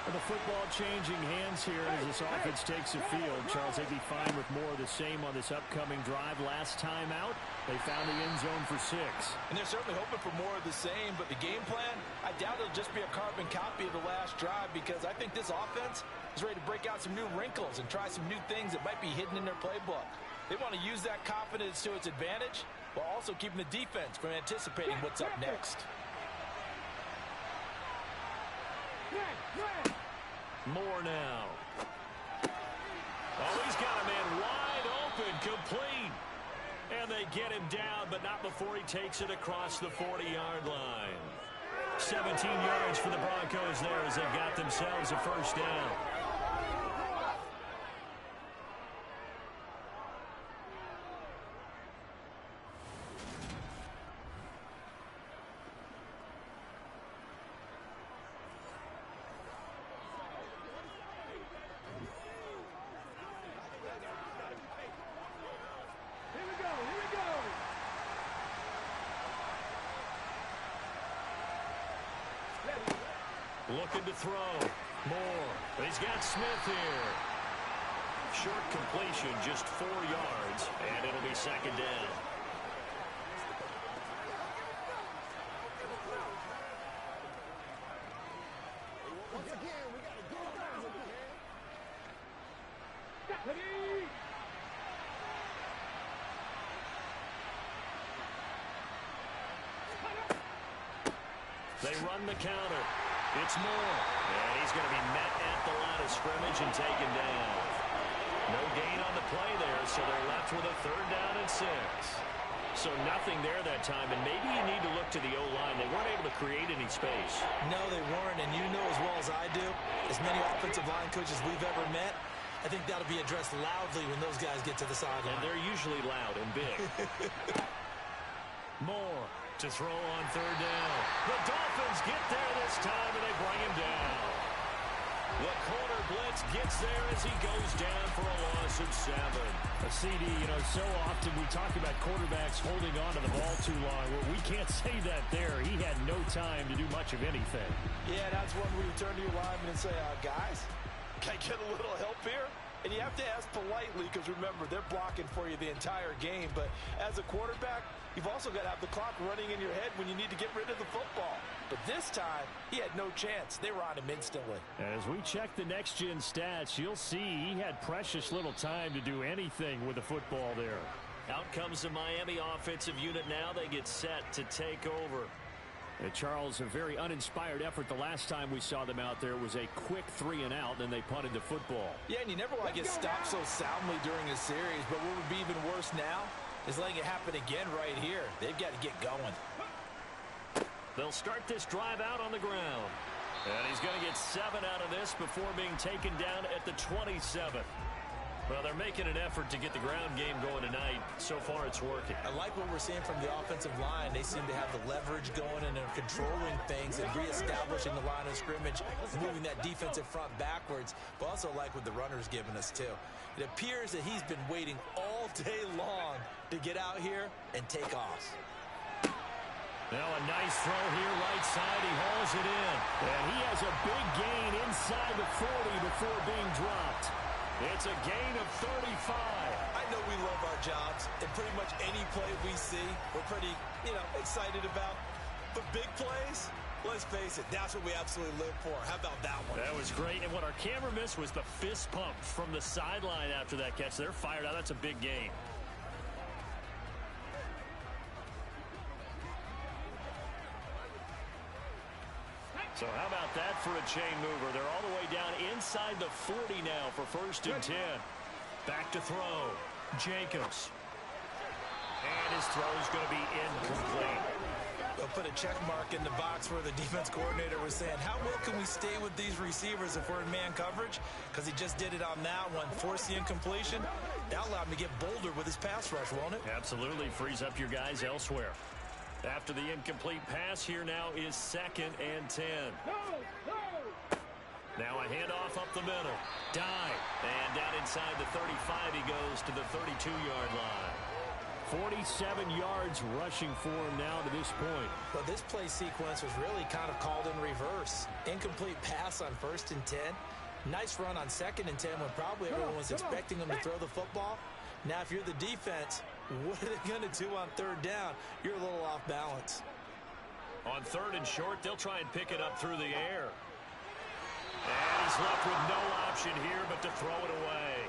The football changing hands here as this offense takes the field. Charles, they'd be fine with more of the same on this upcoming drive. Last time out, they found the end zone for 6. And they're certainly hoping for more of the same, but the game plan, I doubt it'll just be a carbon copy of the last drive, because I think this offense is ready to break out some new wrinkles and try some new things that might be hidden in their playbook. They want to use that confidence to its advantage while also keeping the defense from anticipating what's up next. More now. Oh, he's got a man wide open, complete. And they get him down, but not before he takes it across the 40-yard line. 17 yards for the Broncos there as they've got themselves a 1st down. Looking to throw. Moore. He's got Smith here. Short completion, just 4 yards, and it'll be 2nd down. They run the counter. It's Moore. And he's going to be met at the line of scrimmage and taken down. No gain on the play there, so they're left with a 3rd down and 6. So nothing there that time, and maybe you need to look to the O-line. They weren't able to create any space. No, they weren't, and you know as well as I do, as many offensive line coaches we've ever met, I think that'll be addressed loudly when those guys get to the sideline. And they're usually loud and big. Moore to throw on 3rd down. The Dolphins get there this time, and they bring him down. The corner blitz gets there as he goes down for a loss of 7. A CD, so often we talk about quarterbacks holding on to the ball too long. Well, we can't say that there. He had no time to do much of anything. Yeah, that's one where you turn to your lineman and say, guys, can I get a little help here? And you have to ask politely because, remember, they're blocking for you the entire game. But as a quarterback, you've also got to have the clock running in your head when you need to get rid of the football. But this time, he had no chance. They were on him instantly. As we check the next-gen stats, you'll see he had precious little time to do anything with the football there. Out comes the Miami offensive unit now. They get set to take over. Charles, a very uninspired effort the last time we saw them out there. Was a quick 3 and out, and they punted the football. Yeah, and you never want to get stopped so soundly during a series, but what would be even worse now is letting it happen again right here. They've got to get going. They'll start this drive out on the ground. And he's going to get 7 out of this before being taken down at the 27th. Well, they're making an effort to get the ground game going tonight. So far, it's working. I like what we're seeing from the offensive line. They seem to have the leverage going, and they're controlling things and reestablishing the line of scrimmage, moving that defensive front backwards. But also like what the runner's giving us, too. It appears that he's been waiting all day long to get out here and take off. Now a nice throw here, right side. He hauls it in. And he has a big gain inside the 40 before being dropped. It's a gain of 35. I know we love our jobs, and pretty much any play we see, we're pretty, excited about. But big plays, let's face it, that's what we absolutely live for. How about that one? That was great, and what our camera missed was the fist pump from the sideline after that catch. They're fired out. That's a big gain. So how about that for a chain mover? They're all the way down inside the 40 now for 1st and 10. Back to throw. Jacobs. And his throw is going to be incomplete. They'll put a check mark in the box where the defense coordinator was saying, how well can we stay with these receivers if we're in man coverage? Because he just did it on that one. Force the incompletion. That allowed him to get bolder with his pass rush, won't it? Absolutely. Frees up your guys elsewhere. After the incomplete pass, here now is 2nd and 10. Now a handoff up the middle. Dive. And down inside the 35, he goes to the 32-yard line. 47 yards rushing for him now to this point. Well, this play sequence was really kind of called in reverse. Incomplete pass on 1st and 10. Nice run on 2nd and 10 when probably everyone was expecting him to throw the football. Now, if you're the defense, what are they going to do on 3rd down? You're a little off balance. On 3rd and short, they'll try and pick it up through the air. And he's left with no option here but to throw it away.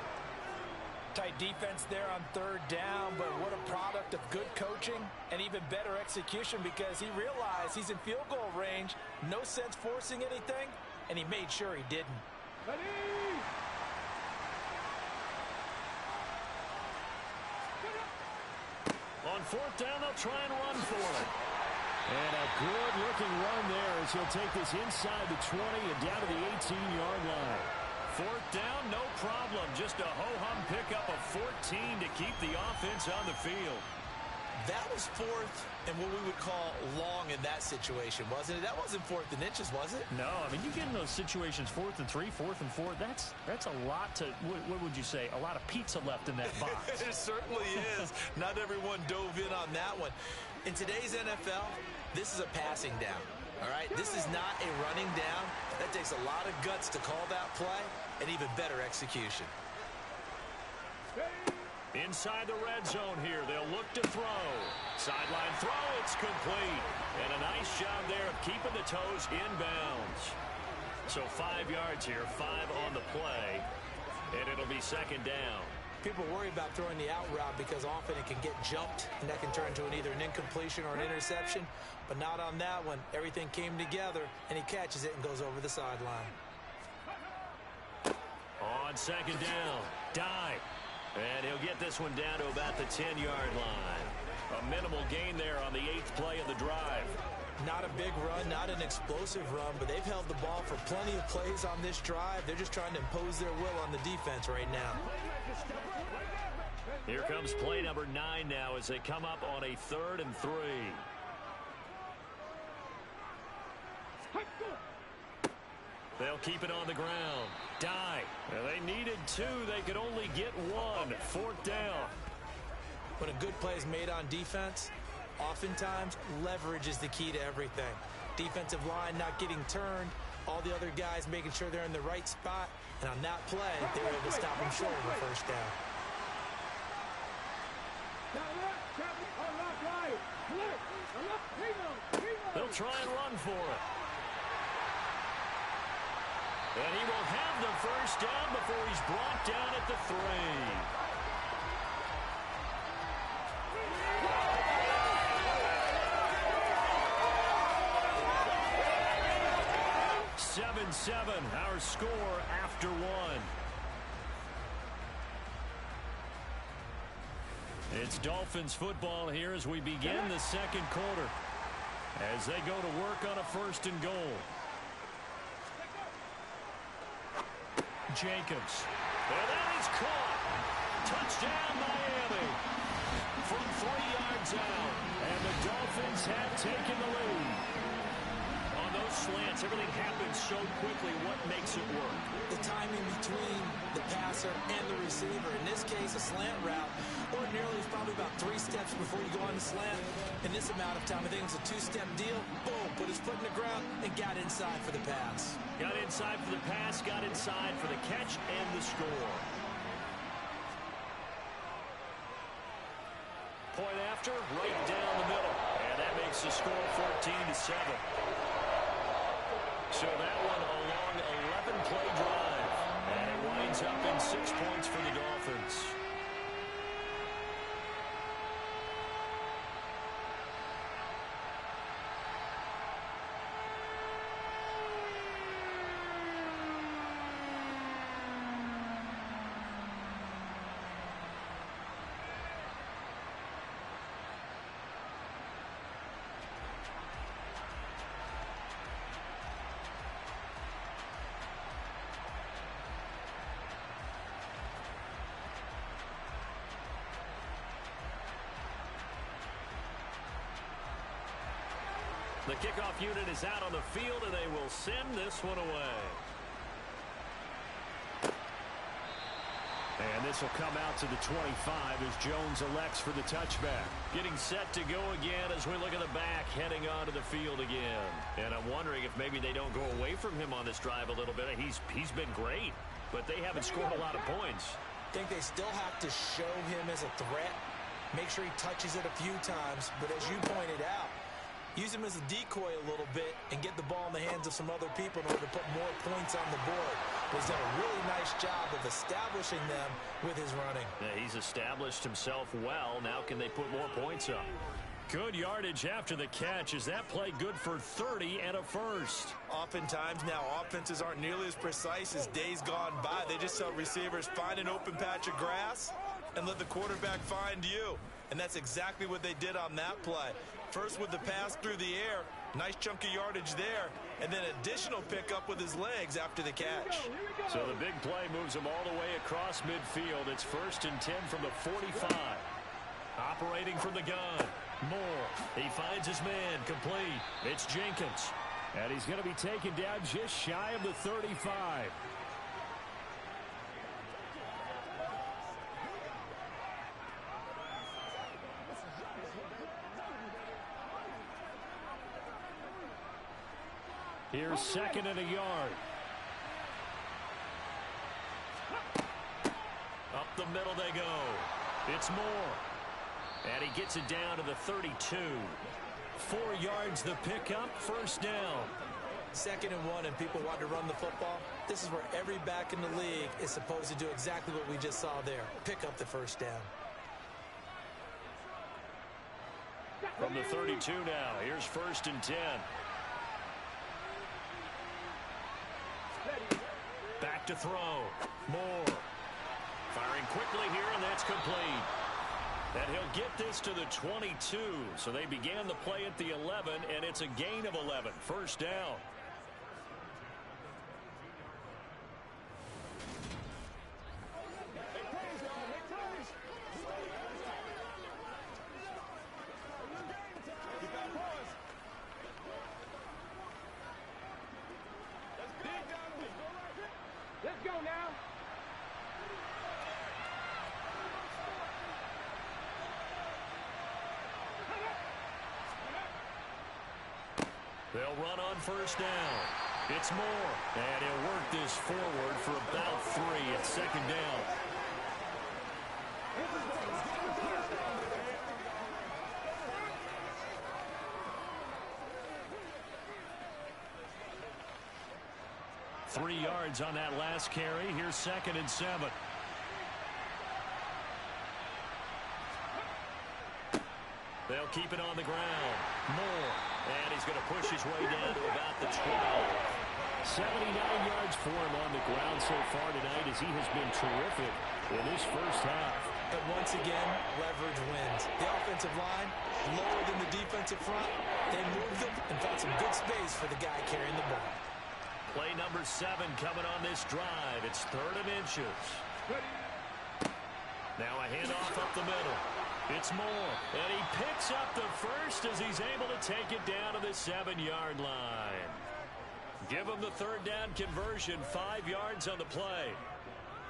Tight defense there on 3rd down, but what a product of good coaching and even better execution because he realized he's in field goal range. No sense forcing anything, and he made sure he didn't. On 4th down, they'll try and run for it. And a good-looking run there as he'll take this inside the 20 and down to the 18-yard line. 4th down, no problem. Just a ho-hum pickup of 14 to keep the offense on the field. That was 4th and what we would call long in that situation, wasn't it? That wasn't 4th and inches, was it? No, I mean, you get in those situations 4th and 3, 4th and 4. That's a lot to, what would you say, a lot of pizza left in that box. It certainly is. Not everyone dove in on that one. In today's NFL, this is a passing down, all right? This is not a running down. That takes a lot of guts to call that play and even better execution. Inside the red zone here, they'll look to throw. Sideline throw, it's complete. And a nice job there of keeping the toes inbounds. So 5 yards here, 5 on the play. And it'll be 2nd down. People worry about throwing the out route because often it can get jumped, and that can turn into either an incompletion or an interception. But not on that one. Everything came together, and he catches it and goes over the sideline. On second down, dive. And he'll get this one down to about the 10-yard line. A minimal gain there on the 8th play of the drive. Not a big run, not an explosive run, but they've held the ball for plenty of plays on this drive. They're just trying to impose their will on the defense right now. Here comes play number 9 now as they come up on a 3rd and 3. They'll keep it on the ground. Dive. Well, they needed 2. They could only get 1. 4th down. When a good play is made on defense, oftentimes leverage is the key to everything. Defensive line not getting turned, all the other guys making sure they're in the right spot, and on that play, they were able to stop him short of the first down. They'll try and run for it. And he will have the first down before he's brought down at the 3. 7-7, our score after 1. It's Dolphins football here as we begin the second quarter. As they go to work on a 1st and goal. Jenkins. And that is caught. Touchdown, Miami. From 3 yards out. And the Dolphins have taken the lead. On those slants, everything happens so quickly. What makes it work? The timing between the passer and the receiver. In this case, a slant route. Ordinarily, it's probably about 3 steps before you go on the slant. In this amount of time, I think it's a 2-step deal. Boom, put his foot in the ground and got inside for the pass. Got inside for the pass, got inside for the catch and the score. Point after, right down the middle. And that makes the score 14-7. So that one a long 11-play drive. And it winds up in 6 points for the Dolphins. The kickoff unit is out on the field, and they will send this one away. And this will come out to the 25 as Jones elects for the touchback. Getting set to go again as we look at the back, heading onto the field again. And I'm wondering if maybe they don't go away from him on this drive a little bit. He's been great, but they haven't scored a lot of points. I think they still have to show him as a threat. Make sure he touches it a few times, but as you pointed out, use him as a decoy a little bit and get the ball in the hands of some other people in order to put more points on the board. He's done a really nice job of establishing them with his running. Yeah, he's established himself well. Now can they put more points up? Good yardage after the catch. Is that play good for 30 and a first? Oftentimes now offenses aren't nearly as precise as days gone by. They just tell receivers, find an open patch of grass and let the quarterback find you. And that's exactly what they did on that play. First with the pass through the air, nice chunk of yardage there, and then additional pickup with his legs after the catch. So the big play moves him all the way across midfield. It's 1st and 10 from the 45. Operating from the gun. Moore. He finds his man. Complete. It's Jenkins. And he's going to be taken down just shy of the 35. Here's 2nd and a yard. Up the middle they go. It's Moore. And he gets it down to the 32. 4 yards the pickup, 1st down. 2nd and 1 and people want to run the football, this is where every back in the league is supposed to do exactly what we just saw there. Pick up the first down. From the 32 now, here's 1st and 10. Back to throw. Moore. Firing quickly here, and that's complete. And he'll get this to the 22. So they began the play at the 11, and it's a gain of 11. 1st down. Let's go now. They'll run on 1st down. It's Moore. And he'll work this forward for about 3 at 2nd down. Three yards on that last carry. Here's 2nd and 7. They'll keep it on the ground. Moore. And he's going to push his way down to about the 12. 79 yards for him on the ground so far tonight as he has been terrific in this first half. But once again, leverage wins. The offensive line, lower than the defensive front. They moved them and found some good space for the guy carrying the ball. Play number 7 coming on this drive. It's 3rd and inches. Now a handoff up the middle. It's Moore, and he picks up the first as he's able to take it down to the 7-yard line. Give him the 3rd down conversion, 5 yards on the play.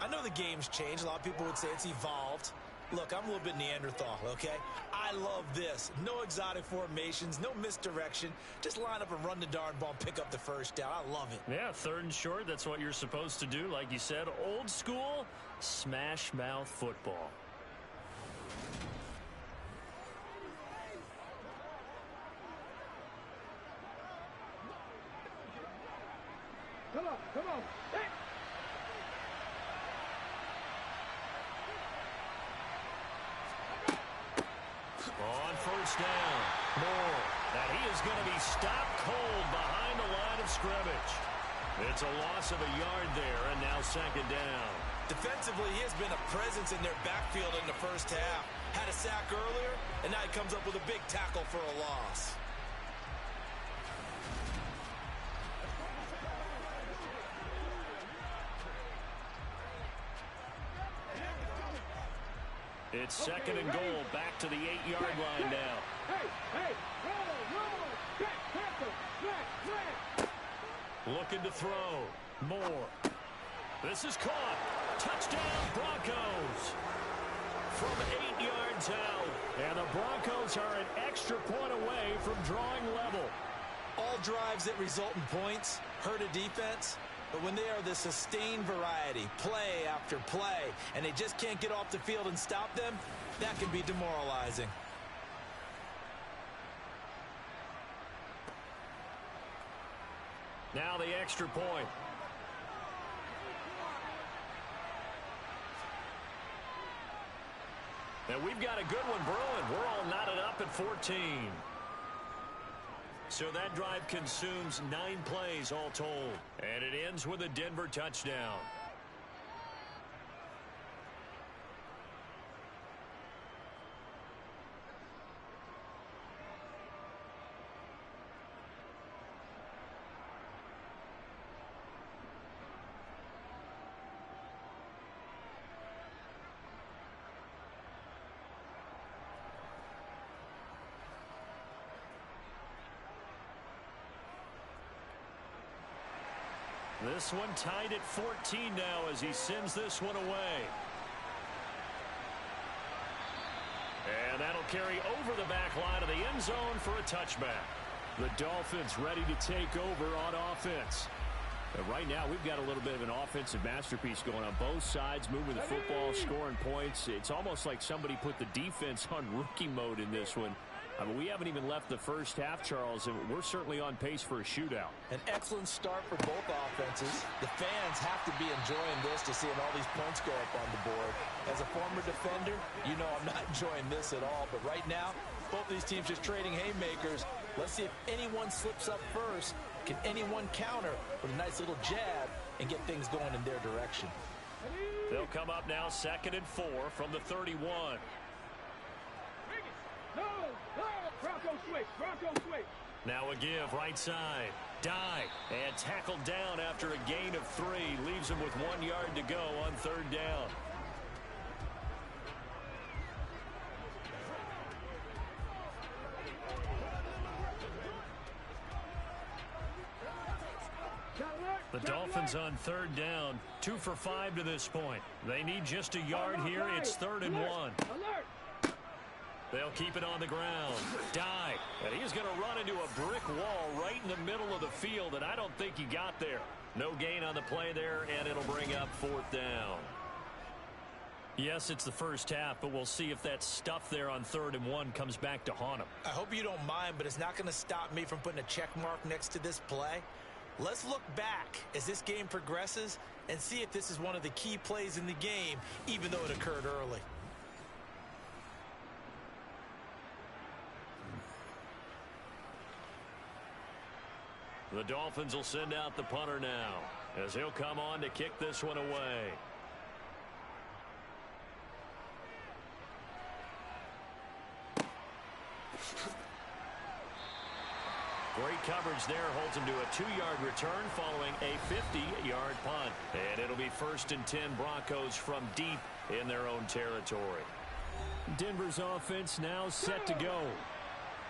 I know the game's changed. A lot of people would say it's evolved. Look, I'm a little bit Neanderthal, okay? I love this. No exotic formations, no misdirection. Just line up and run the darn ball and pick up the first down. I love it. Yeah, 3rd and short, that's what you're supposed to do. Like you said, old school, smash mouth football. Come on, come on. Hey. On 1st down, Moore. Now he is going to be stopped cold behind the line of scrimmage. It's a loss of a yard there, and now 2nd down. Defensively, he has been a presence in their backfield in the first half. Had a sack earlier, and now he comes up with a big tackle for a loss. It's 2nd and goal, back to the 8-yard line now. Hey, roll, back, tackle, flat. Looking to throw. Moore. This is caught. Touchdown, Broncos. From 8 yards out. And the Broncos are an extra point away from drawing level. All drives that result in points hurt a defense. But when they are the sustained variety, play after play, and they just can't get off the field and stop them, that can be demoralizing. Now the extra point. And we've got a good one brewing. We're all knotted up at 14. So that drive consumes 9 plays all told. And it ends with a Denver touchdown. This one tied at 14 now as he sends this one away. And that'll carry over the back line of the end zone for a touchback. The Dolphins ready to take over on offense. And right now we've got a little bit of an offensive masterpiece going on both sides, moving the football, scoring points. It's almost like somebody put the defense on rookie mode in this one. I mean, we haven't even left the first half, Charles, and we're certainly on pace for a shootout. An excellent start for both offenses. The fans have to be enjoying this to seeing all these points go up on the board. As a former defender, you know I'm not enjoying this at all. But right now, both these teams just trading haymakers. Let's see if anyone slips up first. Can anyone counter with a nice little jab and get things going in their direction? They'll come up now 2nd and 4 from the 31. No, Bronco switch, Bronco switch. Now a give, right side. Dive, and tackled down after a gain of 3. Leaves him with 1 yard to go on 3rd down. The Dolphins on 3rd down, 2 for 5 to this point. They need just a yard here. It's 3rd and 1. Alert. They'll keep it on the ground. Dive. And he's going to run into a brick wall right in the middle of the field, and I don't think he got there. No gain on the play there, and it'll bring up 4th down. Yes, it's the first half, but we'll see if that stuff there on 3rd and 1 comes back to haunt him. I hope you don't mind, but it's not going to stop me from putting a check mark next to this play. Let's look back as this game progresses and see if this is one of the key plays in the game, even though it occurred early. The Dolphins will send out the punter now as he'll come on to kick this one away. Great coverage there, holds him to a 2-yard return following a 50-yard punt. And it'll be 1st and 10 Broncos from deep in their own territory. Denver's offense now set to go.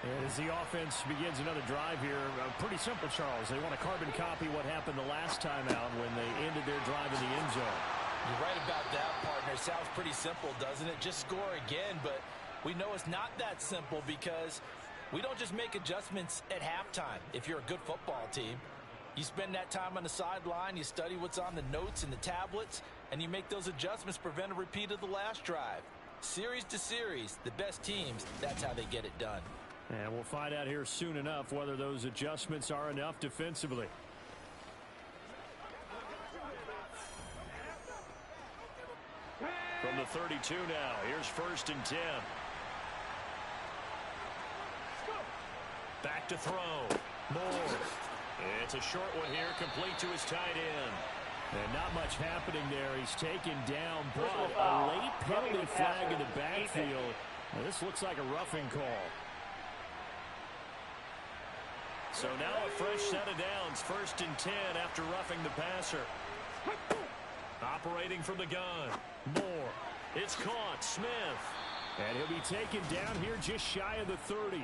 And as the offense begins another drive here, pretty simple, Charles. They want to carbon copy what happened the last time out when they ended their drive in the end zone. You're right about that, partner. Sounds pretty simple, doesn't it? Just score again, but we know it's not that simple because we don't just make adjustments at halftime. If you're a good football team, you spend that time on the sideline, you study what's on the notes and the tablets, and you make those adjustments to prevent a repeat of the last drive. Series to series, the best teams, that's how they get it done. And we'll find out here soon enough whether those adjustments are enough defensively. From the 32 now, here's 1st and 10. Back to throw. Moore. It's a short one here, complete to his tight end. And not much happening there. He's taken down, but a late penalty flag in the backfield. Now, this looks like a roughing call. So now a fresh set of downs, 1st and 10 after roughing the passer. Operating from the gun. Moore. It's caught. Smith. And he'll be taken down here just shy of the 30.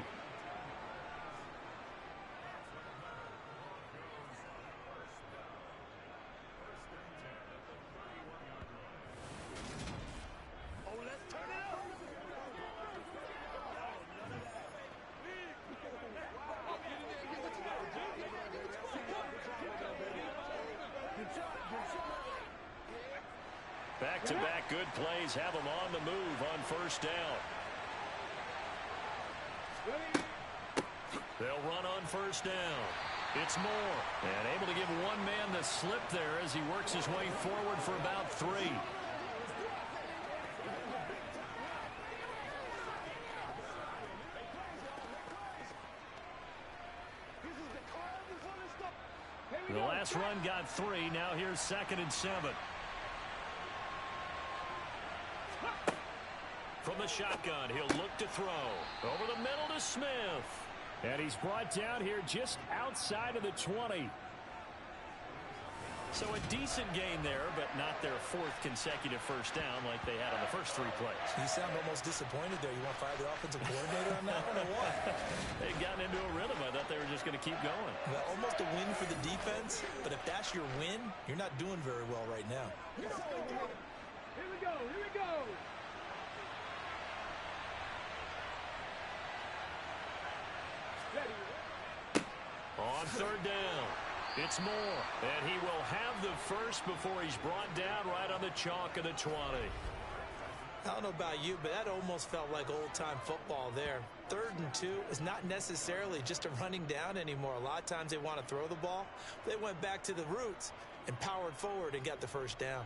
Back-to-back good plays have them on the move on 1st down. They'll run on 1st down. It's Moore. And able to give one man the slip there as he works his way forward for about 3. The last run got 3. Now here's 2nd and 7. From the shotgun, he'll look to throw. Over the middle to Smith. And he's brought down here just outside of the 20. So a decent gain there, but not their 4th consecutive 1st down like they had on the first 3 plays. You sound almost disappointed there. You want to fire the offensive coordinator on that one or what? They'd gotten into a rhythm. I thought they were just going to keep going. Well, almost a win for the defense, but if that's your win, you're not doing very well right now. Here we go, here we go. On 3rd down, it's Moore, and he will have the first before he's brought down right on the chalk of the 20. I don't know about you, but that almost felt like old-time football there. 3rd and 2 is not necessarily just a running down anymore. A lot of times they want to throw the ball. They went back to the roots and powered forward and got the first down.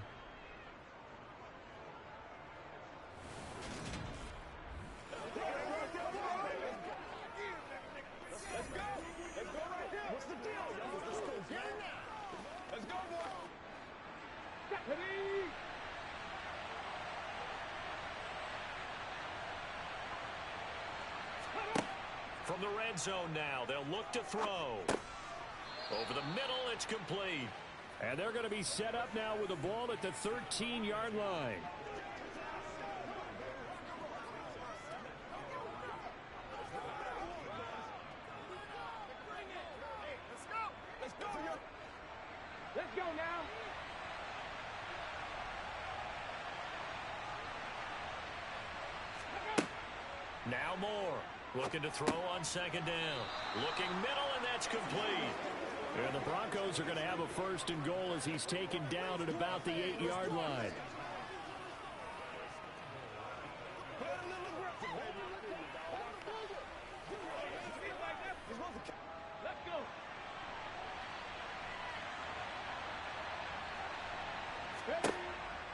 From the red zone now, they'll look to throw. Over the middle, it's complete. And they're going to be set up now with the ball at the 13-yard line. Let's go now. Now Moore. Looking to throw on 2nd down. Looking middle, and that's complete. And the Broncos are going to have a 1st and goal as he's taken down at about the 8-yard line. Let's go.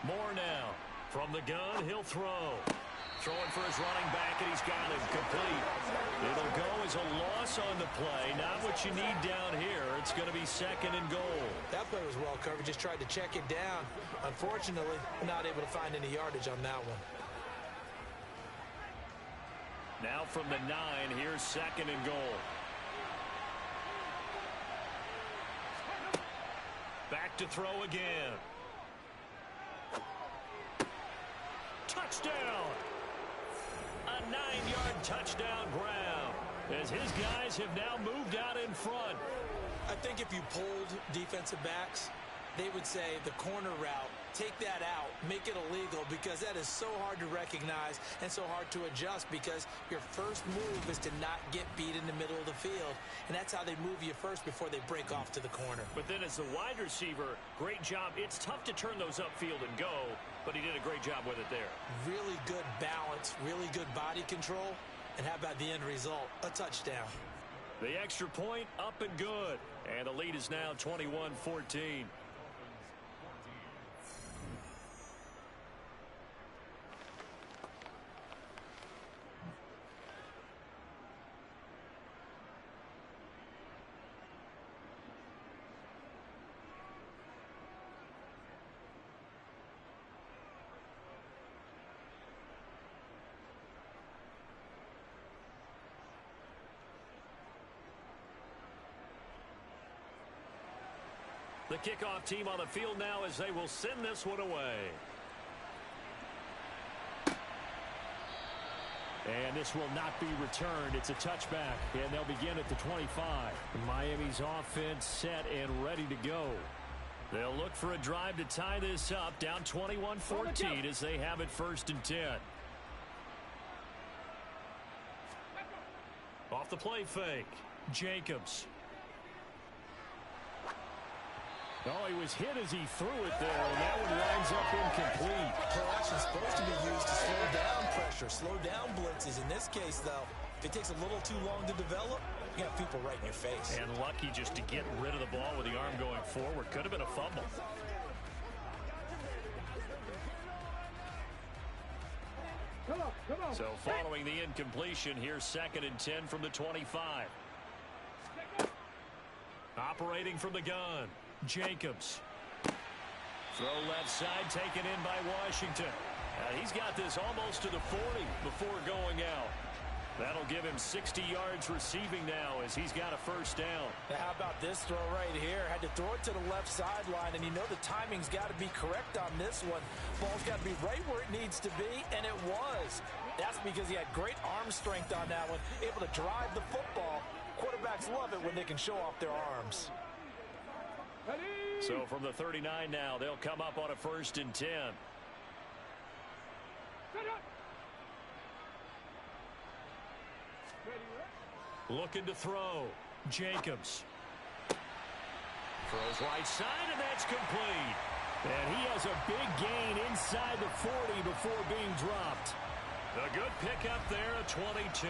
Moore now. From the gun, he'll throw. Throwing for his running back, and he's got him complete. It'll go as a loss on the play. Not what you need down here. It's going to be 2nd and goal. That play was well covered. Just tried to check it down. Unfortunately, not able to find any yardage on that one. Now from the 9, here's 2nd and goal. Back to throw again. Touchdown! A 9-yard touchdown grab as his guys have now moved out in front. I think if you polled defensive backs, they would say the corner route, take that out, make it illegal, because that is so hard to recognize and so hard to adjust, because your first move is to not get beat in the middle of the field, and that's how they move you first before they break off to the corner. But then as the wide receiver, great job. It's tough to turn those upfield and go, but he did a great job with it there. Really good balance, really good body control, and how about the end result? A touchdown. The extra point up and good, and the lead is now 21-14. The kickoff team on the field now as they will send this one away. And this will not be returned. It's a touchback, and they'll begin at the 25. Miami's offense set and ready to go. They'll look for a drive to tie this up, down 21-14 as they have it 1st and 10. Off the play fake, Jacobs. Oh, he was hit as he threw it there, and that one winds up incomplete. Play action is supposed to be used to slow down pressure, slow down blitzes. In this case, though, if it takes a little too long to develop, you have people right in your face. And lucky just to get rid of the ball with the arm going forward. Could have been a fumble. Come on. So following the incompletion, here's 2nd and 10 from the 25. Operating from the gun, Jacobs. Throw left side, taken in by Washington. He's got this almost to the 40 before going out. That'll give him 60 yards receiving now as he's got a 1st down. Now how about this throw right here? Had to throw it to the left sideline, and you know the timing's got to be correct on this one. Ball's got to be right where it needs to be, and it was. That's because he had great arm strength on that one, able to drive the football. Quarterbacks love it when they can show off their arms. So from the 39 now, they'll come up on a 1st and 10. Looking to throw, Jacobs. Throws right side, and that's complete. And he has a big gain inside the 40 before being dropped. A good pickup there at 22.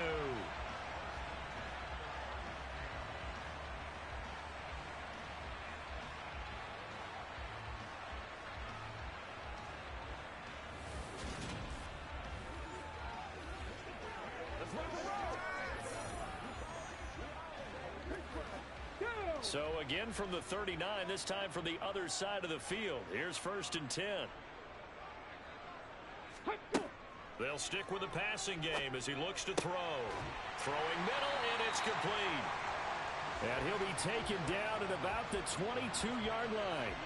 So again from the 39, this time from the other side of the field. Here's 1st and 10. They'll stick with the passing game as he looks to throw. Throwing middle, and it's complete. And he'll be taken down at about the 22-yard line.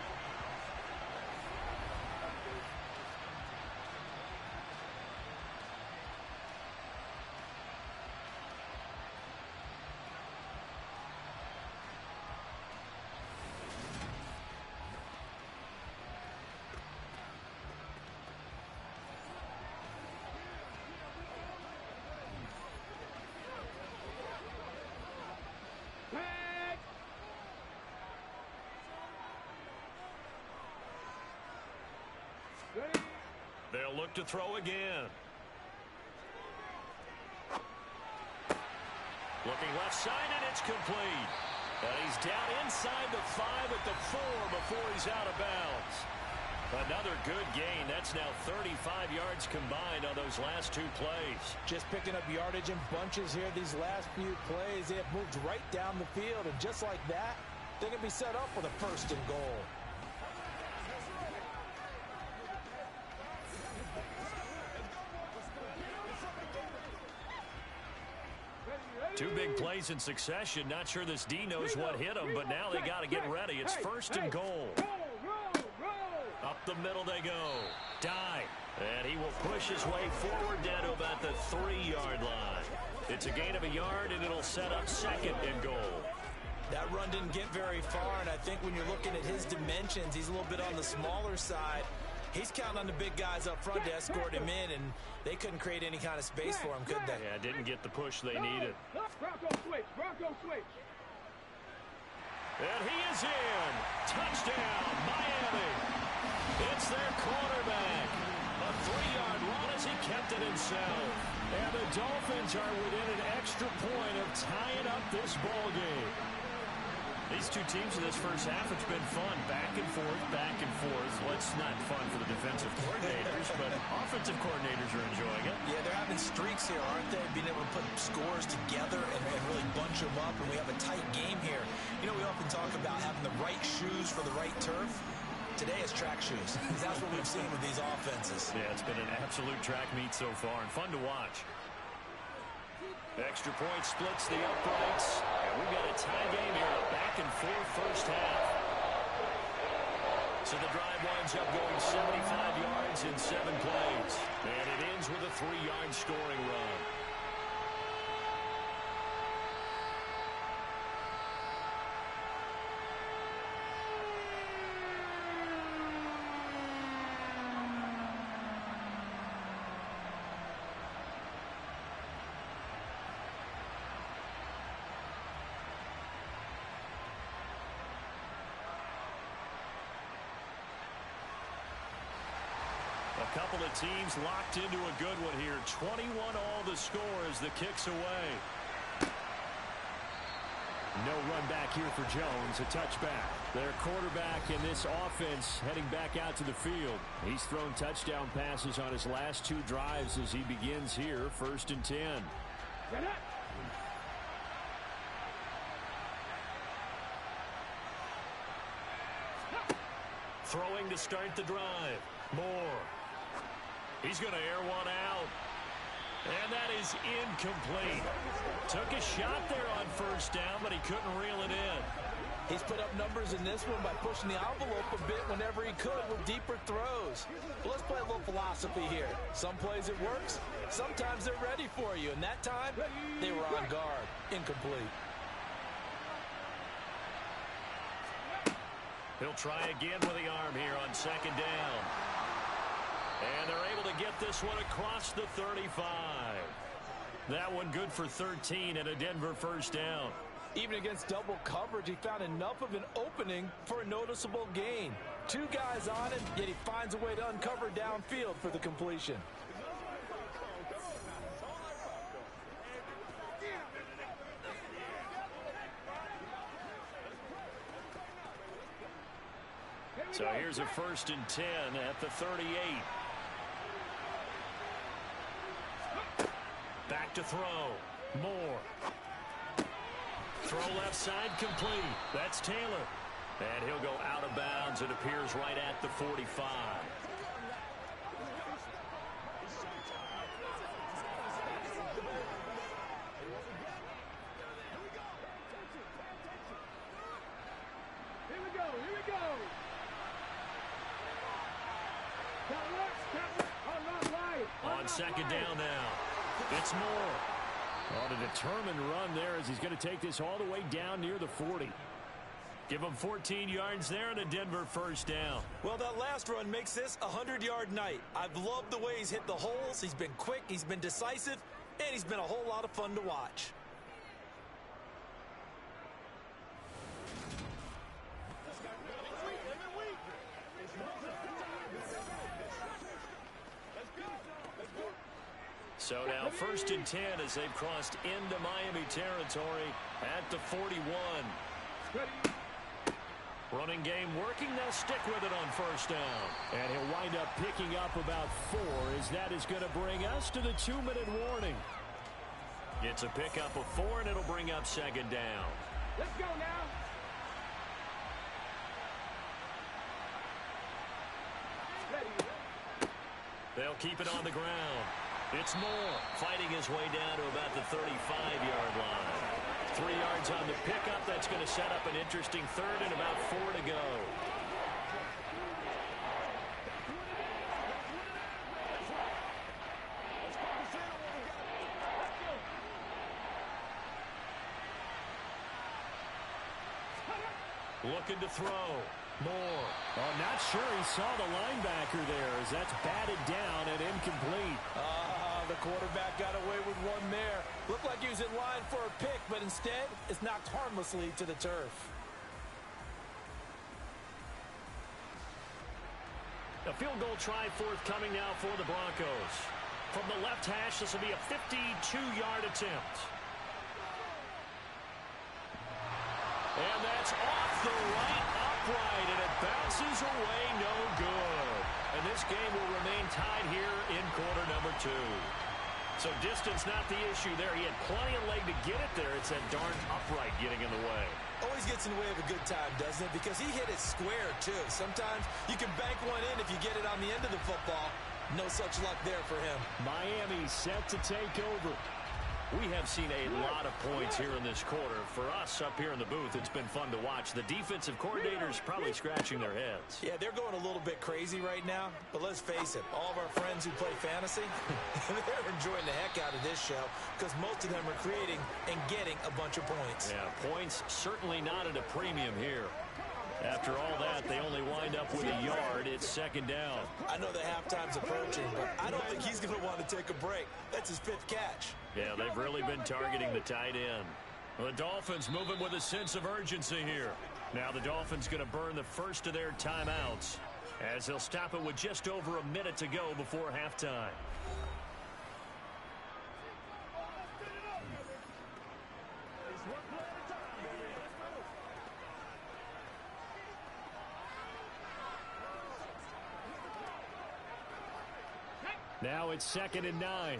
They'll look to throw again. Looking left side, and it's complete. And he's down inside the 5 at the 4 before he's out of bounds. Another good gain. That's now 35 yards combined on those last 2 plays. Just picking up yardage in bunches here these last few plays. They have moved right down the field, and just like that, they're going to be set up with a 1st and goal. Two big plays in succession. Not sure this D knows what hit him, but now they got to get ready. It's 1st and goal. Up the middle they go. Dive. And he will push his way forward down to about the 3-yard line. It's a gain of a yard, and it'll set up 2nd and goal. That run didn't get very far, and I think when you're looking at his dimensions, he's a little bit on the smaller side. He's counting on the big guys up front to escort him in, and they couldn't create any kind of space for him, could they? Yeah, didn't get the push they needed. Bronco switch. And he is in. Touchdown, Miami. It's their quarterback. A 3-yard run as he kept it himself. And the Dolphins are within an extra point of tying up this ball game. These two teams in this first half, it's been fun. Back and forth, back and forth. Well, it's not fun for the defensive coordinators, but offensive coordinators are enjoying it. Yeah, they're having streaks here, aren't they? Being able to put scores together and really bunch them up, and we have a tight game here. You know, we often talk about having the right shoes for the right turf. Today it's track shoes. That's what we've seen with these offenses. Yeah, it's been an absolute track meet so far, and fun to watch. Extra point splits the uprights. And we've got a tie game here, a back-and-forth first half. So the drive winds up going 75 yards in 7 plays. And it ends with a 3-yard scoring run. A couple of teams locked into a good one here. 21 all the score as the kick's away. No run back here for Jones. A touchback. Their quarterback in this offense heading back out to the field. He's thrown touchdown passes on his last 2 drives as he begins here. 1st and 10. Throwing to start the drive. Moore. He's going to air one out. And that is incomplete. Took a shot there on 1st down, but he couldn't reel it in. He's put up numbers in this one by pushing the envelope a bit whenever he could with deeper throws. But let's play a little philosophy here. Some plays it works. Sometimes they're ready for you. And that time, they were on guard. Incomplete. He'll try again with the arm here on 2nd down. And they're able to get this one across the 35. That one good for 13 and a Denver 1st down. Even against double coverage, he found enough of an opening for a noticeable gain. 2 guys on him, yet he finds a way to uncover downfield for the completion. So here's a 1st and 10 at the 38. Back to throw. Moore. Throw left side complete. That's Taylor. And he'll go out of bounds. It appears right at the 45. On 2nd down now. It's Moore. On a determined run there as he's going to take this all the way down near the 40. Give him 14 yards there and a Denver 1st down. Well, that last run makes this a 100-yard night. I've loved the way he's hit the holes. He's been quick, he's been decisive, and he's been a whole lot of fun to watch. So now 1st and 10 as they've crossed into Miami territory at the 41. Running game working. They'll stick with it on 1st down. And he'll wind up picking up about 4 as that is going to bring us to the 2-minute warning. It's a pickup of 4 and it'll bring up 2nd down. Let's go now. They'll keep it on the ground. It's Moore fighting his way down to about the 35-yard line. 3 yards on the pickup. That's going to set up an interesting 3rd and about 4 to go. Looking to throw. Moore. Oh, not sure he saw the linebacker there as that's batted down and incomplete. The quarterback got away with one there. Looked like he was in line for a pick, but instead it's knocked harmlessly to the turf. A field goal try forthcoming now for the Broncos. From the left hash, this will be a 52-yard attempt. And that's off the right upright, and it bounces away no good. And this game will remain tied here in quarter number 2. So distance not the issue there. He had plenty of leg to get it there. It's that darn upright getting in the way. Always gets in the way of a good time, doesn't it? Because he hit it square, too. Sometimes you can bank one in if you get it on the end of the football. No such luck there for him. Miami set to take over. We have seen a lot of points here in this quarter. For us up here in the booth, it's been fun to watch. The defensive coordinators probably scratching their heads. Yeah, they're going a little bit crazy right now. But let's face it, all of our friends who play fantasy, they're enjoying the heck out of this show because most of them are creating and getting a bunch of points. Yeah, points certainly not at a premium here. After all that, they only wind up with a yard. It's 2nd down. I know the halftime's approaching, but I don't think he's going to want to take a break. That's his 5th catch. Yeah, they've really been targeting the tight end. Well, the Dolphins moving with a sense of urgency here. Now the Dolphins going to burn the first of their timeouts as they'll stop it with just over a minute to go before halftime. Now it's 2nd and 9.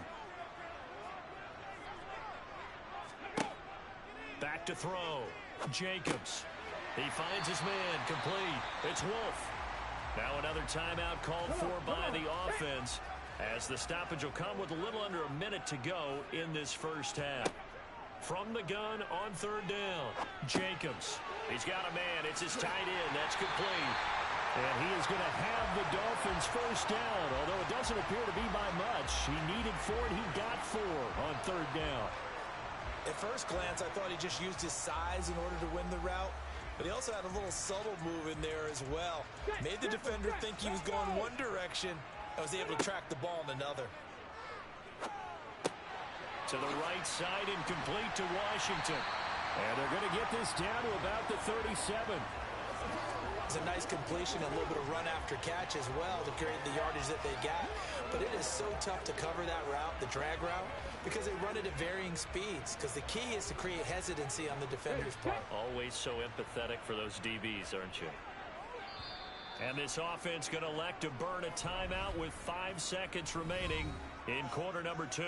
Back to throw. Jacobs. He finds his man. Complete. It's Wolf. Now another timeout called for by the offense as the stoppage will come with a little under a minute to go in this first half. From the gun on 3rd down. Jacobs. He's got a man. It's his tight end. That's complete. And he is going to have the Dolphins 1st down, although it doesn't appear to be by much. He needed 4, and he got 4 on 3rd down. At first glance, I thought he just used his size in order to win the route, but he also had a little subtle move in there as well. Made the defender think he was going one direction and was able to track the ball in another. To the right side, incomplete to Washington. And they're going to get this down to about the 37. It's a nice completion and a little bit of run after catch as well to create the yardage that they got. But it is so tough to cover that route, the drag route, because they run it at varying speeds. Because the key is to create hesitancy on the defender's part. Always so empathetic for those DBs, aren't you? And this offense going to elect to burn a timeout with 5 seconds remaining in quarter number 2.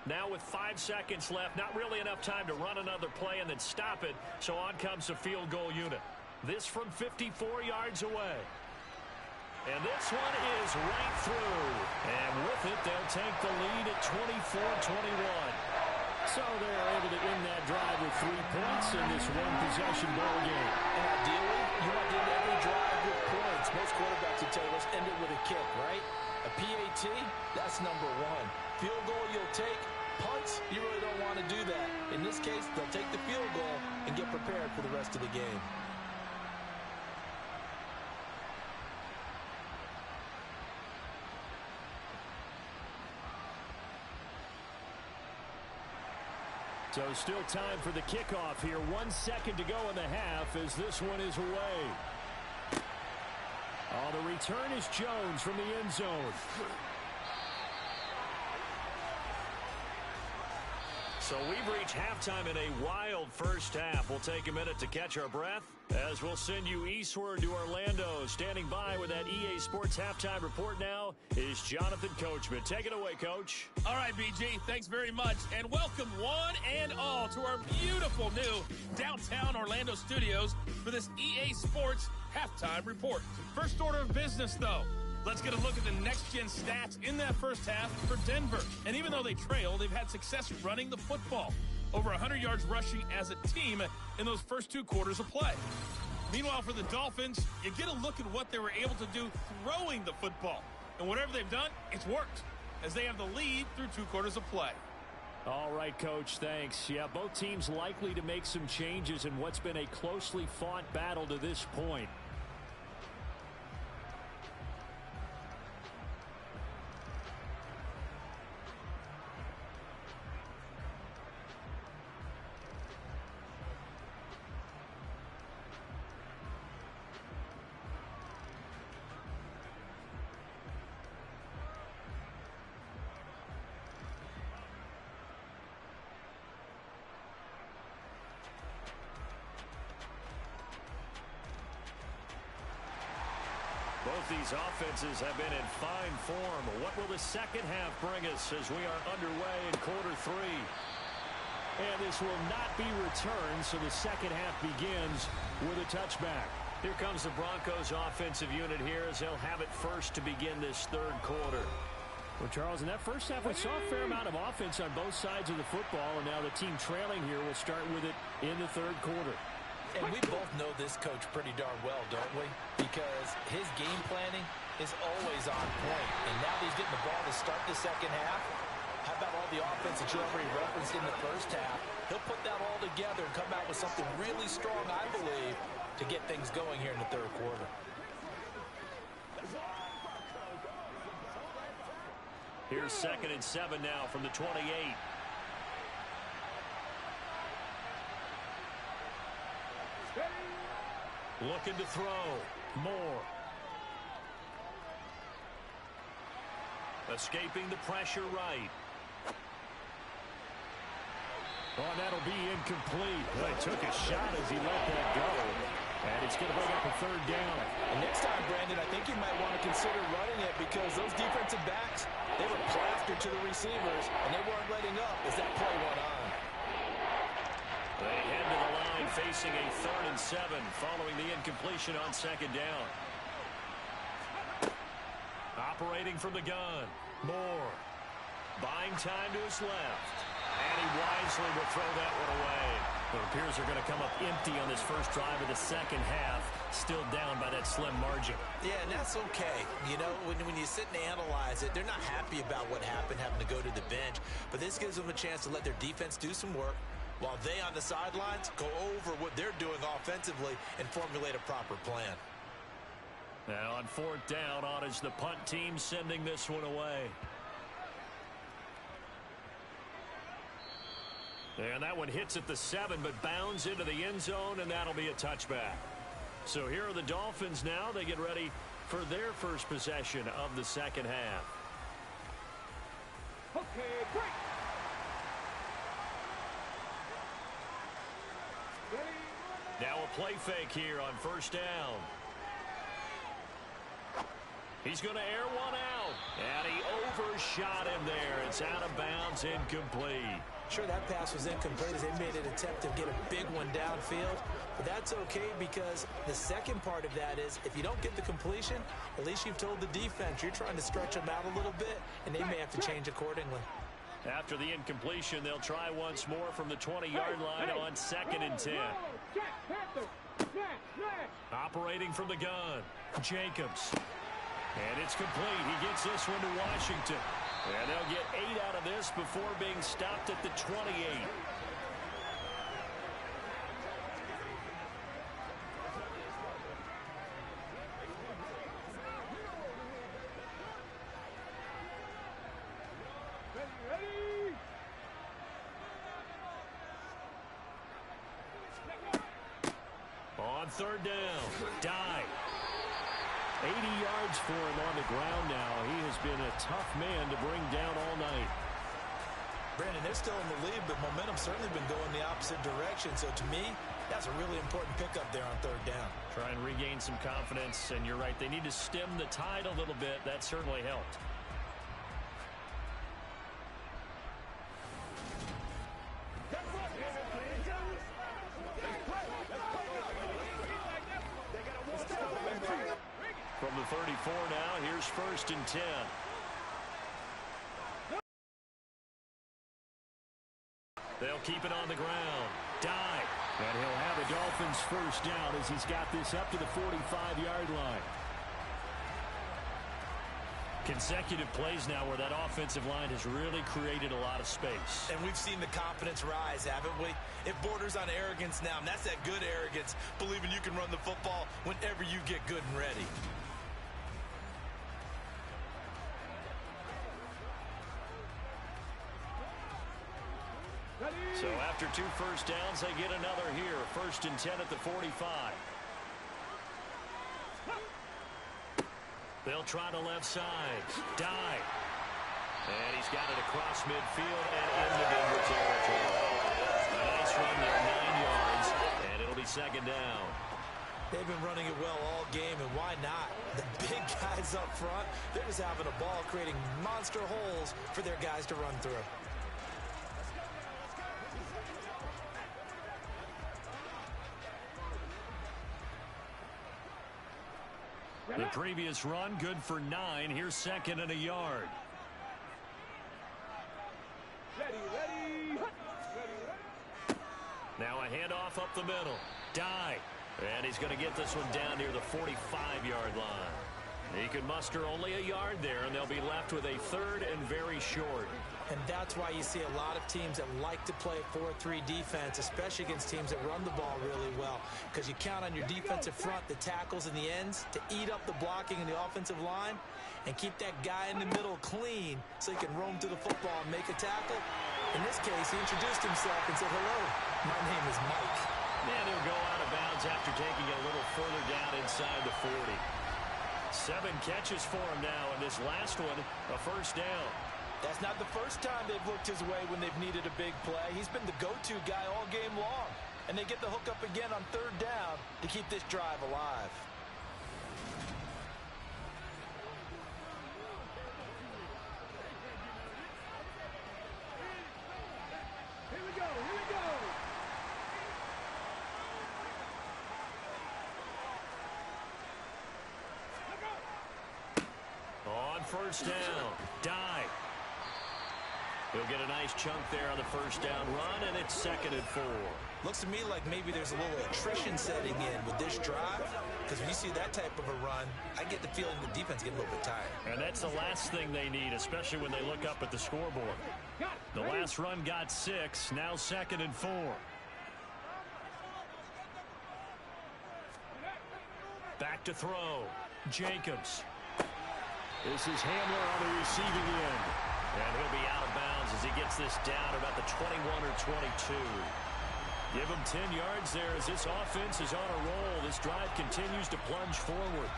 Now with 5 seconds left, not really enough time to run another play and then stop it. So on comes the field goal unit. This from 54 yards away. And this one is right through. And with it, they'll take the lead at 24-21. So they're able to end that drive with 3 points in this one-possession ball game. And ideally, you want to end every drive with points. Most quarterbacks would tell us end it with a kick, right? A PAT, that's number 1. Field goal you'll take. Punts, you really don't want to do that. In this case, they'll take the field goal and get prepared for the rest of the game. So still time for the kickoff here. 1 second to go in the half as this one is away. Oh, the return is Jones from the end zone. So we've reached halftime in a wild first half. We'll take a minute to catch our breath as we'll send you eastward to Orlando. Standing by with that EA Sports halftime report now is Jonathan Coachman. Take it away, Coach. All right, BG, thanks very much. And welcome one and all to our beautiful new downtown Orlando studios for this EA Sports halftime report. First order of business, though. Let's get a look at the next-gen stats in that first half for Denver. And even though they trail, they've had success running the football. Over 100 yards rushing as a team in those first 2 quarters of play. Meanwhile, for the Dolphins, you get a look at what they were able to do throwing the football. And whatever they've done, it's worked, as they have the lead through 2 quarters of play. All right, Coach, thanks. Yeah, both teams likely to make some changes in what's been a closely fought battle to this point. Both these offenses have been in fine form. What will the second half bring us as we are underway in quarter 3? And this will not be returned, so the second half begins with a touchback. Here comes the Broncos offensive unit here as they'll have it first to begin this third quarter. Well, Charles, in that first half, we saw a fair amount of offense on both sides of the football, and now the team trailing here will start with it in the third quarter. And we both know this coach pretty darn well, don't we? Because his game planning is always on point. And now that he's getting the ball to start the second half, how about all the offense that you already referenced in the first half? He'll put that all together and come out with something really strong, I believe, to get things going here in the third quarter. Here's 2nd and 7 now from the 28. Looking to throw. Moore. Escaping the pressure right. Oh, that'll be incomplete. Well, he took a shot as he let that go. And it's going to bring up a 3rd down. And next time, Brandon, I think you might want to consider running it because those defensive backs, they were plastered to the receivers, and they weren't letting up as that play went on. They head to the line facing a 3rd and 7 following the incompletion on 2nd down. Operating from the gun. Moore. Buying time to his left. And he wisely will throw that one away. It appears they're going to come up empty on this first drive of the second half. Still down by that slim margin. Yeah, and that's okay. You know, when you sit and analyze it, they're not happy about what happened, having to go to the bench. But this gives them a chance to let their defense do some work while they on the sidelines go over what they're doing offensively and formulate a proper plan. Now on 4th down, on is the punt team sending this one away. And that one hits at the 7, but bounds into the end zone, and that'll be a touchback. So here are the Dolphins now. They get ready for their first possession of the second half. Okay, break. Now a play fake here on first down. He's going to air one out. And he overshot him there. It's out of bounds, incomplete. Sure, that pass was incomplete as they made an attempt to get a big one downfield. But that's okay because the second part of that is if you don't get the completion, at least you've told the defense you're trying to stretch them out a little bit, and they may have to change accordingly. After the incompletion, they'll try once more from the 20-yard line on 2nd and 10. Operating from the gun, Jacobs. And it's complete. He gets this one to Washington. And they'll get 8 out of this before being stopped at the 28. On third down, Dye. 80 yards for him on the ground now. He has been a tough man to bring down all night. Brandon, they're still in the lead, but momentum's certainly been going the opposite direction. So to me, that's a really important pickup there on third down. Try and regain some confidence, and you're right. They need to stem the tide a little bit. That certainly helped. From the 34 now, here's 1st and 10. They'll keep it on the ground. Dye. And he'll have the Dolphins first down as he's got this up to the 45-yard line. Consecutive plays now where that offensive line has really created a lot of space. And we've seen the confidence rise, haven't we? It borders on arrogance now, and that's that good arrogance, believing you can run the football whenever you get good and ready. So after 2 first downs, they get another here. 1st and 10 at the 45. They'll try the left side. Dye. And he's got it across midfield and into Denver territory. A nice run there, 9 yards, and it'll be 2nd down. They've been running it well all game, and why not? The big guys up front, they're just having a ball, creating monster holes for their guys to run through. The previous run, good for 9. Here's 2nd and a yard. Now a handoff up the middle. Dye. And he's going to get this one down near the 45-yard line. He can muster only a yard there, and they'll be left with a 3rd and very short. And that's why you see a lot of teams that like to play 4-3 defense, especially against teams that run the ball really well. Because you count on your defensive front, the tackles and the ends, to eat up the blocking in the offensive line and keep that guy in the middle clean so he can roam to the football and make a tackle. In this case, he introduced himself and said, "Hello, my name is Mike." And he'll go out of bounds after taking it a little further down inside the 40. 7 catches for him now, and this last one, a first down. That's not the first time they've looked his way when they've needed a big play. He's been the go-to guy all game long. And they get the hook up again on 3rd down to keep this drive alive. Here we go, here we go. On first down, Dye. He'll get a nice chunk there on the first down run, and it's 2nd and 4. Looks to me like maybe there's a little attrition setting in with this drive, because when you see that type of a run, I get the feeling the defense getting a little bit tired. And that's the last thing they need, especially when they look up at the scoreboard. The last run got 6, now 2nd and 4. Back to throw, Jacobs. This is Hamler on the receiving end. And he'll be out of bounds as he gets this down about the 21 or 22. Give him 10 yards there as this offense is on a roll. This drive continues to plunge forward.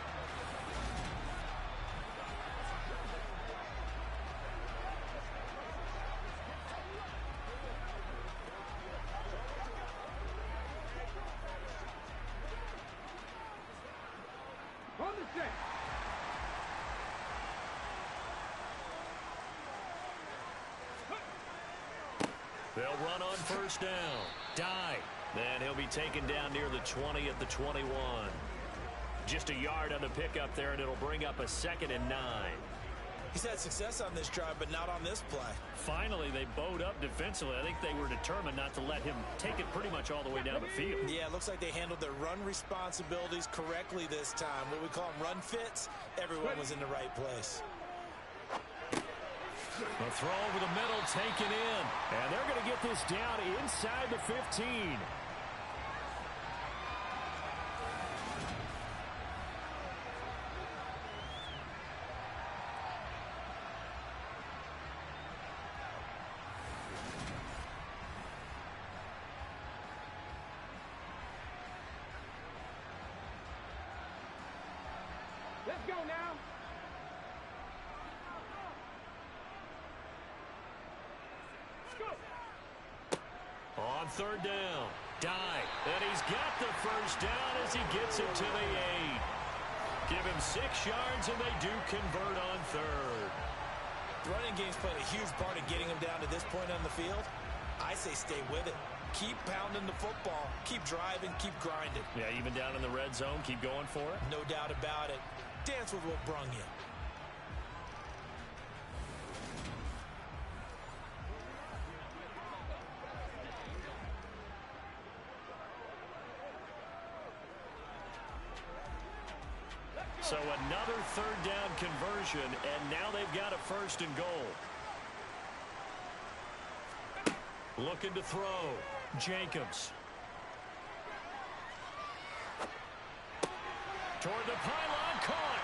They'll run on first down. Dye. And he'll be taken down near the 20 at the 21. Just a yard on the pickup there, and it'll bring up a 2nd and 9. He's had success on this drive, but not on this play. Finally, they bowed up defensively. I think they were determined not to let him take it pretty much all the way down the field. Yeah, it looks like they handled their run responsibilities correctly this time. What we call them run fits, everyone was in the right place. The throw over the middle, taken in. And they're going to get this down inside the 15. Let's go now. On third down, Dye, and he's got the first down as he gets it to the 8. Give him 6 yards, and they do convert on third. The running game's played a huge part in getting him down to this point on the field. I say stay with it. Keep pounding the football. Keep driving. Keep grinding. Yeah, even down in the red zone, keep going for it. No doubt about it. Dance with what brung you. So another third down conversion, and now they've got a 1st and goal. Looking to throw. Jacobs. Toward the pylon, caught.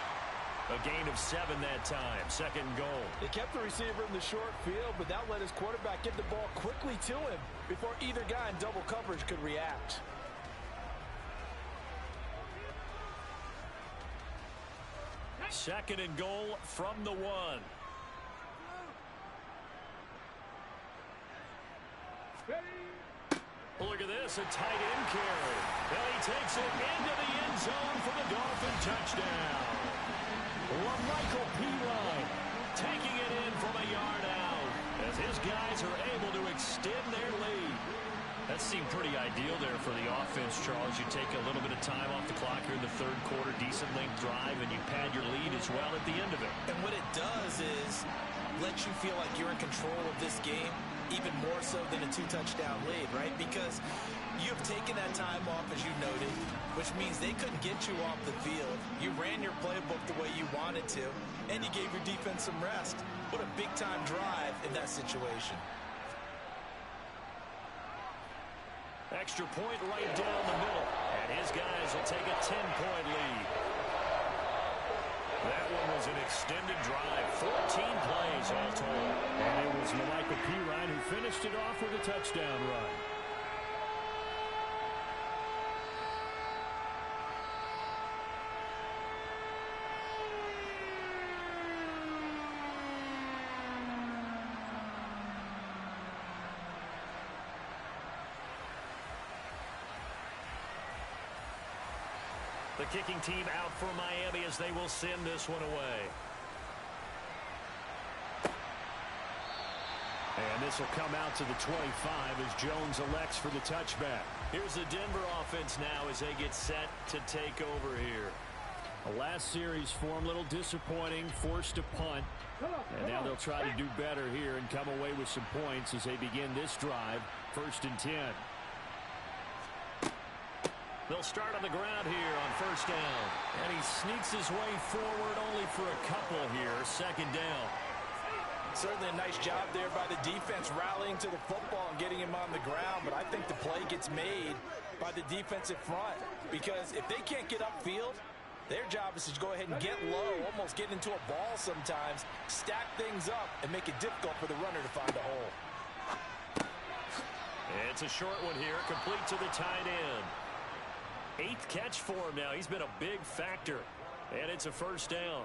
A gain of 7 that time. 2nd and goal. They kept the receiver in the short field, but that let his quarterback get the ball quickly to him before either guy in double coverage could react. Second and goal from the 1. Look at this, a tight end carry. And he takes it into the end zone for the Dolphin touchdown. LaMichael Pirine taking it in from a yard out as his guys are able to extend their lead. That seemed pretty ideal there for the offense, Charles. You take a little bit of time off the clock here in the third quarter, decent length drive, and you pad your lead as well at the end of it. And what it does is let you feel like you're in control of this game, even more so than a 2-touchdown lead, right? Because you've taken that time off, as you noted, which means they couldn't get you off the field. You ran your playbook the way you wanted to, and you gave your defense some rest. What a big-time drive in that situation. Extra point right down the middle, and his guys will take a 10-point lead. That one was an extended drive, 14 plays all told. And it was LaMichael Pirine who finished it off with a touchdown run. The kicking team out for Miami as they will send this one away. And this will come out to the 25 as Jones elects for the touchback. Here's the Denver offense now as they get set to take over here. The last series for them, a little disappointing, forced to punt. And now they'll try to do better here and come away with some points as they begin this drive, 1st and 10. They'll start on the ground here on first down. And he sneaks his way forward only for a couple here. 2nd down. Certainly a nice job there by the defense rallying to the football and getting him on the ground. But I think the play gets made by the defensive front. Because if they can't get upfield, their job is to go ahead and get low, almost get into a ball sometimes, stack things up, and make it difficult for the runner to find a hole. It's a short one here, complete to the tight end. 8th catch for him now. He's been a big factor. And it's a first down.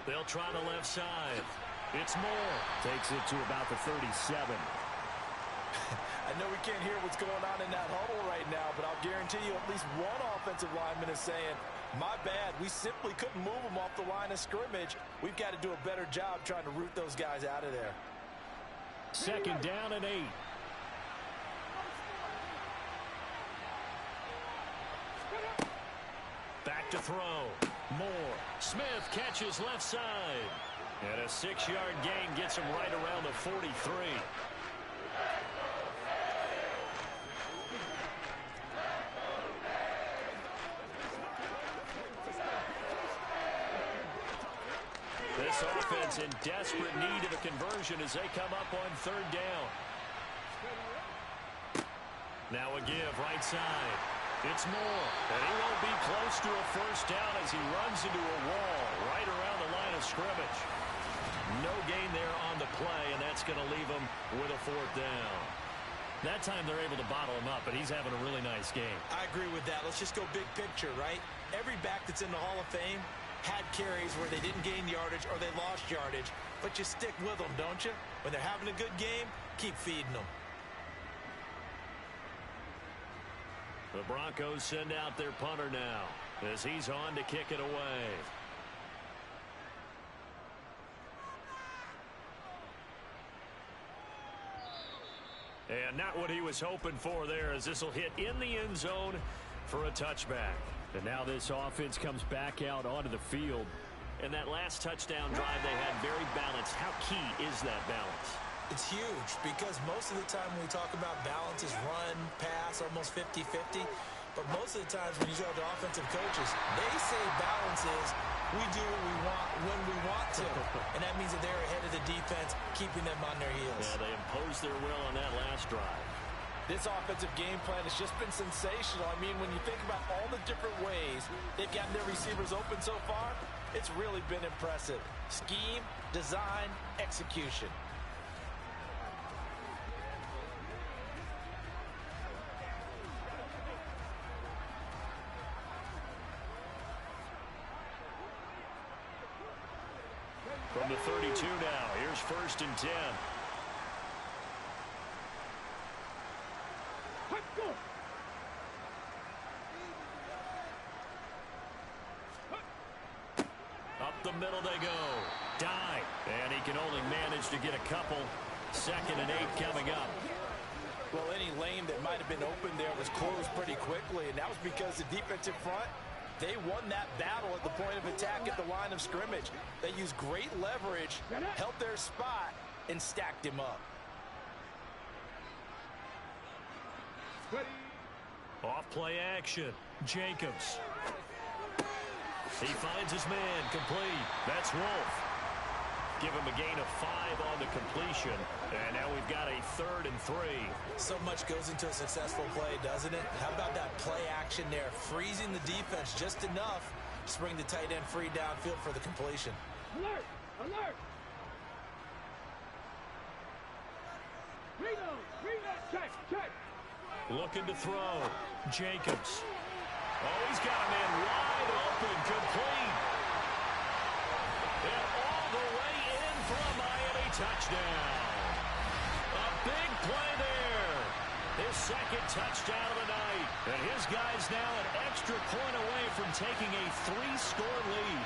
They'll try the left side. It's Moore. Takes it to about the 37. I know we can't hear what's going on in that huddle right now, but I'll guarantee you at least one offensive lineman is saying, my bad, we simply couldn't move them off the line of scrimmage. We've got to do a better job trying to root those guys out of there. 2nd down and 8. Back to throw. Moore. Smith catches left side. And a 6-yard gain gets him right around the 43. This offense in desperate need of a conversion as they come up on 3rd down. Now a give right side. It's Moore, and he won't be close to a first down as he runs into a wall right around the line of scrimmage. No gain there on the play, and that's going to leave him with a 4th down. That time they're able to bottle him up, but he's having a really nice game. I agree with that. Let's just go big picture, right? Every back that's in the Hall of Fame had carries where they didn't gain yardage or they lost yardage, but you stick with them, don't you? When they're having a good game, keep feeding them. The Broncos send out their punter now as he's on to kick it away. And not what he was hoping for there, as this will hit in the end zone for a touchback. And now this offense comes back out onto the field. And that last touchdown drive they had very balanced. How key is that balance? It's huge because most of the time when we talk about balance is run, pass, almost 50-50. But most of the times when you talk to offensive coaches, they say balance is we do what we want when we want to. And that means that they're ahead of the defense, keeping them on their heels. Yeah, they imposed their will on that last drive. This offensive game plan has just been sensational. I mean, when you think about all the different ways they've gotten their receivers open so far, it's really been impressive. Scheme, design, execution. From the 32 now, here's 1st and 10. Up the middle they go. Dive. And he can only manage to get a couple. 2nd and 8 coming up. Well, any lane that might have been open there was closed pretty quickly, and that was because the defensive front, they won that battle at the point of attack at the line of scrimmage. They used great leverage, held their spot, and stacked him up. Off play action. Jacobs. He finds his man complete. That's Wolf. Give him a gain of 5 on the completion. And now we've got a 3rd and 3. So much goes into a successful play, doesn't it? How about that play action there? Freezing the defense just enough to bring the tight end free downfield for the completion. Alert! Alert! Reload! Check! Check! Looking to throw. Jacobs. Oh, he's got a man wide open. Complete. And all the way in for a Miami touchdown. A big play there. His 2nd touchdown of the night. And his guy's now an extra point away from taking a 3-score lead.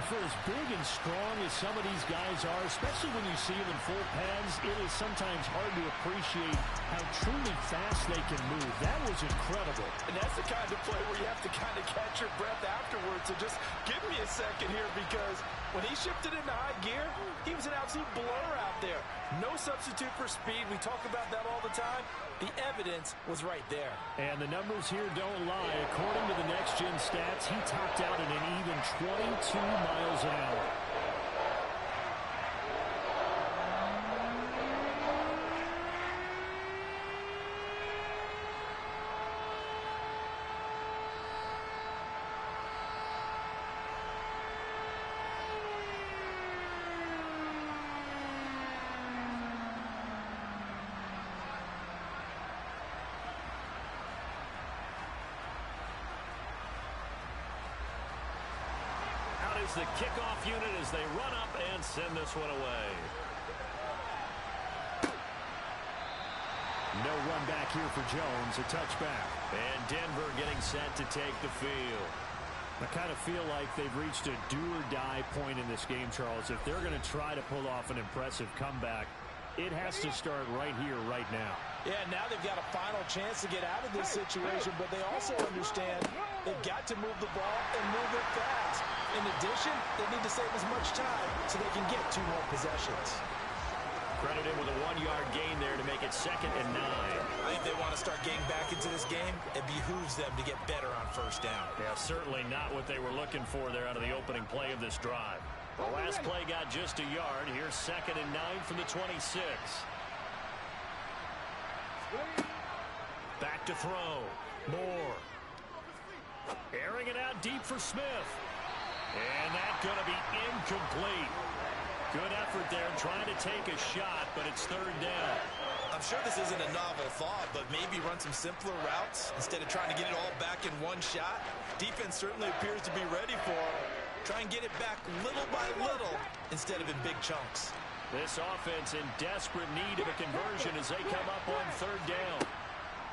For as big and strong as some of these guys are, especially when you see them in full pads, it is sometimes hard to appreciate how truly fast they can move. That was incredible. And that's the kind of play where you have to kind of catch your breath afterwards. So just give me a second here, because when he shifted into high gear, he was an absolute blur out there. No substitute for speed. We talk about that all the time. The evidence was right there. And the numbers here don't lie. According to the Next Gen stats, he topped out at an even 22 miles an hour. The kickoff unit as they run up and send this one away. No run back here for Jones, a touchback. And Denver getting set to take the field. I kind of feel like they've reached a do-or-die point in this game, Charles. If they're going to try to pull off an impressive comeback, it has to start right here, right now. Yeah, now they've got a final chance to get out of this situation, but they also understand they've got to move the ball and move it fast. In addition, they need to save as much time so they can get 2 more possessions. Credited with a 1-yard gain there to make it 2nd and 9. I think they want to start getting back into this game. It behooves them to get better on first down. Yeah, certainly not what they were looking for there out of the opening play of this drive. The last play got just a yard. Here's 2nd and 9 from the 26. Back to throw. Moore. Airing it out deep for Smith. And that's going to be incomplete. Good effort there trying to take a shot, but it's 3rd down. I'm sure this isn't a novel thought, but maybe run some simpler routes instead of trying to get it all back in one shot. Defense certainly appears to be ready for it. Try and get it back little by little instead of in big chunks. This offense in desperate need of a conversion as they come up on 3rd down.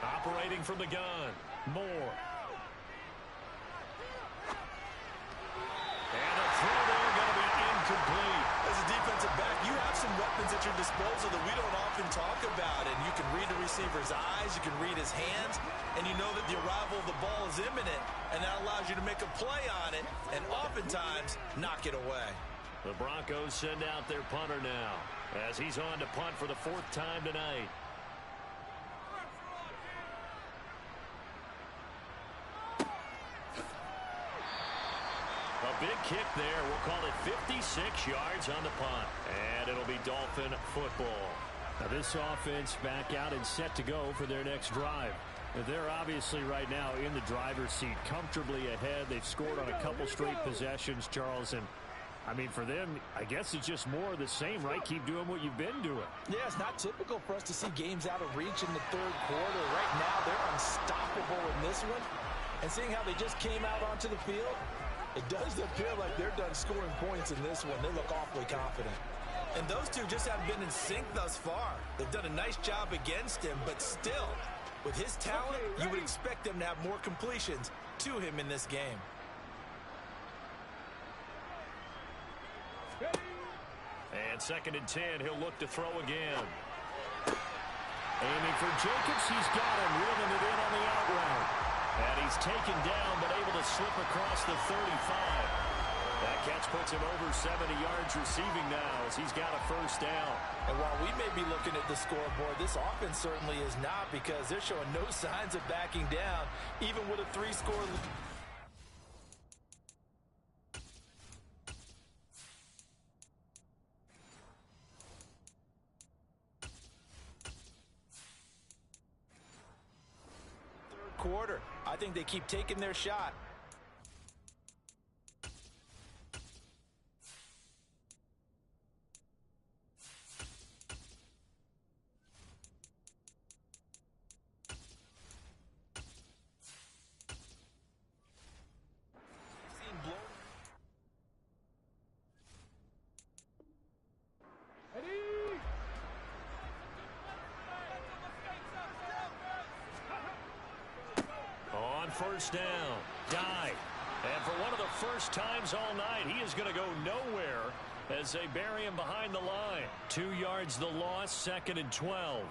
Operating from the gun. Moore. And a throw there going to be incomplete. As a defensive back, you have some weapons at your disposal that we don't often talk about. And you can read the receiver's eyes, you can read his hands, and you know that the arrival of the ball is imminent, and that allows you to make a play on it and oftentimes knock it away. The Broncos send out their punter now as he's on to punt for the 4th time tonight. A big kick there. We'll call it 56 yards on the punt. And it'll be Dolphin football. Now this offense back out and set to go for their next drive. They're obviously right now in the driver's seat, comfortably ahead. They've scored on a couple straight possessions, Charles. And, I mean, for them, I guess it's just more of the same, right? Keep doing what you've been doing. Yeah, it's not typical for us to see games out of reach in the 3rd quarter. Right now, they're unstoppable in this one. And seeing how they just came out onto the field, it does appear like they're done scoring points in this one. They look awfully confident. And those two just haven't been in sync thus far. They've done a nice job against him, but still, with his talent, you would expect them to have more completions to him in this game. And 2nd and 10, he'll look to throw again. Aiming for Jacobs, he's got him, reeling it in on the out route. And he's taken down, but able to slip across the 35. That catch puts him over 70 yards receiving now as he's got a 1st down. And while we may be looking at the scoreboard, this offense certainly is not, because they're showing no signs of backing down, even with a 3-score lead. Quarter. I think they keep taking their shot. On 1st down, Dye And for one of the first times all night, he is going to go nowhere as they bury him behind the line. 2 yards the loss, 2nd and 12.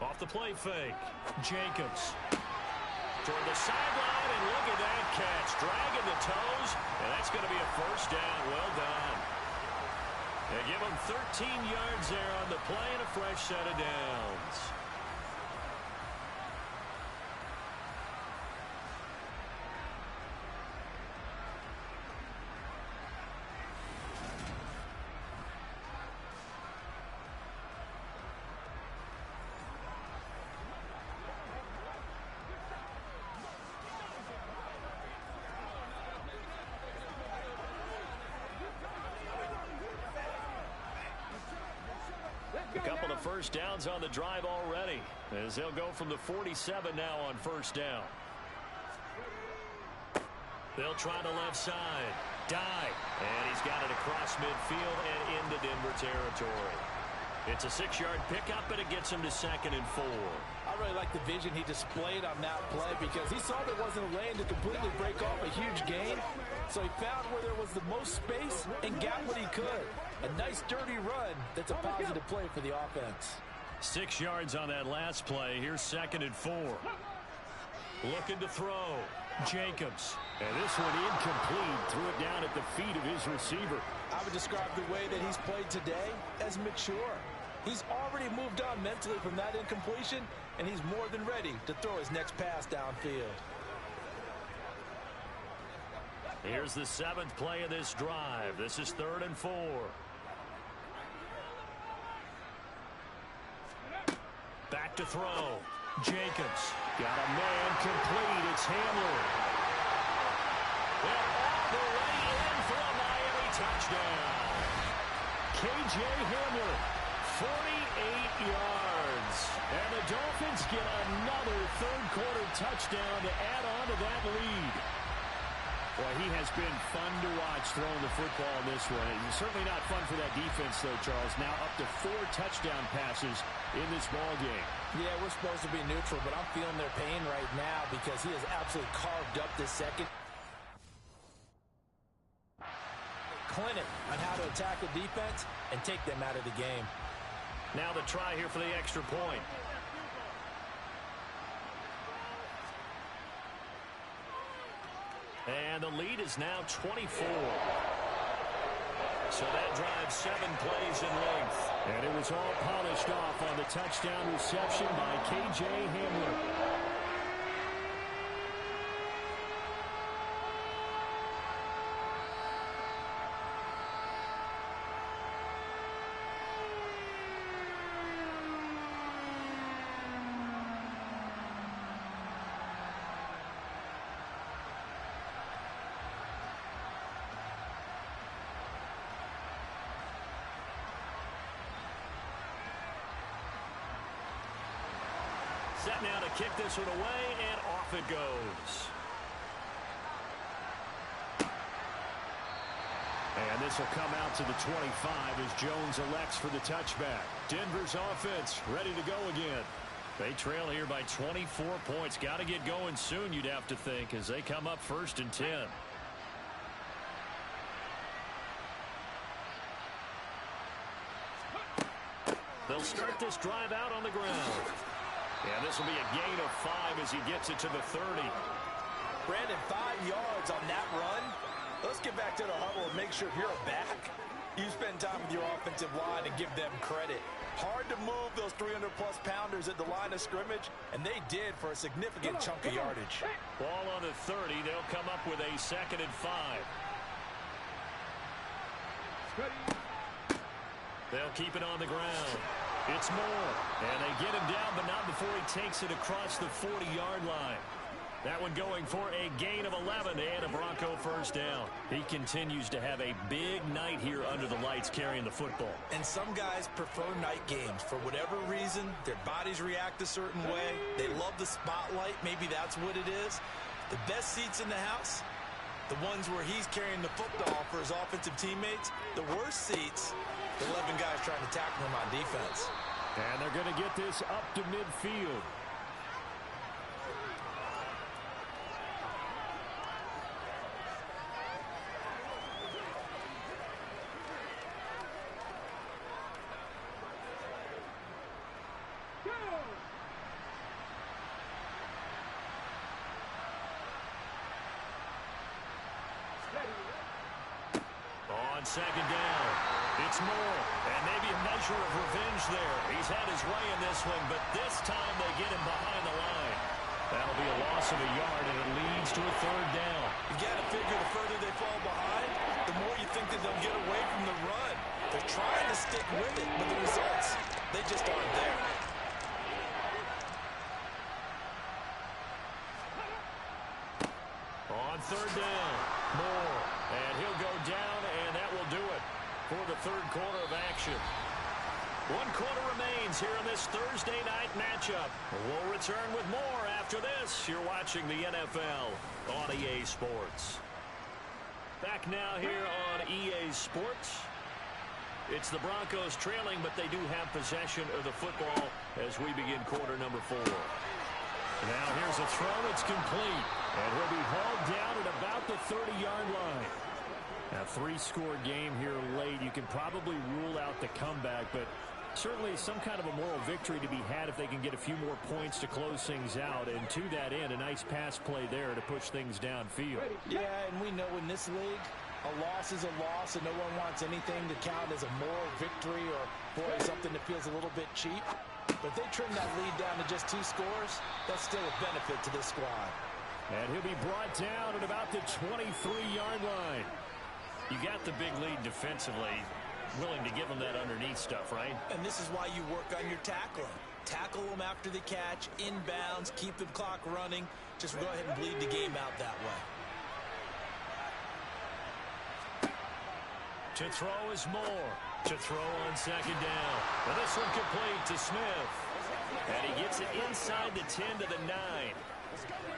Off the play fake. Jacobs. Toward the sideline, and look at that catch. Dragging the toes, and that's going to be a first down. Well done. They give him 13 yards there on the play and a fresh set of downs. A couple of first downs on the drive already, as they'll go from the 47 now on first down. They'll try the left side. Dive. And he's got it across midfield and into Denver territory. It's a 6-yard pickup, and it gets him to 2nd and 4. I really like the vision he displayed on that play because he saw there wasn't a lane to completely break off a huge gain. So he found where there was the most space and got what he could. A nice dirty run that's a positive play for the offense. 6 yards on that last play. Here's 2nd and 4. Looking to throw. Jacobs. And this one incomplete. Threw it down at the feet of his receiver. I would describe the way that he's played today as mature. He's already moved on mentally from that incompletion, and he's more than ready to throw his next pass downfield. Here's the 7th play of this drive. This is 3rd and 4. Back to throw. Jacobs. Got a man complete. It's Hamler. And all the way in for a Miami touchdown. K.J. Hamler, 48 yards. And the Dolphins get another third-quarter touchdown to add on to that lead. Boy, he has been fun to watch throwing the football in this one. It's certainly not fun for that defense, though, Charles. Now up to 4 touchdown passes in this ball game. Yeah, we're supposed to be neutral, but I'm feeling their pain right now because he has absolutely carved up this second. Clinic on how to attack the defense and take them out of the game. Now the try here for the extra point. And the lead is now 24. So that drives 7 plays in length. And it was all polished off on the touchdown reception by K.J. Hamler. Set now to kick this one away, and off it goes. And this will come out to the 25 as Jones elects for the touchback. Denver's offense ready to go again. They trail here by 24 points. Got to get going soon, you'd have to think, as they come up 1st and 10. They'll start this drive out on the ground. And this will be a gain of 5 as he gets it to the 30. Brandon, 5 yards on that run. Let's get back to the huddle and make sure if you're a back, you spend time with your offensive line and give them credit. Hard to move those 300-plus pounders at the line of scrimmage, and they did for a significant chunk of yardage. Ball on the 30. They'll come up with a 2nd and 5. They'll keep it on the ground. It's Moore, and they get him down, but not before he takes it across the 40-yard line. That one going for a gain of 11 and a Bronco first down. He continues to have a big night here under the lights carrying the football. And some guys prefer night games. For whatever reason, their bodies react a certain way. They love the spotlight. Maybe that's what it is. The best seats in the house, the ones where he's carrying the football for his offensive teammates, the worst seats, the 11 guys trying to tackle him on defense. And they're going to get this up to midfield. On second down, it's Moore, and maybe a measure of revenge there. He's had his way in this one, but this time they get him behind the line. That'll be a loss of a yard, and it leads to a third down. You got to figure the further they fall behind, the more you think that they'll get away from the run. They're trying to stick with it, but the results, they just aren't there. On third down, Moore, and he'll go down, and that will do it for the third quarter of action. 1 quarter remains here in this Thursday night matchup. We'll return with more after this. You're watching the NFL on EA Sports. Back now here on EA Sports. It's the Broncos trailing, but they do have possession of the football as we begin quarter number 4. Now here's a throw. It's complete. And he'll be hauled down at about the 30-yard line. A 3-score game here late. You can probably rule out the comeback, but certainly some kind of a moral victory to be had if they can get a few more points to close things out. And to that end, a nice pass play there to push things downfield. Yeah, and we know in this league, a loss is a loss, and no one wants anything to count as a moral victory or, boy, something that feels a little bit cheap. But if they trim that lead down to just 2 scores, that's still a benefit to this squad. And he'll be brought down at about the 23-yard line. You got the big lead defensively, willing to give them that underneath stuff, right? And this is why you work on your tackling. Tackle them after the catch, inbounds, keep the clock running. Just go ahead and bleed the game out that way. To throw is Moore. To throw on second down. And this one complete to Smith. And he gets it inside the 10 to the 9.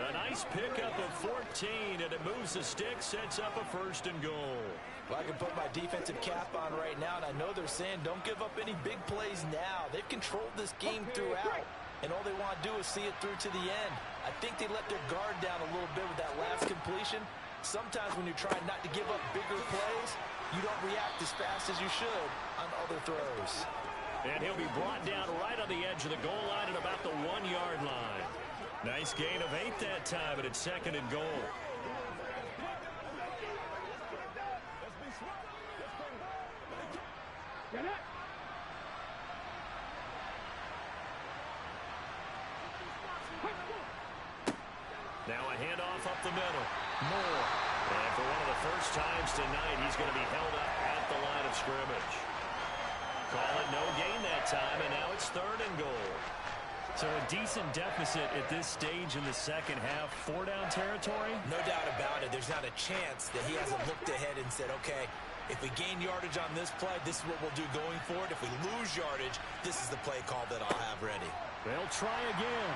A nice pickup of 14, and it moves the stick, sets up a 1st and goal. Well, I can put my defensive cap on right now, and I know they're saying don't give up any big plays now. They've controlled this game throughout, and all they want to do is see it through to the end. I think they let their guard down a little bit with that last completion. Sometimes when you're trying not to give up bigger plays, you don't react as fast as you should on other throws. And he'll be brought down right on the edge of the goal line at about the 1-yard line. Nice gain of 8 that time, and it's 2nd and goal. Now a handoff up the middle. Moore. And for one of the first times tonight, he's going to be held up at the line of scrimmage. Call it no gain that time, and now it's 3rd and goal. So a decent deficit at this stage in the second half. 4-down territory? No doubt about it. There's not a chance that he hasn't looked ahead and said, okay, if we gain yardage on this play, this is what we'll do going forward. If we lose yardage, this is the play call that I'll have ready. They'll try again.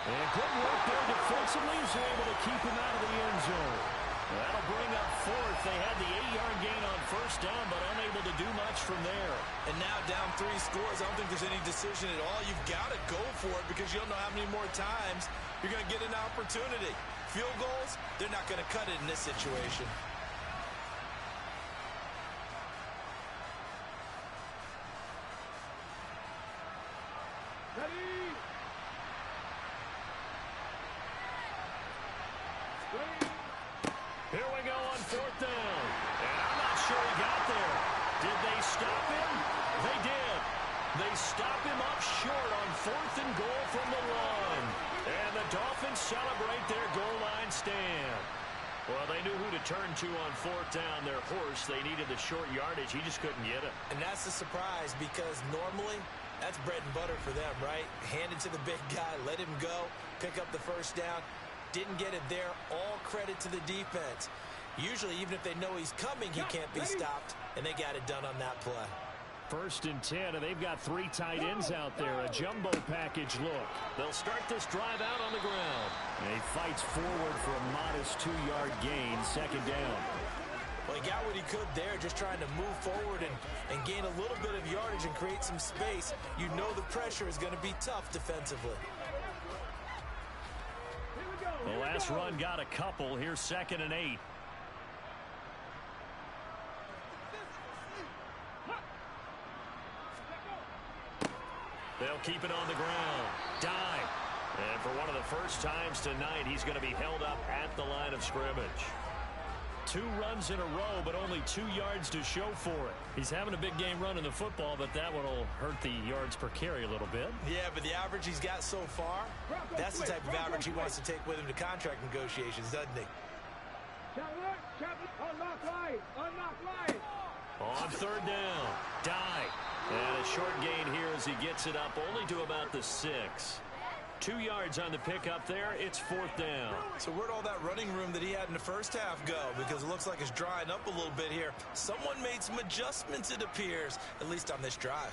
And good work there defensively as they're able to keep him out of the end zone. That'll bring up 4th. They had the 8-yard gain on 1st down, but unable to do much from there. And now down 3 scores. I don't think there's any decision at all. You've got to go for it because you don't know how many more times you're going to get an opportunity. Field goals, they're not going to cut it in this situation. Here we go on 4th down. And I'm not sure he got there. Did they stop him? They did. They stop him up short on 4th and goal from the 1. And the Dolphins celebrate their goal line stand. Well, they knew who to turn to on 4th down. Their horse, they needed the short yardage. He just couldn't get it. And that's a surprise because normally that's bread and butter for them, right? Hand it to the big guy, let him go, pick up the 1st down. Didn't get it there. All credit to the defense. Usually, even if they know he's coming, he can't be stopped, and they got it done on that play. 1st and 10, and they've got 3 tight ends out there. A jumbo package look. They'll start this drive out on the ground. And he fights forward for a modest 2-yard gain, 2nd down. Well, he got what he could there, just trying to move forward and gain a little bit of yardage and create some space. You know the pressure is going to be tough defensively. The last run got a couple. Here's 2nd and 8. They'll keep it on the ground. Dive. And for one of the first times tonight, he's going to be held up at the line of scrimmage. 2 runs in a row, but only 2 yards to show for it. He's having a big game running the football, but that one will hurt the yards per carry a little bit. Yeah, but the average he's got so far, that's the type of average he wants to take with him to contract negotiations, doesn't he? On 3rd down, dive. And a short gain here as he gets it up only to about the 6. 2 yards on the pickup there. It's 4th down. So where'd all that running room that he had in the first half go? Because it looks like it's drying up a little bit here. Someone made some adjustments, it appears, at least on this drive.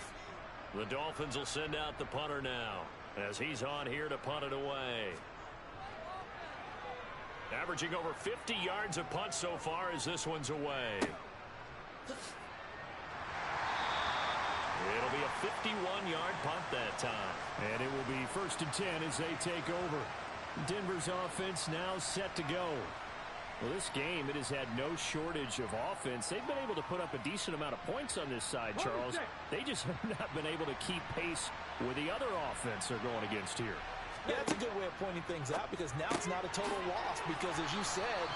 The Dolphins will send out the punter now as he's on here to punt it away. Averaging over 50 yards a punt so far as this one's away. It'll be a 51-yard punt that time. And it will be 1st and 10 as they take over. Denver's offense now set to go. Well, this game, it has had no shortage of offense. They've been able to put up a decent amount of points on this side, Charles. They just have not been able to keep pace with the other offense they're going against here. Yeah, that's a good way of pointing things out because now it's not a total loss because, as you said,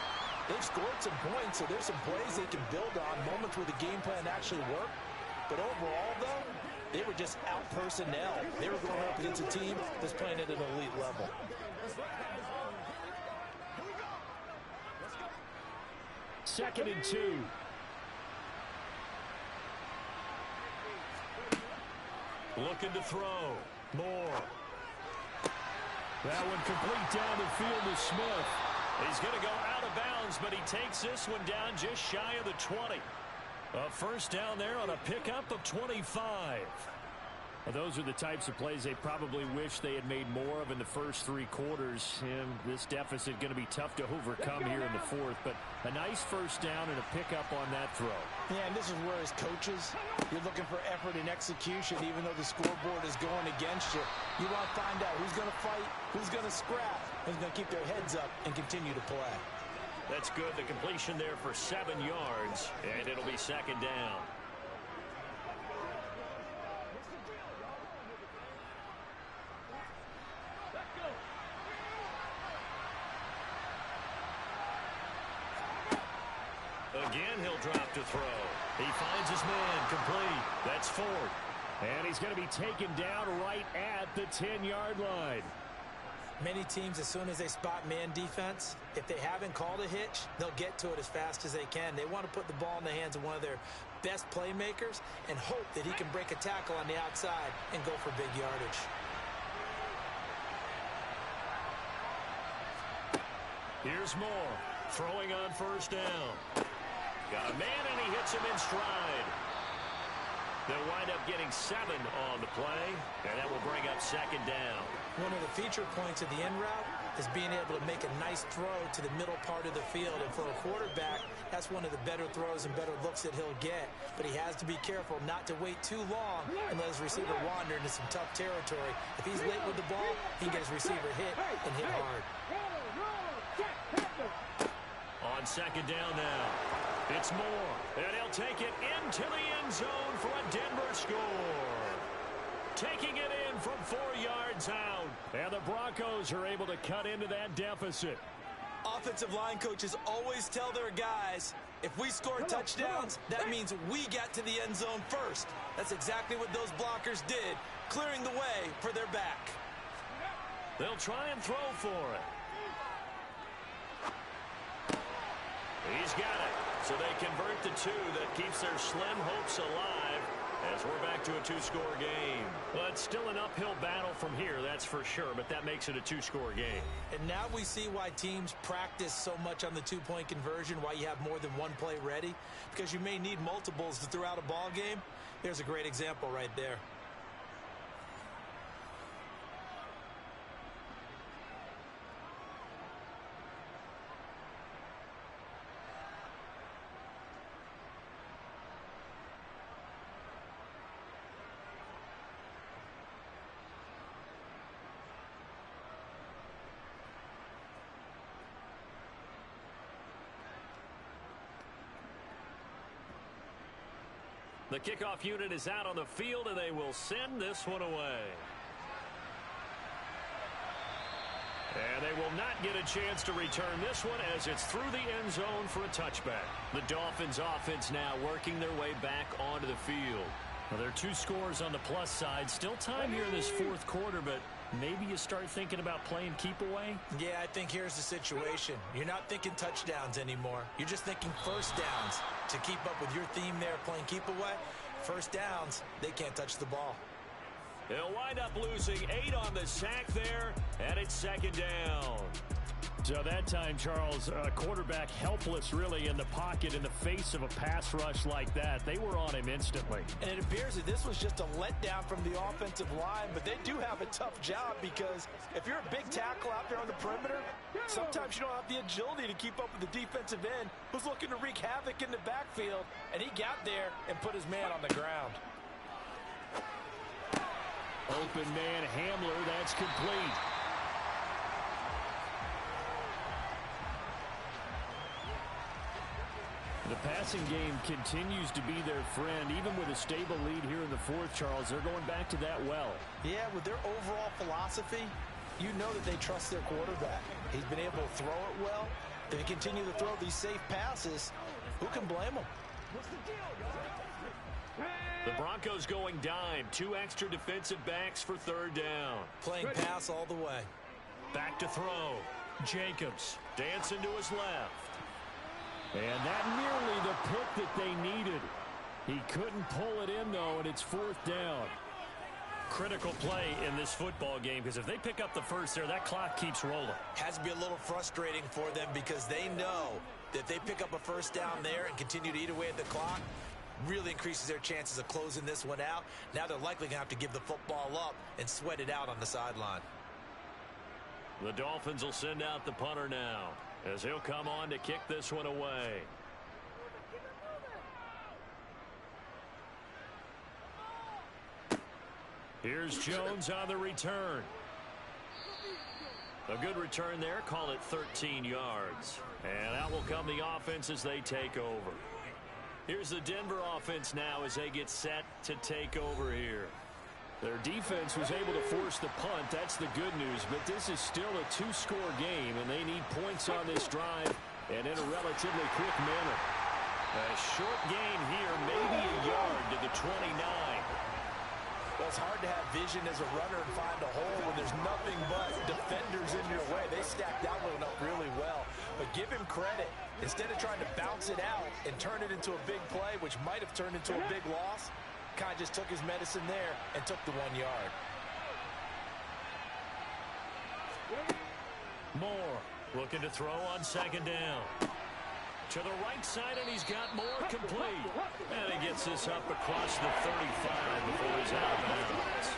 they've scored some points, so there's some plays they can build on, moments where the game plan actually worked. But overall, though, they were just out-personnel. They were going up against a team that's playing at an elite level. Second and 2. Looking to throw. Moore. That one complete down the field to Smith. He's going to go out of bounds, but he takes this one down just shy of the 20. A 1st down there on a pickup of 25. Those are the types of plays they probably wish they had made more of in the first 3 quarters. And this deficit going to be tough to overcome here in the 4th. But a nice 1st down and a pickup on that throw. Yeah, and this is where as coaches, you're looking for effort and execution, even though the scoreboard is going against you. You want to find out who's going to fight, who's going to scrap, who's going to keep their heads up and continue to play. That's good. The completion there for 7 yards, and it'll be 2nd down. Again, he'll drop to throw. He finds his man complete. That's 4th. And he's going to be taken down right at the 10-yard line. Many teams, as soon as they spot man defense, if they haven't called a hitch, they'll get to it as fast as they can. They want to put the ball in the hands of one of their best playmakers and hope that he can break a tackle on the outside and go for big yardage. Here's Moore, throwing on 1st down. Got a man, and he hits him in stride. They'll wind up getting 7 on the play, and that will bring up 2nd down. One of the feature points of the in route is being able to make a nice throw to the middle part of the field. And for a quarterback, that's one of the better throws and better looks that he'll get. But he has to be careful not to wait too long and let his receiver wander into some tough territory. If he's late with the ball, he can get his receiver hit and hit hard. On 2nd down now, it's Moore, and he'll take it into the end zone for a Denver score. Taking it in from 4 yards out. And the Broncos are able to cut into that deficit. Offensive line coaches always tell their guys, if we score touchdowns, that means we get to the end zone first. That's exactly what those blockers did, clearing the way for their back. They'll try and throw for it. He's got it. So they convert the 2. That keeps their slim hopes alive as we're back to a 2-score game. Well, it's still an uphill battle from here, that's for sure, but that makes it a 2-score game. And now we see why teams practice so much on the 2-point conversion, why you have more than one play ready, because you may need multiples throughout a ball game. There's a great example right there. The kickoff unit is out on the field, and they will send this one away. And they will not get a chance to return this one as it's through the end zone for a touchback. The Dolphins offense now working their way back onto the field. Well, there are 2 scores on the plus side. Still time here in this fourth quarter, but maybe you start thinking about playing keep away? Yeah, I think here's the situation. You're not thinking touchdowns anymore. You're just thinking first downs. To keep up with your theme there, playing keep away, first downs, they can't touch the ball. They'll wind up losing 8 on the sack there, and it's second down. So that time, Charles, quarterback helpless really in the pocket in the face of a pass rush like that. They were on him instantly. And it appears that this was just a letdown from the offensive line, but they do have a tough job because if you're a big tackle out there on the perimeter, sometimes you don't have the agility to keep up with the defensive end who's looking to wreak havoc in the backfield, and he got there and put his man on the ground. Open man Hamler, that's complete. The passing game continues to be their friend. Even with a stable lead here in the fourth, Charles, they're going back to that well. Yeah, with their overall philosophy, you know that they trust their quarterback. He's been able to throw it well. They continue to throw these safe passes. Who can blame them? The Broncos going dime. 2 extra defensive backs for third down. Playing pass all the way. Back to throw. Jacobs dancing to his left. And that nearly the pick that they needed. He couldn't pull it in, though, and it's fourth down. Critical play in this football game because if they pick up the first there, that clock keeps rolling. Has to be a little frustrating for them because they know that if they pick up a first down there and continue to eat away at the clock, really increases their chances of closing this one out. Now they're likely going to have to give the football up and sweat it out on the sideline. The Dolphins will send out the punter now as he'll come on to kick this one away. Here's Jones on the return. A good return there. Call it 13 yards. And out will come the offense as they take over. Here's the Denver offense now as they get set to take over here. Their defense was able to force the punt. That's the good news. But this is still a 2-score game, and they need points on this drive and in a relatively quick manner. A short gain here, maybe a yard to the 29. Well, it's hard to have vision as a runner and find a hole when there's nothing but defenders in your way. They stacked that one up really well. But give him credit. Instead of trying to bounce it out and turn it into a big play, which might have turned into a big loss, kind of just took his medicine there and took the 1 yard. Moore looking to throw on second down. To the right side, and he's got Moore complete. And he gets this up across the 35 before he's out of bounds.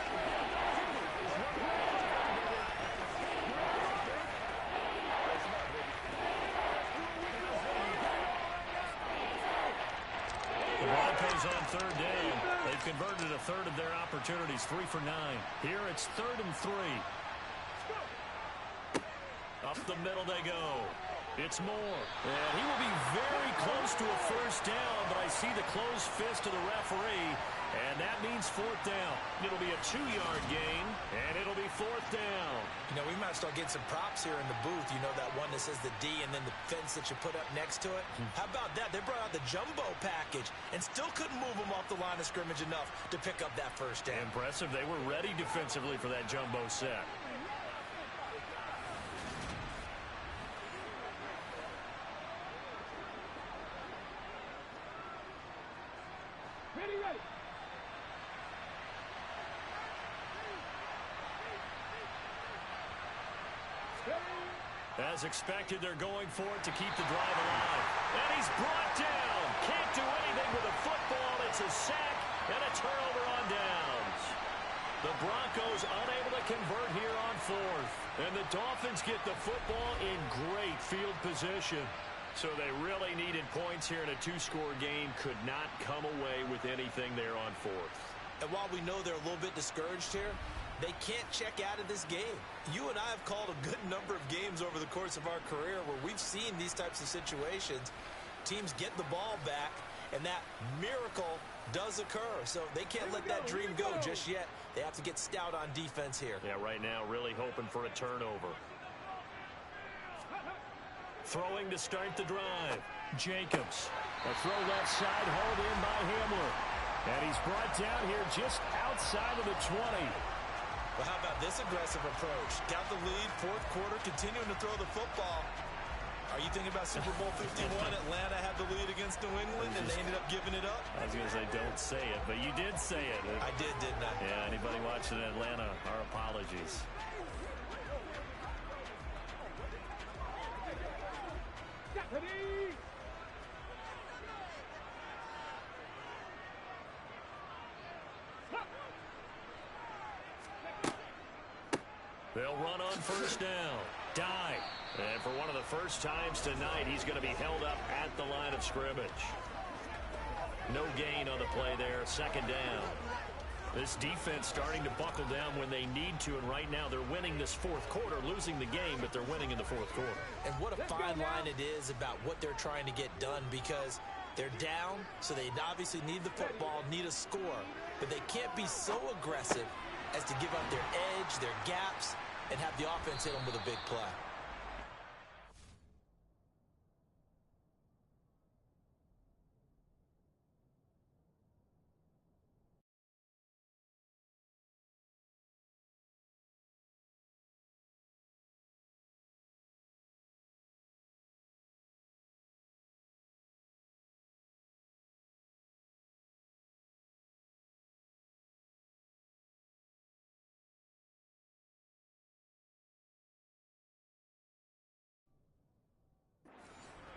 The Broncos on third down. They've converted a third of their opportunities, 3 for 9. Here it's 3rd and 3. Up the middle they go. It's Moore. And he will be very close to a first down, but I see the closed fist of the referee, and that means 4th down. It'll be a 2-yard gain, and it'll be 4th down. You know, we might start getting some props here in the booth. You know, that one that says the D and then the fence that you put up next to it? How about that? They brought out the jumbo package and still couldn't move them off the line of scrimmage enough to pick up that first down. Impressive. They were ready defensively for that jumbo set. As expected, they're going for it to keep the drive alive. And he's brought down. Can't do anything with the football. It's a sack and a turnover on downs. The Broncos unable to convert here on fourth. And the Dolphins get the football in great field position. So they really needed points here in a two-score game. Could not come away with anything there on fourth. And while we know they're a little bit discouraged here, they can't check out of this game. You and I have called a good number of games over the course of our career where we've seen these types of situations. Teams get the ball back, and that miracle does occur. So they can't let that dream go just yet. They have to get stout on defense here. Yeah, right now really hoping for a turnover. Throwing to start the drive. Jacobs. A throw left side, hauled in by Hamler. And he's brought down here just outside of the 20. Well, how about this aggressive approach? Got the lead, fourth quarter, continuing to throw the football. Are you thinking about Super Bowl 51? Atlanta had the lead against New England, and they ended up giving it up? I was going to say, don't say it, but you did say it. I did, didn't I? Yeah, anybody watching Atlanta, our apologies. They'll run on first down. Dye. And for one of the first times tonight, he's going to be held up at the line of scrimmage. No gain on the play there. Second down. This defense starting to buckle down when they need to, and right now they're winning this fourth quarter, losing the game, but they're winning in the fourth quarter. And what a fine line it is about what they're trying to get done, because they're down, so they obviously need the football, need a score, but they can't be so aggressive as to give up their edge, their gaps, and have the offense hit them with a big play.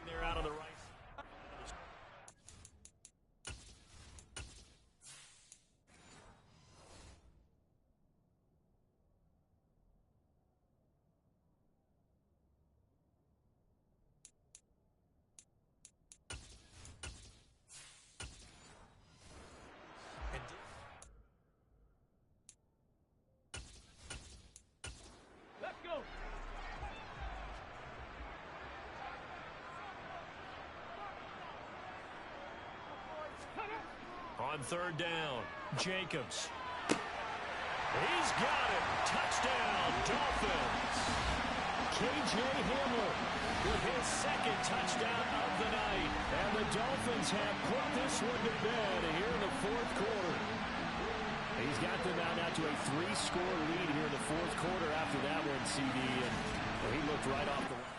They're out of the right. Let's go. On third down, Jacobs. He's got it. Touchdown, Dolphins. K.J. Hamler with his second touchdown of the night. And the Dolphins have put this one to bed here in the fourth quarter. He's got them now to a 3-score lead here in the fourth quarter after that one, CD. And he looked right off the line.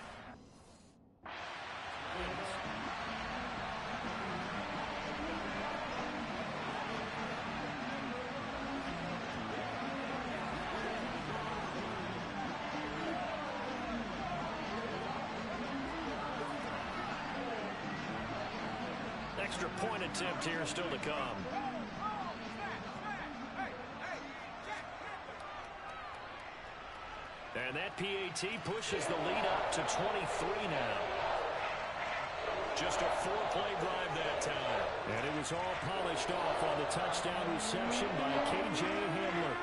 Extra point attempt here still to come. And that PAT pushes the lead up to 23 now. Just a 4-play drive that time. And it was all polished off on the touchdown reception by K.J. Hamler.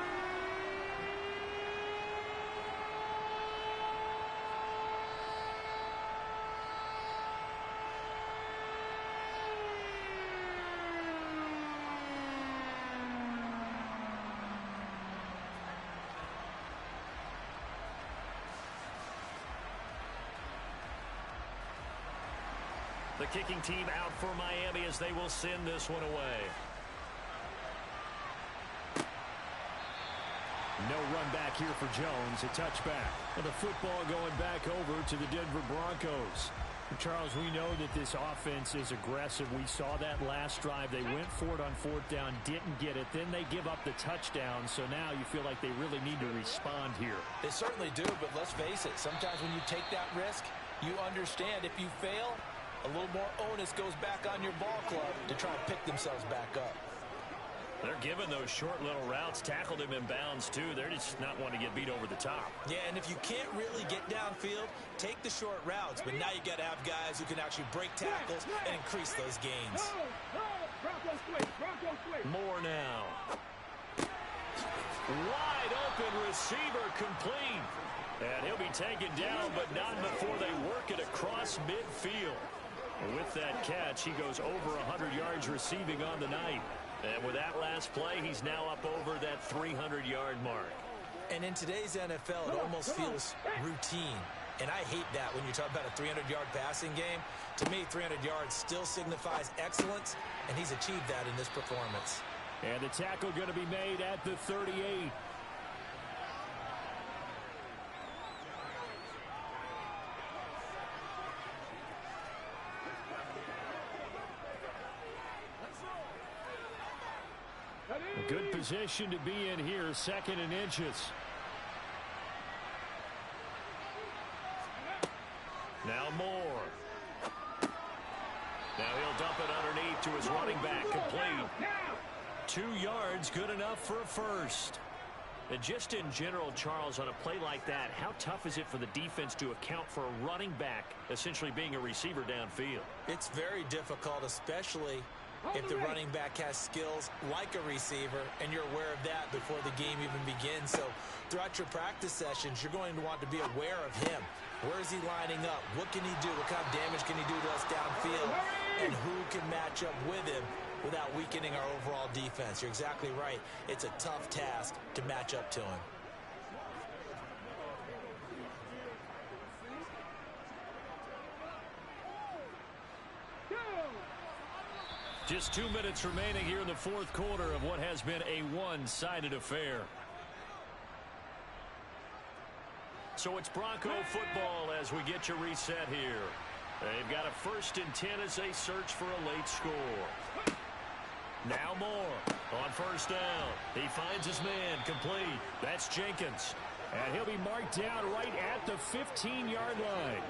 The kicking team out for Miami as they will send this one away. No run back here for Jones. A touchback. And the football going back over to the Denver Broncos. Charles, we know that this offense is aggressive. We saw that last drive. They went for it on fourth down, didn't get it. Then they give up the touchdown. So now you feel like they really need to respond here. They certainly do, but let's face it. Sometimes when you take that risk, you understand if you fail, a little more onus goes back on your ball club to try and pick themselves back up. They're giving those short little routes. Tackled him in bounds, too. They're just not wanting to get beat over the top. Yeah, and if you can't really get downfield, take the short routes. But now you got to have guys who can actually break tackles and increase those gains. More now. Wide open receiver complete. And he'll be taken down, but not before they work it across midfield. With that catch, he goes over 100 yards receiving on the night. And with that last play, he's now up over that 300-yard mark. And in today's NFL, it almost feels routine. And I hate that when you talk about a 300-yard passing game. To me, 300 yards still signifies excellence, and he's achieved that in this performance. And the tackle going to be made at the 38. A good position to be in here, second and inches. Now Moore. Now he'll dump it underneath to his running back, complete. 2 yards, good enough for a first. And just in general, Charles, on a play like that, how tough is it for the defense to account for a running back essentially being a receiver downfield? It's very difficult, especially if the running back has skills like a receiver, and you're aware of that before the game even begins. So throughout your practice sessions, you're going to want to be aware of him. Where is he lining up? What can he do? What kind of damage can he do to us downfield? And who can match up with him without weakening our overall defense? You're exactly right. It's a tough task to match up to him. Just 2 minutes remaining here in the fourth quarter of what has been a one-sided affair. So it's Bronco football as we get you reset here. They've got a 1st and 10 as they search for a late score. Now Moore on 1st down. He finds his man, complete. That's Jenkins. And he'll be marked down right at the 15-yard line.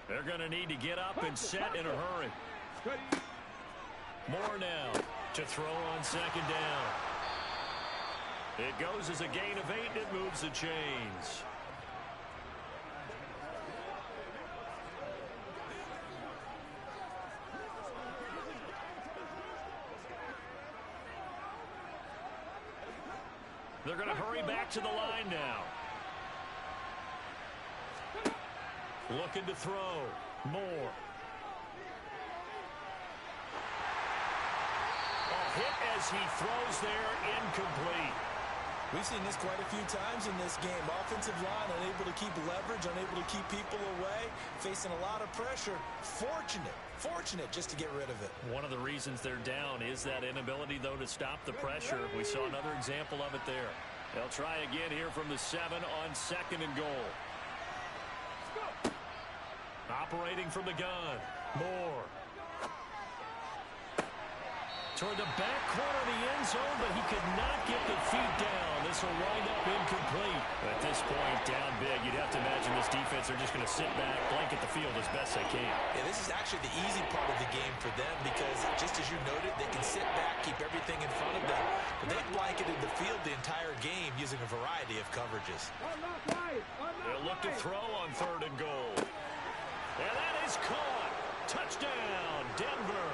They're going to need to get up and set in a hurry. Moore now to throw on 2nd down. It goes as a gain of 8, and it moves the chains. They're going to hurry back to the line now. Looking to throw. Moore. A hit as he throws there, incomplete. We've seen this quite a few times in this game. Offensive line unable to keep leverage, unable to keep people away, facing a lot of pressure. Fortunate just to get rid of it. One of the reasons they're down is that inability, though, to stop the pressure. We saw another example of it there. They'll try again here from the 7 on 2nd and goal. Operating from the gun. Moore. Toward the back corner of the end zone, but he could not get the feet down. This will wind up incomplete. At this point, down big, you'd have to imagine this defense are just going to sit back, blanket the field as best they can. Yeah, this is actually the easy part of the game for them because, just as you noted, they can sit back, keep everything in front of them. But they've blanketed the field the entire game using a variety of coverages. They'll look to throw on 3rd and goal. And that is caught. Touchdown, Denver.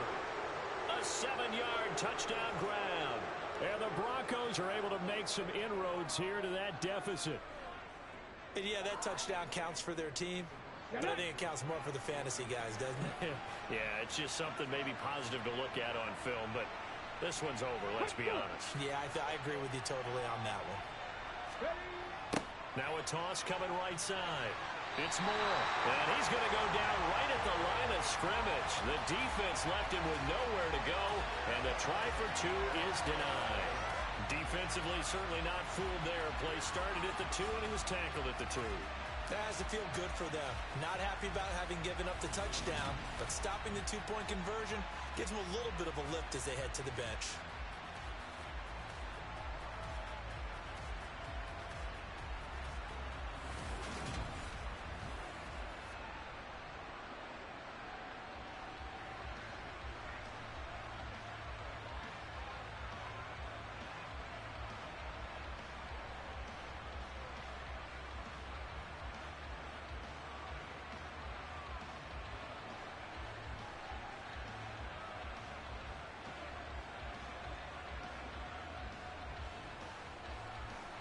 A 7-yard touchdown grab. And the Broncos are able to make some inroads here to that deficit. And yeah, that touchdown counts for their team, but I think it counts more for the fantasy guys, doesn't it? Yeah, it's just something maybe positive to look at on film, but this one's over, let's be honest. Yeah, I agree with you totally on that one. Now a toss coming right side. It's Moore, and he's going to go down right at the line of scrimmage. The defense left him with nowhere to go, and the try for two is denied. Defensively, certainly not fooled there. Play started at the 2, and he was tackled at the 2. That has to feel good for them. Not happy about having given up the touchdown, but stopping the two-point conversion gives them a little bit of a lift as they head to the bench.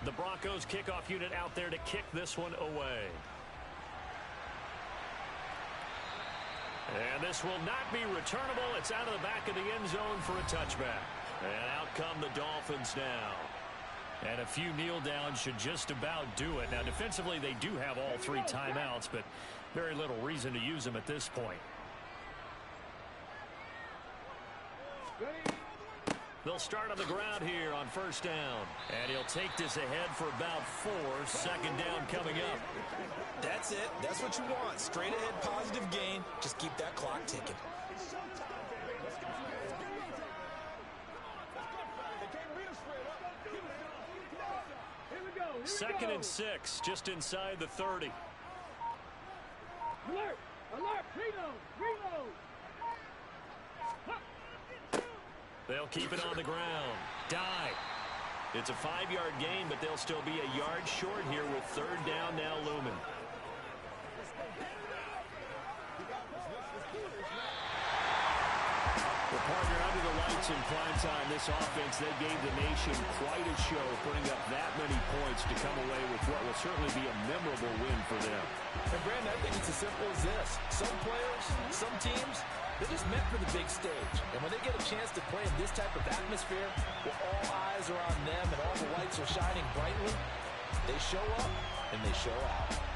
The Broncos kickoff unit out there to kick this one away. And this will not be returnable. It's out of the back of the end zone for a touchback. And out come the Dolphins now. And a few kneel downs should just about do it. Now, defensively, they do have all 3 timeouts, but very little reason to use them at this point. They'll start on the ground here on first down. And he'll take this ahead for about 4. Second down coming up. That's it. That's what you want. Straight ahead positive gain. Just keep that clock ticking. Second and 6, just inside the 30. Alert! Alert! Reload! Reload! They'll keep it on the ground. Dive. It's a 5-yard gain, but they'll still be a yard short here with third down now looming. Well, partner, under the lights in prime time, this offense, they gave the nation quite a show, putting up that many points to come away with what will certainly be a memorable win for them. And Brandon, I think it's as simple as this. Some players, some teams, they're just meant for the big stage. And when they get a chance to play in this type of atmosphere, where all eyes are on them and all the lights are shining brightly, they show up and they show out.